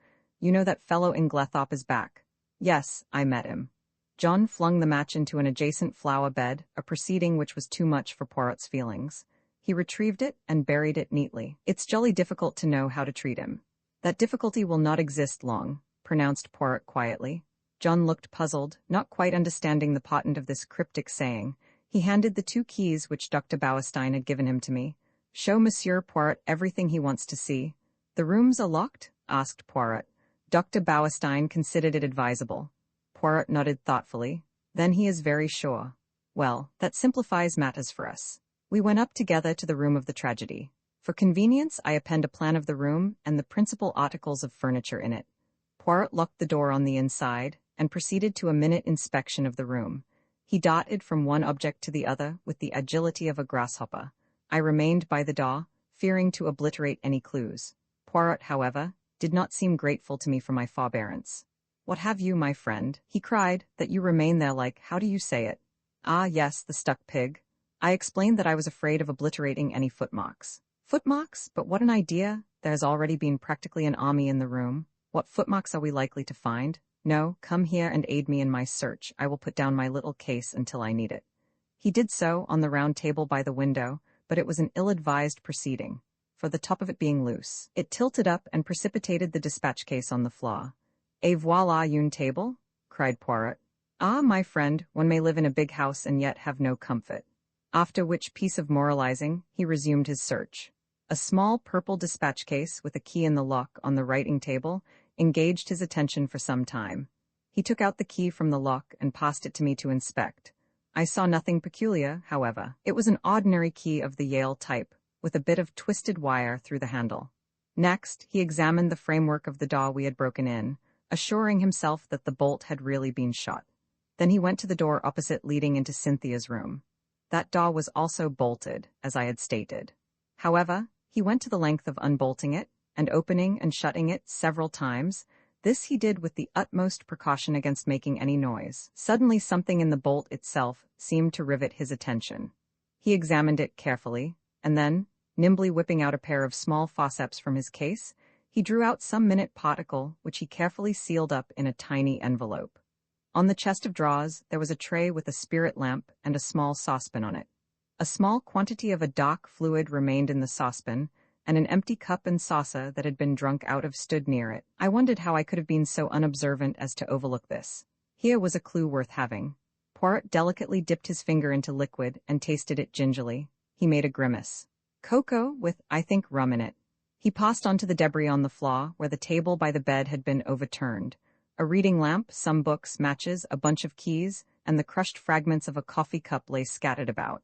You know that fellow Inglethorpe is back. Yes, I met him. John flung the match into an adjacent flower bed, a proceeding which was too much for Poirot's feelings. He retrieved it and buried it neatly. It's jolly difficult to know how to treat him. That difficulty will not exist long, pronounced Poirot quietly. John looked puzzled, not quite understanding the patent of this cryptic saying. He handed the 2 keys which Dr. Bauerstein had given him to me. Show Monsieur Poirot everything he wants to see. The rooms are locked? Asked Poirot. Dr. Bauerstein considered it advisable. Poirot nodded thoughtfully. Then he is very sure. Well, that simplifies matters for us. We went up together to the room of the tragedy. For convenience, I append a plan of the room and the principal articles of furniture in it. Poirot locked the door on the inside and proceeded to a minute inspection of the room. He darted from one object to the other with the agility of a grasshopper. I remained by the door, fearing to obliterate any clues. Poirot, however, did not seem grateful to me for my forbearance. What have you, my friend, he cried, that you remain there like, how do you say it? Ah, yes, the stuck pig. I explained that I was afraid of obliterating any footmarks. Footmarks? But what an idea! There has already been practically an army in the room. What footmarks are we likely to find? No, come here and aid me in my search. I will put down my little case until I need it. He did so on the round table by the window, but it was an ill-advised proceeding, for the top of it being loose, it tilted up and precipitated the dispatch case on the floor. Et voilà une table? Cried Poirot. Ah, my friend, one may live in a big house and yet have no comfort. After which piece of moralizing, he resumed his search. A small purple dispatch case with a key in the lock on the writing table engaged his attention for some time. He took out the key from the lock and passed it to me to inspect. I saw nothing peculiar, however. It was an ordinary key of the Yale type, with a bit of twisted wire through the handle. Next, he examined the framework of the door we had broken in, assuring himself that the bolt had really been shot. Then he went to the door opposite leading into Cynthia's room. That door was also bolted, as I had stated. However, he went to the length of unbolting it, and opening and shutting it several times. This he did with the utmost precaution against making any noise. Suddenly something in the bolt itself seemed to rivet his attention. He examined it carefully, and then, nimbly whipping out a pair of small forceps from his case, he drew out some minute particle which he carefully sealed up in a tiny envelope. On the chest of drawers there was a tray with a spirit lamp and a small saucepan on it. A small quantity of a dark fluid remained in the saucepan, and an empty cup and saucer that had been drunk out of stood near it. I wondered how I could have been so unobservant as to overlook this. Here was a clue worth having. Poirot delicately dipped his finger into liquid and tasted it gingerly. He made a grimace. Cocoa with, I think, rum in it. He passed on to the debris on the floor, where the table by the bed had been overturned. A reading lamp, some books, matches, a bunch of keys, and the crushed fragments of a coffee cup lay scattered about.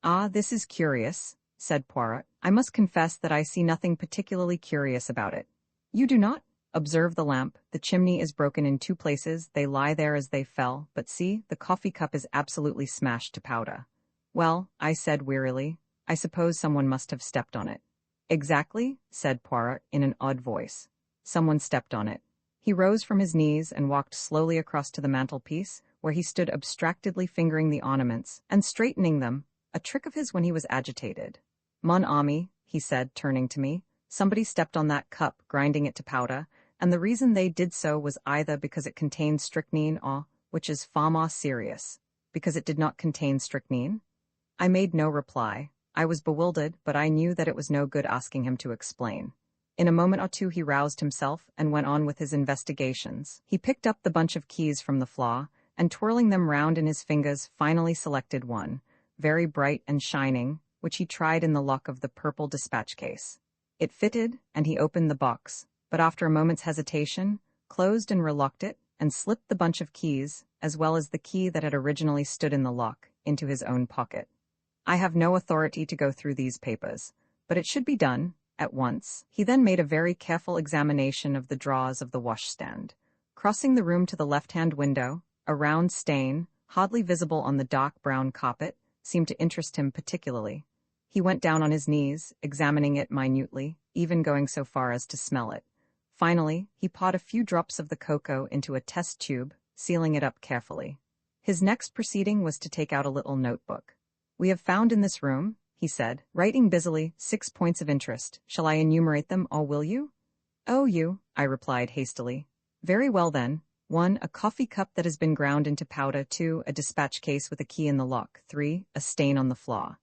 Ah, this is curious, said Poirot. I must confess that I see nothing particularly curious about it. You do not? Observe the lamp. The chimney is broken in 2 places. They lie there as they fell, but see, the coffee cup is absolutely smashed to powder. Well, I said wearily, I suppose someone must have stepped on it. Exactly, said Poirot in an odd voice. Someone stepped on it. He rose from his knees and walked slowly across to the mantelpiece, where he stood abstractedly fingering the ornaments and straightening them, a trick of his when he was agitated. Mon ami, he said, turning to me, somebody stepped on that cup, grinding it to powder, and the reason they did so was either because it contained strychnine or, which is far more serious, because it did not contain strychnine. I made no reply. I was bewildered, but I knew that it was no good asking him to explain. In a moment or two he roused himself and went on with his investigations. He picked up the bunch of keys from the floor, and twirling them round in his fingers finally selected one, very bright and shining, which he tried in the lock of the purple dispatch case. It fitted, and he opened the box, but after a moment's hesitation, closed and relocked it, and slipped the bunch of keys, as well as the key that had originally stood in the lock, into his own pocket. I have no authority to go through these papers, but it should be done, at once. He then made a very careful examination of the drawers of the washstand. Crossing the room to the left-hand window, a round stain, hardly visible on the dark brown carpet, seemed to interest him particularly. He went down on his knees, examining it minutely, even going so far as to smell it. Finally, he poured a few drops of the cocoa into a test tube, sealing it up carefully. His next proceeding was to take out a little notebook. We have found in this room, he said, writing busily, 6 points of interest. Shall I enumerate them, or will you? Oh, you, I replied hastily. Very well then. 1. A coffee cup that has been ground into powder. 2. A dispatch case with a key in the lock. 3. A stain on the floor.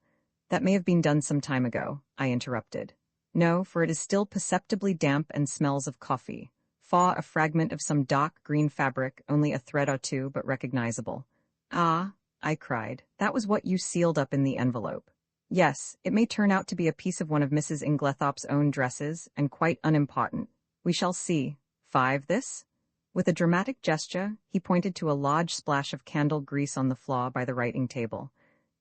That may have been done some time ago, I interrupted. No, for it is still perceptibly damp and smells of coffee. 4. A fragment of some dark green fabric, only a thread or two, but recognizable. Ah, I cried, that was what you sealed up in the envelope. Yes, it may turn out to be a piece of one of Mrs. Inglethorpe's own dresses, and quite unimportant. We shall see. 5. This? With a dramatic gesture, he pointed to a large splash of candle grease on the floor by the writing table.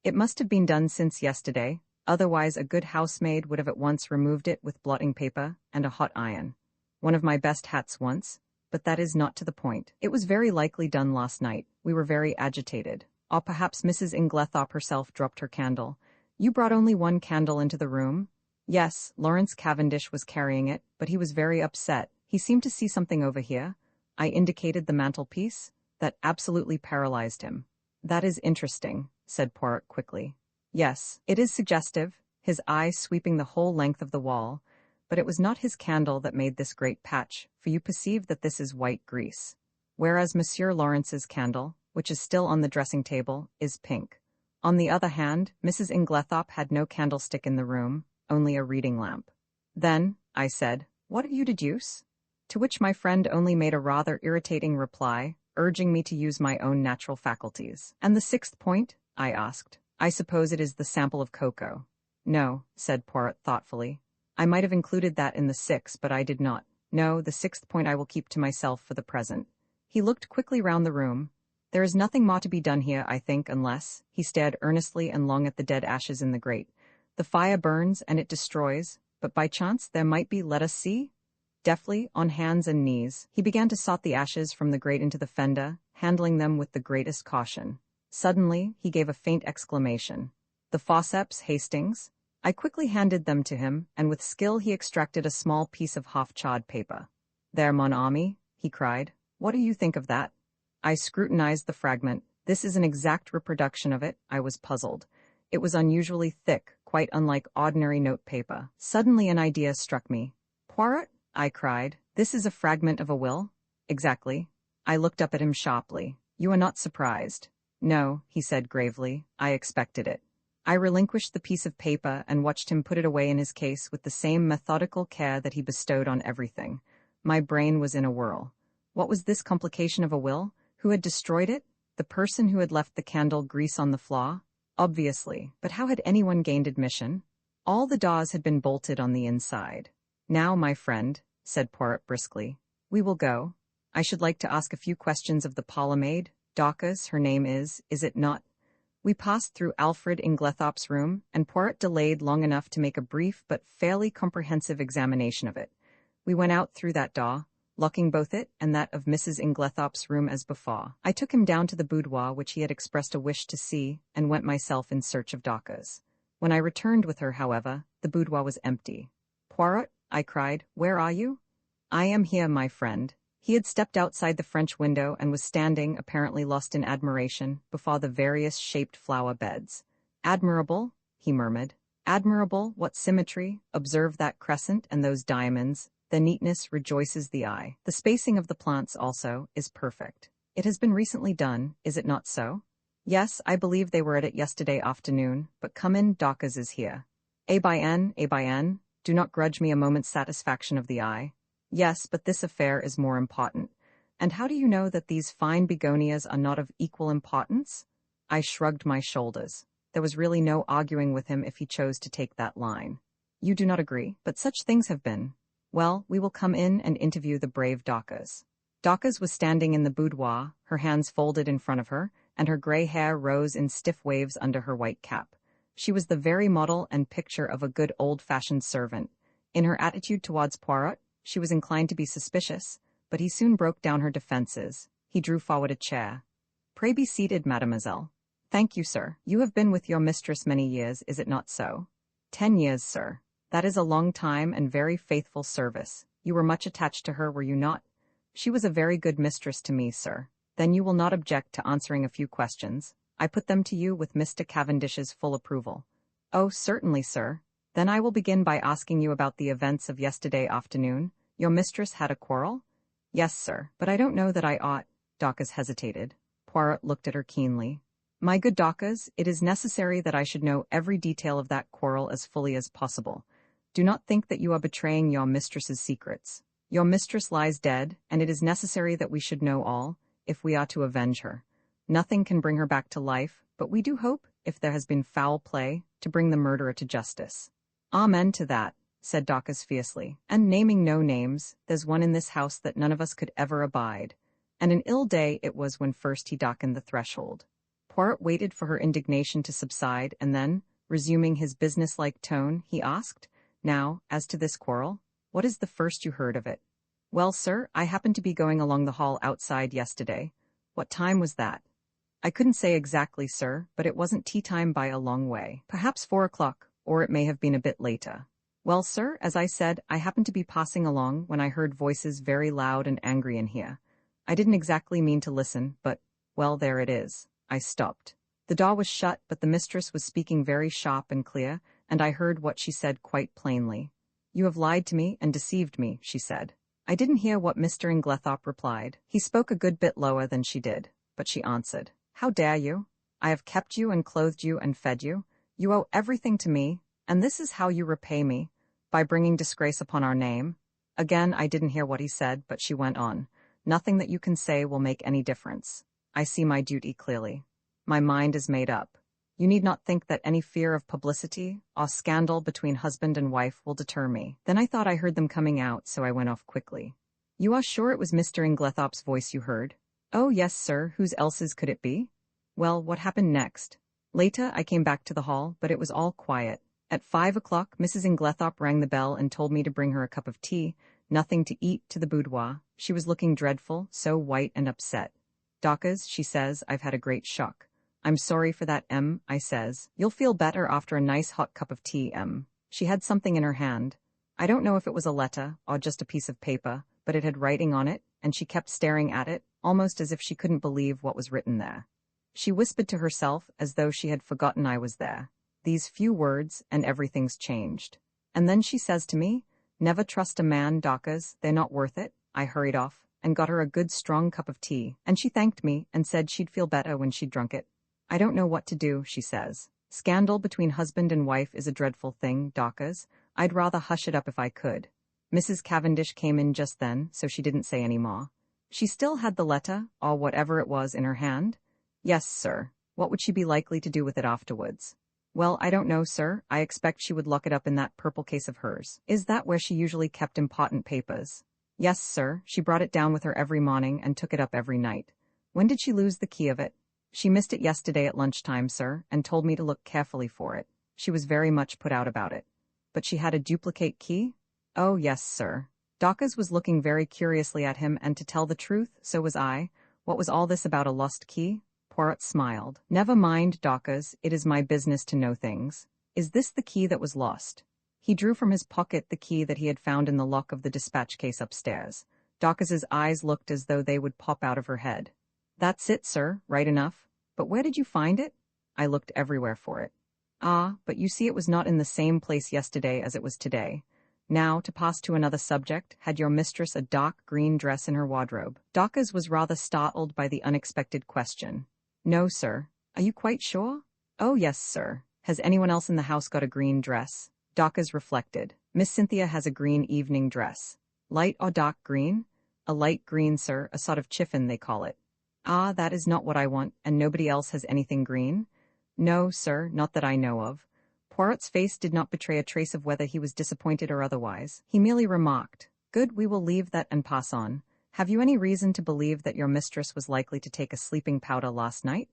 It must have been done since yesterday, otherwise a good housemaid would have at once removed it with blotting paper and a hot iron. One of my best hats once, but that is not to the point. It was very likely done last night. We were very agitated. Or perhaps Mrs. Inglethorpe herself dropped her candle. You brought only one candle into the room? Yes, Lawrence Cavendish was carrying it, but he was very upset. He seemed to see something over here. I indicated the mantelpiece. That absolutely paralyzed him. That is interesting, said Poirot quickly. Yes, it is suggestive, his eye sweeping the whole length of the wall, but it was not his candle that made this great patch, for you perceive that this is white grease, whereas Monsieur Lawrence's candle, which is still on the dressing table, is pink. On the other hand, Mrs. Inglethorpe had no candlestick in the room, only a reading lamp. Then, I said, what do you deduce? To which my friend only made a rather irritating reply, urging me to use my own natural faculties. And the 6th point? I asked. I suppose it is the sample of cocoa. No, said Poirot thoughtfully. I might have included that in the 6, but I did not. No, the 6th point I will keep to myself for the present. He looked quickly round the room. There is nothing more to be done here, I think, unless— he stared earnestly and long at the dead ashes in the grate. The fire burns and it destroys, but by chance there might be— let us see? Deftly, on hands and knees, he began to sort the ashes from the grate into the fender, handling them with the greatest caution. Suddenly, he gave a faint exclamation. The forceps, Hastings? I quickly handed them to him, and with skill he extracted a small piece of half-charred paper. There, mon ami, he cried. What do you think of that? I scrutinized the fragment. This is an exact reproduction of it. I was puzzled. It was unusually thick, quite unlike ordinary note paper. Suddenly an idea struck me. Poirot, I cried, this is a fragment of a will? Exactly. I looked up at him sharply. You are not surprised? No, he said gravely. I expected it. I relinquished the piece of paper and watched him put it away in his case with the same methodical care that he bestowed on everything. My brain was in a whirl. What was this complication of a will? Who had destroyed it? The person who had left the candle grease on the floor? Obviously, but how had anyone gained admission? All the doors had been bolted on the inside. Now, my friend, said Poirot briskly, we will go. I should like to ask a few questions of the parlour-maid. Dorcas, her name is it not? We passed through Alfred Inglethorpe's room, and Poirot delayed long enough to make a brief but fairly comprehensive examination of it. We went out through that door, locking both it and that of Mrs. Inglethorpe's room as before. I took him down to the boudoir which he had expressed a wish to see, and went myself in search of Dorcas. When I returned with her, however, the boudoir was empty. Poirot, I cried, where are you? I am here, my friend. He had stepped outside the French window and was standing, apparently lost in admiration, before the various shaped flower beds. Admirable, he murmured. Admirable, what symmetry! Observe that crescent and those diamonds. The neatness rejoices the eye. The spacing of the plants, also, is perfect. It has been recently done, is it not so? Yes, I believe they were at it yesterday afternoon, but come in, Dorcas is here. A by N, do not grudge me a moment's satisfaction of the eye. Yes, but this affair is more important. And how do you know that these fine begonias are not of equal importance? I shrugged my shoulders. There was really no arguing with him if he chose to take that line. You do not agree, but such things have been. Well, we will come in and interview the brave Dorcas. Dorcas was standing in the boudoir, her hands folded in front of her, and her grey hair rose in stiff waves under her white cap. She was the very model and picture of a good old-fashioned servant. In her attitude towards Poirot, she was inclined to be suspicious, but he soon broke down her defenses. He drew forward a chair. Pray be seated, mademoiselle. Thank you, sir. You have been with your mistress many years, is it not so? 10 years, sir. That is a long time and very faithful service. You were much attached to her, were you not? She was a very good mistress to me, sir. Then you will not object to answering a few questions. I put them to you with Mr. Cavendish's full approval. Oh, certainly, sir. Then I will begin by asking you about the events of yesterday afternoon. Your mistress had a quarrel? Yes, sir, but I don't know that I ought. Dawkes hesitated. Poirot looked at her keenly. My good Dawkes, it is necessary that I should know every detail of that quarrel as fully as possible. Do not think that you are betraying your mistress's secrets. Your mistress lies dead, and it is necessary that we should know all, if we are to avenge her. Nothing can bring her back to life, but we do hope, if there has been foul play, to bring the murderer to justice. Amen to that, said Dawkes fiercely, and naming no names, there's one in this house that none of us could ever abide. And an ill day it was when first he darkened the threshold. Poirot waited for her indignation to subside, and then, resuming his business-like tone, he asked, Now, as to this quarrel, what is the first you heard of it? Well, sir, I happened to be going along the hall outside yesterday. What time was that? I couldn't say exactly, sir, but it wasn't tea-time by a long way. Perhaps 4 o'clock, or it may have been a bit later. Well, sir, as I said, I happened to be passing along when I heard voices very loud and angry in here. I didn't exactly mean to listen, but, well, there it is. I stopped. The door was shut, but the mistress was speaking very sharp and clear, and I heard what she said quite plainly. You have lied to me and deceived me, she said. I didn't hear what Mr. Inglethorpe replied. He spoke a good bit lower than she did, but she answered, How dare you? I have kept you and clothed you and fed you. You owe everything to me, and this is how you repay me, by bringing disgrace upon our name. Again, I didn't hear what he said, but she went on. Nothing that you can say will make any difference. I see my duty clearly. My mind is made up. You need not think that any fear of publicity or scandal between husband and wife will deter me. Then I thought I heard them coming out, so I went off quickly. You are sure it was Mr. Inglethorpe's voice you heard? Oh, yes, sir. Whose else's could it be? Well, what happened next? Later, I came back to the hall, but it was all quiet. At 5 o'clock, Mrs. Inglethorpe rang the bell and told me to bring her a cup of tea, nothing to eat, to the boudoir. She was looking dreadful, so white and upset. Dawkes, she says, I've had a great shock. I'm sorry for that, I says. You'll feel better after a nice hot cup of tea, She had something in her hand. I don't know if it was a letter, or just a piece of paper, but it had writing on it, and she kept staring at it, almost as if she couldn't believe what was written there. She whispered to herself, as though she had forgotten I was there. These few words, and everything's changed. And then she says to me, Never trust a man, Dawkes, they're not worth it. I hurried off, and got her a good strong cup of tea, and she thanked me, and said she'd feel better when she'd drunk it. I don't know what to do, she says. Scandal between husband and wife is a dreadful thing, Dawkes. I'd rather hush it up if I could. Mrs. Cavendish came in just then, so she didn't say any more. She still had the letter, or whatever it was, in her hand? Yes, sir. What would she be likely to do with it afterwards? Well, I don't know, sir. I expect she would lock it up in that purple case of hers. Is that where she usually kept important papers? Yes, sir. She brought it down with her every morning and took it up every night. When did she lose the key of it? She missed it yesterday at lunchtime, sir, and told me to look carefully for it. She was very much put out about it. But she had a duplicate key? Oh, yes, sir. Dawkes was looking very curiously at him, and to tell the truth, so was I. What was all this about a lost key? Poirot smiled. Never mind, Dawkes, it is my business to know things. Is this the key that was lost? He drew from his pocket the key that he had found in the lock of the dispatch case upstairs. Dawkes's eyes looked as though they would pop out of her head. That's it, sir, right enough. But where did you find it? I looked everywhere for it. Ah, but you see it was not in the same place yesterday as it was today. Now, to pass to another subject, had your mistress a dark green dress in her wardrobe? Dawkes was rather startled by the unexpected question. No, sir. Are you quite sure? Oh, yes, sir. Has anyone else in the house got a green dress? Dawkes reflected. Miss Cynthia has a green evening dress. Light or dark green? A light green, sir, a sort of chiffon they call it. Ah, that is not what I want, and nobody else has anything green? No, sir, not that I know of. Poirot's face did not betray a trace of whether he was disappointed or otherwise. He merely remarked, Good, we will leave that and pass on. Have you any reason to believe that your mistress was likely to take a sleeping powder last night?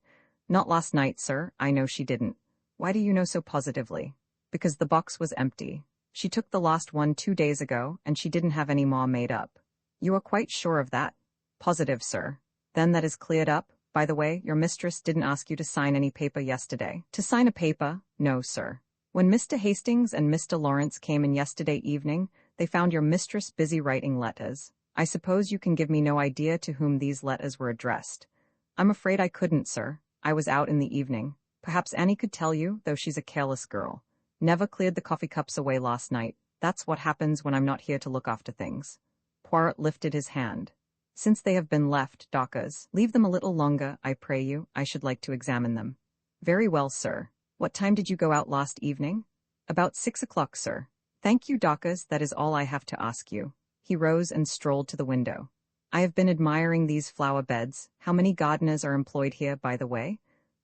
Not last night, sir, I know she didn't. Why do you know so positively? Because the box was empty. She took the last one 2 days ago, and she didn't have any more made up. You are quite sure of that? Positive, sir. Then that is cleared up. By the way, your mistress didn't ask you to sign any paper yesterday. To sign a paper? No, sir. When Mr. Hastings and Mr. Lawrence came in yesterday evening, they found your mistress busy writing letters. I suppose you can give me no idea to whom these letters were addressed. I'm afraid I couldn't, sir. I was out in the evening. Perhaps Annie could tell you, though she's a careless girl. Never cleared the coffee cups away last night. That's what happens when I'm not here to look after things. Poirot lifted his hand. Since they have been left, Docas, leave them a little longer, I pray you. I should like to examine them. Very well, sir. What time did you go out last evening? About 6 o'clock, sir. Thank you, Docas, that is all I have to ask you. He rose and strolled to the window. I have been admiring these flower beds. How many gardeners are employed here, by the way?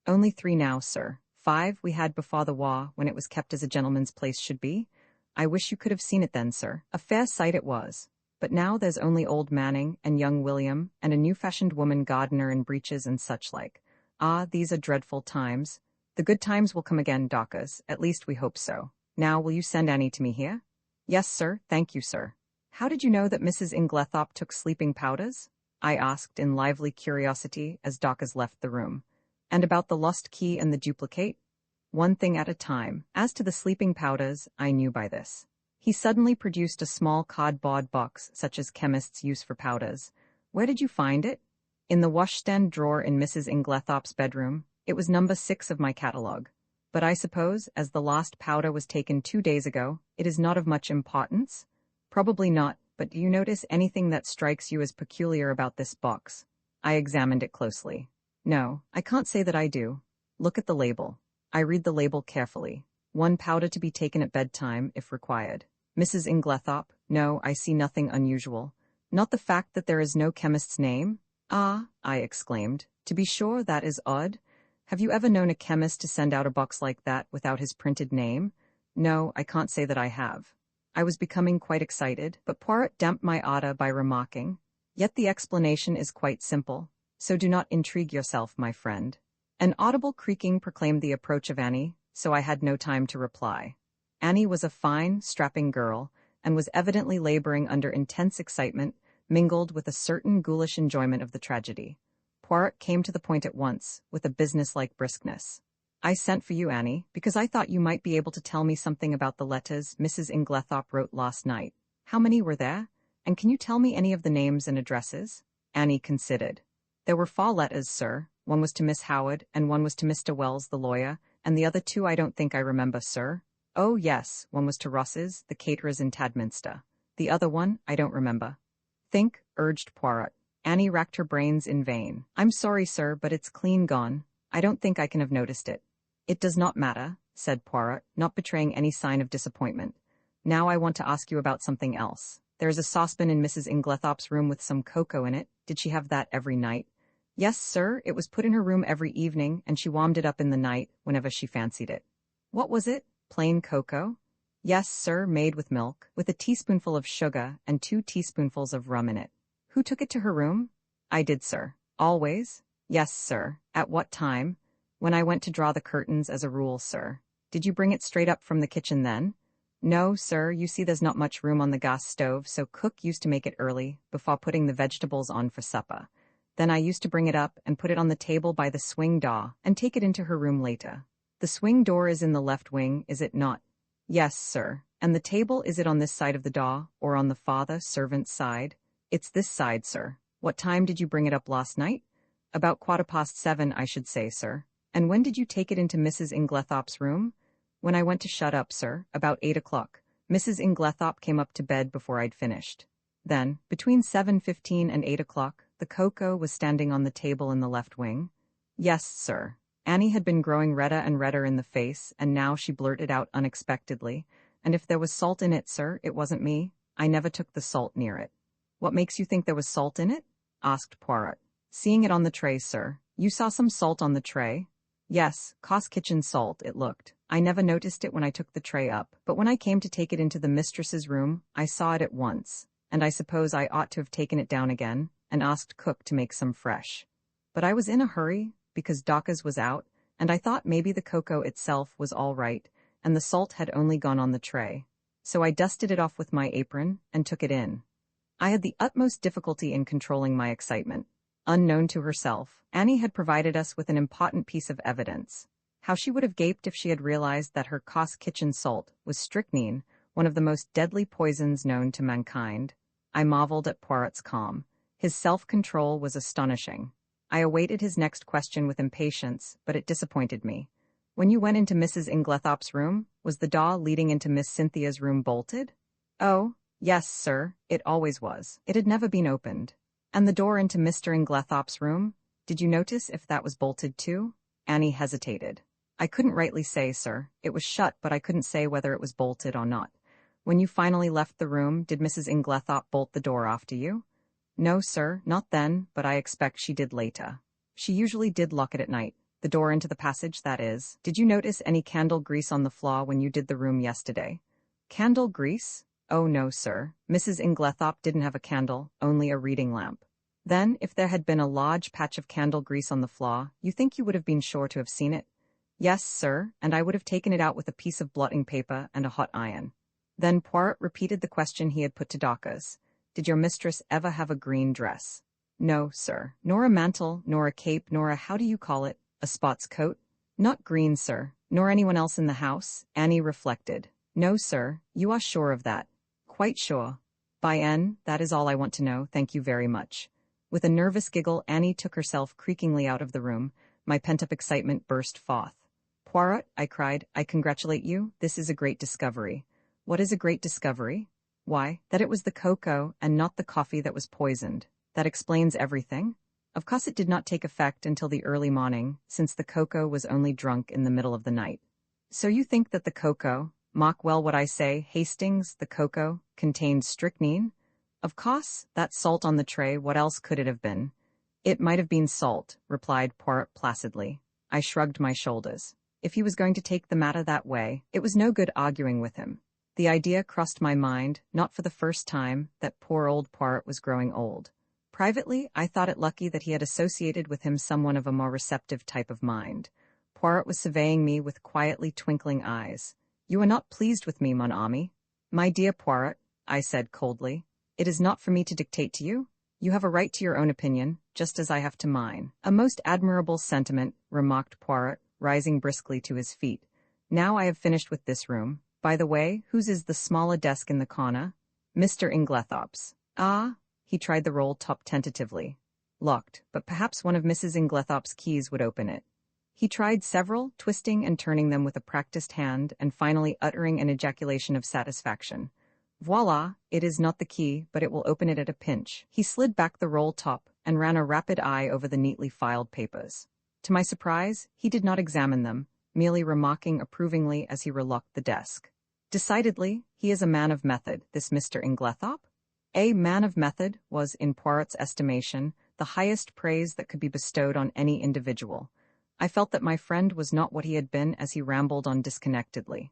Only 3 now, sir. 5 we had before the war, when it was kept as a gentleman's place should be. I wish you could have seen it then, sir. A fair sight it was. But now there's only old Manning and young William, and a new-fashioned woman gardener in breeches and such like. Ah, these are dreadful times. The good times will come again, Docas, at least we hope so. Now will you send Annie to me here? Yes, sir, thank you, sir. How did you know that Mrs. Inglethorpe took sleeping powders? I asked in lively curiosity as Docas left the room. And about the lost key and the duplicate? One thing at a time. As to the sleeping powders, I knew by this. He suddenly produced a small cardboard box, such as chemists use for powders. Where did you find it? In the washstand drawer in Mrs. Inglethorpe's bedroom. It was number 6 of my catalogue. But I suppose, as the last powder was taken 2 days ago, it is not of much importance? Probably not, but do you notice anything that strikes you as peculiar about this box? I examined it closely. No, I can't say that I do. Look at the label. I read the label carefully. 1 powder to be taken at bedtime, if required. Mrs. Inglethorpe, no, I see nothing unusual. Not the fact that there is no chemist's name? Ah, I exclaimed. To be sure, that is odd. Have you ever known a chemist to send out a box like that without his printed name? No, I can't say that I have. I was becoming quite excited, but Poirot damped my ardor by remarking, Yet the explanation is quite simple, so do not intrigue yourself, my friend. An audible creaking proclaimed the approach of Annie, so I had no time to reply. Annie was a fine, strapping girl, and was evidently laboring under intense excitement, mingled with a certain ghoulish enjoyment of the tragedy. Poirot came to the point at once, with a business-like briskness. I sent for you, Annie, because I thought you might be able to tell me something about the letters Mrs. Inglethorpe wrote last night. How many were there? And can you tell me any of the names and addresses? Annie considered. There were 4 letters, sir. One was to Miss Howard, and one was to Mr. Wells, the lawyer, and the other 2 I don't think I remember, sir. Oh, yes, one was to Ross's, the caterers in Tadminster. The other one, I don't remember. Think, urged Poirot. Annie racked her brains in vain. I'm sorry, sir, but it's clean gone. I don't think I can have noticed it. It does not matter, said Poirot, not betraying any sign of disappointment. Now I want to ask you about something else. There is a saucepan in Mrs. Inglethorpe's room with some cocoa in it. Did she have that every night? Yes, sir, it was put in her room every evening, and she warmed it up in the night, whenever she fancied it. What was it? Plain cocoa? Yes, sir, made with milk, with a teaspoonful of sugar and 2 teaspoonfuls of rum in it. Who took it to her room? I did, sir. Always? Yes, sir. At what time? When I went to draw the curtains, as a rule, sir. Did you bring it straight up from the kitchen then? No, sir, you see there's not much room on the gas stove, so cook used to make it early, before putting the vegetables on for supper. Then I used to bring it up and put it on the table by the swing door, and take it into her room later. The swing door is in the left wing, is it not? Yes, sir. And the table, is it on this side of the door, or on the father servant's side? It's this side, sir. What time did you bring it up last night? About 7:15, I should say, sir. And when did you take it into Mrs. Inglethorpe's room? When I went to shut up, sir, about 8 o'clock. Mrs. Inglethorpe came up to bed before I'd finished. Then, between 7:15 and 8 o'clock, the cocoa was standing on the table in the left wing. Yes, sir. Annie had been growing redder and redder in the face, and now she blurted out unexpectedly, and if there was salt in it, sir, it wasn't me. I never took the salt near it. What makes you think there was salt in it? Asked Poirot. Seeing it on the tray, sir. You saw some salt on the tray? Yes, Cos kitchen salt, it looked. I never noticed it when I took the tray up, but when I came to take it into the mistress's room, I saw it at once, and I suppose I ought to have taken it down again, and asked cook to make some fresh. But I was in a hurry, because Docas was out, and I thought maybe the cocoa itself was all right, and the salt had only gone on the tray. So I dusted it off with my apron, and took it in. I had the utmost difficulty in controlling my excitement. Unknown to herself, Annie had provided us with an important piece of evidence. How she would have gaped if she had realized that her Cos kitchen salt was strychnine, one of the most deadly poisons known to mankind. I marveled at Poirot's calm. His self-control was astonishing. I awaited his next question with impatience, but it disappointed me. When you went into Mrs. Inglethorpe's room, was the door leading into Miss Cynthia's room bolted? Oh, Yes, sir, it always was. It had never been opened. And the door into Mr. Inglethorpe's room? Did you notice if that was bolted too? Annie hesitated. I couldn't rightly say, sir. It was shut, but I couldn't say whether it was bolted or not. When you finally left the room, did Mrs. Inglethorpe bolt the door after you? No, sir, not then, but I expect she did later. She usually did lock it at night. The door into the passage, that is. Did you notice any candle grease on the floor when you did the room yesterday? Candle grease? Oh no, sir. Mrs. Inglethorpe didn't have a candle, only a reading lamp. Then, if there had been a large patch of candle grease on the floor, you think you would have been sure to have seen it? Yes, sir, and I would have taken it out with a piece of blotting paper and a hot iron. Then Poirot repeated the question he had put to Dorcas. Did your mistress ever have a green dress? No, sir. Nor a mantle, nor a cape, nor a a spots coat? Not green, sir. Nor anyone else in the house? Annie reflected. No, sir. You are sure of that? Quite sure. By N, that is all I want to know, thank you very much. With a nervous giggle, Annie took herself creakingly out of the room. My pent-up excitement burst forth. Poirot, I cried, I congratulate you. This is a great discovery. What is a great discovery? Why, that it was the cocoa and not the coffee that was poisoned. That explains everything. Of course it did not take effect until the early morning, since the cocoa was only drunk in the middle of the night. So you think that the cocoa, mark well what I say, Hastings, the cocoa, contained strychnine? Of course, that salt on the tray, what else could it have been? It might have been salt, replied Poirot placidly. I shrugged my shoulders. If he was going to take the matter that way, it was no good arguing with him. The idea crossed my mind, not for the first time, that poor old Poirot was growing old. Privately, I thought it lucky that he had associated with him someone of a more receptive type of mind. Poirot was surveying me with quietly twinkling eyes. You are not pleased with me, mon ami? My dear Poirot, I said coldly, it is not for me to dictate to you. You have a right to your own opinion, just as I have to mine. A most admirable sentiment, remarked Poirot, rising briskly to his feet. Now I have finished with this room. By the way, whose is the smaller desk in the corner? Mr. Inglethorpe's. Ah, he tried the roll top tentatively. Locked, but perhaps one of Mrs. Inglethorpe's keys would open it. He tried several, twisting and turning them with a practiced hand, and finally uttering an ejaculation of satisfaction. Voila, it is not the key, but it will open it at a pinch. He slid back the roll top and ran a rapid eye over the neatly filed papers. To my surprise, he did not examine them, merely remarking approvingly as he relocked the desk. Decidedly, he is a man of method, this Mr. Inglethorpe. A man of method was, in Poirot's estimation, the highest praise that could be bestowed on any individual. I felt that my friend was not what he had been as he rambled on disconnectedly.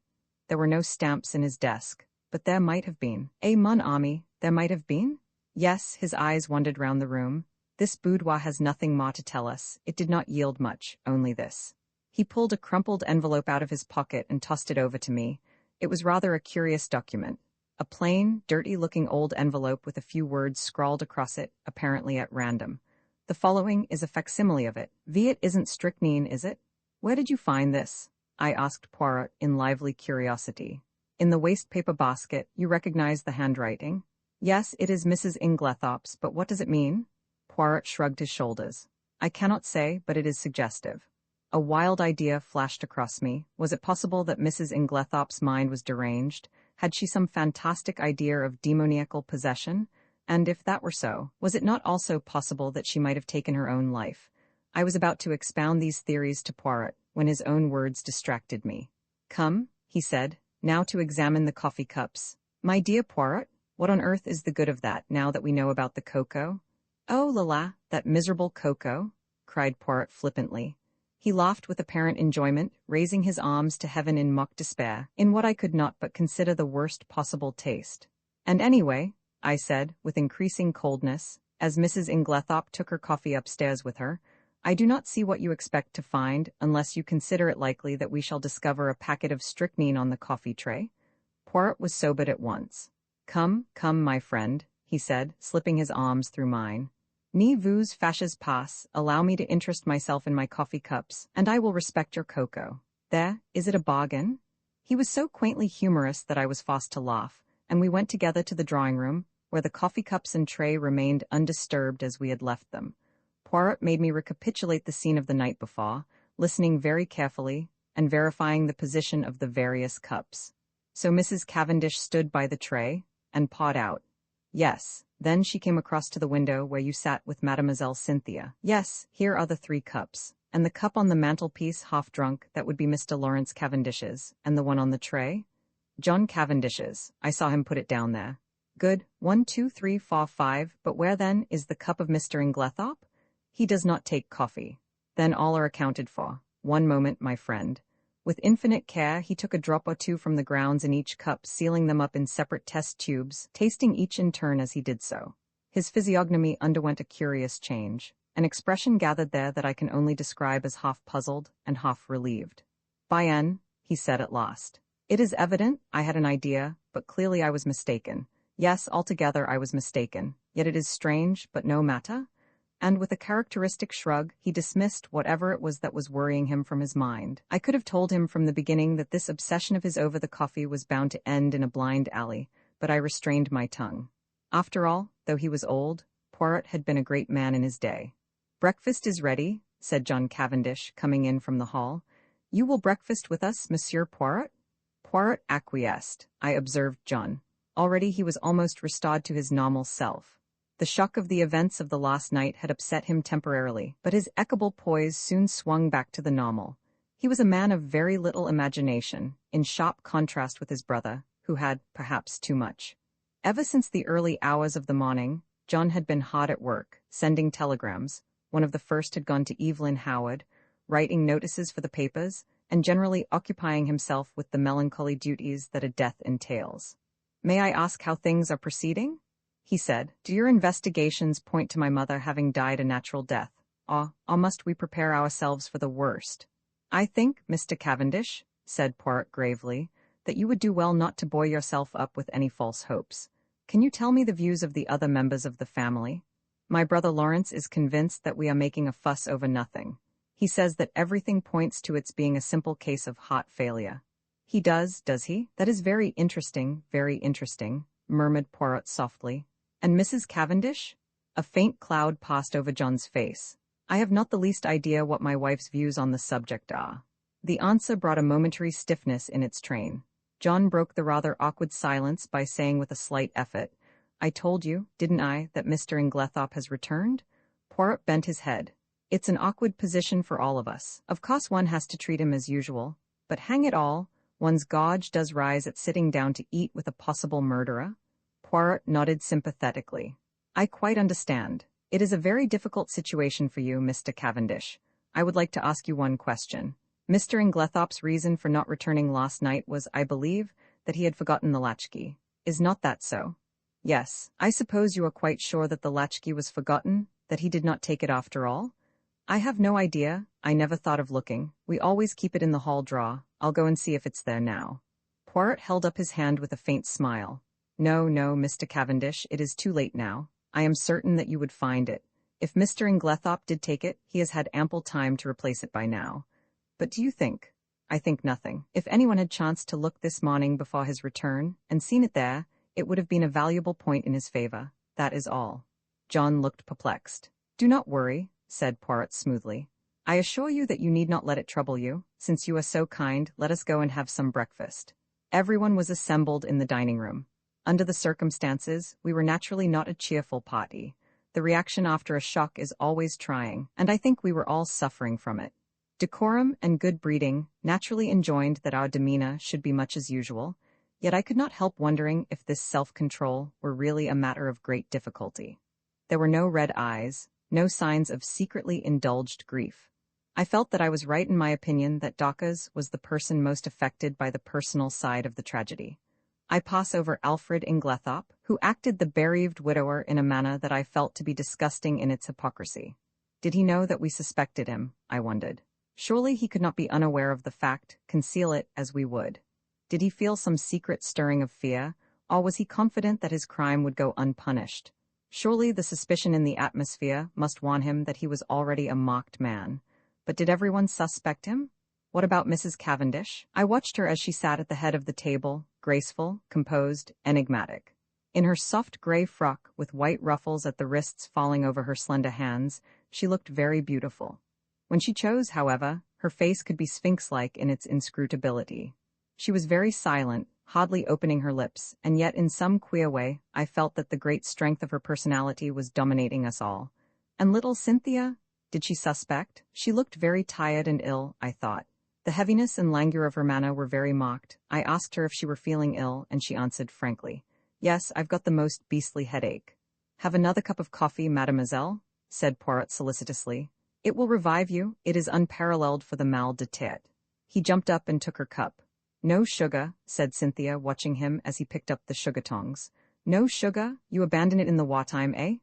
There were no stamps in his desk, but there might have been. Mon ami, there might have been? Yes, his eyes wandered round the room. This boudoir has nothing more to tell us. It did not yield much, only this. He pulled a crumpled envelope out of his pocket and tossed it over to me. It was rather a curious document. A plain, dirty-looking old envelope with a few words scrawled across it, apparently at random. The following is a facsimile of it. It isn't strychnine, is it? Where did you find this? I asked Poirot in lively curiosity. In the waste-paper basket. You recognize the handwriting? Yes, it is Mrs. Inglethorpe's, but what does it mean? Poirot shrugged his shoulders. I cannot say, but it is suggestive. A wild idea flashed across me. Was it possible that Mrs. Inglethorpe's mind was deranged? Had she some fantastic idea of demoniacal possession? And if that were so, was it not also possible that she might have taken her own life? I was about to expound these theories to Poirot, when his own words distracted me. Come, he said, now to examine the coffee cups. My dear Poirot, what on earth is the good of that, now that we know about the cocoa? Oh la la, that miserable cocoa, cried Poirot flippantly. He laughed with apparent enjoyment, raising his arms to heaven in mock despair, in what I could not but consider the worst possible taste. And anyway, I said, with increasing coldness, as Mrs. Inglethorpe took her coffee upstairs with her, I do not see what you expect to find, unless you consider it likely that we shall discover a packet of strychnine on the coffee tray. Poirot was sobered at once. Come, my friend, he said, slipping his arms through mine. Ne vous fâchez pas, allow me to interest myself in my coffee cups, and I will respect your cocoa. There, is it a bargain? He was so quaintly humorous that I was forced to laugh, and we went together to the drawing-room, where the coffee cups and tray remained undisturbed as we had left them. Poirot made me recapitulate the scene of the night before, listening very carefully, and verifying the position of the various cups. So Mrs. Cavendish stood by the tray? and pawed out. Yes. Then she came across to the window where you sat with Mademoiselle Cynthia. Yes, here are the 3 cups. And the cup on the mantelpiece, half drunk, that would be Mr. Lawrence Cavendish's, and the one on the tray? John Cavendish's. I saw him put it down there. Good. 1, 2, 3, 4, 5. But where, then, is the cup of Mr. Inglethorpe? He does not take coffee. Then all are accounted for. One moment, my friend. With infinite care, he took a drop or 2 from the grounds in each cup, sealing them up in separate test tubes, tasting each in turn as he did so. His physiognomy underwent a curious change, an expression gathered there that I can only describe as half puzzled and half relieved. Bien, he said at last. It is evident I had an idea, but clearly I was mistaken. Yes, altogether I was mistaken. Yet it is strange, but no matter. And with a characteristic shrug, he dismissed whatever it was that was worrying him from his mind. I could have told him from the beginning that this obsession of his over the coffee was bound to end in a blind alley, but I restrained my tongue. After all, though he was old, Poirot had been a great man in his day. "Breakfast is ready," said John Cavendish, coming in from the hall. "You will breakfast with us, Monsieur Poirot?" Poirot acquiesced. I observed John. Already he was almost restored to his normal self. The shock of the events of the last night had upset him temporarily, but his equable poise soon swung back to the normal. He was a man of very little imagination, in sharp contrast with his brother, who had, perhaps, too much. Ever since the early hours of the morning, John had been hard at work, sending telegrams. One of the first had gone to Evelyn Howard, writing notices for the papers, and generally occupying himself with the melancholy duties that a death entails. "May I ask how things are proceeding?" he said. "Do your investigations point to my mother having died a natural death, or must we prepare ourselves for the worst?" "I think, Mr. Cavendish," said Poirot gravely, "that you would do well not to buoy yourself up with any false hopes. Can you tell me the views of the other members of the family? My brother Lawrence is convinced that we are making a fuss over nothing. He says that everything points to its being a simple case of heart failure." "He does he? That is very interesting, murmured Poirot softly. "And Mrs. Cavendish?" A faint cloud passed over John's face. "I have not the least idea what my wife's views on the subject are." The answer brought a momentary stiffness in its train. John broke the rather awkward silence by saying with a slight effort, "I told you, didn't I, that Mr. Inglethorpe has returned?" Poirot bent his head. "It's an awkward position for all of us. Of course one has to treat him as usual, but hang it all, one's gorge does rise at sitting down to eat with a possible murderer." Poirot nodded sympathetically. "I quite understand. It is a very difficult situation for you, Mr. Cavendish. I would like to ask you one question. Mr. Inglethorpe's reason for not returning last night was, I believe, that he had forgotten the latchkey. Is not that so?" "Yes. I suppose you are quite sure that the latchkey was forgotten, that he did not take it after all?" "I have no idea. I never thought of looking. We always keep it in the hall drawer. I'll go and see if it's there now." Poirot held up his hand with a faint smile. No, Mr. Cavendish, it is too late now. I am certain that you would find it. If Mr. Inglethorpe did take it, he has had ample time to replace it by now. But do you think? I think nothing. If anyone had chanced to look this morning before his return, and seen it there, it would have been a valuable point in his favor. That is all." John looked perplexed. "Do not worry," said Poirot smoothly. "I assure you that you need not let it trouble you. Since you are so kind, let us go and have some breakfast." Everyone was assembled in the dining room. Under the circumstances, we were naturally not a cheerful party. The reaction after a shock is always trying, and I think we were all suffering from it. Decorum and good breeding naturally enjoined that our demeanor should be much as usual, yet I could not help wondering if this self-control were really a matter of great difficulty. There were no red eyes, no signs of secretly indulged grief. I felt that I was right in my opinion that Dawkins was the person most affected by the personal side of the tragedy. I pass over Alfred Inglethorpe, who acted the bereaved widower in a manner that I felt to be disgusting in its hypocrisy. Did he know that we suspected him? I wondered. Surely he could not be unaware of the fact, conceal it as we would. Did he feel some secret stirring of fear, or was he confident that his crime would go unpunished? Surely the suspicion in the atmosphere must warn him that he was already a mocked man. But did everyone suspect him? What about Mrs. Cavendish? I watched her as she sat at the head of the table, graceful, composed, enigmatic. In her soft gray frock, with white ruffles at the wrists falling over her slender hands, she looked very beautiful. When she chose, however, her face could be sphinx-like in its inscrutability. She was very silent, hardly opening her lips, and yet in some queer way, I felt that the great strength of her personality was dominating us all. And little Cynthia? Did she suspect? She looked very tired and ill, I thought. The heaviness and languor of her manner were very marked. I asked her if she were feeling ill, and she answered frankly, "Yes, I've got the most beastly headache." "Have another cup of coffee, mademoiselle?" said Poirot solicitously. "It will revive you. It is unparalleled for the mal de tête." He jumped up and took her cup. "No sugar," said Cynthia, watching him as he picked up the sugar tongs. "No sugar? You abandon it in the wartime, eh?"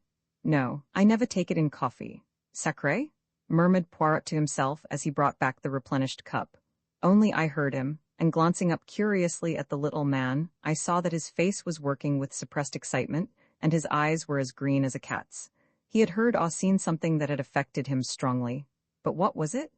"No, I never take it in coffee." "Sacré?" murmured Poirot to himself as he brought back the replenished cup. Only I heard him, and glancing up curiously at the little man, I saw that his face was working with suppressed excitement, and his eyes were as green as a cat's. He had heard or seen something that had affected him strongly. But what was it?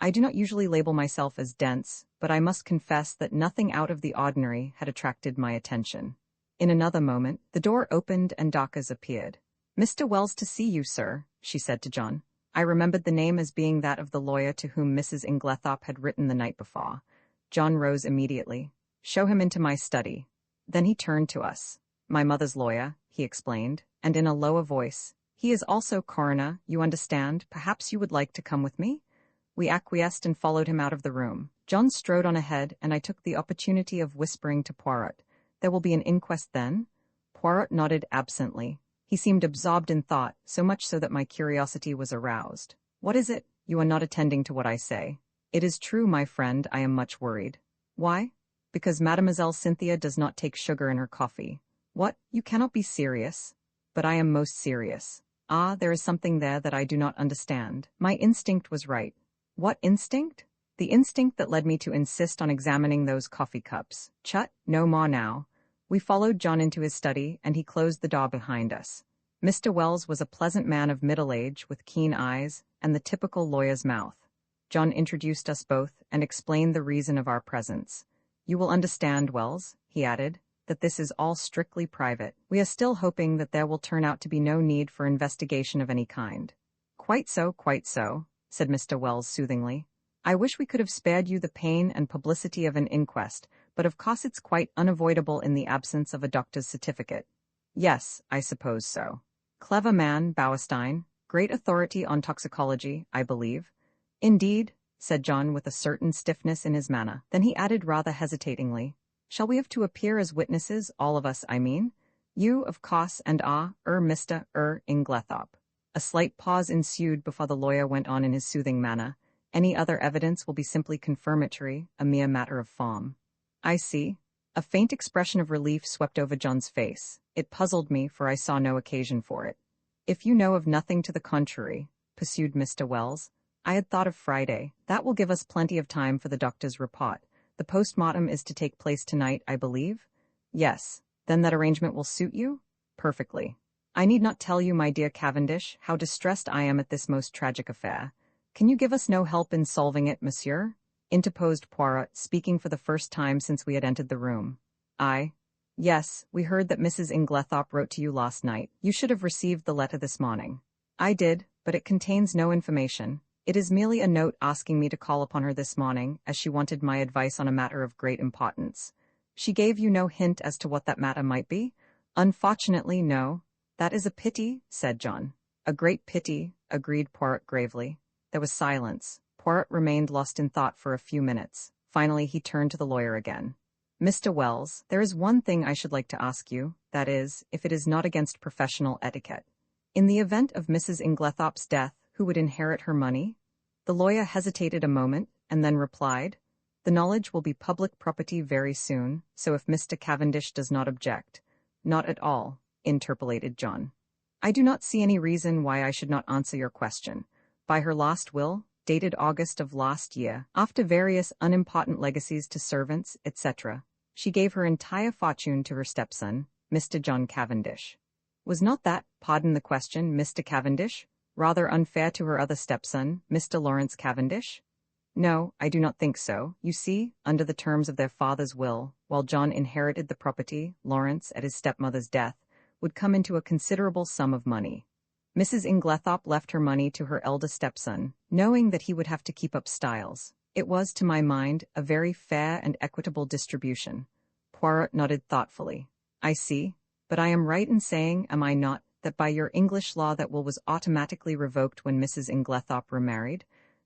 I do not usually label myself as dense, but I must confess that nothing out of the ordinary had attracted my attention. In another moment, the door opened and Dawkins appeared. "Mr. Wells to see you, sir," she said to John. I remembered the name as being that of the lawyer to whom Mrs. Inglethorpe had written the night before. John rose immediately. "Show him into my study." Then he turned to us. "My mother's lawyer," he explained, and in a lower voice, "He is also coroner, you understand. Perhaps you would like to come with me?" We acquiesced and followed him out of the room. John strode on ahead, and I took the opportunity of whispering to Poirot, "There will be an inquest then?" Poirot nodded absently. He seemed absorbed in thought, so much so that my curiosity was aroused. "What is it? You are not attending to what I say." "It is true, my friend, I am much worried." "Why?" "Because Mademoiselle Cynthia does not take sugar in her coffee." "What? You cannot be serious." "But I am most serious." "Ah, there is something there that I do not understand." My instinct was right. "What instinct?" "The instinct that led me to insist on examining those coffee cups." "Chut, no more now." We followed John into his study, and he closed the door behind us. Mr. Wells was a pleasant man of middle age, with keen eyes, and the typical lawyer's mouth. John introduced us both, and explained the reason of our presence. "You will understand, Wells," he added, "that this is all strictly private. We are still hoping that there will turn out to be no need for investigation of any kind." Quite so," said Mr. Wells soothingly. "I wish we could have spared you the pain and publicity of an inquest, but of course it's quite unavoidable in the absence of a doctor's certificate." "Yes, I suppose so." "Clever man, Bauerstein. Great authority on toxicology, I believe." "Indeed," said John with a certain stiffness in his manner. Then he added rather hesitatingly, "Shall we have to appear as witnesses, all of us, I mean? You, of course, and Mr. Inglethorpe." A slight pause ensued before the lawyer went on in his soothing manner. "Any other evidence will be simply confirmatory, a mere matter of form." "I see." A faint expression of relief swept over John's face. It puzzled me, for I saw no occasion for it. "If you know of nothing to the contrary," pursued Mr. Wells, "I had thought of Friday. That will give us plenty of time for the doctor's report. The post-mortem is to take place tonight, I believe?" "Yes." "Then that arrangement will suit you?" "Perfectly." "I need not tell you, my dear Cavendish, how distressed I am at this most tragic affair. Can you give us no help in solving it, monsieur?" interposed Poirot, speaking for the first time since we had entered the room. "Yes, we heard that Mrs. Inglethorpe wrote to you last night. You should have received the letter this morning." "I did, but it contains no information. It is merely a note asking me to call upon her this morning, as she wanted my advice on a matter of great importance." "She gave you no hint as to what that matter might be?" "Unfortunately, no." "That is a pity," said John. "A great pity," agreed Poirot gravely. There was silence. Poirot remained lost in thought for a few minutes. Finally, he turned to the lawyer again. "Mr. Wells, there is one thing I should like to ask you, that is, if it is not against professional etiquette. In the event of Mrs. Inglethorpe's death, who would inherit her money?" The lawyer hesitated a moment, and then replied, "The knowledge will be public property very soon, so if Mr. Cavendish does not object." "Not at all," interpolated John. "I do not see any reason why I should not answer your question. By her last will, dated August of last year, after various unimportant legacies to servants, etc., she gave her entire fortune to her stepson, Mr. John Cavendish. Was not that, pardon the question, Mr. Cavendish, rather unfair to her other stepson, Mr. Lawrence Cavendish?" "No, I do not think so. You see, under the terms of their father's will, while John inherited the property, Lawrence, at his stepmother's death, would come into a considerable sum of money. Mrs. Inglethorpe left her money to her eldest stepson, knowing that he would have to keep up Styles. It was, to my mind, a very fair and equitable distribution." Poirot nodded thoughtfully. I see, but I am right in saying, am I not, that by your English law that will was automatically revoked when Mrs. Inglethorpe remarried?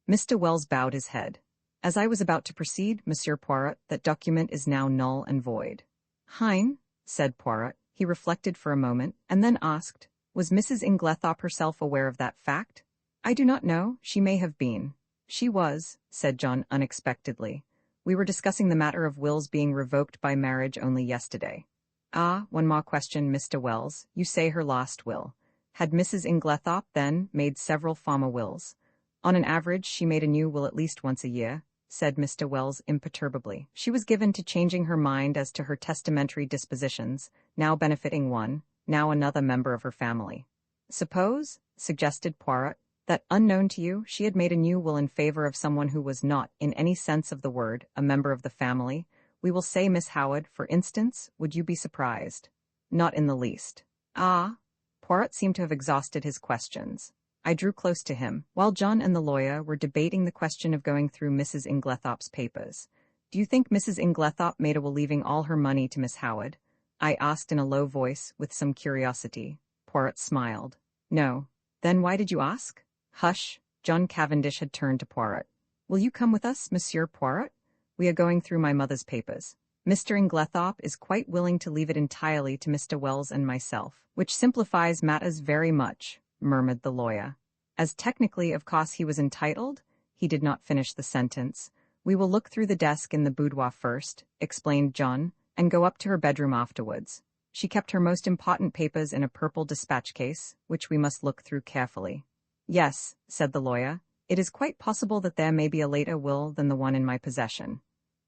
Mr. Wells bowed his head. As I was about to proceed, Monsieur Poirot, that document is now null and void. Hein, said Poirot. He reflected for a moment, and then asked, was Mrs. Inglethorpe herself aware of that fact? I do not know, she may have been. She was, said John unexpectedly. We were discussing the matter of wills being revoked by marriage only yesterday. Ah, one more question, Mr. Wells. You say her last will. Had Mrs. Inglethorpe, then, made several former wills? On an average, she made a new will at least once a year, said Mr. Wells imperturbably. She was given to changing her mind as to her testamentary dispositions, now benefiting one, now another member of her family. Suppose, suggested Poirot, that, unknown to you, she had made a new will in favor of someone who was not, in any sense of the word, a member of the family. We will say Miss Howard, for instance. Would you be surprised? Not in the least. Ah. Poirot seemed to have exhausted his questions. I drew close to him, while John and the lawyer were debating the question of going through Mrs. Inglethorpe's papers. Do you think Mrs. Inglethorpe made a will leaving all her money to Miss Howard? I asked in a low voice, with some curiosity. Poirot smiled. No. Then why did you ask? Hush. John Cavendish had turned to Poirot. Will you come with us, Monsieur Poirot? We are going through my mother's papers. Mr. Inglethorpe is quite willing to leave it entirely to Mr. Wells and myself, which simplifies matters very much, murmured the lawyer. As technically, of course, he was entitled, he did not finish the sentence. We will look through the desk in the boudoir first, explained John, and go up to her bedroom afterwards. She kept her most important papers in a purple dispatch case, which we must look through carefully. Yes, said the lawyer, it is quite possible that there may be a later will than the one in my possession.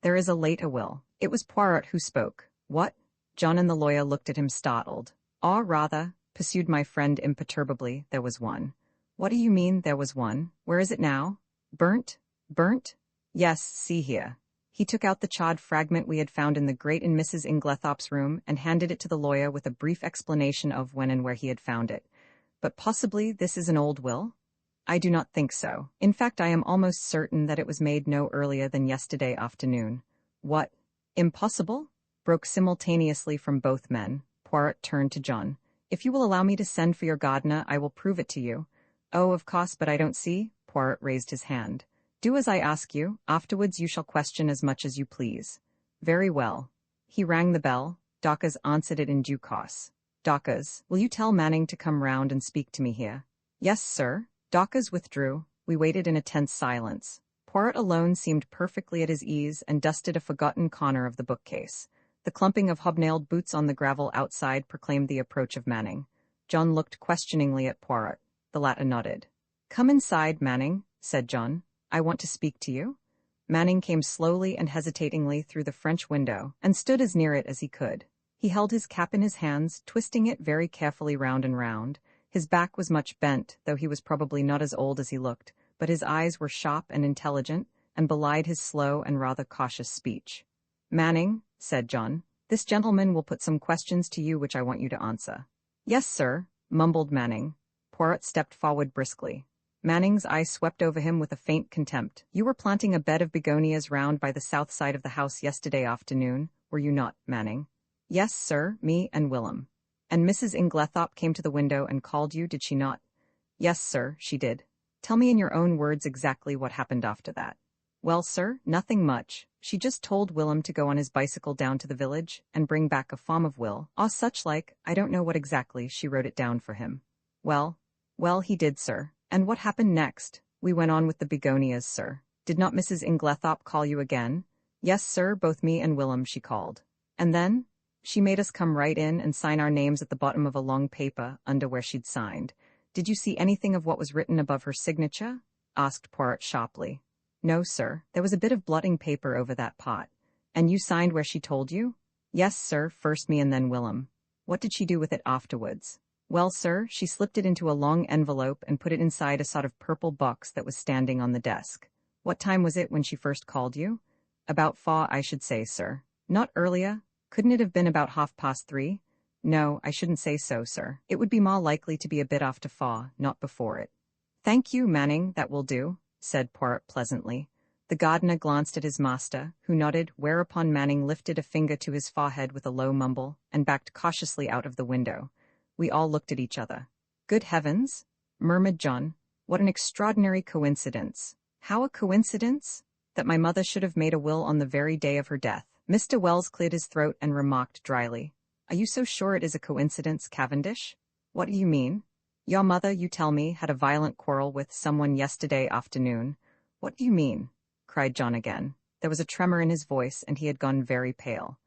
There is a later will. It was Poirot who spoke. What? John and the lawyer looked at him startled. Ah, rather, pursued my friend imperturbably, there was one. What do you mean, there was one? Where is it now? Burnt? Burnt? Yes, see here. He took out the charred fragment we had found in the grate in Mrs. Inglethorpe's room and handed it to the lawyer with a brief explanation of when and where he had found it. But possibly this is an old will? I do not think so. In fact, I am almost certain that it was made no earlier than yesterday afternoon. What? Impossible? Broke simultaneously from both men. Poirot turned to John. If you will allow me to send for your gardener, I will prove it to you. Oh, of course, but I don't see. Poirot raised his hand. Do as I ask you. Afterwards you shall question as much as you please. Very well. He rang the bell. Dawkins answered it in due course. Dawkins, will you tell Manning to come round and speak to me here? Yes, sir. Dawkins withdrew. We waited in a tense silence. Poirot alone seemed perfectly at his ease and dusted a forgotten corner of the bookcase. The clumping of hobnailed boots on the gravel outside proclaimed the approach of Manning. John looked questioningly at Poirot. The latter nodded. Come inside, Manning, said John. I want to speak to you. Manning came slowly and hesitatingly through the French window and stood as near it as he could. He held his cap in his hands, twisting it very carefully round and round. His back was much bent, though he was probably not as old as he looked, but his eyes were sharp and intelligent, and belied his slow and rather cautious speech. Manning, said John, this gentleman will put some questions to you which I want you to answer. Yes, sir, mumbled Manning. Poirot stepped forward briskly. Manning's eye swept over him with a faint contempt. You were planting a bed of begonias round by the south side of the house yesterday afternoon, were you not, Manning? Yes, sir, me and Willem. And Mrs. Inglethorpe came to the window and called you, did she not? Yes, sir, she did. Tell me in your own words exactly what happened after that. Well, sir, nothing much. She just told Willem to go on his bicycle down to the village and bring back a form of will, or such like, I don't know what exactly, she wrote it down for him. Well, he did, sir. And what happened next? We went on with the begonias, sir. Did not Mrs. Inglethorpe call you again? Yes, sir, both me and Willem, she called. And then? She made us come right in and sign our names at the bottom of a long paper under where she'd signed. Did you see anything of what was written above her signature? Asked Poirot sharply. No, sir. There was a bit of blotting paper over that pot. And you signed where she told you? Yes, sir, first me and then Willem. What did she do with it afterwards? Well, sir, she slipped it into a long envelope and put it inside a sort of purple box that was standing on the desk. What time was it when she first called you? About 4, I should say, sir. Not earlier? Couldn't it have been about 3:30? No, I shouldn't say so, sir. It would be more likely to be a bit after 4, not before it. Thank you, Manning, that will do, said Poirot pleasantly. The gardener glanced at his master, who nodded, whereupon Manning lifted a finger to his forehead with a low mumble, and backed cautiously out of the window. We all looked at each other. "Good heavens," murmured John. "What an extraordinary coincidence." "How a coincidence?" "That my mother should have made a will on the very day of her death." Mr. Wells cleared his throat and remarked dryly, "Are you so sure it is a coincidence, Cavendish?" "What do you mean?" "Your mother, you tell me, had a violent quarrel with someone yesterday afternoon." "What do you mean?" cried John again. There was a tremor in his voice, and he had gone very pale.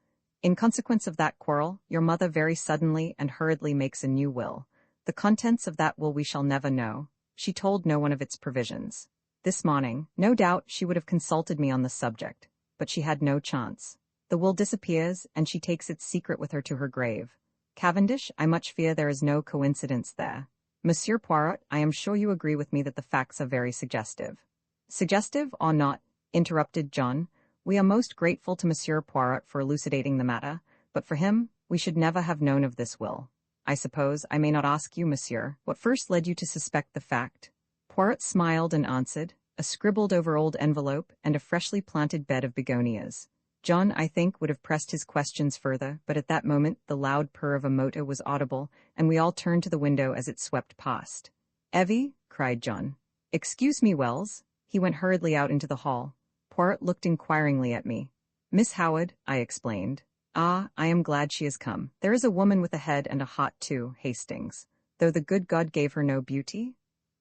"In consequence of that quarrel, your mother very suddenly and hurriedly makes a new will. The contents of that will we shall never know. She told no one of its provisions. This morning, no doubt, she would have consulted me on the subject, but she had no chance. The will disappears, and she takes its secret with her to her grave. Cavendish, I much fear there is no coincidence there. Monsieur Poirot, I am sure you agree with me that the facts are very suggestive." "Suggestive or not," interrupted John, "we are most grateful to Monsieur Poirot for elucidating the matter, but for him, we should never have known of this will. I suppose I may not ask you, monsieur, what first led you to suspect the fact?" Poirot smiled and answered, "A scribbled-over old envelope and a freshly planted bed of begonias." John, I think, would have pressed his questions further, but at that moment the loud purr of a motor was audible, and we all turned to the window as it swept past. "Evie," cried John. "Excuse me, Wells." He went hurriedly out into the hall. Poirot looked inquiringly at me. "Miss Howard," I explained. "Ah, I am glad she has come. There is a woman with a head and a heart too, Hastings, though the good God gave her no beauty."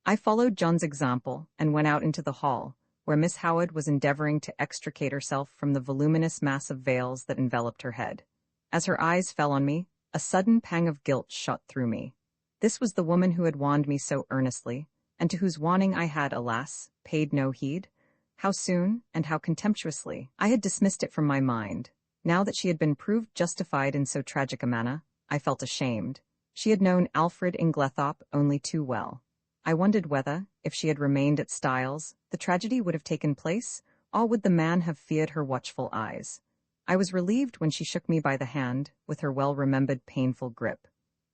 I followed John's example and went out into the hall, where Miss Howard was endeavoring to extricate herself from the voluminous mass of veils that enveloped her head. As her eyes fell on me, a sudden pang of guilt shot through me. This was the woman who had warned me so earnestly, and to whose warning I had, alas, paid no heed. How soon, and how contemptuously, I had dismissed it from my mind. Now that she had been proved justified in so tragic a manner, I felt ashamed. She had known Alfred Inglethorpe only too well. I wondered whether, if she had remained at Styles, the tragedy would have taken place, or would the man have feared her watchful eyes. I was relieved when she shook me by the hand, with her well-remembered painful grip.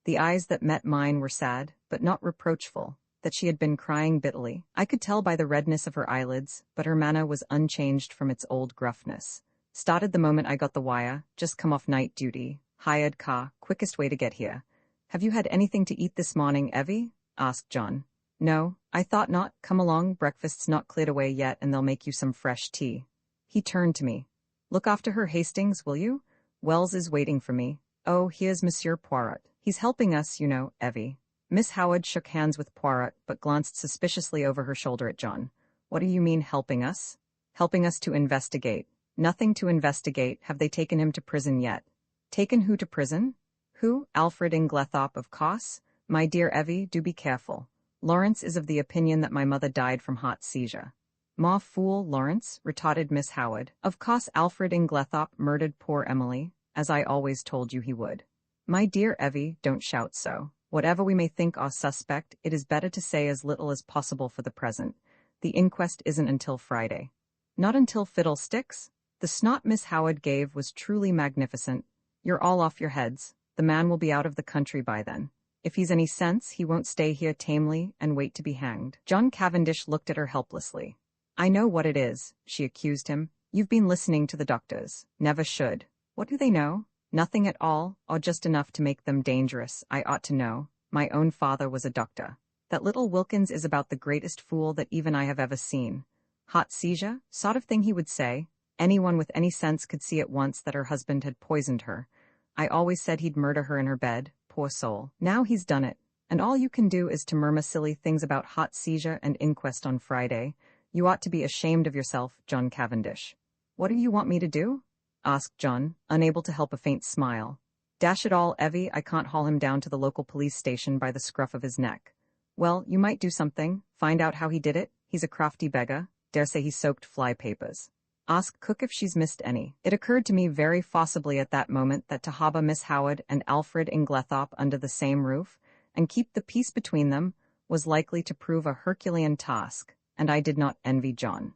The eyes that met mine were sad, but not reproachful. That she had been crying bitterly, I could tell by the redness of her eyelids, but her manner was unchanged from its old gruffness. "Started the moment I got the wire, just come off night duty, hired car, quickest way to get here." "Have you had anything to eat this morning, Evie?" asked John. "No, I thought not. Come along, breakfast's not cleared away yet and they'll make you some fresh tea." He turned to me. "Look after her, Hastings, will you? Wells is waiting for me. Oh, here's Monsieur Poirot. He's helping us, you know, Evie." Miss Howard shook hands with Poirot, but glanced suspiciously over her shoulder at John. "What do you mean, helping us?" "Helping us to investigate." "Nothing to investigate. Have they taken him to prison yet?" "Taken who to prison?" "Who? Alfred Inglethorpe, of course. My dear Evie, do be careful. Lawrence is of the opinion that my mother died from heart seizure." "Ma fool, Lawrence," retorted Miss Howard. "Of course Alfred Inglethorpe murdered poor Emily, as I always told you he would." "My dear Evie, don't shout so. Whatever we may think or suspect, it is better to say as little as possible for the present. The inquest isn't until Friday." "Not until fiddlesticks?" The snot Miss Howard gave was truly magnificent. "You're all off your heads. The man will be out of the country by then. If he's any sense, he won't stay here tamely and wait to be hanged." John Cavendish looked at her helplessly. "I know what it is," she accused him. "You've been listening to the doctors. Never should. What do they know? Nothing at all, or just enough to make them dangerous. I ought to know. My own father was a doctor. That little Wilkins is about the greatest fool that even I have ever seen. Hot seizure? Sort of thing he would say. Anyone with any sense could see at once that her husband had poisoned her. I always said he'd murder her in her bed, poor soul. Now he's done it. And all you can do is to murmur silly things about hot seizure and inquest on Friday. You ought to be ashamed of yourself, John Cavendish." "What do you want me to do?" asked John, unable to help a faint smile. "Dash it all, Evie, I can't haul him down to the local police station by the scruff of his neck." "Well, you might do something. Find out how he did it. He's a crafty beggar. Dare say he soaked fly papers. Ask cook if she's missed any." It occurred to me very forcibly at that moment that to harbor Miss Howard and Alfred Inglethorpe under the same roof, and keep the peace between them, was likely to prove a Herculean task, and I did not envy John.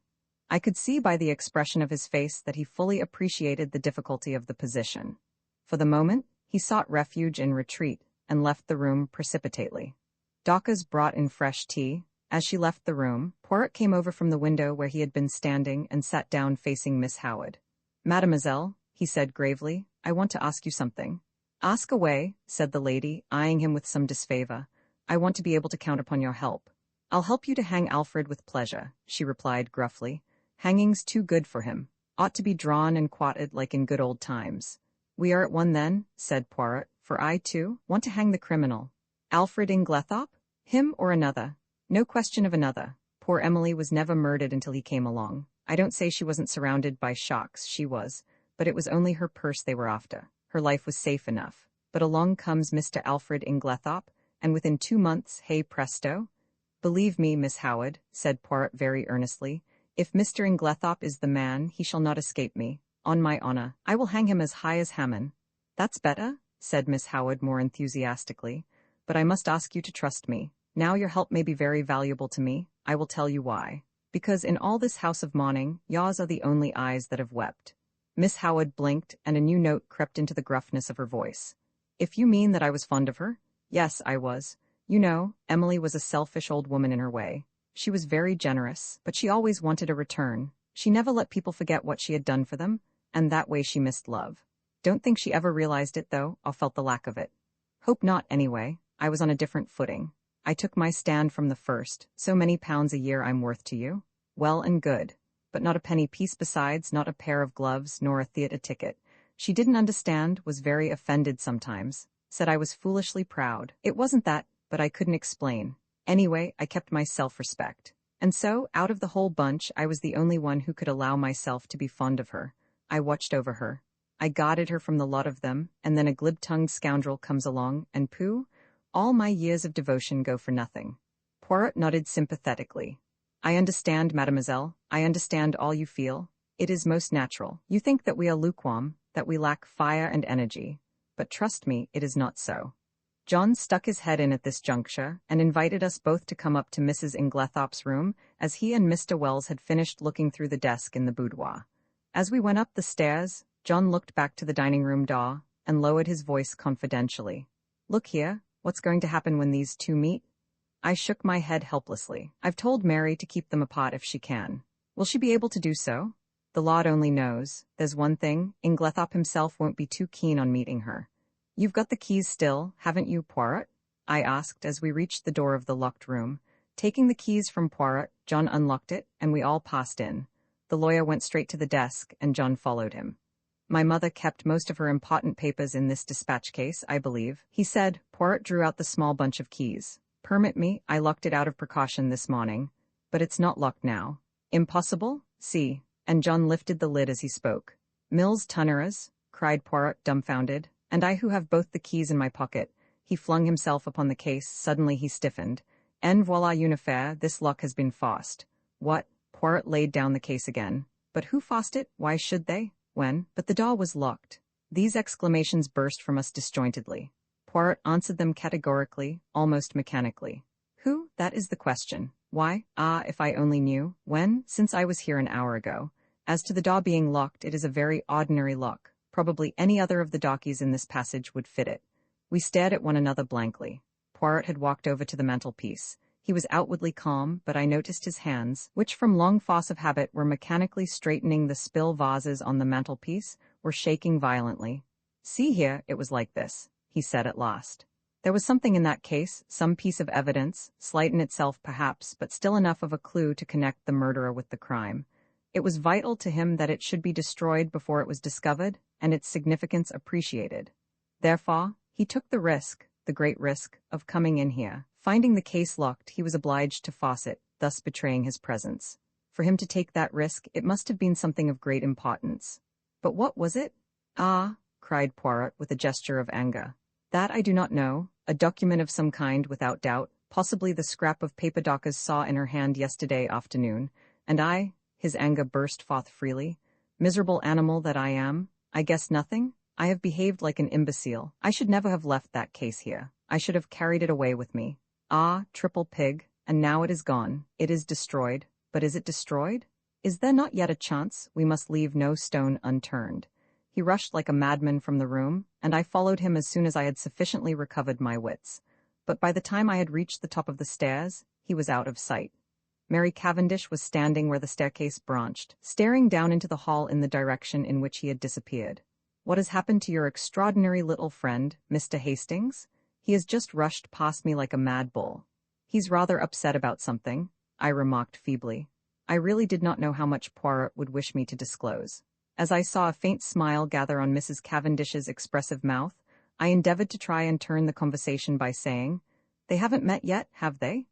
I could see by the expression of his face that he fully appreciated the difficulty of the position. For the moment, he sought refuge in retreat, and left the room precipitately. Dawkers brought in fresh tea, As she left the room, Poirot came over from the window where he had been standing and sat down facing Miss Howard. "Mademoiselle," he said gravely, "I want to ask you something." "Ask away," said the lady, eyeing him with some disfavor. "I want to be able to count upon your help." "I'll help you to hang Alfred with pleasure," she replied gruffly. "Hanging's too good for him. Ought to be drawn and quartered like in good old times." "We are at one then," said Poirot, "for I, too, want to hang the criminal." "Alfred Inglethorpe? Him or another?" "No question of another. Poor Emily was never murdered until he came along. I don't say she wasn't surrounded by shocks, she was, but it was only her purse they were after. Her life was safe enough. But along comes Mr. Alfred Inglethorpe, and within 2 months, hey presto." "Believe me, Miss Howard," said Poirot very earnestly, "if Mr. Inglethorpe is the man, he shall not escape me. On my honor, I will hang him as high as Haman." "That's better," said Miss Howard more enthusiastically, "but I must ask you to trust me. Now your help may be very valuable to me. I will tell you why. Because in all this house of mourning, yours are the only eyes that have wept." Miss Howard blinked, and a new note crept into the gruffness of her voice. "If you mean that I was fond of her? Yes, I was. You know, Emily was a selfish old woman in her way. She was very generous, but she always wanted a return. She never let people forget what she had done for them, and that way she missed love. Don't think she ever realized it, though, or felt the lack of it. Hope not, anyway. I was on a different footing. I took my stand from the first. So many pounds a year I'm worth to you? Well and good. But not a penny piece besides, not a pair of gloves, nor a theatre ticket. She didn't understand, was very offended sometimes. Said I was foolishly proud. It wasn't that, but I couldn't explain. Anyway, I kept my self-respect. And so, out of the whole bunch, I was the only one who could allow myself to be fond of her. I watched over her. I guarded her from the lot of them, and then a glib-tongued scoundrel comes along, and pooh, all my years of devotion go for nothing." Poirot nodded sympathetically. "I understand, mademoiselle. I understand all you feel. It is most natural. You think that we are lukewarm, that we lack fire and energy. But trust me, it is not so." John stuck his head in at this juncture, and invited us both to come up to Mrs. Inglethorpe's room, as he and Mr. Wells had finished looking through the desk in the boudoir. As we went up the stairs, John looked back to the dining-room door, and lowered his voice confidentially. "Look here, what's going to happen when these two meet?" I shook my head helplessly. "I've told Mary to keep them apart if she can. Will she be able to do so?" "The Lord only knows. There's one thing, Inglethorpe himself won't be too keen on meeting her." "You've got the keys still, haven't you, Poirot?" I asked as we reached the door of the locked room. Taking the keys from Poirot, John unlocked it, and we all passed in. The lawyer went straight to the desk, and John followed him. "My mother kept most of her important papers in this dispatch case, I believe," he said. Poirot drew out the small bunch of keys. "Permit me, I locked it out of precaution this morning. But it's not locked now." "Impossible? See." And John lifted the lid as he spoke. "Mills Tunnerers," cried Poirot, dumbfounded. "And I who have both the keys in my pocket." He flung himself upon the case. Suddenly he stiffened. "En voilà une affaire, this lock has been forced." "What?" Poirot laid down the case again. "But who forced it? Why should they? When?" "But the door was locked." These exclamations burst from us disjointedly. Poirot answered them categorically, almost mechanically. "Who? That is the question. Why? Ah, if I only knew. When? Since I was here an hour ago. As to the door being locked, it is a very ordinary lock. Probably any other of the darkies in this passage would fit it." We stared at one another blankly. Poirot had walked over to the mantelpiece. He was outwardly calm, but I noticed his hands, which from long force of habit were mechanically straightening the spill vases on the mantelpiece, were shaking violently. "See here, it was like this," he said at last. "There was something in that case, some piece of evidence, slight in itself perhaps, but still enough of a clue to connect the murderer with the crime. It was vital to him that it should be destroyed before it was discovered, and its significance appreciated. Therefore, he took the risk, the great risk, of coming in here. Finding the case locked, he was obliged to force it, thus betraying his presence. For him to take that risk, it must have been something of great importance. But what was it?" "Ah," cried Poirot with a gesture of anger. "That I do not know. A document of some kind, without doubt, possibly the scrap of paper Dawkins saw in her hand yesterday afternoon. And I," his anger burst forth freely, "miserable animal that I am, I guess nothing? I have behaved like an imbecile. I should never have left that case here. I should have carried it away with me. Ah, triple pig, and now it is gone. It is destroyed. But is it destroyed? Is there not yet a chance? We must leave no stone unturned." He rushed like a madman from the room, and I followed him as soon as I had sufficiently recovered my wits. But by the time I had reached the top of the stairs, he he was out of sight. Mary Cavendish was standing where the staircase branched, staring down into the hall in the direction in which he had disappeared. "What has happened to your extraordinary little friend, Mr. Hastings? He has just rushed past me like a mad bull." "He's rather upset about something," I remarked feebly. I really did not know how much Poirot would wish me to disclose. As I saw a faint smile gather on Mrs. Cavendish's expressive mouth, I endeavored to try and turn the conversation by saying, "They haven't met yet, have they?"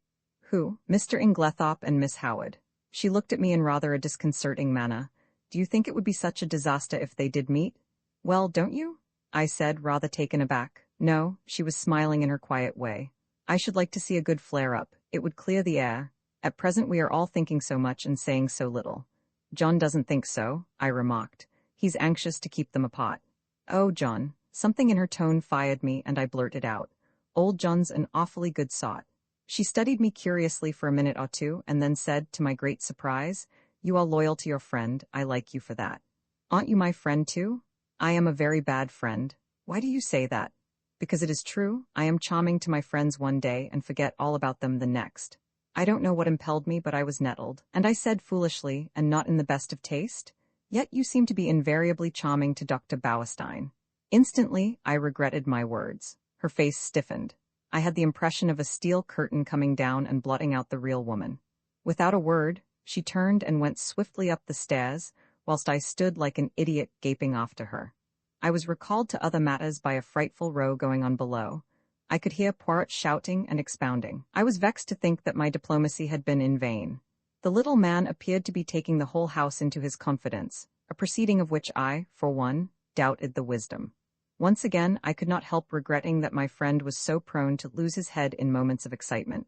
"Who?" "Mr. Inglethorpe and Miss Howard." She looked at me in rather a disconcerting manner. "Do you think it would be such a disaster if they did meet?" "Well, don't you?" I said, rather taken aback. "No," she was smiling in her quiet way. "I should like to see a good flare-up. It would clear the air. At present we are all thinking so much and saying so little." "John doesn't think so," I remarked. "He's anxious to keep them apart." "Oh, John." Something in her tone fired me, and I blurted out, "Old John's an awfully good sort." She studied me curiously for a minute or two, and then said, to my great surprise, "You are loyal to your friend. I like you for that." "Aren't you my friend too?" "I am a very bad friend." "Why do you say that?" "Because it is true. I am charming to my friends one day and forget all about them the next." I don't know what impelled me, but I was nettled, and I said foolishly, and not in the best of taste, "Yet you seem to be invariably charming to Dr. Bauerstein." Instantly, I regretted my words. Her face stiffened. I had the impression of a steel curtain coming down and blotting out the real woman. Without a word, she turned and went swiftly up the stairs, whilst I stood like an idiot gaping after her. I was recalled to other matters by a frightful row going on below. I could hear Poirot shouting and expounding. I was vexed to think that my diplomacy had been in vain. The little man appeared to be taking the whole house into his confidence, a proceeding of which I, for one, doubted the wisdom. Once again, I could not help regretting that my friend was so prone to lose his head in moments of excitement.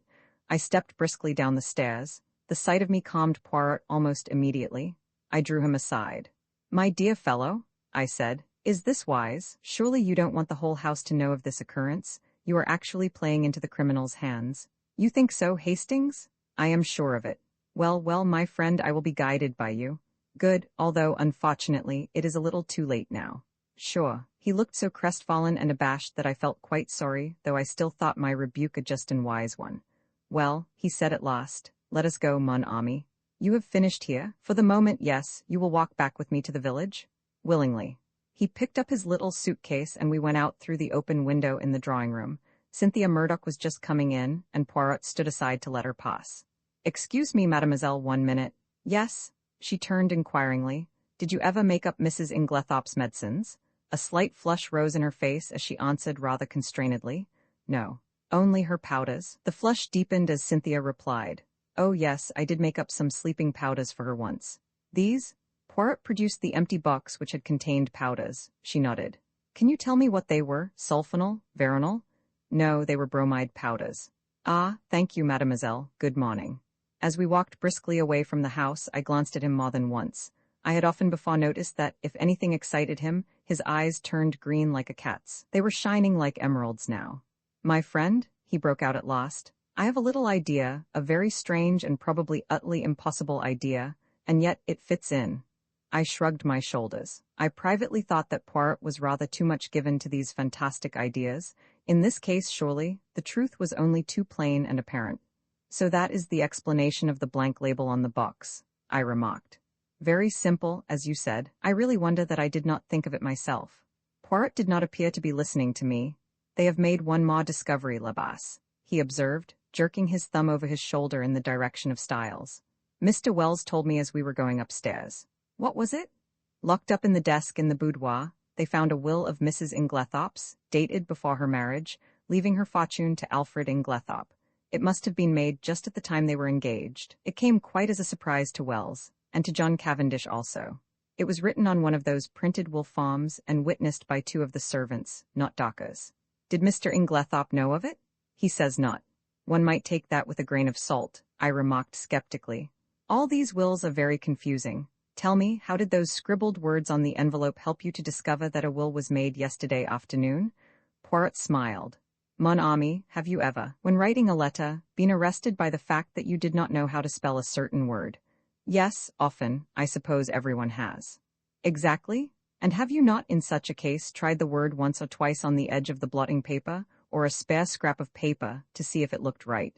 I stepped briskly down the stairs. The sight of me calmed Poirot almost immediately. I drew him aside. "My dear fellow," I said, "is this wise? Surely you don't want the whole house to know of this occurrence? You are actually playing into the criminal's hands." "You think so, Hastings?" "I am sure of it." Well, my friend, I will be guided by you." "Good, although, unfortunately, it is a little too late now." "Sure." He looked so crestfallen and abashed that I felt quite sorry, though I still thought my rebuke a just and wise one. "Well," he said at last, "let us go, mon ami." "You have finished here?" "For the moment, yes. You will walk back with me to the village?" "Willingly." He picked up his little suitcase and we went out through the open window in the drawing-room. Cynthia Murdoch was just coming in, and Poirot stood aside to let her pass. "Excuse me, mademoiselle, 1 minute." "Yes?" She turned inquiringly. "Did you ever make up Mrs. Inglethorpe's medicines?" A slight flush rose in her face as she answered rather constrainedly, "No. Only her powders." The flush deepened as Cynthia replied, "Oh yes, I did make up some sleeping powders for her once." "These?" Poirot produced the empty box which had contained powders. She nodded. "Can you tell me what they were? Sulfonal? Veronal?" "No, they were bromide powders." "Ah, thank you, mademoiselle. Good morning." As we walked briskly away from the house, I glanced at him more than once. I had often before noticed that, if anything excited him, his eyes turned green like a cat's. They were shining like emeralds now. "My friend," he broke out at last, "I have a little idea, a very strange and probably utterly impossible idea, and yet it fits in." I shrugged my shoulders. I privately thought that Poirot was rather too much given to these fantastic ideas. In this case, surely, the truth was only too plain and apparent. "So that is the explanation of the blank label on the box," I remarked. "Very simple, as you said. I really wonder that I did not think of it myself." Poirot did not appear to be listening to me. "They have made one more discovery, Labas," he observed, jerking his thumb over his shoulder in the direction of Styles. "Mr. Wells told me as we were going upstairs." "What was it?" "Locked up in the desk in the boudoir, they found a will of Mrs. Inglethorpe's, dated before her marriage, leaving her fortune to Alfred Inglethorpe. It must have been made just at the time they were engaged. It came quite as a surprise to Wells, and to John Cavendish also. It was written on one of those printed will forms and witnessed by 2 of the servants, not Dacres. Did Mr. Inglethorpe know of it?" "He says not." "One might take that with a grain of salt," I remarked skeptically. "All these wills are very confusing. Tell me, how did those scribbled words on the envelope help you to discover that a will was made yesterday afternoon?" Poirot smiled. "Mon ami, have you ever, when writing a letter, been arrested by the fact that you did not know how to spell a certain word?" "Yes, often. I suppose everyone has." "Exactly. And have you not, in such a case, tried the word once or twice on the edge of the blotting paper, or a spare scrap of paper, to see if it looked right?"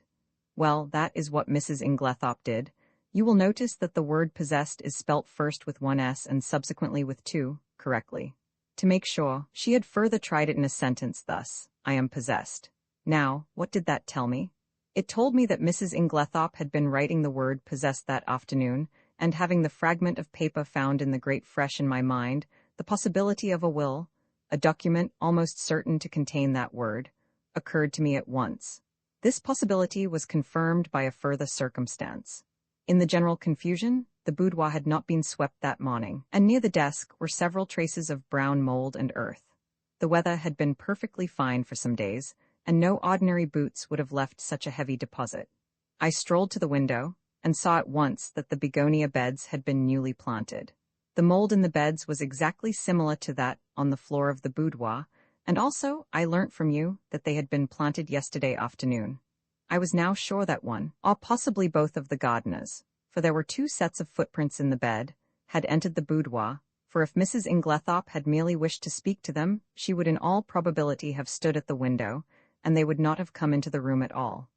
Well, that is what Mrs. Inglethorpe did. You will notice that the word possessed is spelt first with one S and subsequently with two, correctly. To make sure, she had further tried it in a sentence thus, I am possessed. Now, what did that tell me? It told me that Mrs. Inglethorpe had been writing the word possessed that afternoon, and having the fragment of paper found in the grate fresh in my mind, the possibility of a will, a document almost certain to contain that word, occurred to me at once. This possibility was confirmed by a further circumstance. In the general confusion, the boudoir had not been swept that morning, and near the desk were several traces of brown mold and earth. The weather had been perfectly fine for some days, and no ordinary boots would have left such a heavy deposit. I strolled to the window, and saw at once that the begonia beds had been newly planted. The mold in the beds was exactly similar to that on the floor of the boudoir, and also I learnt from you that they had been planted yesterday afternoon. I was now sure that one, or possibly both of the gardeners, for there were two sets of footprints in the bed, had entered the boudoir, for if Mrs. Inglethorpe had merely wished to speak to them, she would in all probability have stood at the window, and they would not have come into the room at all.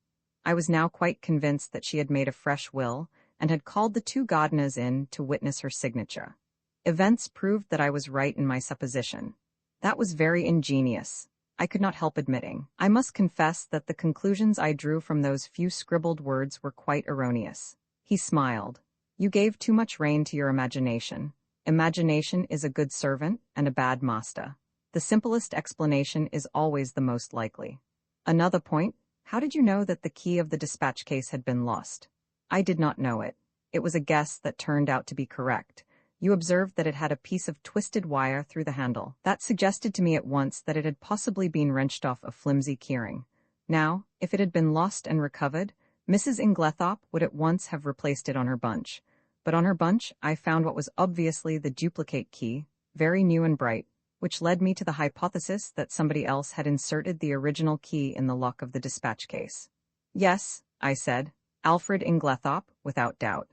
I was now quite convinced that she had made a fresh will, and had called the two gardeners in to witness her signature. Events proved that I was right in my supposition. That was very ingenious, I could not help admitting. I must confess that the conclusions I drew from those few scribbled words were quite erroneous. He smiled. You gave too much rein to your imagination. Imagination is a good servant and a bad master. The simplest explanation is always the most likely. Another point, how did you know that the key of the dispatch case had been lost? I did not know it. It was a guess that turned out to be correct. You observed that it had a piece of twisted wire through the handle. That suggested to me at once that it had possibly been wrenched off a flimsy keyring. Now, if it had been lost and recovered, Mrs. Inglethorpe would at once have replaced it on her bunch. But on her bunch I found what was obviously the duplicate key, very new and bright, which led me to the hypothesis that somebody else had inserted the original key in the lock of the dispatch case. Yes, I said, Alfred Inglethorpe, without doubt.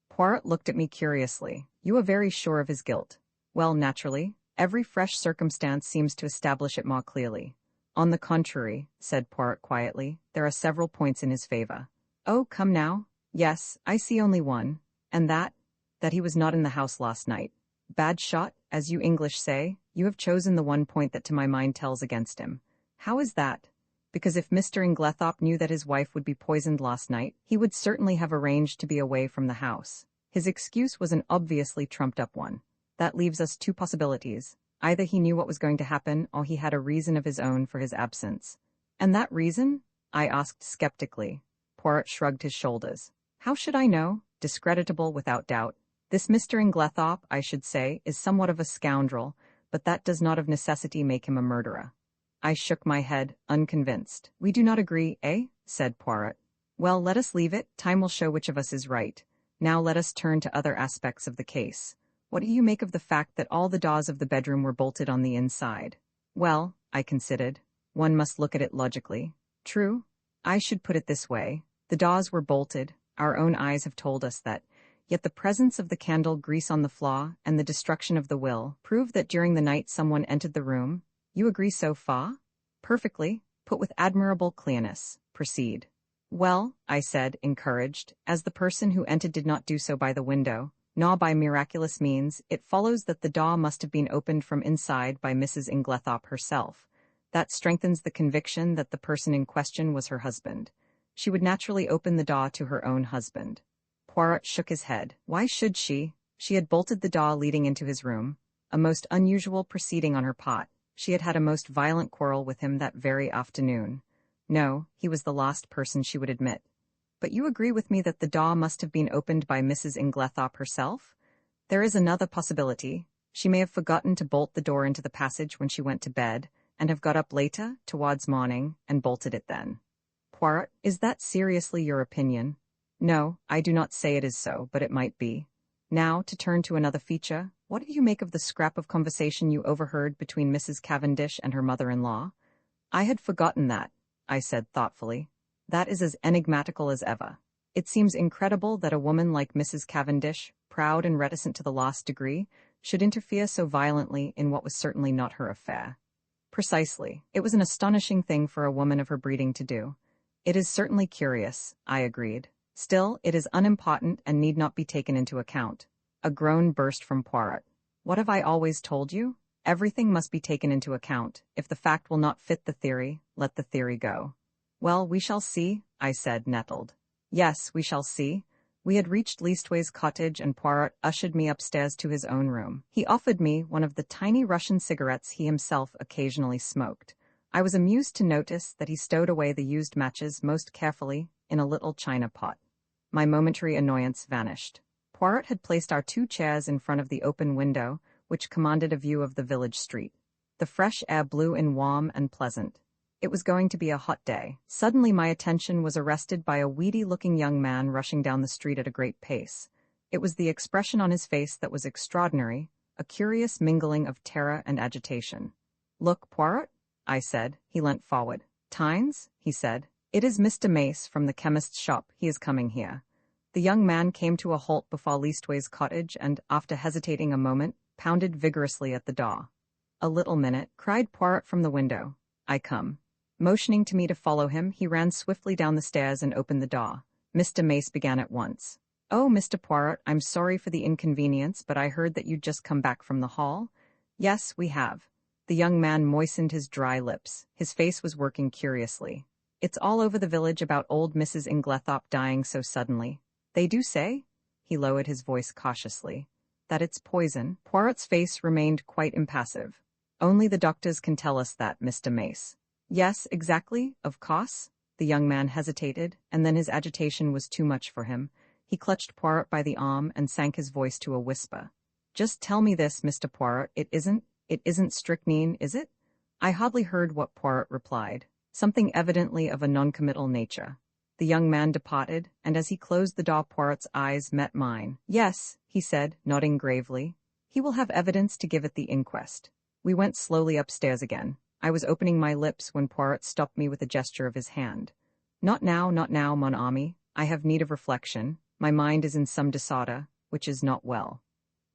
Poirot looked at me curiously. You are very sure of his guilt. Well, naturally, every fresh circumstance seems to establish it more clearly. On the contrary, said Poirot quietly, there are several points in his favor. Oh, come now. Yes, I see only one, and that he was not in the house last night. Bad shot, as you English say. You have chosen the one point that to my mind tells against him. How is that? Because if Mr. Inglethorpe knew that his wife would be poisoned last night, he would certainly have arranged to be away from the house. His excuse was an obviously trumped-up one. That leaves us two possibilities. Either he knew what was going to happen, or he had a reason of his own for his absence. And that reason? I asked skeptically. Poirot shrugged his shoulders. How should I know? Discreditable without doubt. This Mr. Inglethorpe, I should say, is somewhat of a scoundrel, but that does not of necessity make him a murderer. I shook my head, unconvinced. We do not agree, eh? Said Poirot. Well, let us leave it. Time will show which of us is right. Now let us turn to other aspects of the case. What do you make of the fact that all the doors of the bedroom were bolted on the inside? Well, I considered, one must look at it logically. True. I should put it this way. The doors were bolted. Our own eyes have told us that. Yet the presence of the candle grease on the floor and the destruction of the will prove that during the night someone entered the room. You agree so far? Perfectly. Put with admirable clearness. Proceed. Well, I said, encouraged, as the person who entered did not do so by the window, nor by miraculous means, it follows that the door must have been opened from inside by Mrs. Inglethorpe herself. That strengthens the conviction that the person in question was her husband. She would naturally open the door to her own husband. Poirot shook his head. Why should she? She had bolted the door leading into his room, a most unusual proceeding on her part. She had had a most violent quarrel with him that very afternoon. No, he was the last person she would admit. But you agree with me that the door must have been opened by Mrs. Inglethorpe herself? There is another possibility. She may have forgotten to bolt the door into the passage when she went to bed, and have got up later, towards morning, and bolted it then. Poirot, is that seriously your opinion? No, I do not say it is so, but it might be. Now, to turn to another feature, what do you make of the scrap of conversation you overheard between Mrs. Cavendish and her mother-in-law? I had forgotten that, I said thoughtfully. That is as enigmatical as ever. It seems incredible that a woman like Mrs. Cavendish, proud and reticent to the last degree, should interfere so violently in what was certainly not her affair. Precisely. It was an astonishing thing for a woman of her breeding to do. It is certainly curious, I agreed. Still, it is unimportant and need not be taken into account. A groan burst from Poirot. What have I always told you? Everything must be taken into account. If the fact will not fit the theory, let the theory go. Well, we shall see, I said, nettled. Yes, we shall see. We had reached Leastways' cottage and Poirot ushered me upstairs to his own room. He offered me one of the tiny Russian cigarettes he himself occasionally smoked. I was amused to notice that he stowed away the used matches most carefully in a little china pot. My momentary annoyance vanished. Poirot had placed our 2 chairs in front of the open window, which commanded a view of the village street. The fresh air blew in warm and pleasant. It was going to be a hot day. Suddenly my attention was arrested by a weedy-looking young man rushing down the street at a great pace. It was the expression on his face that was extraordinary, a curious mingling of terror and agitation. "Look, Poirot," I said. He leant forward. "Tynes," he said. "It is Mr. Mace from the chemist's shop. He is coming here." The young man came to a halt before Leastways' cottage and, after hesitating a moment, pounded vigorously at the door. "A little minute," cried Poirot from the window. "I come." Motioning to me to follow him, he ran swiftly down the stairs and opened the door. Mr. Mace began at once. "Oh, Mr. Poirot, I'm sorry for the inconvenience, but I heard that you'd just come back from the hall." "Yes, we have." The young man moistened his dry lips. His face was working curiously. "It's all over the village about old Mrs. Inglethorpe dying so suddenly. They do say," he lowered his voice cautiously, "that it's poison." Poirot's face remained quite impassive. "Only the doctors can tell us that, Mr. Mace." "Yes, exactly, of course." The young man hesitated, and then his agitation was too much for him. He clutched Poirot by the arm and sank his voice to a whisper. "Just tell me this, Mr. Poirot, it isn't strychnine, is it?" I hardly heard what Poirot replied. Something evidently of a noncommittal nature. The young man departed, and as he closed the door Poirot's eyes met mine. "Yes," he said, nodding gravely. "He will have evidence to give at the inquest." We went slowly upstairs again. I was opening my lips when Poirot stopped me with a gesture of his hand. Not now, mon ami. I have need of reflection. My mind is in some disorder, which is not well."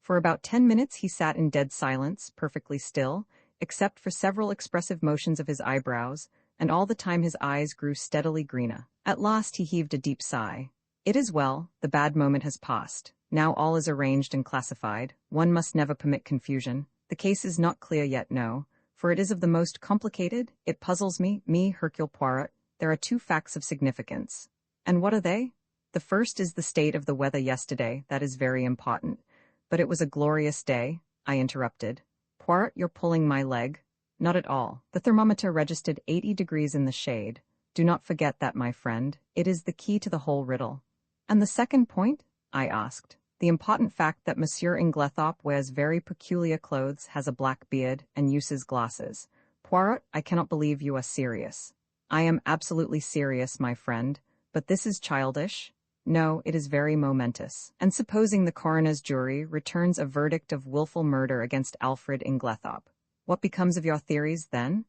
For about 10 minutes he sat in dead silence, perfectly still, except for several expressive motions of his eyebrows, and all the time his eyes grew steadily greener. At last he heaved a deep sigh. "It is well, the bad moment has passed. Now all is arranged and classified. One must never permit confusion. The case is not clear yet, no, for it is of the most complicated. It puzzles me, Hercule Poirot. There are 2 facts of significance." "And what are they?" "The first is the state of the weather yesterday. That is very important." "But it was a glorious day," I interrupted. "Poirot, you're pulling my leg." "Not at all. The thermometer registered 80 degrees in the shade. Do not forget that, my friend. It is the key to the whole riddle." "And the second point?" I asked. "The important fact that Monsieur Inglethorpe wears very peculiar clothes, has a black beard, and uses glasses." "Poirot, I cannot believe you are serious." "I am absolutely serious, my friend. But this is childish." "No, it is very momentous. And supposing the coroner's jury returns a verdict of willful murder against Alfred Inglethorpe, what becomes of your theories then?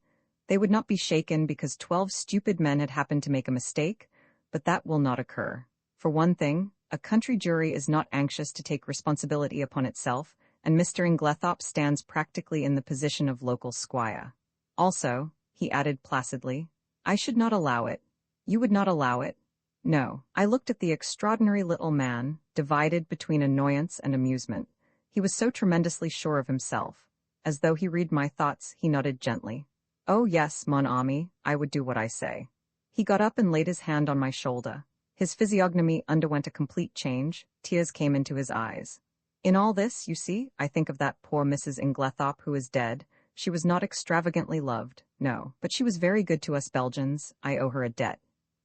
They would not be shaken because 12 stupid men had happened to make a mistake, but that will not occur. For one thing, a country jury is not anxious to take responsibility upon itself, and Mr. Inglethorpe stands practically in the position of local squire. Also," he added placidly, "I should not allow it." "You would not allow it?" "No." I looked at the extraordinary little man, divided between annoyance and amusement. He was so tremendously sure of himself. As though he read my thoughts, he nodded gently. "Oh yes, mon ami, I would do what I say." He got up and laid his hand on my shoulder. His physiognomy underwent a complete change. Tears came into his eyes. "In all this, you see, I think of that poor Mrs. Inglethorpe who is dead. She was not extravagantly loved, no, but she was very good to us Belgians. I owe her a debt."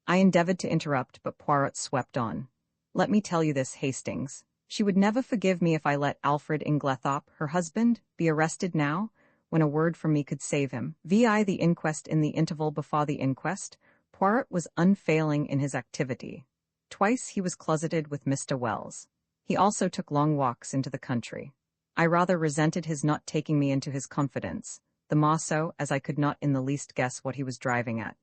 I endeavored to interrupt, but Poirot swept on. "Let me tell you this, Hastings. She would never forgive me if I let Alfred Inglethorpe, her husband, be arrested now, when a word from me could save him. Vi the inquest in the interval before the inquest, Poirot was unfailing in his activity. Twice he was closeted with Mr. Wells. He also took long walks into the country. I rather resented his not taking me into his confidence, the more so as I could not in the least guess what he was driving at.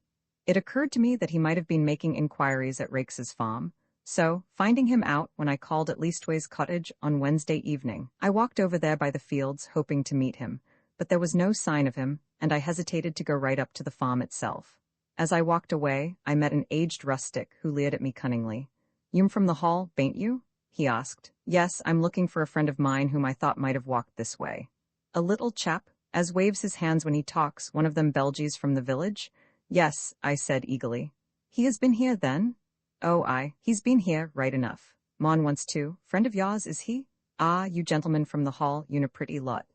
It occurred to me that he might have been making inquiries at Rakes's farm, so, finding him out when I called at Leastways' cottage on Wednesday evening, I walked over there by the fields hoping to meet him, but there was no sign of him, and I hesitated to go right up to the farm itself. As I walked away, I met an aged rustic who leered at me cunningly. "You'm from the hall, bain't you?" he asked. "Yes, I'm looking for a friend of mine whom I thought might have walked this way." "A little chap, as waves his hands when he talks, one of them Belgies from the village?" "Yes," I said eagerly. "He has been here, then?" "Oh, aye, he's been here, right enough. Mon once too. Friend of yours, is he?" "Ah, you gentlemen from the hall, you'n a pretty lot."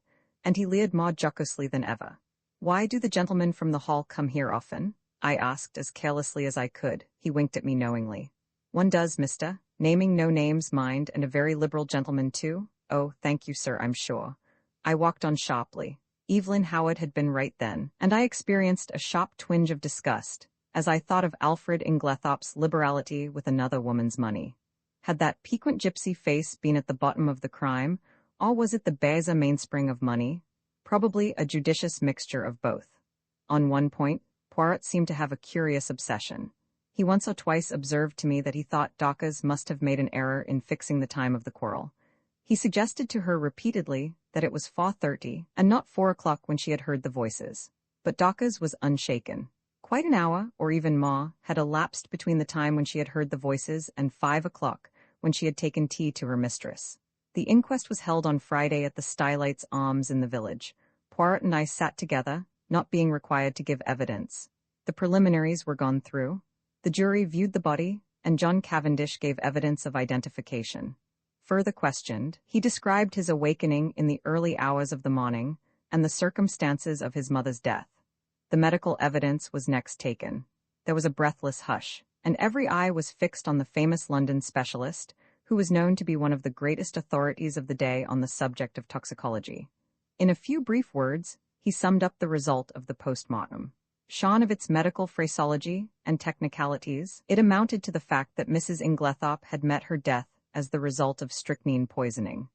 And he leered more jocosely than ever. "Why do the gentlemen from the hall come here often?" I asked as carelessly as I could. He winked at me knowingly. "One does, mister. Naming no names, mind, and a very liberal gentleman too. Oh, thank you, sir, I'm sure." I walked on sharply. Evelyn Howard had been right then, and I experienced a sharp twinge of disgust as I thought of Alfred Inglethorpe's liberality with another woman's money. Had that piquant gypsy face been at the bottom of the crime, or was it the base mainspring of money? Probably a judicious mixture of both. On one point, Poirot seemed to have a curious obsession. He once or twice observed to me that he thought Dawkins must have made an error in fixing the time of the quarrel. He suggested to her repeatedly that it was 4:30 and not 4 o'clock when she had heard the voices. But Dawkins was unshaken. Quite an hour, or even more, had elapsed between the time when she had heard the voices and 5 o'clock, when she had taken tea to her mistress. The inquest was held on Friday at the Stylites Arms in the village. Poirot and I sat together, not being required to give evidence. The preliminaries were gone through. The jury viewed the body, and John Cavendish gave evidence of identification. Further questioned, he described his awakening in the early hours of the morning and the circumstances of his mother's death. The medical evidence was next taken. There was a breathless hush, and every eye was fixed on the famous London specialist, who was known to be one of the greatest authorities of the day on the subject of toxicology. In a few brief words, he summed up the result of the post-mortem. Shorn of its medical phraseology and technicalities, it amounted to the fact that Mrs. Inglethorpe had met her death as the result of strychnine poisoning.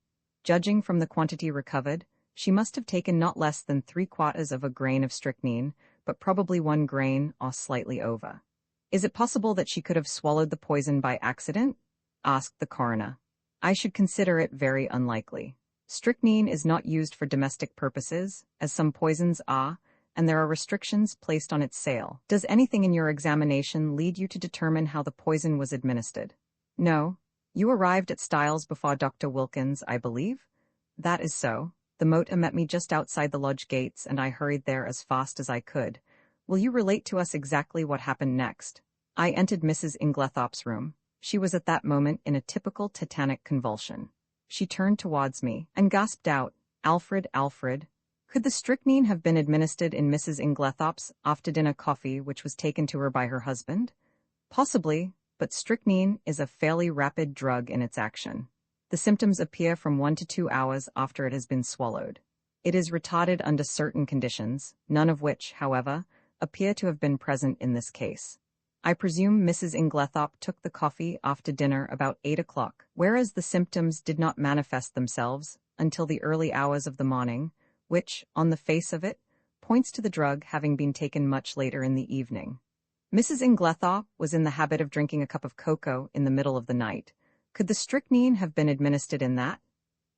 Judging from the quantity recovered, she must have taken not less than 3/4 of a grain of strychnine, but probably 1 grain or slightly over. "Is it possible that she could have swallowed the poison by accident?" asked the coroner. "I should consider it very unlikely. Strychnine is not used for domestic purposes, as some poisons are, and there are restrictions placed on its sale. Does anything in your examination lead you to determine how the poison was administered?" "No. You arrived at Styles before Dr. Wilkins, I believe?" "That is so. The motor met me just outside the lodge gates, and I hurried there as fast as I could. Will you relate to us exactly what happened next?" I entered Mrs. Inglethorpe's room. She was at that moment in a typical tetanic convulsion. She turned towards me and gasped out, "Alfred, Alfred." Could the strychnine have been administered in Mrs. Inglethorpe's after-dinner coffee which was taken to her by her husband? Possibly, but strychnine is a fairly rapid drug in its action. The symptoms appear from 1 to 2 hours after it has been swallowed. It is retarded under certain conditions, none of which, however, appear to have been present in this case. I presume Mrs. Inglethorpe took the coffee after dinner about 8 o'clock, whereas the symptoms did not manifest themselves until the early hours of the morning, which, on the face of it, points to the drug having been taken much later in the evening. Mrs. Inglethorpe was in the habit of drinking a cup of cocoa in the middle of the night. Could the strychnine have been administered in that?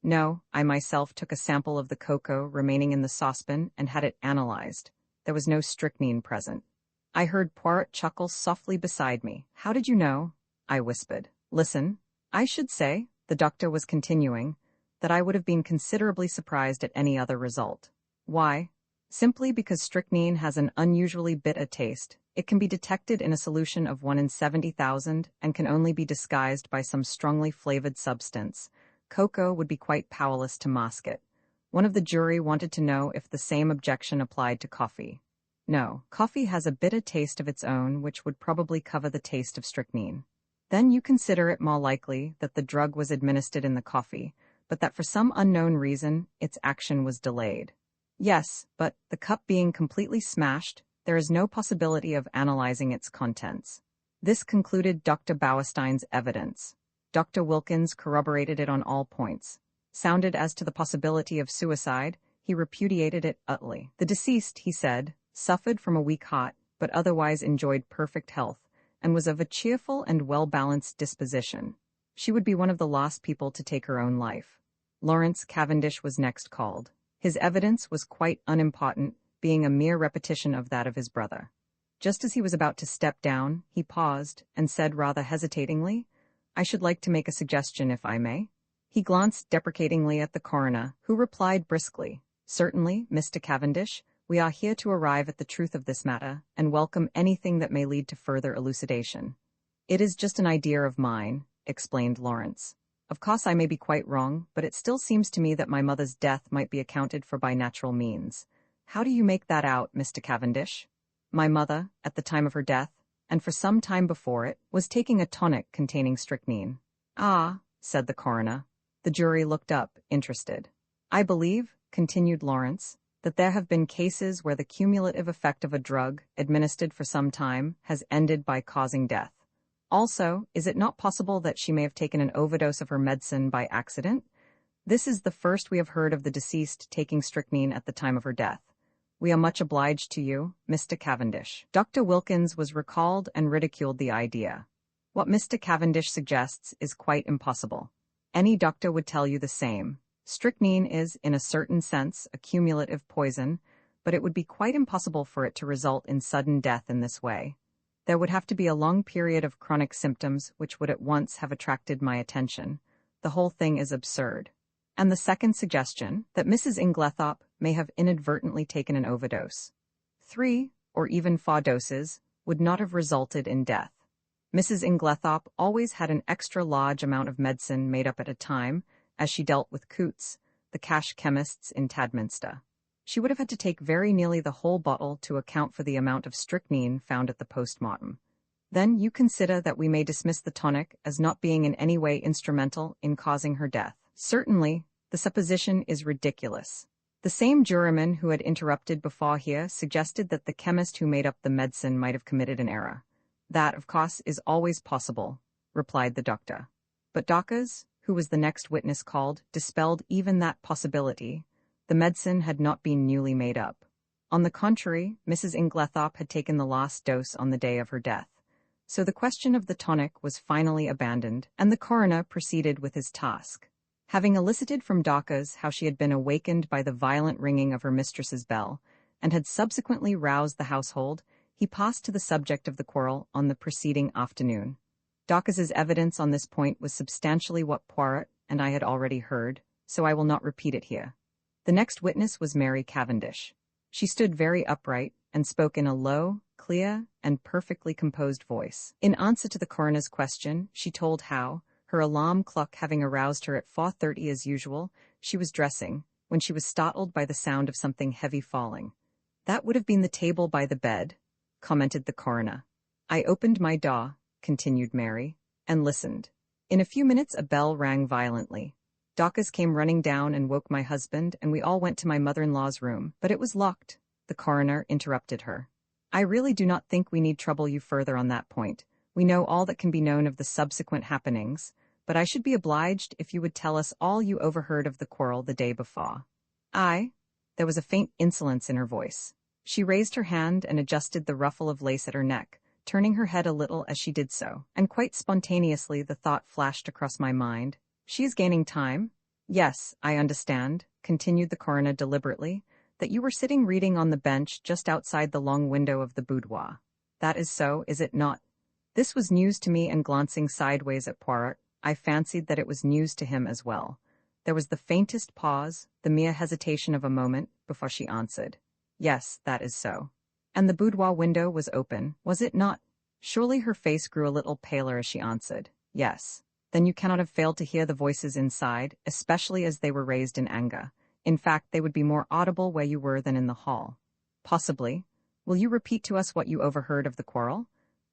No, I myself took a sample of the cocoa remaining in the saucepan and had it analyzed. There was no strychnine present. I heard Poirot chuckle softly beside me. "How did you know?" I whispered. "Listen. I should say," the doctor was continuing, "that I would have been considerably surprised at any other result." "Why?" "Simply because strychnine has an unusually bitter taste. It can be detected in a solution of 1 in 70,000 and can only be disguised by some strongly flavored substance. Cocoa would be quite powerless to mask it." One of the jury wanted to know if the same objection applied to coffee. "No, coffee has a bitter taste of its own which would probably cover the taste of strychnine." "Then you consider it more likely that the drug was administered in the coffee, but that for some unknown reason its action was delayed." "Yes, but, the cup being completely smashed, there is no possibility of analyzing its contents." This concluded Dr. Bauerstein's evidence. Dr. Wilkins corroborated it on all points. Sounded as to the possibility of suicide, he repudiated it utterly. The deceased, he said, suffered from a weak heart, but otherwise enjoyed perfect health, and was of a cheerful and well-balanced disposition. She would be one of the last people to take her own life. Lawrence Cavendish was next called. His evidence was quite unimportant, being a mere repetition of that of his brother. Just as he was about to step down, he paused and said rather hesitatingly, "I should like to make a suggestion if I may." He glanced deprecatingly at the coroner, who replied briskly, "Certainly, Mr. Cavendish, we are here to arrive at the truth of this matter and welcome anything that may lead to further elucidation." "It is just an idea of mine," explained Lawrence. "Of course I may be quite wrong, but it still seems to me that my mother's death might be accounted for by natural means. How do you make that out, Mr. Cavendish?" "My mother, at the time of her death, and for some time before it, was taking a tonic containing strychnine." "Ah," said the coroner. The jury looked up, interested. "I believe," continued Lawrence, "that there have been cases where the cumulative effect of a drug, administered for some time, has ended by causing death. Also, is it not possible that she may have taken an overdose of her medicine by accident? This is the first we have heard of the deceased taking strychnine at the time of her death. We are much obliged to you, Mr. Cavendish." Dr. Wilkins was recalled and ridiculed the idea. "What Mr. Cavendish suggests is quite impossible. Any doctor would tell you the same. Strychnine is, in a certain sense, a cumulative poison, but it would be quite impossible for it to result in sudden death in this way. There would have to be a long period of chronic symptoms which would at once have attracted my attention. The whole thing is absurd." "And the second suggestion, that Mrs. Inglethorpe may have inadvertently taken an overdose. 3, or even 4 doses, would not have resulted in death. Mrs. Inglethorpe always had an extra large amount of medicine made up at a time, as she dealt with Coots, the cash chemists in Tadminster. She would have had to take very nearly the whole bottle to account for the amount of strychnine found at the post-mortem. Then you consider that we may dismiss the tonic as not being in any way instrumental in causing her death." "Certainly, the supposition is ridiculous. The same juryman who had interrupted before here suggested that the chemist who made up the medicine might have committed an error. That, of course, is always possible," replied the doctor. But Dawkins, who was the next witness called, dispelled even that possibility. The medicine had not been newly made up. On the contrary, Mrs. Inglethorpe had taken the last dose on the day of her death. So the question of the tonic was finally abandoned, and the coroner proceeded with his task. Having elicited from Dawkins how she had been awakened by the violent ringing of her mistress's bell, and had subsequently roused the household, he passed to the subject of the quarrel on the preceding afternoon. Dawkins's evidence on this point was substantially what Poirot and I had already heard, so I will not repeat it here. The next witness was Mary Cavendish. She stood very upright and spoke in a low, clear, and perfectly composed voice. In answer to the coroner's question, she told how, her alarm clock having aroused her at 4:30 as usual, she was dressing, when she was startled by the sound of something heavy falling. "That would have been the table by the bed," commented the coroner. "I opened my door," continued Mary, "and listened. In a few minutes a bell rang violently. Dawkins came running down and woke my husband, and we all went to my mother-in-law's room, but it was locked." The coroner interrupted her. "I really do not think we need trouble you further on that point. We know all that can be known of the subsequent happenings, but I should be obliged if you would tell us all you overheard of the quarrel the day before." There was a faint insolence in her voice. She raised her hand and adjusted the ruffle of lace at her neck, turning her head a little as she did so, and quite spontaneously the thought flashed across my mind, "She is gaining time. Yes, I understand," continued the coroner deliberately, "that you were sitting reading on the bench just outside the long window of the boudoir. That is so, is it not?" This was news to me, and glancing sideways at Poirot, I fancied that it was news to him as well. There was the faintest pause, the mere hesitation of a moment, before she answered, "Yes, that is so." "And the boudoir window was open, was it not?" Surely her face grew a little paler as she answered, "Yes." "Then you cannot have failed to hear the voices inside, especially as they were raised in anger. In fact, they would be more audible where you were than in the hall." "Possibly. Will you repeat to us what you overheard of the quarrel?"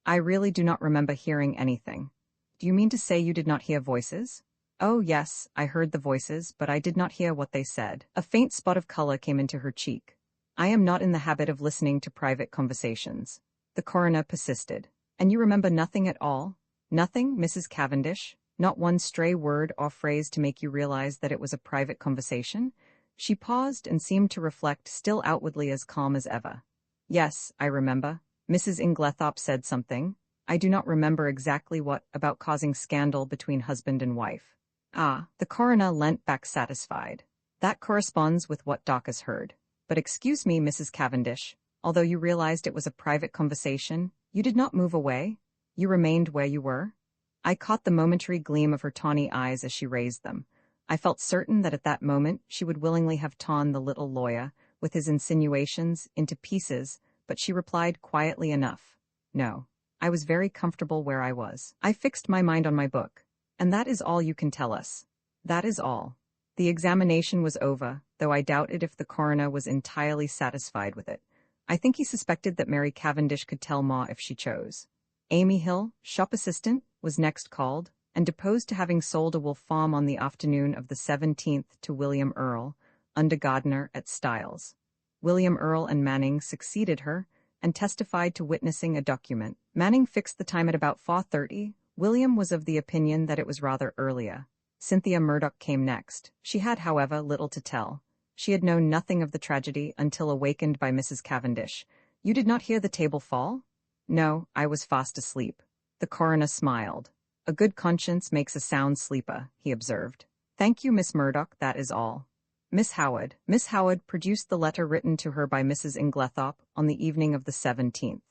"I really do not remember hearing anything." "Do you mean to say you did not hear voices?" "Oh, yes, I heard the voices, but I did not hear what they said." A faint spot of color came into her cheek. "I am not in the habit of listening to private conversations." The coroner persisted. "And you remember nothing at all? Nothing, Mrs. Cavendish? Not one stray word or phrase to make you realize that it was a private conversation?" She paused and seemed to reflect, still outwardly as calm as ever. "Yes, I remember. Mrs. Inglethorpe said something. I do not remember exactly what, about causing scandal between husband and wife." The coroner leant back satisfied. "That corresponds with what Dawkins heard. But excuse me, Mrs. Cavendish, Although you realized it was a private conversation, you did not move away. You remained where you were. I caught the momentary gleam of her tawny eyes as she raised them. I felt certain that at that moment she would willingly have torn the little lawyer, with his insinuations, into pieces, but she replied quietly enough. No. I was very comfortable where I was. I fixed my mind on my book. And that is all you can tell us. That is all. The examination was over, though I doubted if the coroner was entirely satisfied with it. I think he suspected that Mary Cavendish could tell Ma if she chose. Amy Hill, shop assistant, was next called, and deposed to having sold a wool farm on the afternoon of the 17th to William Earle, under gardener at Styles. William Earle and Manning succeeded her, and testified to witnessing a document. Manning fixed the time at about 4:30. William was of the opinion that it was rather earlier. Cynthia Murdoch came next. She had, however, little to tell. She had known nothing of the tragedy until awakened by Mrs. Cavendish. You did not hear the table fall? No, I was fast asleep. The coroner smiled. A good conscience makes a sound sleeper, he observed. Thank you, Miss Murdoch, that is all. Miss Howard. Miss Howard produced the letter written to her by Mrs. Inglethorpe on the evening of the 17th.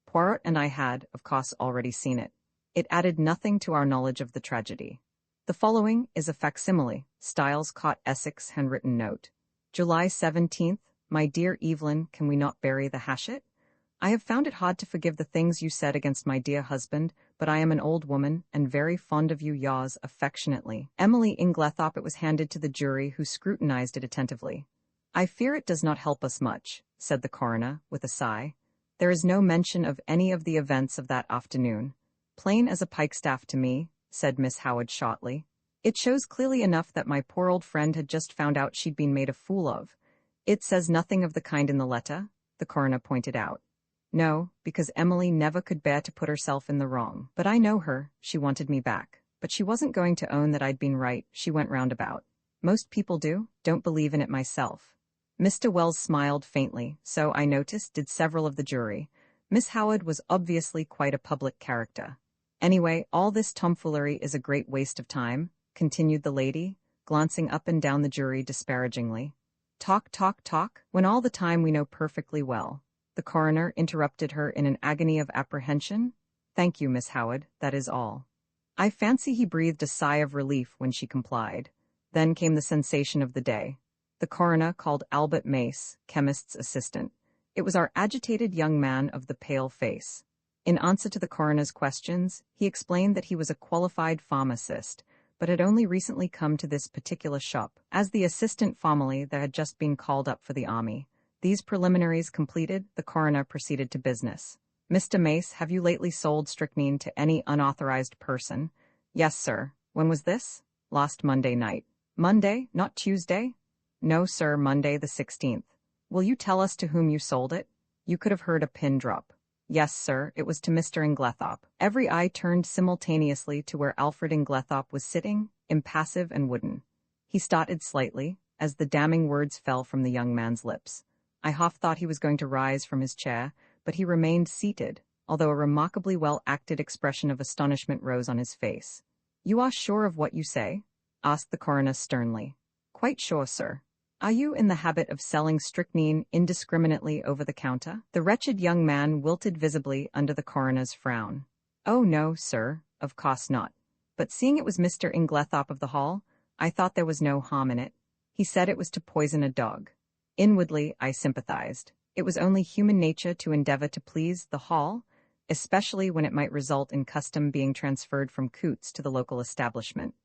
Poirot and I had, of course, already seen it. It added nothing to our knowledge of the tragedy. The following is a facsimile, Styles caught Essex handwritten note. July 17th, my dear Evelyn, can we not bury the hatchet? I have found it hard to forgive the things you said against my dear husband, but I am an old woman, and very fond of you yours affectionately. Emily Inglethorpe. It was handed to the jury, who scrutinized it attentively. I fear it does not help us much, said the coroner, with a sigh. There is no mention of any of the events of that afternoon. Plain as a pikestaff to me, said Miss Howard shortly. It shows clearly enough that my poor old friend had just found out she'd been made a fool of. It says nothing of the kind in the letter, the coroner pointed out. No, because Emily never could bear to put herself in the wrong. But I know her, she wanted me back. But she wasn't going to own that I'd been right, she went roundabout. Most people don't believe in it myself. Mr. Wells smiled faintly, so I noticed did several of the jury. Miss Howard was obviously quite a public character. Anyway, all this tomfoolery is a great waste of time, continued the lady, glancing up and down the jury disparagingly. Talk, when all the time we know perfectly well. The coroner interrupted her in an agony of apprehension. Thank you, Miss Howard, that is all. I fancy he breathed a sigh of relief when she complied. Then came the sensation of the day. The coroner called Albert Mace, chemist's assistant. It was our agitated young man of the pale face. In answer to the coroner's questions, he explained that he was a qualified pharmacist, but had only recently come to this particular shop. As the assistant family, there had just been called up for the army. These preliminaries completed, the coroner proceeded to business. Mr. Mace, have you lately sold strychnine to any unauthorized person? Yes, sir. When was this? Last Monday night. Monday, not Tuesday? No, sir, Monday the 16th. Will you tell us to whom you sold it? You could have heard a pin drop. Yes, sir, it was to Mr. Inglethorpe. Every eye turned simultaneously to where Alfred Inglethorpe was sitting, impassive and wooden. He started slightly, as the damning words fell from the young man's lips. I half thought he was going to rise from his chair, but he remained seated, although a remarkably well-acted expression of astonishment rose on his face. You are sure of what you say? Asked the coroner sternly. Quite sure, sir. Are you in the habit of selling strychnine indiscriminately over the counter? The wretched young man wilted visibly under the coroner's frown. Oh no, sir, of course not. But seeing it was Mr. Inglethorpe of the Hall, I thought there was no harm in it. He said it was to poison a dog. Inwardly, I sympathized. It was only human nature to endeavor to please the Hall, especially when it might result in custom being transferred from Coots to the local establishment.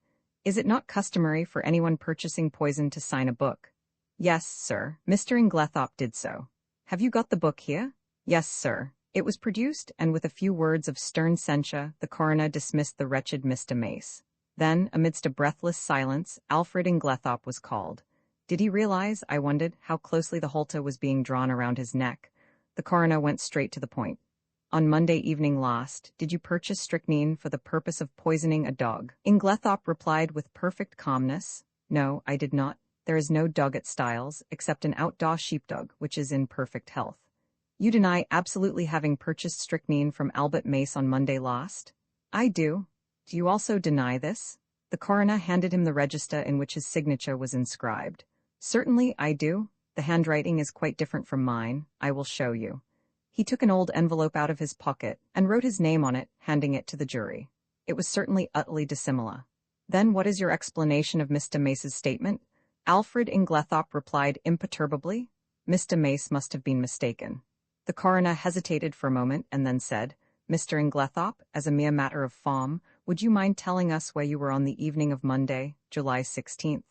Is it not customary for anyone purchasing poison to sign a book? Yes, sir. Mr. Inglethorpe did so. Have you got the book here? Yes, sir. It was produced, and with a few words of stern censure, the coroner dismissed the wretched Mr. Mace. Then, amidst a breathless silence, Alfred Inglethorpe was called. Did he realize, I wondered, how closely the halter was being drawn around his neck? The coroner went straight to the point. On Monday evening last, did you purchase strychnine for the purpose of poisoning a dog? Inglethorpe replied with perfect calmness. No, I did not. There is no dog at Styles, except an outdoor sheepdog, which is in perfect health. You deny absolutely having purchased strychnine from Albert Mace on Monday last? I do. Do you also deny this? The coroner handed him the register in which his signature was inscribed. Certainly I do. The handwriting is quite different from mine. I will show you. He took an old envelope out of his pocket and wrote his name on it, handing it to the jury. It was certainly utterly dissimilar. Then what is your explanation of Mr. Mace's statement? Alfred Inglethorpe replied imperturbably. Mr. Mace must have been mistaken. The coroner hesitated for a moment and then said, Mr. Inglethorpe, as a mere matter of form, would you mind telling us where you were on the evening of Monday, July 16th?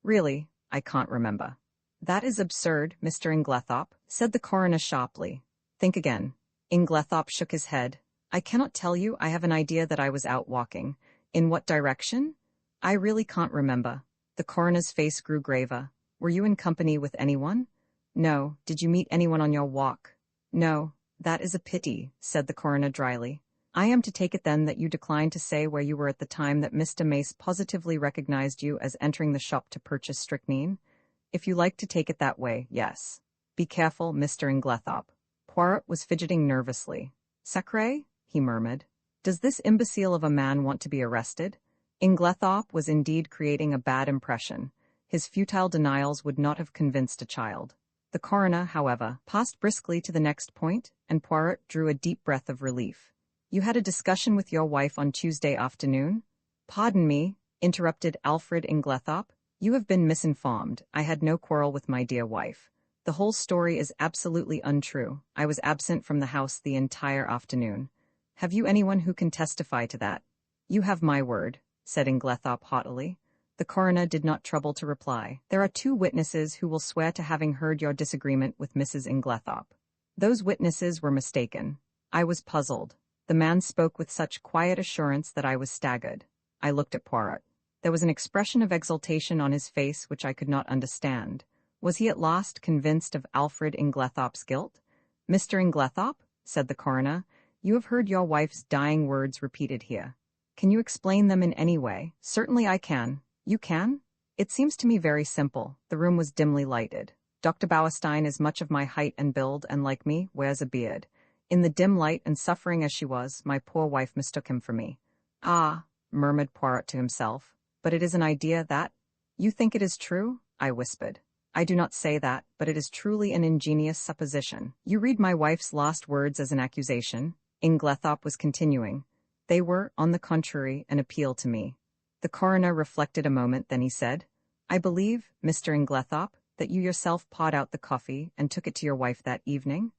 Really, I can't remember. That is absurd, Mr. Inglethorpe, said the coroner sharply. Think again. Inglethorpe shook his head. I cannot tell you. I have an idea that I was out walking. In what direction? I really can't remember. The coroner's face grew graver. Were you in company with anyone? No. Did you meet anyone on your walk? No. That is a pity, said the coroner dryly. I am to take it then that you declined to say where you were at the time that Mr. Mace positively recognized you as entering the shop to purchase strychnine? If you like to take it that way, yes. Be careful, Mr. Inglethorpe. Poirot was fidgeting nervously. Sacré, he murmured. Does this imbecile of a man want to be arrested? Inglethorpe was indeed creating a bad impression. His futile denials would not have convinced a child. The coroner, however, passed briskly to the next point, and Poirot drew a deep breath of relief. You had a discussion with your wife on Tuesday afternoon? Pardon me, interrupted Alfred Inglethorpe. You have been misinformed. I had no quarrel with my dear wife. The whole story is absolutely untrue. I was absent from the house the entire afternoon. Have you anyone who can testify to that? You have my word, said Inglethorpe haughtily. The coroner did not trouble to reply. There are 2 witnesses who will swear to having heard your disagreement with Mrs. Inglethorpe. Those witnesses were mistaken. I was puzzled. The man spoke with such quiet assurance that I was staggered. I looked at Poirot. There was an expression of exultation on his face which I could not understand. Was he at last convinced of Alfred Inglethorpe's guilt? Mr. Inglethorpe, said the coroner, you have heard your wife's dying words repeated here. Can you explain them in any way? Certainly I can. You can? It seems to me very simple. The room was dimly lighted. Dr. Bauerstein is much of my height and build, and like me, wears a beard. In the dim light, and suffering as she was, my poor wife mistook him for me. Ah, murmured Poirot to himself, but it is an idea that— You think it is true? I whispered. I do not say that, but it is truly an ingenious supposition. You read my wife's last words as an accusation. Inglethorpe was continuing. They were, on the contrary, an appeal to me. The coroner reflected a moment, then he said, I believe, Mr. Inglethorpe, that you yourself poured out the coffee and took it to your wife that evening?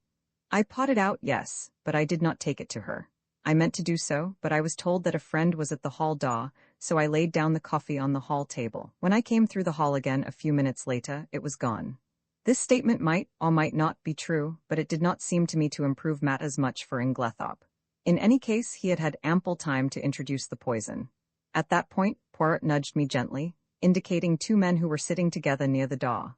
I poured it out, yes, but I did not take it to her. I meant to do so, but I was told that a friend was at the hall door, so I laid down the coffee on the hall table. When I came through the hall again a few minutes later, it was gone. This statement might or might not be true, but it did not seem to me to improve matters much for Inglethorpe. In any case, he had had ample time to introduce the poison. At that point, Poirot nudged me gently, indicating 2 men who were sitting together near the door.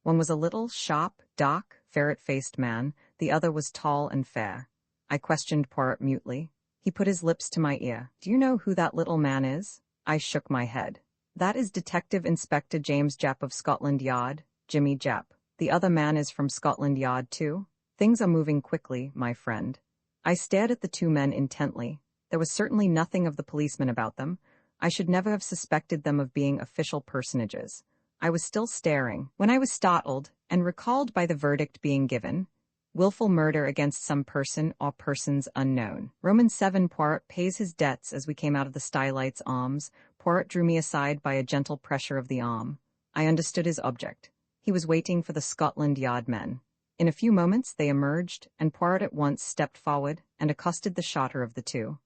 One was a little, sharp, dark, ferret-faced man, the other was tall and fair. I questioned Poirot mutely. He put his lips to my ear. Do you know who that little man is? I shook my head. That is Detective Inspector James Japp of Scotland Yard, Jimmy Japp. The other man is from Scotland Yard too. Things are moving quickly, my friend. I stared at the 2 men intently. There was certainly nothing of the policeman about them. I should never have suspected them of being official personages. I was still staring when I was startled and recalled by the verdict being given. Willful murder against some person or persons unknown. Roman 7. Poirot pays his debts. As we came out of the Stylites' Arms, Poirot drew me aside by a gentle pressure of the arm. I understood his object. He was waiting for the Scotland Yard men. In a few moments they emerged, and Poirot at once stepped forward and accosted the shorter of the 2.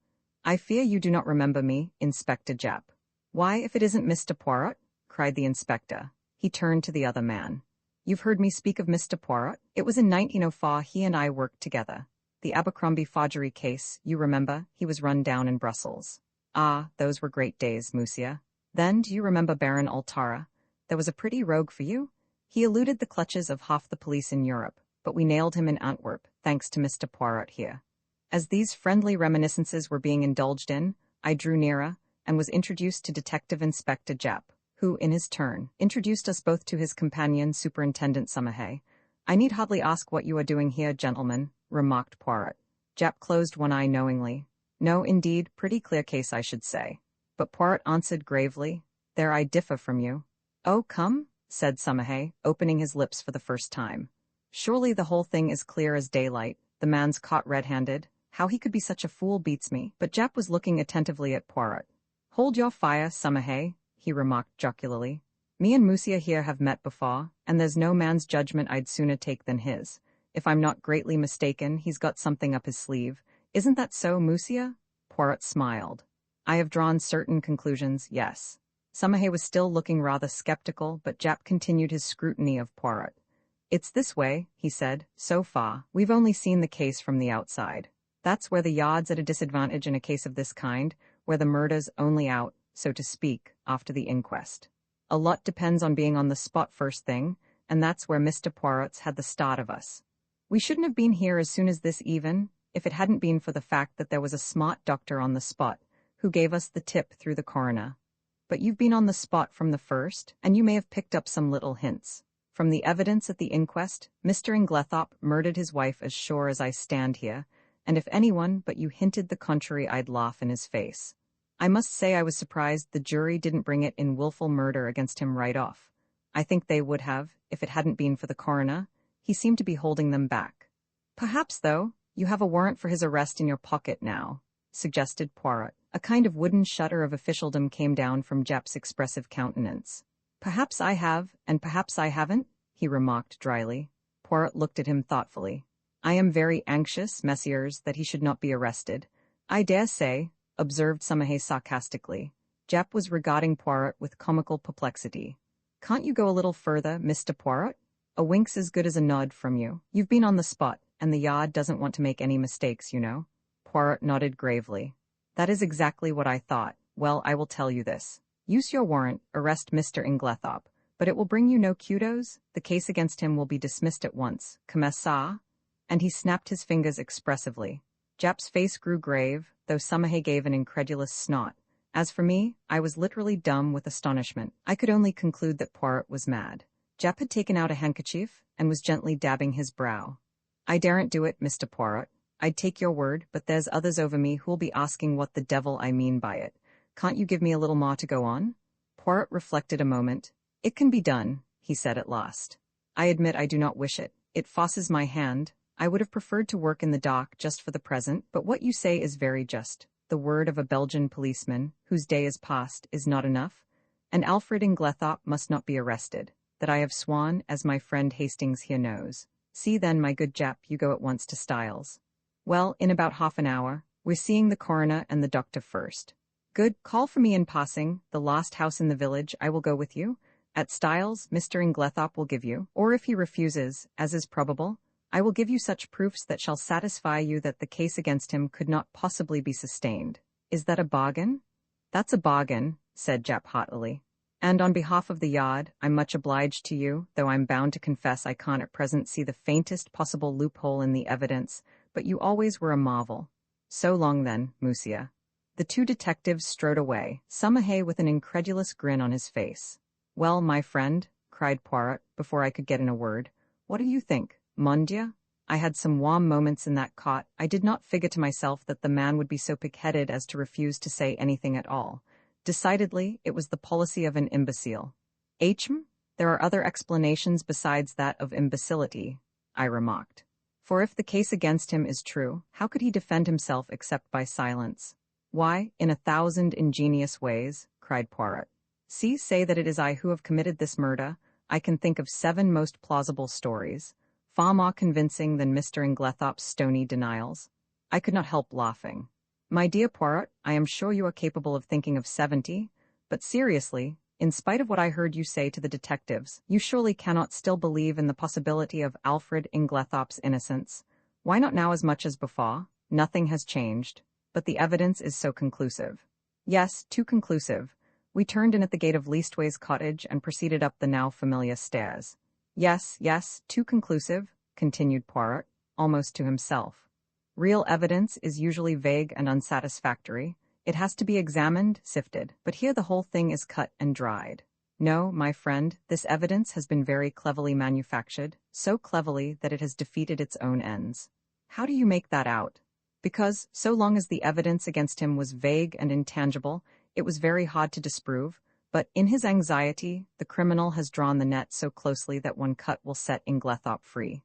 I fear you do not remember me, Inspector Japp. Why, if it isn't Mr. Poirot? Cried the inspector. He turned to the other man. You've heard me speak of Mr. Poirot? It was in 1904 he and I worked together. The Abercrombie forgery case, you remember, he was run down in Brussels. Ah, those were great days, Monsieur. Then, do you remember Baron Altara? There was a pretty rogue for you. He eluded the clutches of half the police in Europe, but we nailed him in Antwerp, thanks to Mr. Poirot here. As these friendly reminiscences were being indulged in, I drew nearer and was introduced to Detective Inspector Japp, who, in his turn, introduced us both to his companion, Superintendent Summerhay. I need hardly ask what you are doing here, gentlemen, remarked Poirot. Japp closed one eye knowingly. No, indeed, pretty clear case, I should say. But Poirot answered gravely, There I differ from you. Oh, come, said Samahe, opening his lips for the first time. Surely the whole thing is clear as daylight. The man's caught red-handed. How he could be such a fool beats me. But Jap was looking attentively at Poirot. Hold your fire, Samahe, he remarked jocularly. Me and Musia here have met before, and there's no man's judgment I'd sooner take than his. If I'm not greatly mistaken, he's got something up his sleeve. Isn't that so, Musia? Poirot smiled. I have drawn certain conclusions, yes. Samahe was still looking rather skeptical, but Jap continued his scrutiny of Poirot. It's this way, he said. So far, we've only seen the case from the outside. That's where the Yard's at a disadvantage in a case of this kind, where the murder's only out, so to speak, after the inquest. A lot depends on being on the spot first thing, and that's where Mr. Poirot's had the start of us. We shouldn't have been here as soon as this even, if it hadn't been for the fact that there was a smart doctor on the spot, who gave us the tip through the coroner. But you've been on the spot from the first, and you may have picked up some little hints. From the evidence at the inquest, Mr. Inglethorpe murdered his wife as sure as I stand here, and if anyone but you hinted the contrary, I'd laugh in his face. I must say I was surprised the jury didn't bring it in willful murder against him right off. I think they would have, if it hadn't been for the coroner. He seemed to be holding them back. Perhaps, though, you have a warrant for his arrest in your pocket now, suggested Poirot. A kind of wooden shudder of officialdom came down from Jap's expressive countenance. Perhaps I have, and perhaps I haven't, he remarked dryly. Poirot looked at him thoughtfully. I am very anxious, messieurs, that he should not be arrested. I dare say, observed Samahe sarcastically. Jap was regarding Poirot with comical perplexity. Can't you go a little further, Mr. Poirot? A wink's as good as a nod from you. You've been on the spot, and the Yard doesn't want to make any mistakes, you know. Poirot nodded gravely. That is exactly what I thought. Well, I will tell you this. Use your warrant, arrest Mr. Inglethorpe, but it will bring you no kudos. The case against him will be dismissed at once. Comment ça? And he snapped his fingers expressively. Jap's face grew grave, though Samahe gave an incredulous snort. As for me, I was literally dumb with astonishment. I could only conclude that Poirot was mad. Jap had taken out a handkerchief and was gently dabbing his brow. I daren't do it, Mr. Poirot. I'd take your word, but there's others over me who'll be asking what the devil I mean by it. Can't you give me a little more to go on? Poirot reflected a moment. It can be done, he said at last. I admit I do not wish it. It forces my hand. I would have preferred to work in the dock just for the present, but what you say is very just. The word of a Belgian policeman, whose day is past, is not enough, and Alfred Inglethorpe must not be arrested. That I have sworn, as my friend Hastings here knows. See then, my good Jap, you go at once to Styles. Well, in about half an hour. We're seeing the coroner and the doctor first. Good, call for me in passing, the last house in the village, I will go with you. At Styles, Mr. Inglethorpe will give you, or if he refuses, as is probable, I will give you such proofs that shall satisfy you that the case against him could not possibly be sustained. Is that a bargain? That's a bargain, said Jap heartily. And on behalf of the Yard, I'm much obliged to you, though I'm bound to confess I can't at present see the faintest possible loophole in the evidence, but you always were a marvel. So long then, Musia. The two detectives strode away, Samahe with an incredulous grin on his face. Well, my friend, cried Poirot, before I could get in a word, what do you think? Mon Dieu? I had some warm moments in that cot. I did not figure to myself that the man would be so pig-headed as to refuse to say anything at all. Decidedly, it was the policy of an imbecile. There are other explanations besides that of imbecility, I remarked. For if the case against him is true, how could he defend himself except by silence? Why, in 1,000 ingenious ways, cried Poirot. Say that it is I who have committed this murder. I can think of 7 most plausible stories, far more convincing than Mr. Inglethorpe's stony denials. I could not help laughing. My dear Poirot, I am sure you are capable of thinking of 70, but seriously, in spite of what I heard you say to the detectives, you surely cannot still believe in the possibility of Alfred Inglethorpe's innocence. Why not now as much as before? Nothing has changed, but the evidence is so conclusive. Yes, too conclusive. We turned in at the gate of Leastways Cottage and proceeded up the now familiar stairs. Yes, too conclusive, continued Poirot, almost to himself. Real evidence is usually vague and unsatisfactory. It has to be examined, sifted, but here the whole thing is cut and dried. No, my friend, this evidence has been very cleverly manufactured, so cleverly that it has defeated its own ends. How do you make that out? Because, so long as the evidence against him was vague and intangible, it was very hard to disprove, But in his anxiety, the criminal has drawn the net so closely that one cut will set Inglethorpe free.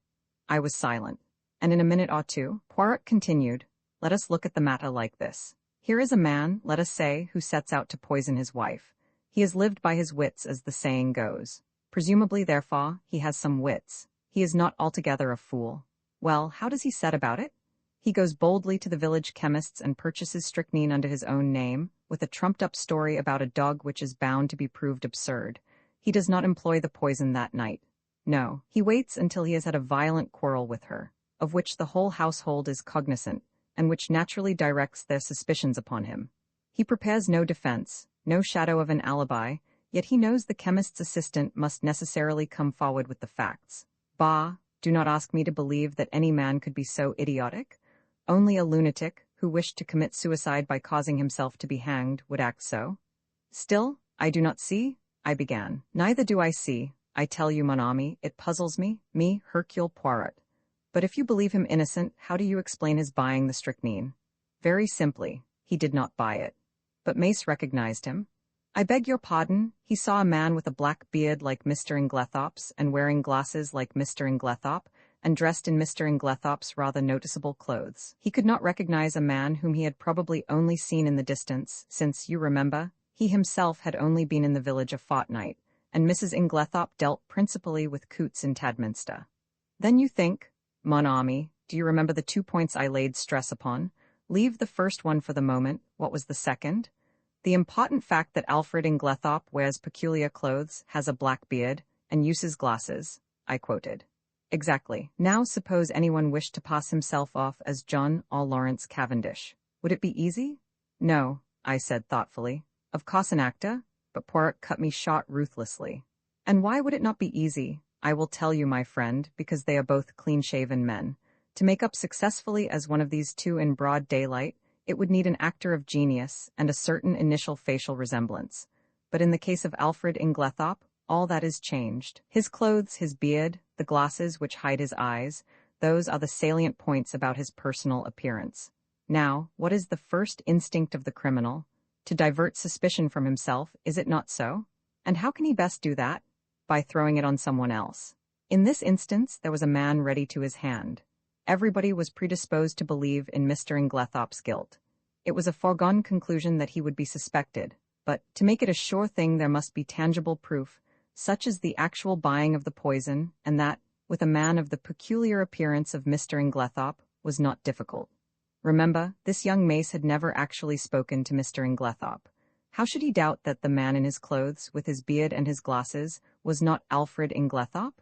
I was silent. And in a minute or two, Poirot continued, "Let us look at the matter like this. Here is a man, let us say, who sets out to poison his wife. He has lived by his wits, as the saying goes. Presumably, therefore, he has some wits. He is not altogether a fool. Well, how does he set about it? He goes boldly to the village chemist's and purchases strychnine under his own name, with a trumped-up story about a dog which is bound to be proved absurd. He does not employ the poison that night. No, he waits until he has had a violent quarrel with her, of which the whole household is cognizant, and which naturally directs their suspicions upon him. He prepares no defense, no shadow of an alibi, yet he knows the chemist's assistant must necessarily come forward with the facts. Bah, do not ask me to believe that any man could be so idiotic. Only a lunatic, who wished to commit suicide by causing himself to be hanged, would act so. Still, I do not see, I began. Neither do I see, I tell you, mon ami, it puzzles me, Hercule Poirot. But if you believe him innocent, how do you explain his buying the strychnine? Very simply, he did not buy it. But Mace recognized him. I beg your pardon, he saw a man with a black beard like Mr. Inglethorpe's, and wearing glasses like Mr. Inglethorpe, and dressed in Mr. Inglethorpe's rather noticeable clothes. He could not recognize a man whom he had probably only seen in the distance, since, you remember, he himself had only been in the village a fortnight, and Mrs. Inglethorpe dealt principally with coots in Tadminster. Then you think, mon ami, do you remember the 2 points I laid stress upon? Leave the first one for the moment. What was the second? The important fact that Alfred Inglethorpe wears peculiar clothes, has a black beard, and uses glasses, I quoted. Exactly. Now suppose anyone wished to pass himself off as John or Lawrence Cavendish. Would it be easy? No, I said thoughtfully. Of course an actor, but Poirot cut me short ruthlessly. And why would it not be easy? I will tell you, my friend, because they are both clean-shaven men. To make up successfully as one of these two in broad daylight, it would need an actor of genius and a certain initial facial resemblance. But in the case of Alfred Inglethorpe, all that is changed. His clothes, his beard, the glasses which hide his eyes, those are the salient points about his personal appearance. Now, what is the first instinct of the criminal? To divert suspicion from himself, is it not so? And how can he best do that? By throwing it on someone else. In this instance, there was a man ready to his hand. Everybody was predisposed to believe in Mr. Inglethorpe's guilt. It was a foregone conclusion that he would be suspected, but to make it a sure thing there must be tangible proof, such as the actual buying of the poison, and that, with a man of the peculiar appearance of Mr. Inglethorpe, was not difficult. Remember, this young Mace had never actually spoken to Mr. Inglethorpe. How should he doubt that the man in his clothes, with his beard and his glasses, was not Alfred Inglethorpe?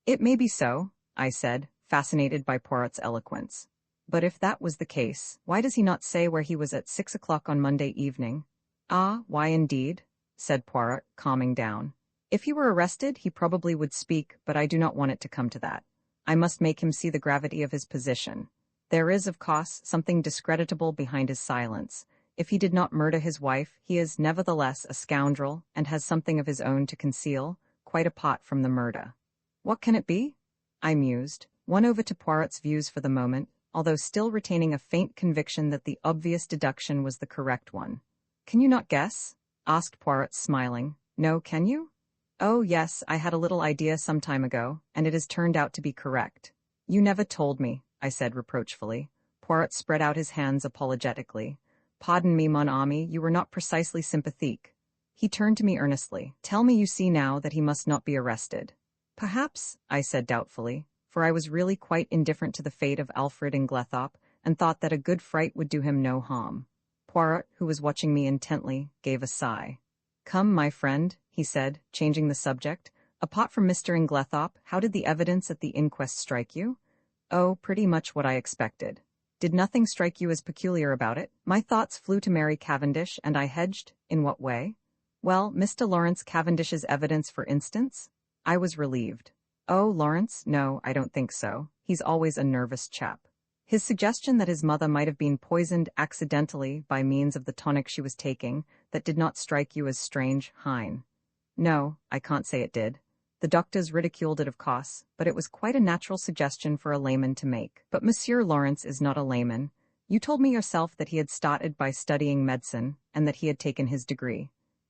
It may be so, I said, fascinated by Poirot's eloquence. But if that was the case, why does he not say where he was at 6 o'clock on Monday evening? Ah, why indeed? Said Poirot, calming down. If he were arrested, he probably would speak, but I do not want it to come to that. I must make him see the gravity of his position. There is, of course, something discreditable behind his silence. If he did not murder his wife, he is nevertheless a scoundrel, and has something of his own to conceal, quite apart from the murder. What can it be? I mused, won over to Poirot's views for the moment, although still retaining a faint conviction that the obvious deduction was the correct one. Can you not guess? Asked Poirot, smiling. No, can you? Oh, yes, I had a little idea some time ago, and it has turned out to be correct. You never told me, I said reproachfully. Poirot spread out his hands apologetically. Pardon me, mon ami, you were not precisely sympathetic. He turned to me earnestly. Tell me you see now that he must not be arrested. Perhaps, I said doubtfully, for I was really quite indifferent to the fate of Alfred Inglethorpe, and thought that a good fright would do him no harm. Poirot, who was watching me intently, gave a sigh. Come, my friend, he said, changing the subject. Apart from Mr. Inglethorpe, how did the evidence at the inquest strike you? Oh, pretty much what I expected. Did nothing strike you as peculiar about it? My thoughts flew to Mary Cavendish, and I hedged. In what way? Well, Mr. Lawrence Cavendish's evidence, for instance. I was relieved. Oh, Lawrence? No, I don't think so. He's always a nervous chap. His suggestion that his mother might have been poisoned accidentally by means of the tonic she was taking, that did not strike you as strange, Hein? No, I can't say it did. The doctors ridiculed it, of course, but it was quite a natural suggestion for a layman to make. But Monsieur Lawrence is not a layman. You told me yourself that he had started by studying medicine, and that he had taken his degree.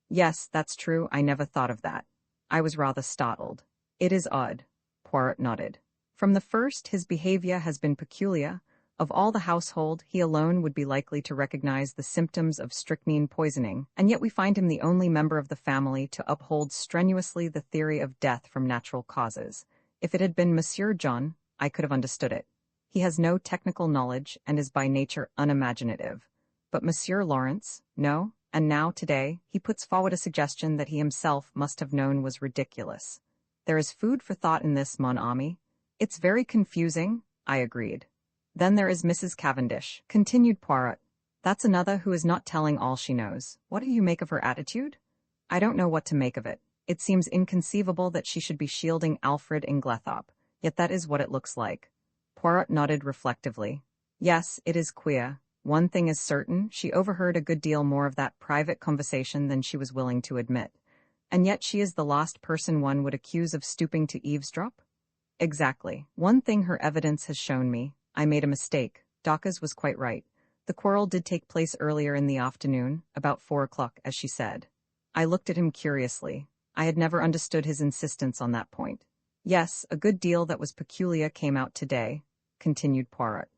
Yes, that's true, I never thought of that. I was rather startled. It is odd. Poirot nodded. From the first, his behavior has been peculiar. Of all the household, he alone would be likely to recognize the symptoms of strychnine poisoning, and yet we find him the only member of the family to uphold strenuously the theory of death from natural causes. If it had been Monsieur John, I could have understood it. He has no technical knowledge and is by nature unimaginative. But Monsieur Lawrence, no, and now, today, he puts forward a suggestion that he himself must have known was ridiculous. There is food for thought in this, mon ami. It's very confusing, I agreed. Then there is Mrs. Cavendish, continued Poirot. That's another who is not telling all she knows. What do you make of her attitude? I don't know what to make of it. It seems inconceivable that she should be shielding Alfred Inglethorpe, yet that is what it looks like. Poirot nodded reflectively. Yes, it is queer. One thing is certain, she overheard a good deal more of that private conversation than she was willing to admit. And yet she is the last person one would accuse of stooping to eavesdrop? Exactly. One thing her evidence has shown me. I made a mistake. Dawkins was quite right. The quarrel did take place earlier in the afternoon, about 4 o'clock, as she said. I looked at him curiously. I had never understood his insistence on that point. Yes, a good deal that was peculiar came out today, continued Poirot.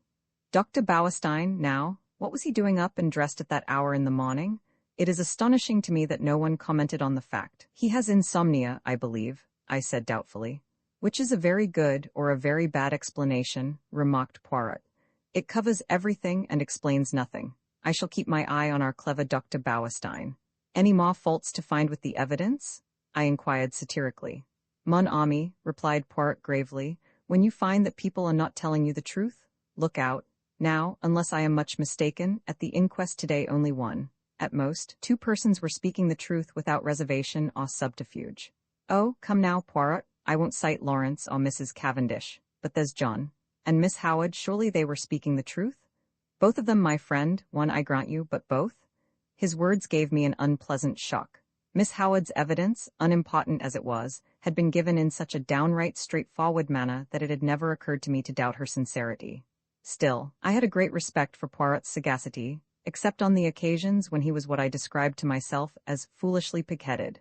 Dr. Bauerstein, now, what was he doing up and dressed at that hour in the morning? It is astonishing to me that no one commented on the fact. He has insomnia, I believe, I said doubtfully. Which is a very good or a very bad explanation, remarked Poirot. It covers everything and explains nothing. I shall keep my eye on our clever Dr. Bauerstein. Any more faults to find with the evidence? I inquired satirically. Mon ami, replied Poirot gravely, when you find that people are not telling you the truth, look out. Now, unless I am much mistaken, at the inquest today only one, at most, 2 persons were speaking the truth without reservation or subterfuge. Oh, come now, Poirot, I won't cite Lawrence or Mrs. Cavendish, but there's John. And Miss Howard, surely they were speaking the truth? Both of them, my friend, one I grant you, but both? His words gave me an unpleasant shock. Miss Howard's evidence, unimportant as it was, had been given in such a downright straightforward manner that it had never occurred to me to doubt her sincerity. Still, I had a great respect for Poirot's sagacity, except on the occasions when he was what I described to myself as foolishly pig-headed.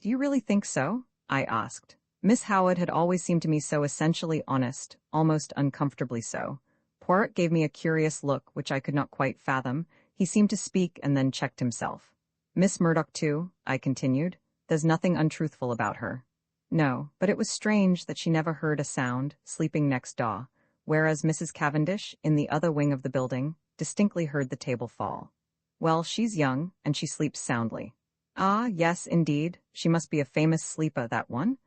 Do you really think so? I asked. Miss Howard had always seemed to me so essentially honest, almost uncomfortably so. Poirot gave me a curious look which I could not quite fathom. He seemed to speak and then checked himself. Miss Murdoch, too, I continued. There's nothing untruthful about her. No, but it was strange that she never heard a sound, sleeping next door, whereas Mrs. Cavendish, in the other wing of the building, distinctly heard the table fall. Well, she's young, and she sleeps soundly. Ah, yes, indeed, she must be a famous sleeper, that one.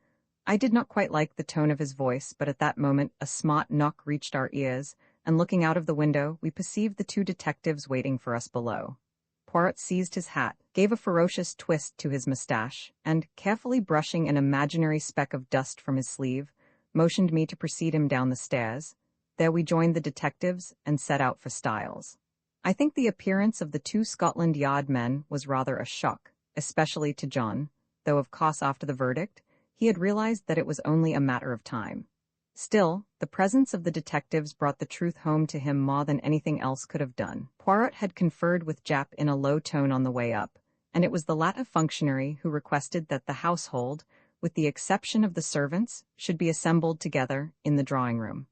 I did not quite like the tone of his voice, but at that moment a smart knock reached our ears, and looking out of the window, we perceived the 2 detectives waiting for us below. Poirot seized his hat, gave a ferocious twist to his mustache, and, carefully brushing an imaginary speck of dust from his sleeve, motioned me to precede him down the stairs. There we joined the detectives and set out for Styles. I think the appearance of the 2 Scotland Yard men was rather a shock, especially to John, though of course after the verdict, he had realized that it was only a matter of time. Still, the presence of the detectives brought the truth home to him more than anything else could have done. Poirot had conferred with Japp in a low tone on the way up, and it was the latter functionary who requested that the household, with the exception of the servants, should be assembled together in the drawing-room.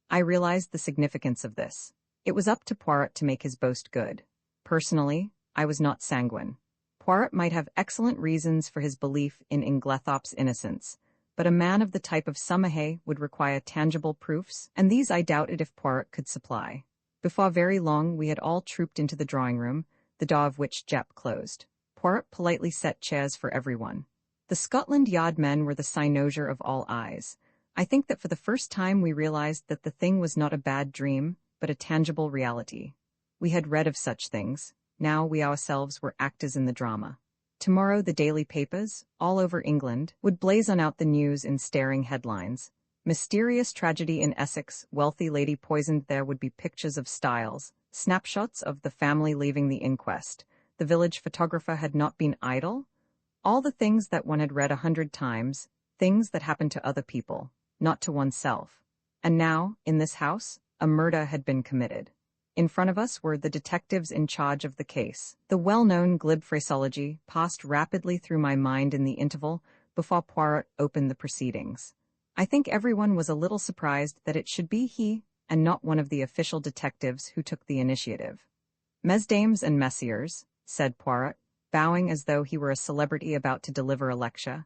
I realized the significance of this. It was up to Poirot to make his boast good. Personally, I was not sanguine. Poirot might have excellent reasons for his belief in Inglethorpe's innocence, but a man of the type of Summerhay would require tangible proofs, and these I doubted if Poirot could supply. Before very long we had all trooped into the drawing-room, the door of which Japp closed. Poirot politely set chairs for everyone. The Scotland Yard men were the cynosure of all eyes. I think that for the first time we realized that the thing was not a bad dream, but a tangible reality. We had read of such things. Now we ourselves were actors in the drama. Tomorrow the daily papers, all over England, would blazon out the news in staring headlines. Mysterious tragedy in Essex, wealthy lady poisoned. There would be pictures of Styles, snapshots of the family leaving the inquest. The village photographer had not been idle. All the things that one had read 100 times, things that happened to other people, not to oneself. And now, in this house, a murder had been committed. In front of us were the detectives in charge of the case. The well-known glib phraseology passed rapidly through my mind in the interval before Poirot opened the proceedings. I think everyone was a little surprised that it should be he, and not one of the official detectives, who took the initiative. "Mesdames and messieurs," said Poirot, bowing as though he were a celebrity about to deliver a lecture,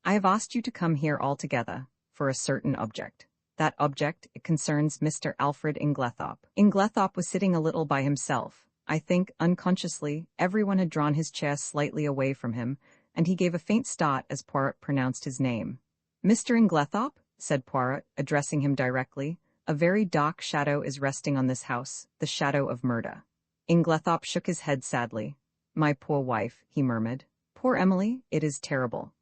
"I have asked you to come here all together for a certain object. That object, it concerns Mr. Alfred Inglethorpe." Inglethorpe was sitting a little by himself. I think, unconsciously, everyone had drawn his chair slightly away from him, and he gave a faint start as Poirot pronounced his name. "Mr. Inglethorpe," said Poirot, addressing him directly, "a very dark shadow is resting on this house, the shadow of murder." Inglethorpe shook his head sadly. "My poor wife," he murmured. "Poor Emily, it is terrible."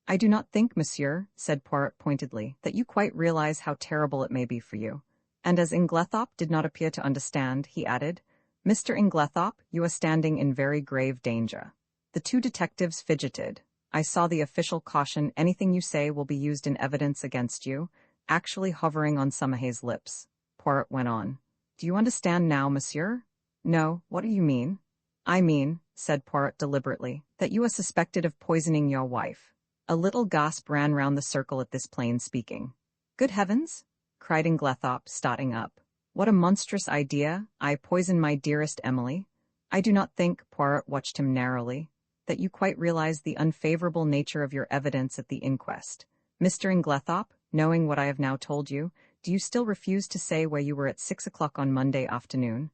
"I do not think, monsieur," said Poirot pointedly, "that you quite realize how terrible it may be for you." And as Inglethorpe did not appear to understand, he added, "Mr. Inglethorpe, you are standing in very grave danger." The two detectives fidgeted. I saw the official caution, "Anything you say will be used in evidence against you," actually hovering on Summerhay's lips. Poirot went on. "Do you understand now, monsieur?" "No, what do you mean?" "I mean," said Poirot deliberately, "that you are suspected of poisoning your wife." A little gasp ran round the circle at this plain speaking. "Good heavens!" cried Inglethorpe, starting up. "What a monstrous idea! I poison my dearest Emily! I do not think," Poirot watched him narrowly, "that you quite realize the unfavorable nature of your evidence at the inquest. Mr. Inglethorpe, knowing what I have now told you, do you still refuse to say where you were at 6 o'clock on Monday afternoon?"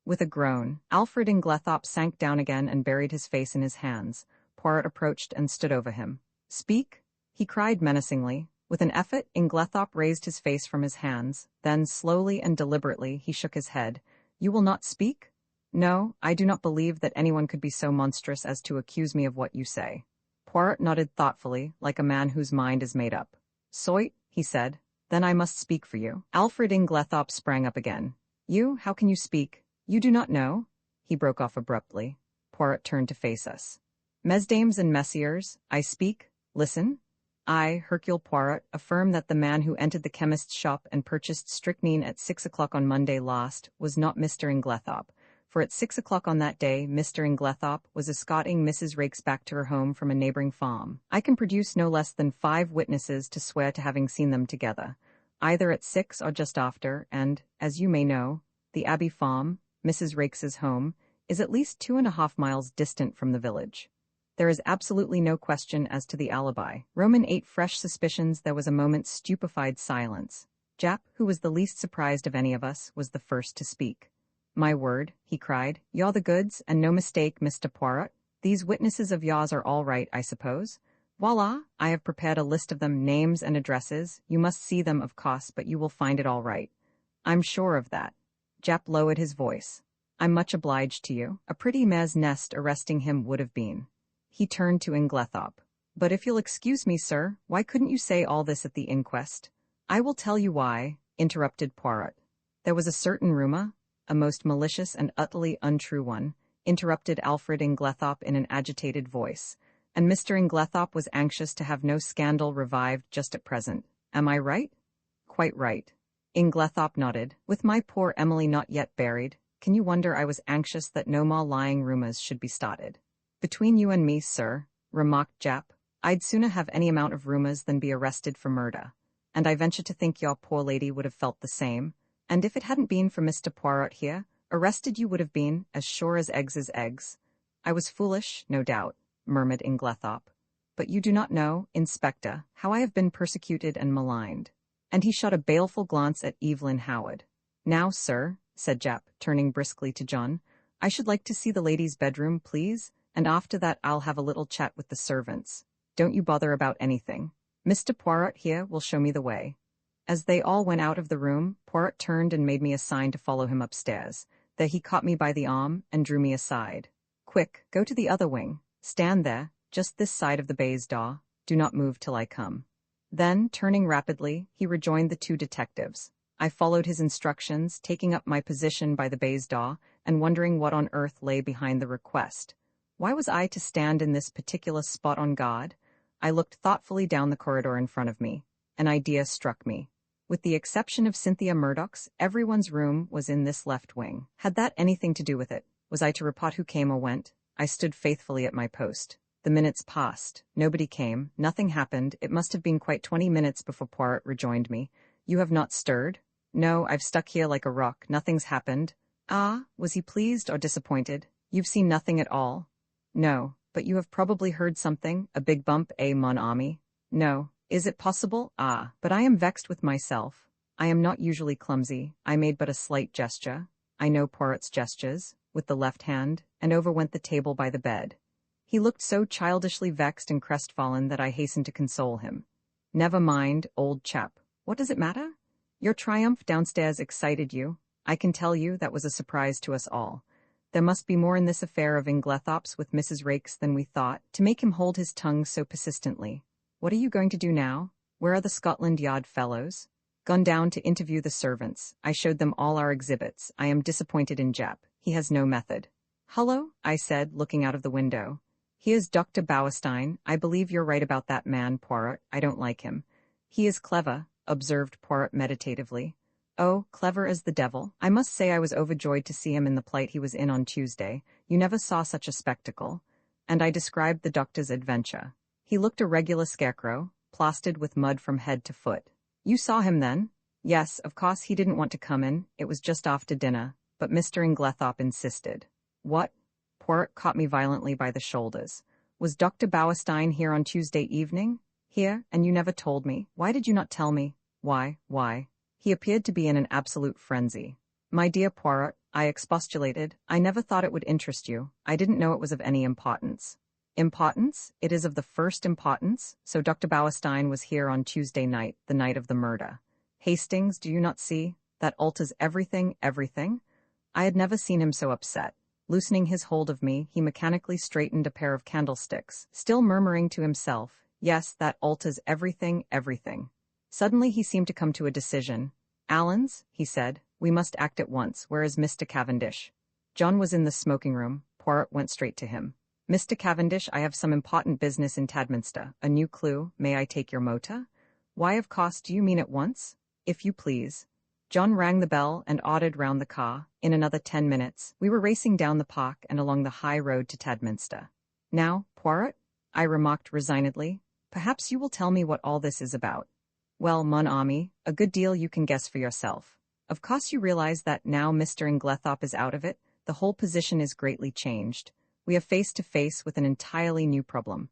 With a groan, Alfred Inglethorpe sank down again and buried his face in his hands. Poirot approached and stood over him. "Speak!" he cried menacingly. With an effort, Inglethorpe raised his face from his hands. Then, slowly and deliberately, he shook his head. "You will not speak?" "No, I do not believe that anyone could be so monstrous as to accuse me of what you say." Poirot nodded thoughtfully, like a man whose mind is made up. "Soit," he said. "Then I must speak for you." Alfred Inglethorpe sprang up again. "You? How can you speak? You do not know?" He broke off abruptly. Poirot turned to face us. "Mesdames and messieurs, I speak. Listen. I, Hercule Poirot, affirm that the man who entered the chemist's shop and purchased strychnine at 6 o'clock on Monday last was not Mr. Inglethorpe, for at 6 o'clock on that day Mr. Inglethorpe was escorting Mrs. Raikes back to her home from a neighboring farm. I can produce no less than 5 witnesses to swear to having seen them together, either at 6 or just after, and, as you may know, the Abbey Farm, Mrs. Raikes's home, is at least 2.5 miles distant from the village. There is absolutely no question as to the alibi. Roman 8 fresh suspicions. There was a moment's stupefied silence. Jap, who was the least surprised of any of us, was the first to speak. "My word," he cried, "you're the goods, and no mistake, Mr. Poirot. These witnesses of yours are all right, I suppose? Voila, I have prepared a list of them, names and addresses. You must see them, of course, but you will find it all right. I'm sure of that." Jap lowered his voice. "I'm much obliged to you. A pretty mare's nest arresting him would have been." He turned to Inglethorpe. "But if you'll excuse me, sir, why couldn't you say all this at the inquest?" "I will tell you why," interrupted Poirot. "There was a certain rumor, a most malicious and utterly untrue one," interrupted Alfred Inglethorpe in an agitated voice, "and Mr. Inglethorpe was anxious to have no scandal revived just at present. Am I right?" "Quite right." Inglethorpe nodded. "With my poor Emily not yet buried, can you wonder I was anxious that no more lying rumors should be started?" "Between you and me, sir," remarked Jap, "I'd sooner have any amount of rumors than be arrested for murder. And I venture to think your poor lady would have felt the same. And if it hadn't been for Mr. Poirot here, arrested you would have been, as sure as eggs is eggs." "I was foolish, no doubt," murmured Inglethorpe. "But you do not know, Inspector, how I have been persecuted and maligned." And he shot a baleful glance at Evelyn Howard. "Now, sir," said Jap, turning briskly to John, "I should like to see the lady's bedroom, please, and after that I'll have a little chat with the servants. Don't you bother about anything. Mr. Poirot here will show me the way." As they all went out of the room, Poirot turned and made me a sign to follow him upstairs. There he caught me by the arm and drew me aside. "Quick, go to the other wing. Stand there, just this side of the baize door. Do not move till I come." Then, turning rapidly, he rejoined the 2 detectives. I followed his instructions, taking up my position by the baize door, and wondering what on earth lay behind the request. Why was I to stand in this particular spot on guard? I looked thoughtfully down the corridor in front of me. An idea struck me. With the exception of Cynthia Murdoch's, everyone's room was in this left wing. Had that anything to do with it? Was I to report who came or went? I stood faithfully at my post. The minutes passed. Nobody came. Nothing happened. It must have been quite 20 minutes before Poirot rejoined me. You have not stirred? No, I've stuck here like a rock. Nothing's happened. Ah, was he pleased or disappointed? You've seen nothing at all? No, but you have probably heard something? A big bump, mon ami? No. Is it possible? Ah, but I am vexed with myself. I am not usually clumsy. I made but a slight gesture. I know Poirot's gestures, with the left hand, and over went the table by the bed. He looked so childishly vexed and crestfallen that I hastened to console him. Never mind, old chap. What does it matter? Your triumph downstairs excited you. I can tell you that was a surprise to us all. There must be more in this affair of Inglethorpe's with Mrs. Raikes than we thought, to make him hold his tongue so persistently. What are you going to do now? Where are the Scotland Yard fellows? Gone down to interview the servants. I showed them all our exhibits. I am disappointed in Jap. He has no method. Hullo, I said, looking out of the window. Here's Dr. Bauerstein. I believe you're right about that man, Poirot. I don't like him. He is clever, observed Poirot meditatively. Oh, clever as the devil. I must say I was overjoyed to see him in the plight he was in on Tuesday. You never saw such a spectacle. And I described the doctor's adventure. He looked a regular scarecrow, plastered with mud from head to foot. You saw him then? Yes, of course he didn't want to come in. It was just after dinner, but Mr. Inglethorpe insisted. What? Poirot caught me violently by the shoulders. Was Dr. Bauerstein here on Tuesday evening? Here, and you never told me. Why did you not tell me? Why? He appeared to be in an absolute frenzy. My dear Poirot, I expostulated, I never thought it would interest you. I didn't know it was of any importance. Importance? It is of the first importance. So Dr. Bauerstein was here on Tuesday night, the night of the murder. Hastings, do you not see? That alters everything. I had never seen him so upset. Loosening his hold of me, he mechanically straightened a pair of candlesticks, still murmuring to himself, yes, that alters everything. Suddenly he seemed to come to a decision. Allens, he said, we must act at once. Where is Mr. Cavendish? John was in the smoking room. Poirot went straight to him. Mr. Cavendish, I have some important business in Tadminster. A new clue. May I take your motor? Why, of course, do you mean at once? If you please. John rang the bell and ordered round the car. In another 10 minutes, we were racing down the park and along the high road to Tadminster. Now, Poirot, I remarked resignedly, perhaps you will tell me what all this is about. Well, mon ami, a good deal you can guess for yourself. Of course you realize that now Mr. Inglethorpe is out of it, the whole position is greatly changed. We are face to face with an entirely new problem.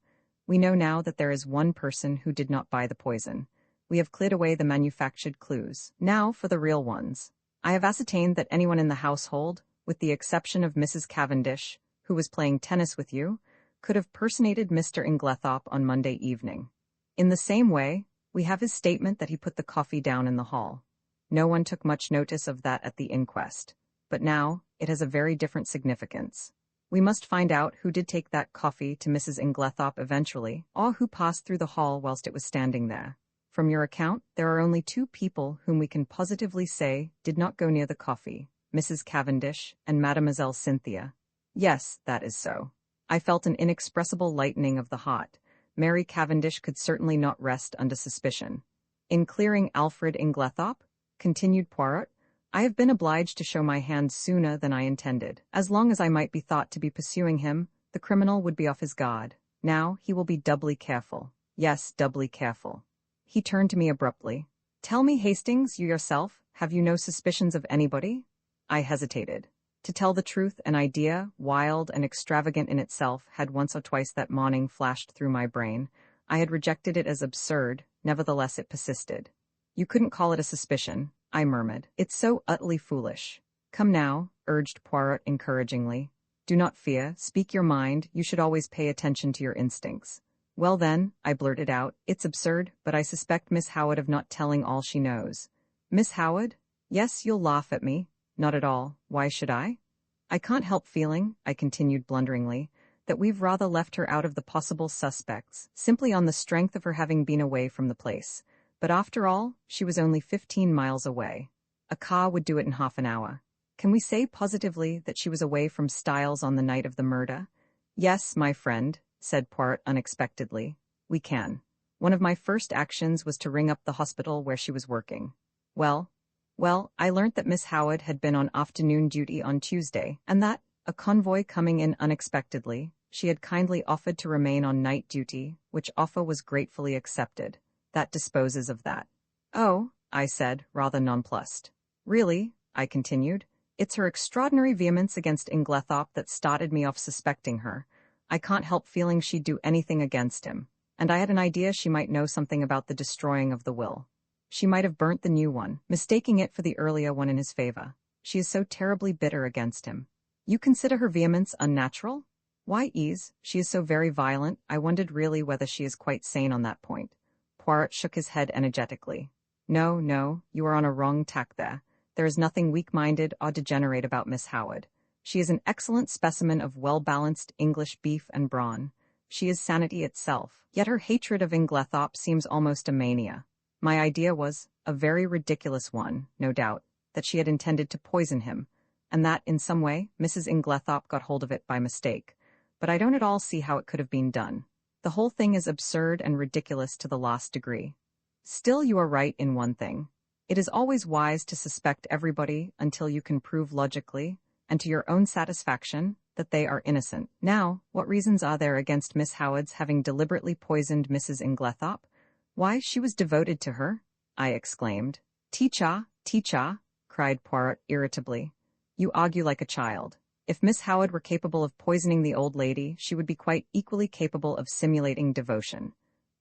We know now that there is one person who did not buy the poison. We have cleared away the manufactured clues. Now for the real ones. I have ascertained that anyone in the household, with the exception of Mrs. Cavendish, who was playing tennis with you, could have personated Mr. Inglethorpe on Monday evening. In the same way, we have his statement that he put the coffee down in the hall. No one took much notice of that at the inquest, but now it has a very different significance. We must find out who did take that coffee to Mrs. Inglethorpe eventually, or who passed through the hall whilst it was standing there. From your account, there are only 2 people whom we can positively say did not go near the coffee, Mrs. Cavendish and Mademoiselle Cynthia. Yes, that is so. I felt an inexpressible lightening of the heart. Mary Cavendish could certainly not rest under suspicion. In clearing Alfred Inglethorpe, continued Poirot, I have been obliged to show my hand sooner than I intended. As long as I might be thought to be pursuing him, the criminal would be off his guard. Now he will be doubly careful. Yes, doubly careful. He turned to me abruptly. Tell me, Hastings, you yourself, have you no suspicions of anybody? I hesitated. To tell the truth, an idea, wild and extravagant in itself, had once or twice that morning flashed through my brain. I had rejected it as absurd, nevertheless it persisted. You couldn't call it a suspicion, I murmured. It's so utterly foolish. Come now, urged Poirot encouragingly. Do not fear, speak your mind, you should always pay attention to your instincts. Well then, I blurted out, it's absurd, but I suspect Miss Howard of not telling all she knows. Miss Howard? Yes, you'll laugh at me. Not at all. Why should I? I can't help feeling, I continued blunderingly, that we've rather left her out of the possible suspects, simply on the strength of her having been away from the place. But after all, she was only 15 miles away. A car would do it in half an hour. Can we say positively that she was away from Styles on the night of the murder? Yes, my friend, said Poirot unexpectedly. We can. One of my first actions was to ring up the hospital where she was working. Well, I learnt that Miss Howard had been on afternoon duty on Tuesday, and that, a convoy coming in unexpectedly, she had kindly offered to remain on night duty, which offer was gratefully accepted. That disposes of that. Oh, I said, rather nonplussed. Really, I continued, it's her extraordinary vehemence against Inglethorpe that started me off suspecting her. I can't help feeling she'd do anything against him, and I had an idea she might know something about the destroying of the will. She might have burnt the new one, mistaking it for the earlier one in his favor. She is so terribly bitter against him. You consider her vehemence unnatural? Why, she is so very violent, I wondered really whether she is quite sane on that point. Poirot shook his head energetically. No, you are on a wrong tack there. There is nothing weak-minded or degenerate about Miss Howard. She is an excellent specimen of well-balanced English beef and brawn. She is sanity itself, yet her hatred of Inglethorpe seems almost a mania. My idea was, a very ridiculous one, no doubt, that she had intended to poison him, and that, in some way, Mrs. Inglethorpe got hold of it by mistake. But I don't at all see how it could have been done. The whole thing is absurd and ridiculous to the last degree. Still, you are right in one thing. It is always wise to suspect everybody until you can prove logically, and to your own satisfaction, that they are innocent. Now, what reasons are there against Miss Howard's having deliberately poisoned Mrs. Inglethorpe? Why, she was devoted to her, I exclaimed. Teacher, cried Poirot irritably. You argue like a child. If Miss Howard were capable of poisoning the old lady, she would be quite equally capable of simulating devotion.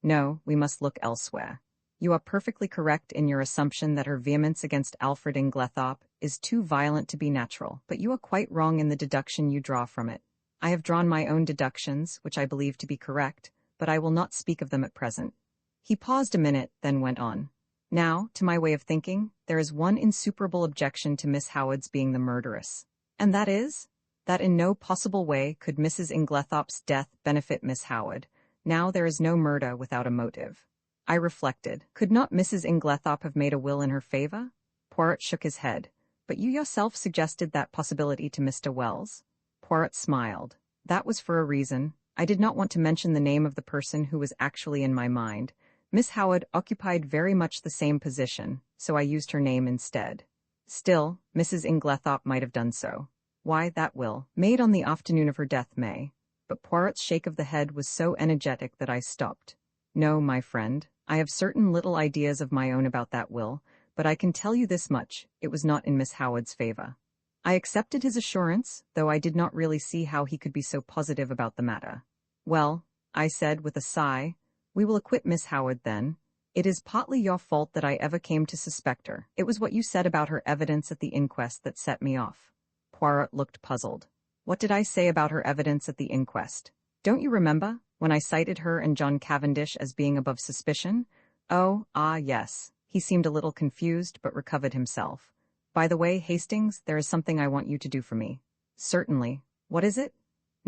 No, we must look elsewhere. You are perfectly correct in your assumption that her vehemence against Alfred Inglethorpe is too violent to be natural, but you are quite wrong in the deduction you draw from it. I have drawn my own deductions, which I believe to be correct, but I will not speak of them at present. He paused a minute, then went on. Now, to my way of thinking, there is one insuperable objection to Miss Howard's being the murderess. And that is? That in no possible way could Mrs. Inglethorpe's death benefit Miss Howard. Now there is no murder without a motive. I reflected. Could not Mrs. Inglethorpe have made a will in her favor? Poirot shook his head. But you yourself suggested that possibility to Mr. Wells. Poirot smiled. That was for a reason. I did not want to mention the name of the person who was actually in my mind. Miss Howard occupied very much the same position, so I used her name instead. Still, Mrs. Inglethorpe might have done so. Why, that will, made on the afternoon of her death, may. But Poirot's shake of the head was so energetic that I stopped. No, my friend, I have certain little ideas of my own about that will, but I can tell you this much, it was not in Miss Howard's favor. I accepted his assurance, though I did not really see how he could be so positive about the matter. Well, I said with a sigh, we will acquit Miss Howard then. It is partly your fault that I ever came to suspect her. It was what you said about her evidence at the inquest that set me off. Poirot looked puzzled. What did I say about her evidence at the inquest? Don't you remember, when I cited her and John Cavendish as being above suspicion? Oh, yes. He seemed a little confused, but recovered himself. By the way, Hastings, there is something I want you to do for me. Certainly. What is it?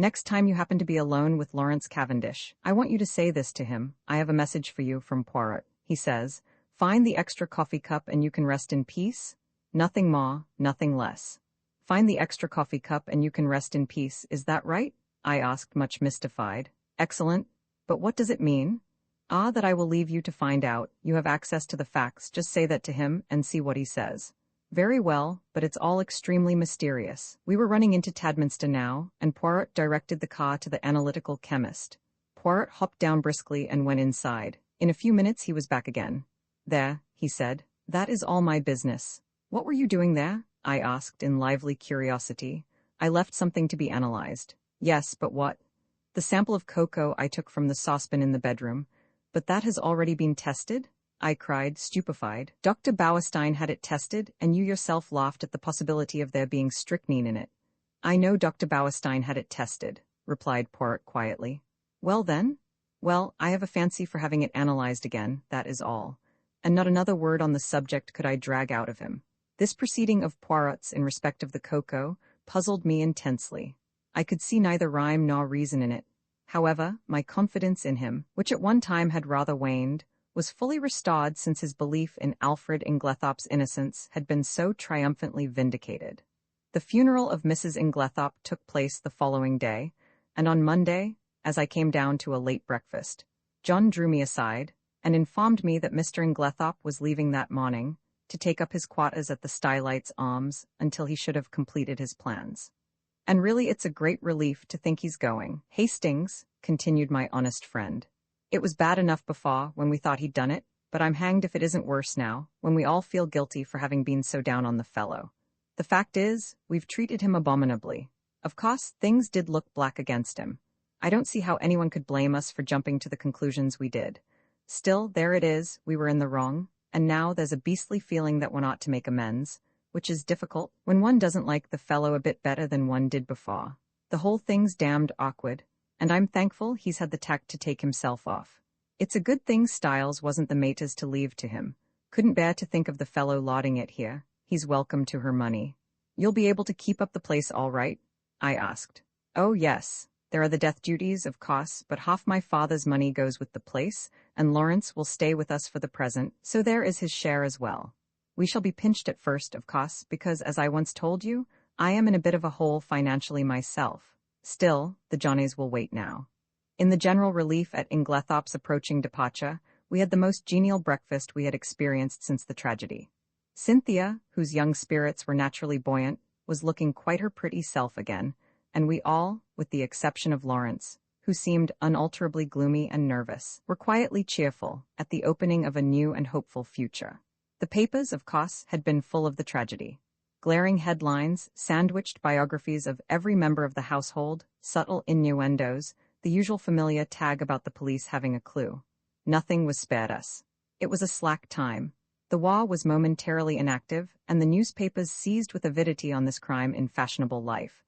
Next time you happen to be alone with Lawrence Cavendish, I want you to say this to him. I have a message for you from Poirot. He says, find the extra coffee cup and you can rest in peace. Nothing more, nothing less. Find the extra coffee cup and you can rest in peace, is that right? I asked, much mystified. Excellent. But what does it mean? That I will leave you to find out. You have access to the facts. Just say that to him and see what he says. Very well, but it's all extremely mysterious. We were running into Tadminster now, and Poirot directed the car to the analytical chemist. Poirot hopped down briskly and went inside. In a few minutes he was back again. There, he said. That is all my business. What were you doing there? I asked in lively curiosity. I left something to be analyzed. Yes, but what? The sample of cocoa I took from the saucepan in the bedroom. But that has already been tested? I cried, stupefied. Dr. Bauerstein had it tested, and you yourself laughed at the possibility of there being strychnine in it. I know Dr. Bauerstein had it tested, replied Poirot quietly. Well then? Well, I have a fancy for having it analyzed again, that is all. And not another word on the subject could I drag out of him. This proceeding of Poirot's in respect of the cocoa puzzled me intensely. I could see neither rhyme nor reason in it. However, my confidence in him, which at one time had rather waned, was fully restored since his belief in Alfred Inglethorpe's innocence had been so triumphantly vindicated. The funeral of Mrs. Inglethorpe took place the following day, and on Monday, as I came down to a late breakfast, John drew me aside and informed me that Mr. Inglethorpe was leaving that morning, to take up his quarters at the Stylites Arms until he should have completed his plans. And really it's a great relief to think he's going. Hastings, continued my honest friend. It was bad enough before, when we thought he'd done it, but I'm hanged if it isn't worse now, when we all feel guilty for having been so down on the fellow. The fact is, we've treated him abominably. Of course, things did look black against him. I don't see how anyone could blame us for jumping to the conclusions we did. Still, there it is, we were in the wrong, and now there's a beastly feeling that one ought to make amends, which is difficult when one doesn't like the fellow a bit better than one did before. The whole thing's damned awkward, and I'm thankful he's had the tact to take himself off. It's a good thing Styles wasn't the mater's to leave to him. Couldn't bear to think of the fellow lauding it here. He's welcome to her money. You'll be able to keep up the place all right? I asked. Oh yes. There are the death duties, of course, but half my father's money goes with the place, and Lawrence will stay with us for the present, so there is his share as well. We shall be pinched at first, of course, because, as I once told you, I am in a bit of a hole financially myself. Still, the Johnnies will wait now. In the general relief at Inglethorpe's approaching departure, we had the most genial breakfast we had experienced since the tragedy. Cynthia, whose young spirits were naturally buoyant, was looking quite her pretty self again, and we all, with the exception of Lawrence, who seemed unalterably gloomy and nervous, were quietly cheerful at the opening of a new and hopeful future. The papers, of course, had been full of the tragedy. Glaring headlines, sandwiched biographies of every member of the household, subtle innuendos, the usual familiar tag about the police having a clue. Nothing was spared us. It was a slack time. The war was momentarily inactive, and the newspapers seized with avidity on this crime in fashionable life.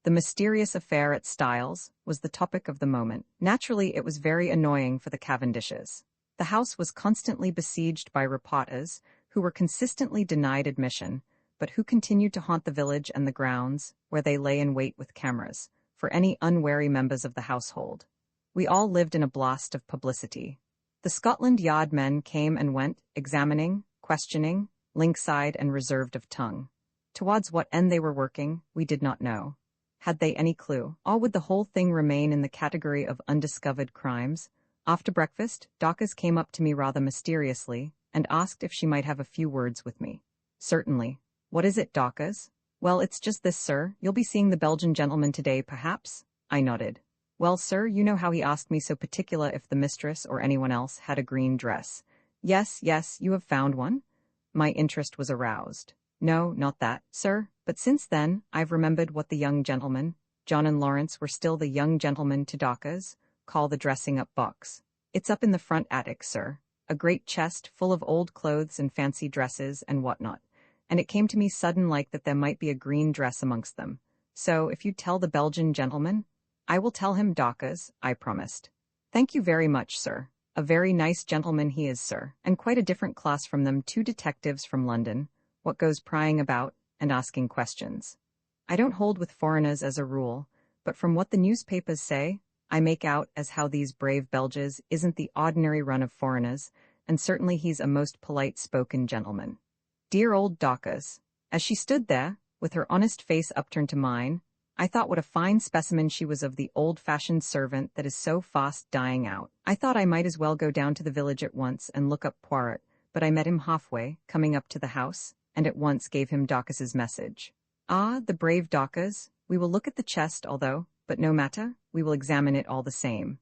The mysterious affair at Styles was the topic of the moment. Naturally, it was very annoying for the Cavendishes. The house was constantly besieged by reporters, who were consistently denied admission, but who continued to haunt the village and the grounds, where they lay in wait with cameras, for any unwary members of the household. We all lived in a blast of publicity. The Scotland Yard men came and went, examining, questioning, lynx-eyed and reserved of tongue. Towards what end they were working, we did not know. Had they any clue, or would the whole thing remain in the category of undiscovered crimes? After breakfast, Dawkins came up to me rather mysteriously, and asked if she might have a few words with me. Certainly. What is it, Dawkins? Well, it's just this, sir. You'll be seeing the Belgian gentleman today, perhaps? I nodded. Well, sir, you know how he asked me so particular if the mistress or anyone else had a green dress. Yes, you have found one? My interest was aroused. No, not that, sir, but since then, I've remembered what the young gentleman, John and Lawrence were still the young gentleman to Dawkins, call the dressing-up box. It's up in the front attic, sir. A great chest full of old clothes and fancy dresses and whatnot. And it came to me sudden like that there might be a green dress amongst them. So, if you'd tell the Belgian gentleman, I will tell him, Dawkins, I promised. Thank you very much, sir. A very nice gentleman he is, sir, and quite a different class from them two detectives from London, what goes prying about and asking questions. I don't hold with foreigners as a rule, but from what the newspapers say, I make out as how these brave Belges isn't the ordinary run of foreigners, and certainly he's a most polite-spoken gentleman. Dear old Dawkins. As she stood there, with her honest face upturned to mine, I thought what a fine specimen she was of the old-fashioned servant that is so fast dying out. I thought I might as well go down to the village at once and look up Poirot, but I met him halfway, coming up to the house, and at once gave him Dawkins' message. Ah, the brave Dawkins. We will look at the chest, although, but no matter, we will examine it all the same.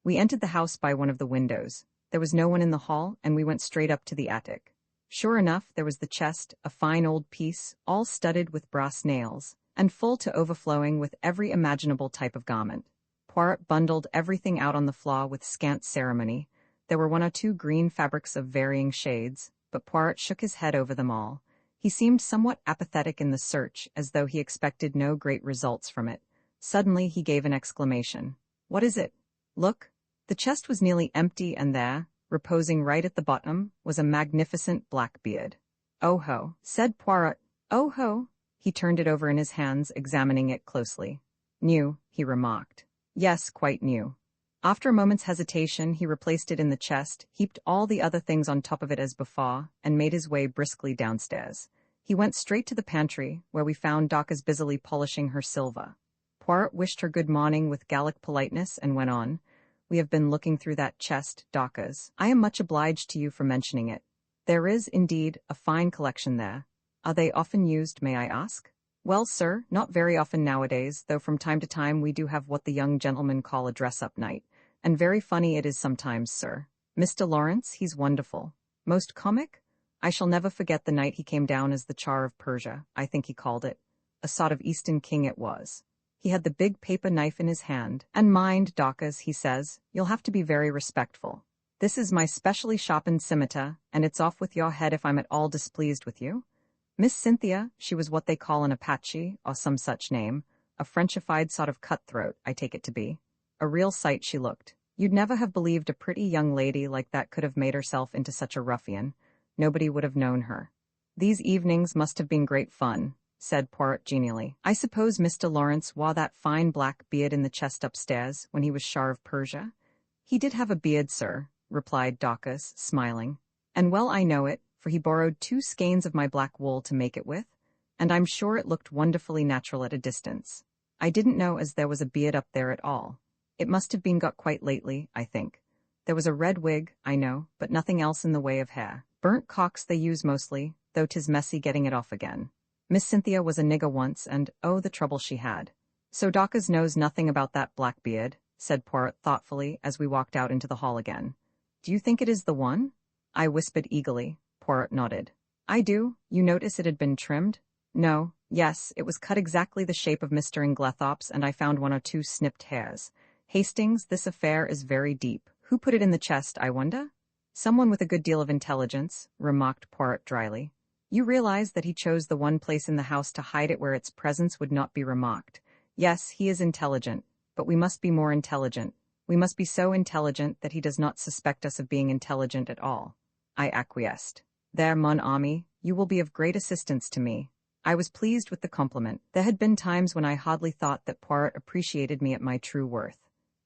We entered the house by one of the windows. There was no one in the hall, and we went straight up to the attic. Sure enough, there was the chest, a fine old piece, all studded with brass nails, and full to overflowing with every imaginable type of garment. Poirot bundled everything out on the floor with scant ceremony. There were one or two green fabrics of varying shades, but Poirot shook his head over them all. He seemed somewhat apathetic in the search, as though he expected no great results from it. Suddenly he gave an exclamation. What is it? Look. The chest was nearly empty, and there, reposing right at the bottom, was a magnificent black beard. Oh ho, said Poirot. Oh ho. He turned it over in his hands, examining it closely. New, he remarked. Yes, quite new. After a moment's hesitation, he replaced it in the chest, heaped all the other things on top of it as before, and made his way briskly downstairs. He went straight to the pantry, where we found Dawkins busily polishing her silver. Poirot wished her good morning with Gallic politeness and went on. We have been looking through that chest, Dawkins. I am much obliged to you for mentioning it. There is, indeed, a fine collection there. Are they often used, may I ask? Well, sir, not very often nowadays, though from time to time we do have what the young gentlemen call a dress-up night. And very funny it is sometimes, sir. Mr. Lawrence, he's wonderful. Most comic? I shall never forget the night he came down as the Tsar of Persia, I think he called it. A sort of Eastern king it was. He had the big paper knife in his hand. And mind, Dorcas, he says, you'll have to be very respectful. This is my specially sharpened scimitar, and it's off with your head if I'm at all displeased with you. Miss Cynthia, she was what they call an Apache, or some such name, a Frenchified sort of cutthroat, I take it to be. A real sight she looked. You'd never have believed a pretty young lady like that could have made herself into such a ruffian. Nobody would have known her. These evenings must have been great fun, said Poirot genially. I suppose Mr. Lawrence wore that fine black beard in the chest upstairs when he was Shah of Persia? He did have a beard, sir, replied Dorcas, smiling. And well I know it, for he borrowed 2 skeins of my black wool to make it with, and I'm sure it looked wonderfully natural at a distance. I didn't know as there was a beard up there at all. It must have been got quite lately, I think. There was a red wig, I know, but nothing else in the way of hair. Burnt cocks they use mostly, though 'tis messy getting it off again. Miss Cynthia was a nigger once, and oh, the trouble she had. So Dorcas knows nothing about that black beard, said Poirot thoughtfully as we walked out into the hall again. Do you think it is the one? I whispered eagerly. Poirot nodded. I do. You notice it had been trimmed? No. Yes, it was cut exactly the shape of Mr. Inglethorpe's, and I found 1 or 2 snipped hairs. Hastings, this affair is very deep. Who put it in the chest, I wonder? Someone with a good deal of intelligence, remarked Poirot dryly. You realize that he chose the one place in the house to hide it where its presence would not be remarked. Yes, he is intelligent, but we must be more intelligent. We must be so intelligent that he does not suspect us of being intelligent at all. I acquiesced. There, mon ami, you will be of great assistance to me. I was pleased with the compliment. There had been times when I hardly thought that Poirot appreciated me at my true worth.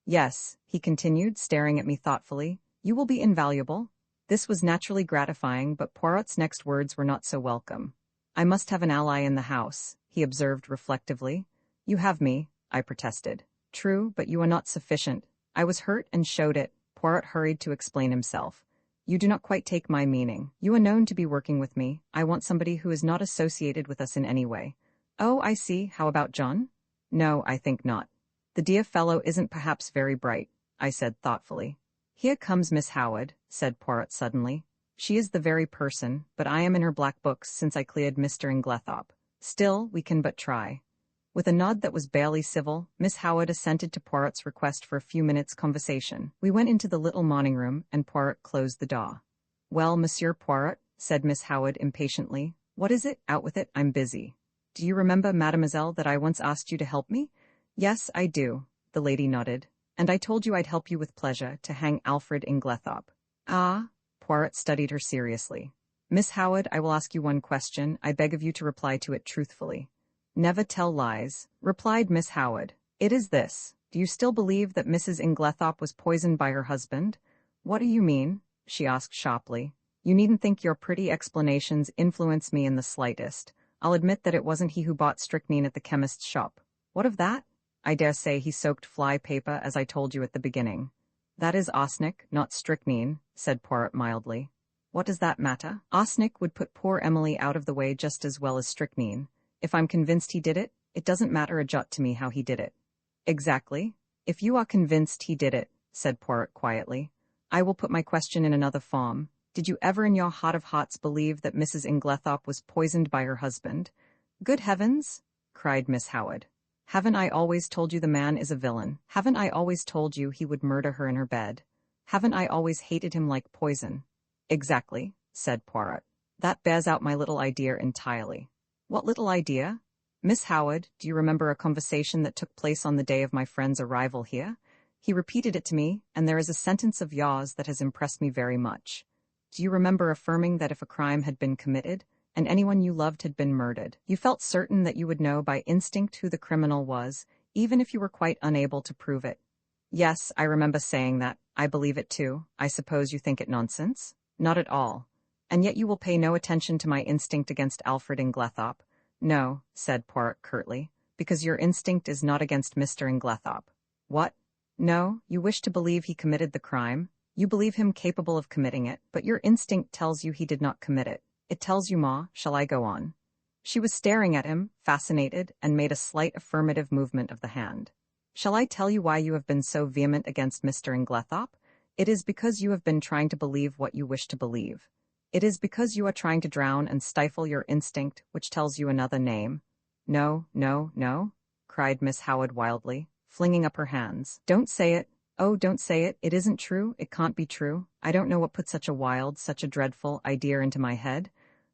Yes, he continued, staring at me thoughtfully, you will be invaluable. This was naturally gratifying, but Poirot's next words were not so welcome. I must have an ally in the house, he observed reflectively. You have me, I protested. True, but you are not sufficient. I was hurt and showed it. Poirot hurried to explain himself. You do not quite take my meaning. You are known to be working with me. I want somebody who is not associated with us in any way. Oh, I see. How about John? No, I think not. The dear fellow isn't perhaps very bright, I said thoughtfully. Here comes Miss Howard, said Poirot suddenly. She is the very person, but I am in her black books since I cleared Mr. Inglethorpe. Still, we can but try. With a nod that was barely civil, Miss Howard assented to Poirot's request for a few minutes' conversation. We went into the little morning room, and Poirot closed the door. Well, Monsieur Poirot, said Miss Howard impatiently, what is it? Out with it, I'm busy. Do you remember, mademoiselle, that I once asked you to help me? Yes, I do, the lady nodded. And I told you I'd help you with pleasure to hang Alfred Inglethorpe. Ah, Poirot studied her seriously. Miss Howard, I will ask you one question. I beg of you to reply to it truthfully. Never tell lies, replied Miss Howard. It is this. Do you still believe that Mrs. Inglethorpe was poisoned by her husband? What do you mean? She asked sharply. You needn't think your pretty explanations influence me in the slightest. I'll admit that it wasn't he who bought strychnine at the chemist's shop. What of that? I dare say he soaked fly paper, as I told you at the beginning. That is arsenic, not strychnine, said Poirot mildly. What does that matter? Arsenic would put poor Emily out of the way just as well as strychnine. If I'm convinced he did it, it doesn't matter a jot to me how he did it. Exactly. If you are convinced he did it, said Poirot quietly, I will put my question in another form. Did you ever in your heart of hearts believe that Mrs. Inglethorpe was poisoned by her husband? Good heavens, cried Miss Howard. Haven't I always told you the man is a villain? Haven't I always told you he would murder her in her bed? Haven't I always hated him like poison? Exactly, said Poirot. That bears out my little idea entirely. What little idea? Miss Howard, do you remember a conversation that took place on the day of my friend's arrival here? He repeated it to me, and there is a sentence of yours that has impressed me very much. Do you remember affirming that if a crime had been committed, and anyone you loved had been murdered, you felt certain that you would know by instinct who the criminal was, even if you were quite unable to prove it? Yes, I remember saying that. I believe it too. I suppose you think it nonsense? Not at all. And yet you will pay no attention to my instinct against Alfred Inglethorpe. No, said Poirot curtly, because your instinct is not against Mr. Inglethorpe. What? No, you wish to believe he committed the crime? You believe him capable of committing it, but your instinct tells you he did not commit it. It tells you, Ma, shall I go on? She was staring at him, fascinated, and made a slight affirmative movement of the hand. Shall I tell you why you have been so vehement against Mr. Inglethorpe? It is because you have been trying to believe what you wish to believe. It is because you are trying to drown and stifle your instinct, which tells you another name. No, no, no, cried Miss Howard wildly, flinging up her hands. Don't say it. Oh, don't say it. It isn't true. It can't be true. I don't know what put such a wild, such a dreadful idea into my head.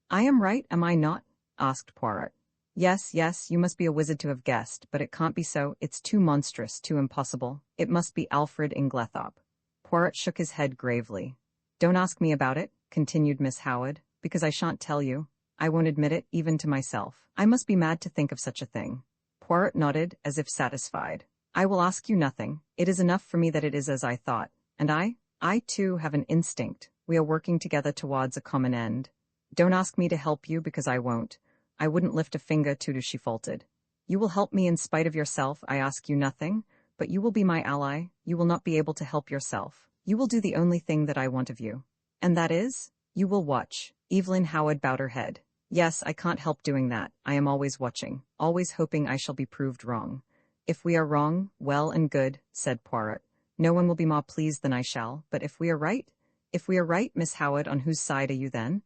I am right, am I not? Asked Poirot. Yes, yes, you must be a wizard to have guessed, but it can't be so. It's too monstrous, too impossible. It must be Alfred Inglethorpe. Poirot shook his head gravely. Don't ask me about it, continued Miss Howard, because I shan't tell you. I won't admit it, even to myself. I must be mad to think of such a thing. Poirot nodded, as if satisfied. I will ask you nothing. It is enough for me that it is as I thought. And I too have an instinct. We are working together towards a common end. Don't ask me to help you, because I won't. I wouldn't lift a finger to, she faltered. You will help me in spite of yourself, I ask you nothing, but you will be my ally. You will not be able to help yourself. You will do the only thing that I want of you. And that is? You will watch. Evelyn Howard bowed her head. Yes, I can't help doing that. I am always watching, always hoping I shall be proved wrong. If we are wrong, well and good, said Poirot. No one will be more pleased than I shall, but if we are right? If we are right, Miss Howard, on whose side are you then?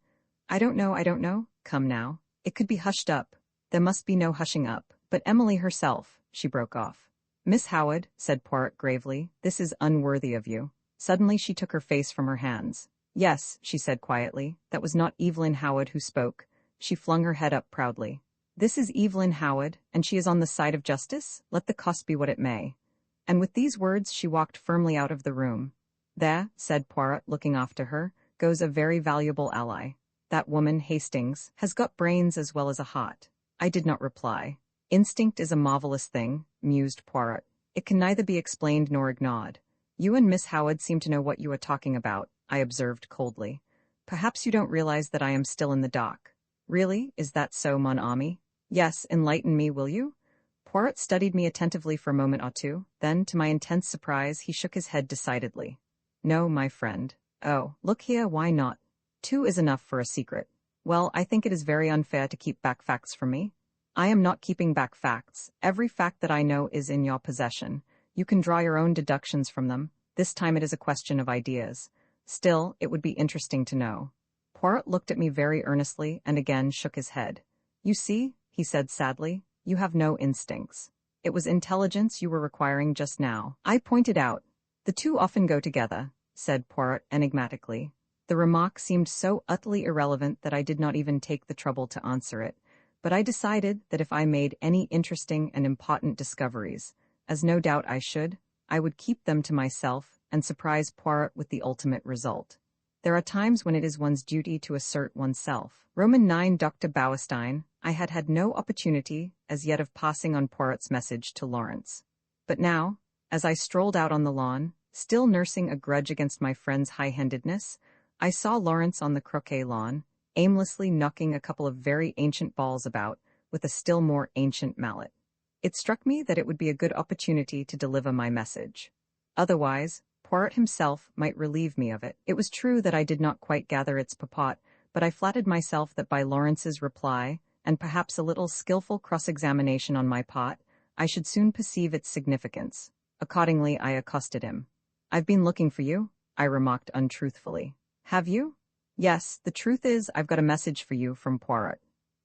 I don't know. Come now. It could be hushed up. There must be no hushing up. But Emily herself, she broke off. Miss Howard, said Poirot gravely, this is unworthy of you. Suddenly she took her face from her hands. Yes, she said quietly, that was not Evelyn Howard who spoke. She flung her head up proudly. This is Evelyn Howard, and she is on the side of justice, let the cost be what it may. And with these words she walked firmly out of the room. There, said Poirot, looking after her, goes a very valuable ally. That woman, Hastings, has got brains as well as a heart. I did not reply. Instinct is a marvelous thing, mused Poirot. It can neither be explained nor ignored. You and Miss Howard seem to know what you are talking about, I observed coldly. Perhaps you don't realize that I am still in the dock. Really, is that so, mon ami? Yes, enlighten me, will you? Poirot studied me attentively for a moment or two, then, to my intense surprise, he shook his head decidedly. No, my friend. Oh, look here, why not? 2 is enough for a secret. Well, I think it is very unfair to keep back facts from me. I am not keeping back facts. Every fact that I know is in your possession. You can draw your own deductions from them. This time it is a question of ideas. Still, it would be interesting to know. Poirot looked at me very earnestly and again shook his head. You see, he said sadly, you have no instincts. It was intelligence you were requiring just now. I pointed out. The two often go together, said Poirot enigmatically. The remark seemed so utterly irrelevant that I did not even take the trouble to answer it, but I decided that if I made any interesting and important discoveries, as no doubt I should, I would keep them to myself and surprise Poirot with the ultimate result. There are times when it is one's duty to assert oneself. Roman 9. Dr. Bauerstein, I had had no opportunity as yet of passing on Poirot's message to Lawrence. But now, as I strolled out on the lawn, still nursing a grudge against my friend's high-handedness, I saw Lawrence on the croquet lawn, aimlessly knocking a couple of very ancient balls about with a still more ancient mallet. It struck me that it would be a good opportunity to deliver my message. Otherwise, Poirot himself might relieve me of it. It was true that I did not quite gather its purport, but I flattered myself that by Lawrence's reply, and perhaps a little skillful cross-examination on my part, I should soon perceive its significance. Accordingly, I accosted him. I've been looking for you, I remarked untruthfully. Have you? Yes, the truth is, I've got a message for you from Poirot.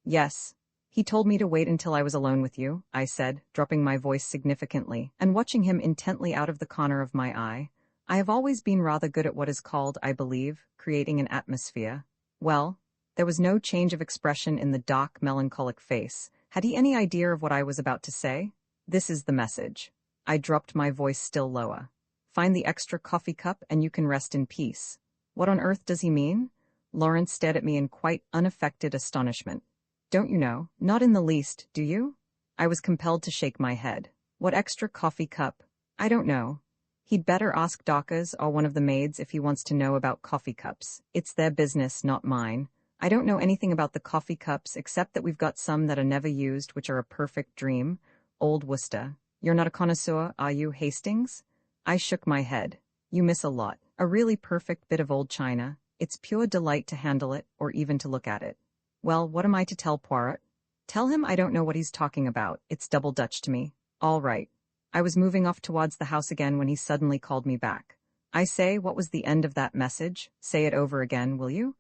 Yes. He told me to wait until I was alone with you, I said, dropping my voice significantly, and watching him intently out of the corner of my eye. I have always been rather good at what is called, I believe, creating an atmosphere. Well, there was no change of expression in the dark, melancholic face. Had he any idea of what I was about to say? This is the message. I dropped my voice still lower. Find the extra coffee cup and you can rest in peace. What on earth does he mean? Lawrence stared at me in quite unaffected astonishment. Don't you know? Not in the least, do you? I was compelled to shake my head. What extra coffee cup? I don't know. He'd better ask Dawkins or one of the maids if he wants to know about coffee cups. It's their business, not mine. I don't know anything about the coffee cups except that we've got some that are never used which are a perfect dream. Old Worcester. You're not a connoisseur, are you, Hastings? I shook my head. You miss a lot. A really perfect bit of old china. It's pure delight to handle it, or even to look at it. Well, what am I to tell Poirot? Tell him I don't know what he's talking about. It's double Dutch to me. All right. I was moving off towards the house again when he suddenly called me back. I say, what was the end of that message? Say it over again, will you?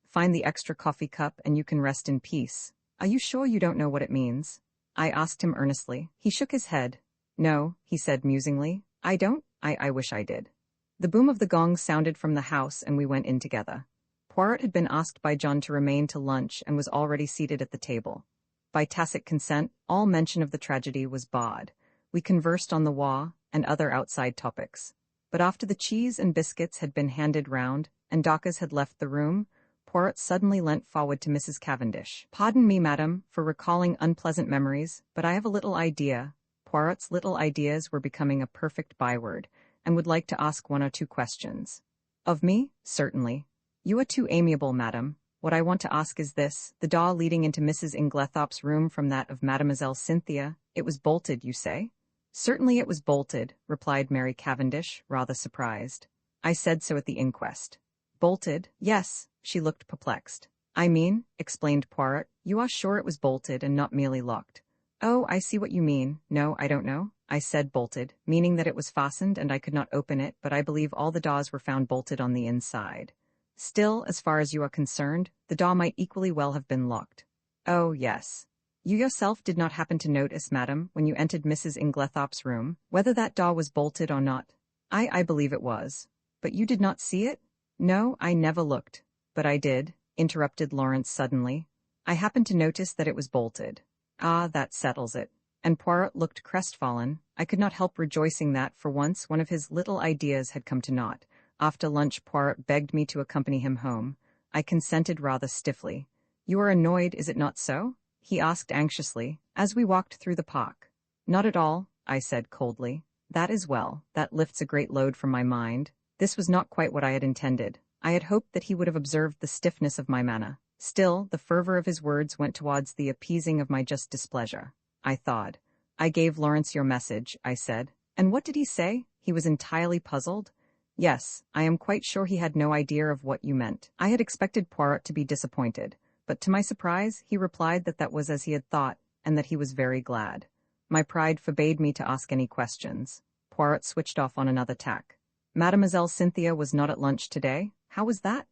Find the extra coffee cup and you can rest in peace. Are you sure you don't know what it means? I asked him earnestly. He shook his head. No, he said musingly. I don't. I wish I did. The boom of the gong sounded from the house and we went in together. Poirot had been asked by John to remain to lunch and was already seated at the table. By tacit consent, all mention of the tragedy was barred. We conversed on the war and other outside topics. But after the cheese and biscuits had been handed round, and Dawkins had left the room, Poirot suddenly leant forward to Mrs. Cavendish. Pardon me, madam, for recalling unpleasant memories, but I have a little idea. Poirot's little ideas were becoming a perfect byword, and would like to ask 1 or 2 questions. Of me? Certainly. You are too amiable, madam. What I want to ask is this, the door leading into Mrs. Inglethorpe's room from that of Mademoiselle Cynthia, it was bolted, you say? Certainly it was bolted, replied Mary Cavendish, rather surprised. I said so at the inquest. Bolted? Yes, she looked perplexed. I mean, explained Poirot, you are sure it was bolted and not merely locked? Oh, I see what you mean. No, I don't know. I said bolted, meaning that it was fastened and I could not open it, but I believe all the doors were found bolted on the inside. Still, as far as you are concerned, the door might equally well have been locked. Oh, yes. You yourself did not happen to notice, madam, when you entered Mrs. Inglethorpe's room, whether that door was bolted or not? I believe it was. But you did not see it? No, I never looked. But I did, interrupted Lawrence suddenly. I happened to notice that it was bolted. Ah, that settles it. And Poirot looked crestfallen. I could not help rejoicing that, for once, one of his little ideas had come to naught. After lunch, Poirot begged me to accompany him home. I consented rather stiffly. You are annoyed, is it not so? He asked anxiously, as we walked through the park. Not at all, I said coldly. That is well. That lifts a great load from my mind. This was not quite what I had intended. I had hoped that he would have observed the stiffness of my manner. Still, the fervor of his words went towards the appeasing of my just displeasure. I thawed. I gave Lawrence your message, I said. And what did he say? He was entirely puzzled. Yes, I am quite sure he had no idea of what you meant. I had expected Poirot to be disappointed, but to my surprise, he replied that that was as he had thought, and that he was very glad. My pride forbade me to ask any questions. Poirot switched off on another tack. Mademoiselle Cynthia was not at lunch today? How was that?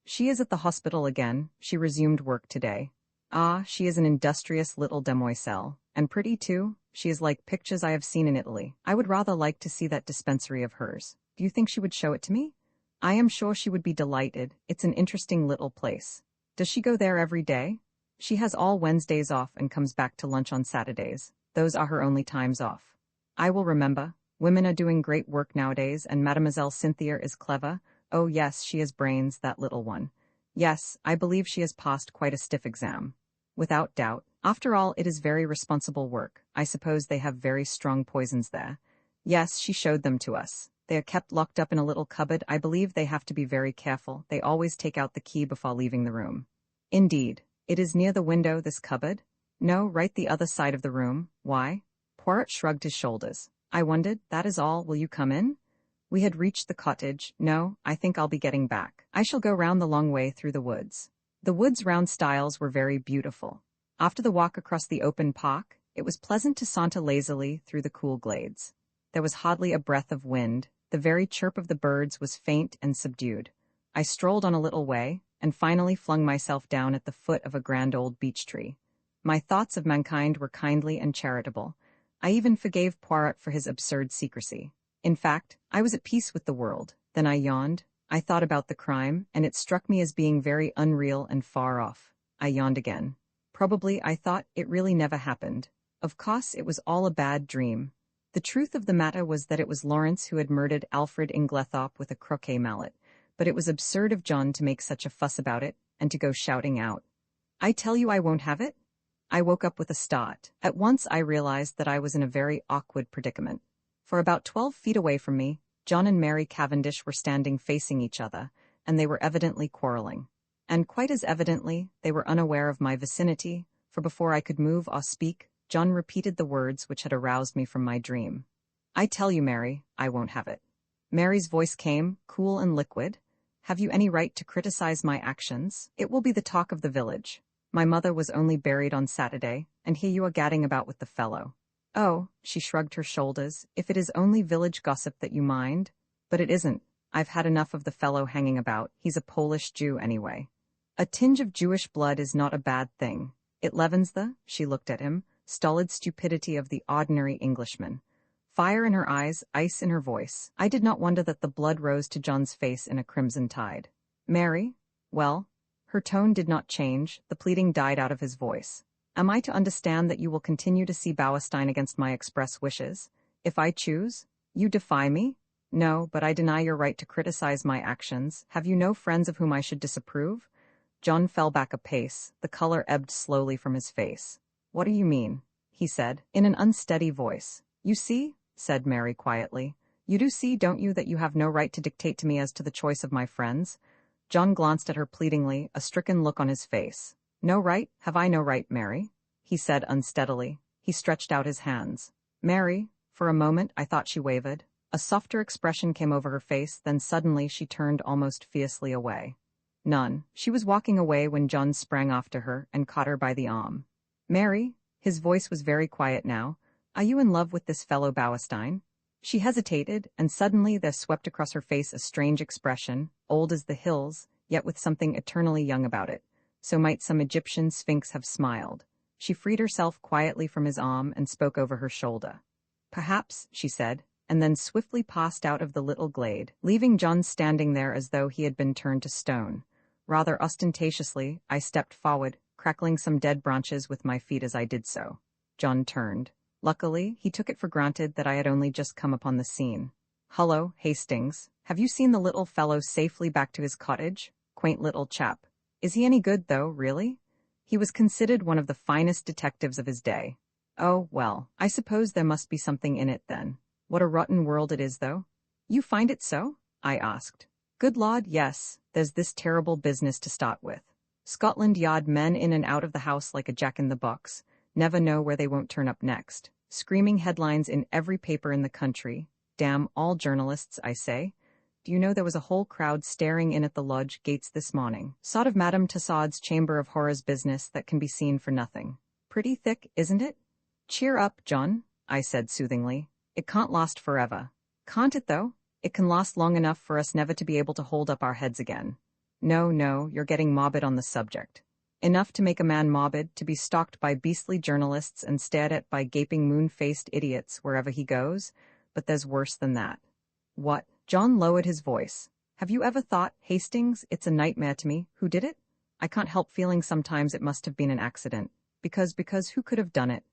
She is at the hospital again. She resumed work today. Ah, she is an industrious little demoiselle. And pretty, too. She is like pictures I have seen in Italy. I would rather like to see that dispensary of hers. Do you think she would show it to me? I am sure she would be delighted. It's an interesting little place. Does she go there every day? She has all Wednesdays off and comes back to lunch on Saturdays. Those are her only times off. I will remember. Women are doing great work nowadays, and Mademoiselle Cynthia is clever. Oh yes, she has brains, that little one. Yes, I believe she has passed quite a stiff exam. Without doubt. After all, it is very responsible work. I suppose they have very strong poisons there. Yes, she showed them to us. They are kept locked up in a little cupboard. I believe they have to be very careful. They always take out the key before leaving the room. Indeed. It is near the window, this cupboard? No, right the other side of the room. Why? Poirot shrugged his shoulders. I wondered, that is all. Will you come in? We had reached the cottage. No, I think I'll be getting back. I shall go round the long way through the woods. The woods round Styles were very beautiful. After the walk across the open park, it was pleasant to saunter lazily through the cool glades. There was hardly a breath of wind. The very chirp of the birds was faint and subdued. I strolled on a little way, and finally flung myself down at the foot of a grand old beech tree. My thoughts of mankind were kindly and charitable. I even forgave Poirot for his absurd secrecy. In fact, I was at peace with the world. Then I yawned. I thought about the crime, and it struck me as being very unreal and far off. I yawned again. Probably, I thought, it really never happened. Of course, it was all a bad dream. The truth of the matter was that it was Lawrence who had murdered Alfred Inglethorpe with a croquet mallet, but it was absurd of John to make such a fuss about it, and to go shouting out. I tell you I won't have it. I woke up with a start. At once I realized that I was in a very awkward predicament. For about 12 feet away from me, John and Mary Cavendish were standing facing each other, and they were evidently quarreling. And quite as evidently, they were unaware of my vicinity, for before I could move or speak, John repeated the words which had aroused me from my dream. I tell you, Mary, I won't have it. Mary's voice came, cool and liquid. Have you any right to criticize my actions? It will be the talk of the village. My mother was only buried on Saturday, and here you are gadding about with the fellow. Oh, she shrugged her shoulders, if it is only village gossip that you mind. But it isn't. I've had enough of the fellow hanging about. He's a Polish Jew anyway. A tinge of Jewish blood is not a bad thing. It leavens the, she looked at him, stolid stupidity of the ordinary Englishman. Fire in her eyes, ice in her voice. I did not wonder that the blood rose to John's face in a crimson tide. Mary? Well? Her tone did not change, the pleading died out of his voice. Am I to understand that you will continue to see Bauerstein against my express wishes? If I choose? You defy me? No, but I deny your right to criticize my actions. Have you no friends of whom I should disapprove? John fell back a pace, the color ebbed slowly from his face. What do you mean? He said, in an unsteady voice. You see, said Mary quietly. You do see, don't you, that you have no right to dictate to me as to the choice of my friends? John glanced at her pleadingly, a stricken look on his face. No right? Have I no right, Mary? He said unsteadily. He stretched out his hands. Mary, for a moment I thought she wavered. A softer expression came over her face, then suddenly she turned almost fiercely away. None. She was walking away when John sprang off to her and caught her by the arm. Mary, his voice was very quiet now, are you in love with this fellow Bauerstein? She hesitated, and suddenly there swept across her face a strange expression, old as the hills, yet with something eternally young about it. So might some Egyptian sphinx have smiled. She freed herself quietly from his arm and spoke over her shoulder. Perhaps, she said, and then swiftly passed out of the little glade, leaving John standing there as though he had been turned to stone. Rather ostentatiously, I stepped forward, crackling some dead branches with my feet as I did so. John turned. Luckily, he took it for granted that I had only just come upon the scene. Hullo, Hastings, have you seen the little fellow safely back to his cottage? Quaint little chap. Is he any good, though, really? He was considered one of the finest detectives of his day. Oh, well, I suppose there must be something in it, then. What a rotten world it is, though. You find it so? I asked. Good Lord, yes, there's this terrible business to start with. Scotland Yard men in and out of the house like a jack-in-the-box, never know where they won't turn up next. Screaming headlines in every paper in the country. Damn all journalists, I say. Do you know there was a whole crowd staring in at the lodge gates this morning? Sort of Madame Tussaud's Chamber of Horrors business that can be seen for nothing. Pretty thick, isn't it? Cheer up, John, I said soothingly. It can't last forever. Can't it, though? It can last long enough for us never to be able to hold up our heads again. No, you're getting morbid on the subject. Enough to make a man morbid, to be stalked by beastly journalists and stared at by gaping moon-faced idiots wherever he goes, but there's worse than that. What? John lowered his voice. Have you ever thought, Hastings, it's a nightmare to me, who did it? I can't help feeling sometimes it must have been an accident. Because who could have done it?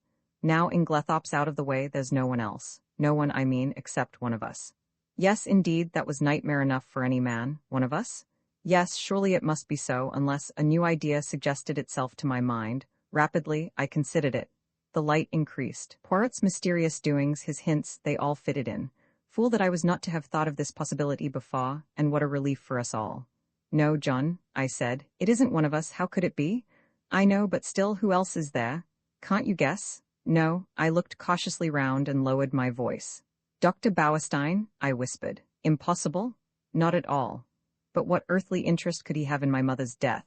Now Inglethopp's out of the way, there's no one else. No one, I mean, except one of us. Yes, indeed, that was nightmare enough for any man. One of us? Yes, surely it must be so, unless a new idea suggested itself to my mind. Rapidly, I considered it. The light increased. Poirot's mysterious doings, his hints, they all fitted in. Fool that I was not to have thought of this possibility before, and what a relief for us all. No, John, I said, it isn't one of us, how could it be? I know, but still, who else is there? Can't you guess? No, I looked cautiously round and lowered my voice. Dr. Bauerstein, I whispered. Impossible? Not at all. But what earthly interest could he have in my mother's death?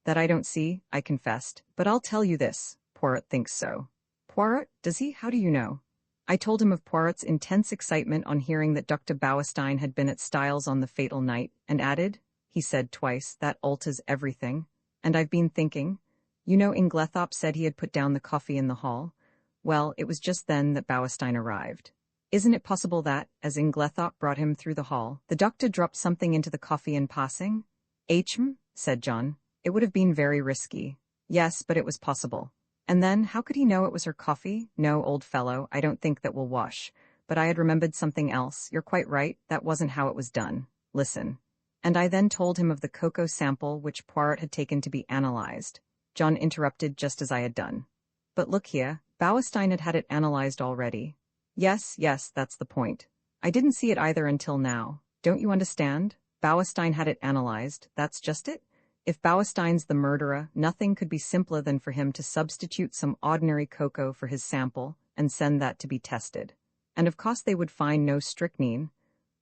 That I don't see, I confessed, but I'll tell you this, Poirot thinks so. Poirot, does he? How do you know? I told him of Poirot's intense excitement on hearing that Dr. Bauerstein had been at Styles on the fatal night, and added, he said twice, that alters everything. And I've been thinking, you know Inglethorpe said he had put down the coffee in the hall? Well, it was just then that Bauerstein arrived. Isn't it possible that, as Inglethorpe brought him through the hall, the doctor dropped something into the coffee in passing? Said John. It would have been very risky. Yes, but it was possible. And then, how could he know it was her coffee? No, old fellow, I don't think that will wash. But I had remembered something else. You're quite right, that wasn't how it was done. Listen. And I then told him of the cocoa sample which Poirot had taken to be analyzed. John interrupted just as I had done. But look here, Bauerstein had had it analyzed already. Yes, that's the point. I didn't see it either until now. Don't you understand? Bauerstein had it analyzed, that's just it. If Bauerstein's the murderer, nothing could be simpler than for him to substitute some ordinary cocoa for his sample and send that to be tested. And of course they would find no strychnine.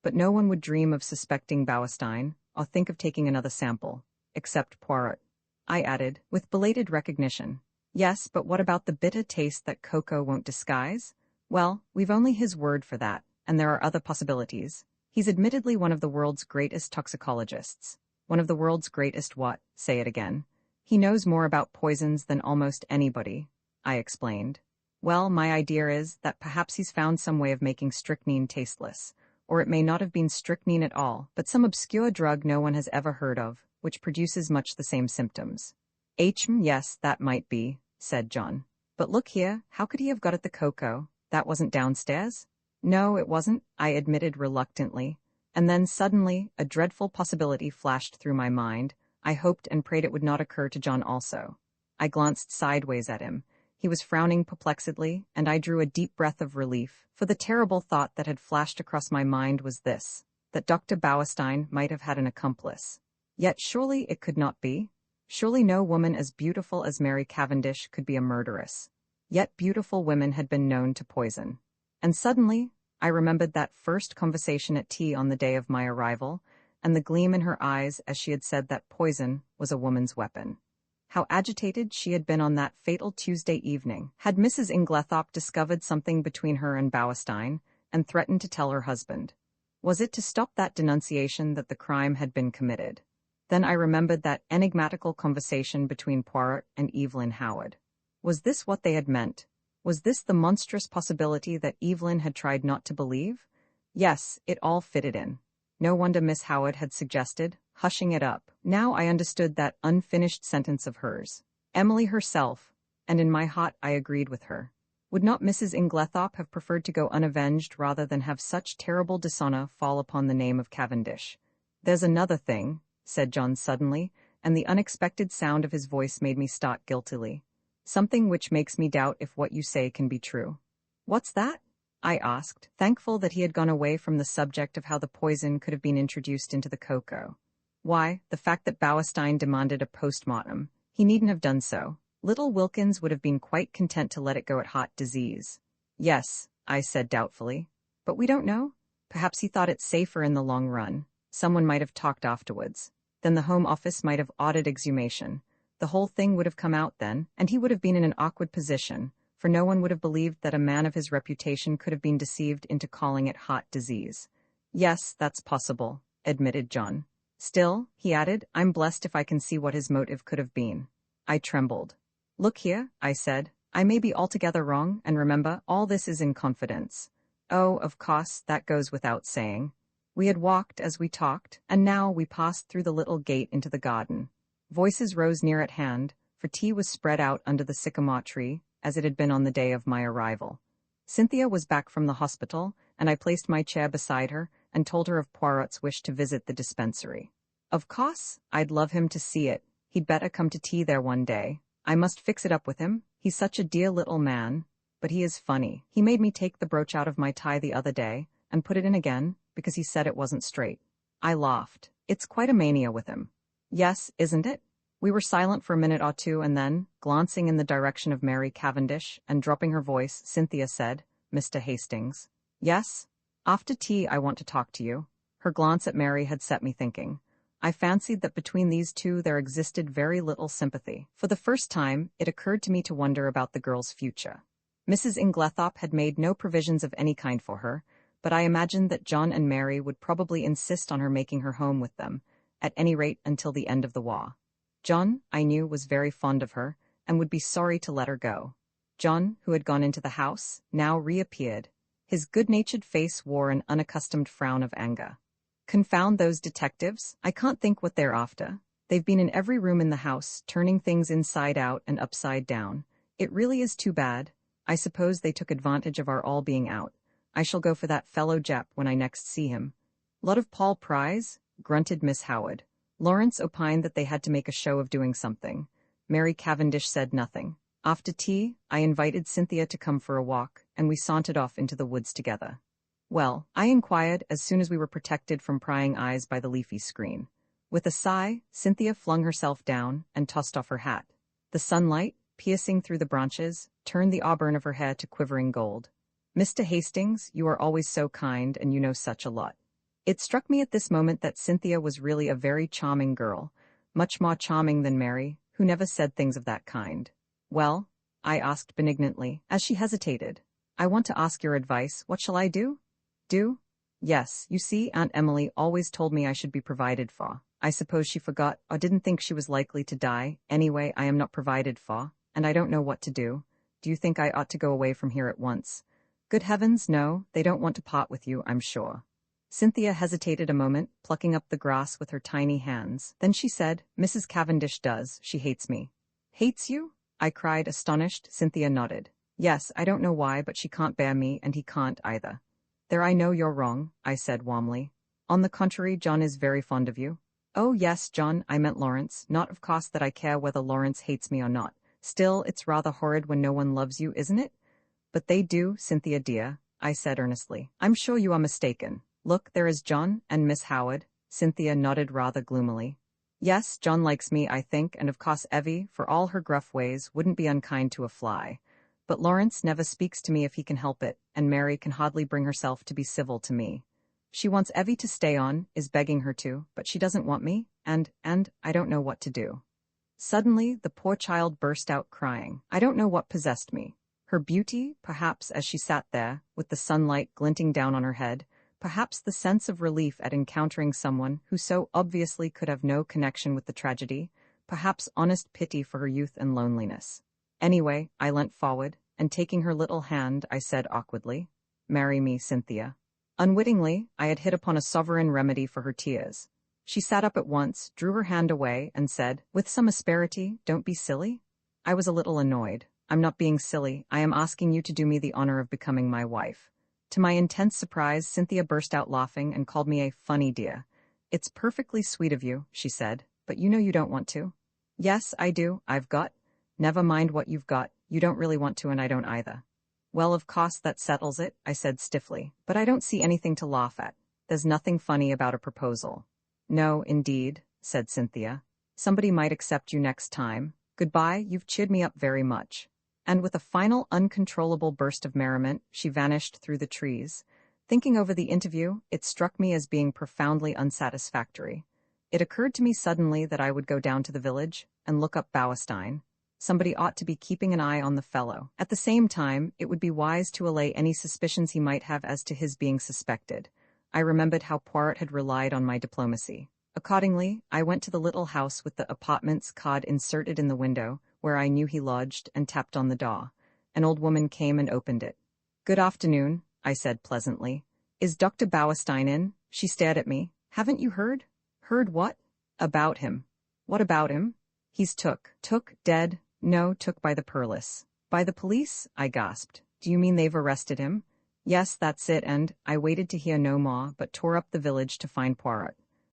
but no one would dream of suspecting Bauerstein or think of taking another sample, except Poirot. I added, with belated recognition. Yes, but what about the bitter taste that cocoa won't disguise? Well, we've only his word for that, and there are other possibilities. He's admittedly one of the world's greatest toxicologists. One of the world's greatest what? Say it again. He knows more about poisons than almost anybody, I explained. Well, my idea is that perhaps he's found some way of making strychnine tasteless, or it may not have been strychnine at all, but some obscure drug no one has ever heard of, which produces much the same symptoms. Yes, that might be, said John. But look here, how could he have got at the cocoa? That wasn't downstairs? No, it wasn't, I admitted reluctantly. And then suddenly, a dreadful possibility flashed through my mind. I hoped and prayed it would not occur to John also. I glanced sideways at him. He was frowning perplexedly, and I drew a deep breath of relief, for the terrible thought that had flashed across my mind was this, that Dr. Bauerstein might have had an accomplice. Yet surely it could not be. Surely no woman as beautiful as Mary Cavendish could be a murderess. Yet beautiful women had been known to poison. And suddenly, I remembered that first conversation at tea on the day of my arrival, and the gleam in her eyes as she had said that poison was a woman's weapon. How agitated she had been on that fatal Tuesday evening. Had Mrs. Inglethorpe discovered something between her and Bauerstein, and threatened to tell her husband? Was it to stop that denunciation that the crime had been committed? Then I remembered that enigmatical conversation between Poirot and Evelyn Howard. Was this what they had meant? Was this the monstrous possibility that Evelyn had tried not to believe? Yes, it all fitted in. No wonder Miss Howard had suggested hushing it up. Now I understood that unfinished sentence of hers. Emily herself, and in my heart I agreed with her. Would not Mrs. Inglethorpe have preferred to go unavenged rather than have such terrible dishonor fall upon the name of Cavendish? There's another thing, said John suddenly, and the unexpected sound of his voice made me start guiltily. Something which makes me doubt if what you say can be true. What's that? I asked, thankful that he had gone away from the subject of how the poison could have been introduced into the cocoa. Why, the fact that Bauerstein demanded a post-mortem. He needn't have done so. Little Wilkins would have been quite content to let it go at heart disease. Yes, I said doubtfully. But we don't know. Perhaps he thought it safer in the long run. Someone might have talked afterwards. Then the Home Office might have ordered exhumation. The whole thing would have come out then, and he would have been in an awkward position, for no one would have believed that a man of his reputation could have been deceived into calling it heart disease. Yes, that's possible, admitted John. Still, he added, I'm blessed if I can see what his motive could have been. I trembled. Look here, I said. I may be altogether wrong, and remember, all this is in confidence. Oh, of course, that goes without saying. We had walked as we talked, and now we passed through the little gate into the garden. Voices rose near at hand, for tea was spread out under the sycamore tree, as it had been on the day of my arrival. Cynthia was back from the hospital, and I placed my chair beside her and told her of Poirot's wish to visit the dispensary. Of course, I'd love him to see it. He'd better come to tea there one day. I must fix it up with him. He's such a dear little man. But he is funny. He made me take the brooch out of my tie the other day and put it in again because he said it wasn't straight. I laughed. It's quite a mania with him. Yes, isn't it? We were silent for a minute or two, and then, glancing in the direction of Mary Cavendish and dropping her voice, Cynthia said, Mr. Hastings. Yes? After tea I want to talk to you. Her glance at Mary had set me thinking. I fancied that between these two there existed very little sympathy. For the first time, it occurred to me to wonder about the girl's future. Mrs. Inglethorpe had made no provisions of any kind for her, but I imagined that John and Mary would probably insist on her making her home with them, at any rate until the end of the war. John, I knew, was very fond of her, and would be sorry to let her go. John, who had gone into the house, now reappeared. His good-natured face wore an unaccustomed frown of anger. Confound those detectives, I can't think what they're after. They've been in every room in the house, turning things inside out and upside down. It really is too bad. I suppose they took advantage of our all being out. I shall go for that fellow Jep when I next see him. Lot of Paul Pry's? Grunted Miss Howard. Lawrence opined that they had to make a show of doing something. Mary Cavendish said nothing. After tea, I invited Cynthia to come for a walk, and we sauntered off into the woods together. Well, I inquired as soon as we were protected from prying eyes by the leafy screen. With a sigh, Cynthia flung herself down and tossed off her hat. The sunlight, piercing through the branches, turned the auburn of her hair to quivering gold. Mr. Hastings, you are always so kind, and you know such a lot. It struck me at this moment that Cynthia was really a very charming girl, much more charming than Mary, who never said things of that kind. Well, I asked benignantly, as she hesitated. I want to ask your advice. What shall I do? Do? Yes, you see, Aunt Emily always told me I should be provided for. I suppose she forgot or didn't think she was likely to die. Anyway, I am not provided for, and I don't know what to do. Do you think I ought to go away from here at once? Good heavens, no, they don't want to part with you, I'm sure. Cynthia hesitated a moment, plucking up the grass with her tiny hands. Then she said, Mrs. Cavendish does. She hates me. Hates you? I cried, astonished. Cynthia nodded. Yes, I don't know why, but she can't bear me, and he can't either. There, I know you're wrong, I said warmly. On the contrary, John is very fond of you. Oh yes, John, I meant Lawrence. Not of course that I care whether Lawrence hates me or not. Still, it's rather horrid when no one loves you, isn't it? But they do, Cynthia dear, I said earnestly. I'm sure you are mistaken. Look, there is John and Miss Howard. Cynthia nodded rather gloomily. Yes, John likes me, I think, and of course Evie, for all her gruff ways, wouldn't be unkind to a fly. But Lawrence never speaks to me if he can help it, and Mary can hardly bring herself to be civil to me. She wants Evie to stay on, is begging her to, but she doesn't want me, and I don't know what to do. Suddenly, the poor child burst out crying. I don't know what possessed me. Her beauty, perhaps, as she sat there, with the sunlight glinting down on her head, perhaps the sense of relief at encountering someone who so obviously could have no connection with the tragedy, perhaps honest pity for her youth and loneliness. Anyway, I leant forward, and taking her little hand, I said awkwardly, Marry me, Cynthia. Unwittingly, I had hit upon a sovereign remedy for her tears. She sat up at once, drew her hand away, and said, with some asperity, Don't be silly. I was a little annoyed. I'm not being silly. I am asking you to do me the honor of becoming my wife. To my intense surprise, Cynthia burst out laughing and called me a funny dear. It's perfectly sweet of you, she said, but you know you don't want to. Yes, I do. I've got. Never mind what you've got. You don't really want to, and I don't either. Well, of course that settles it, I said stiffly, but I don't see anything to laugh at. There's nothing funny about a proposal. No, indeed, said Cynthia. Somebody might accept you next time. Goodbye, you've cheered me up very much. And with a final uncontrollable burst of merriment, she vanished through the trees. Thinking over the interview, it struck me as being profoundly unsatisfactory. It occurred to me suddenly that I would go down to the village and look up Bauerstein. Somebody ought to be keeping an eye on the fellow. At the same time, it would be wise to allay any suspicions he might have as to his being suspected. I remembered how Poirot had relied on my diplomacy. Accordingly, I went to the little house with the apartments card inserted in the window, where I knew he lodged, and tapped on the door. An old woman came and opened it. Good afternoon, I said pleasantly. Is Dr. Bauerstein in? She stared at me. Haven't you heard? Heard what? About him. What about him? He's took, dead. No, took by the Purlis. By the police? I gasped. Do you mean they've arrested him? Yes, that's it, and I waited to hear no more, but tore up the village to find Poirot.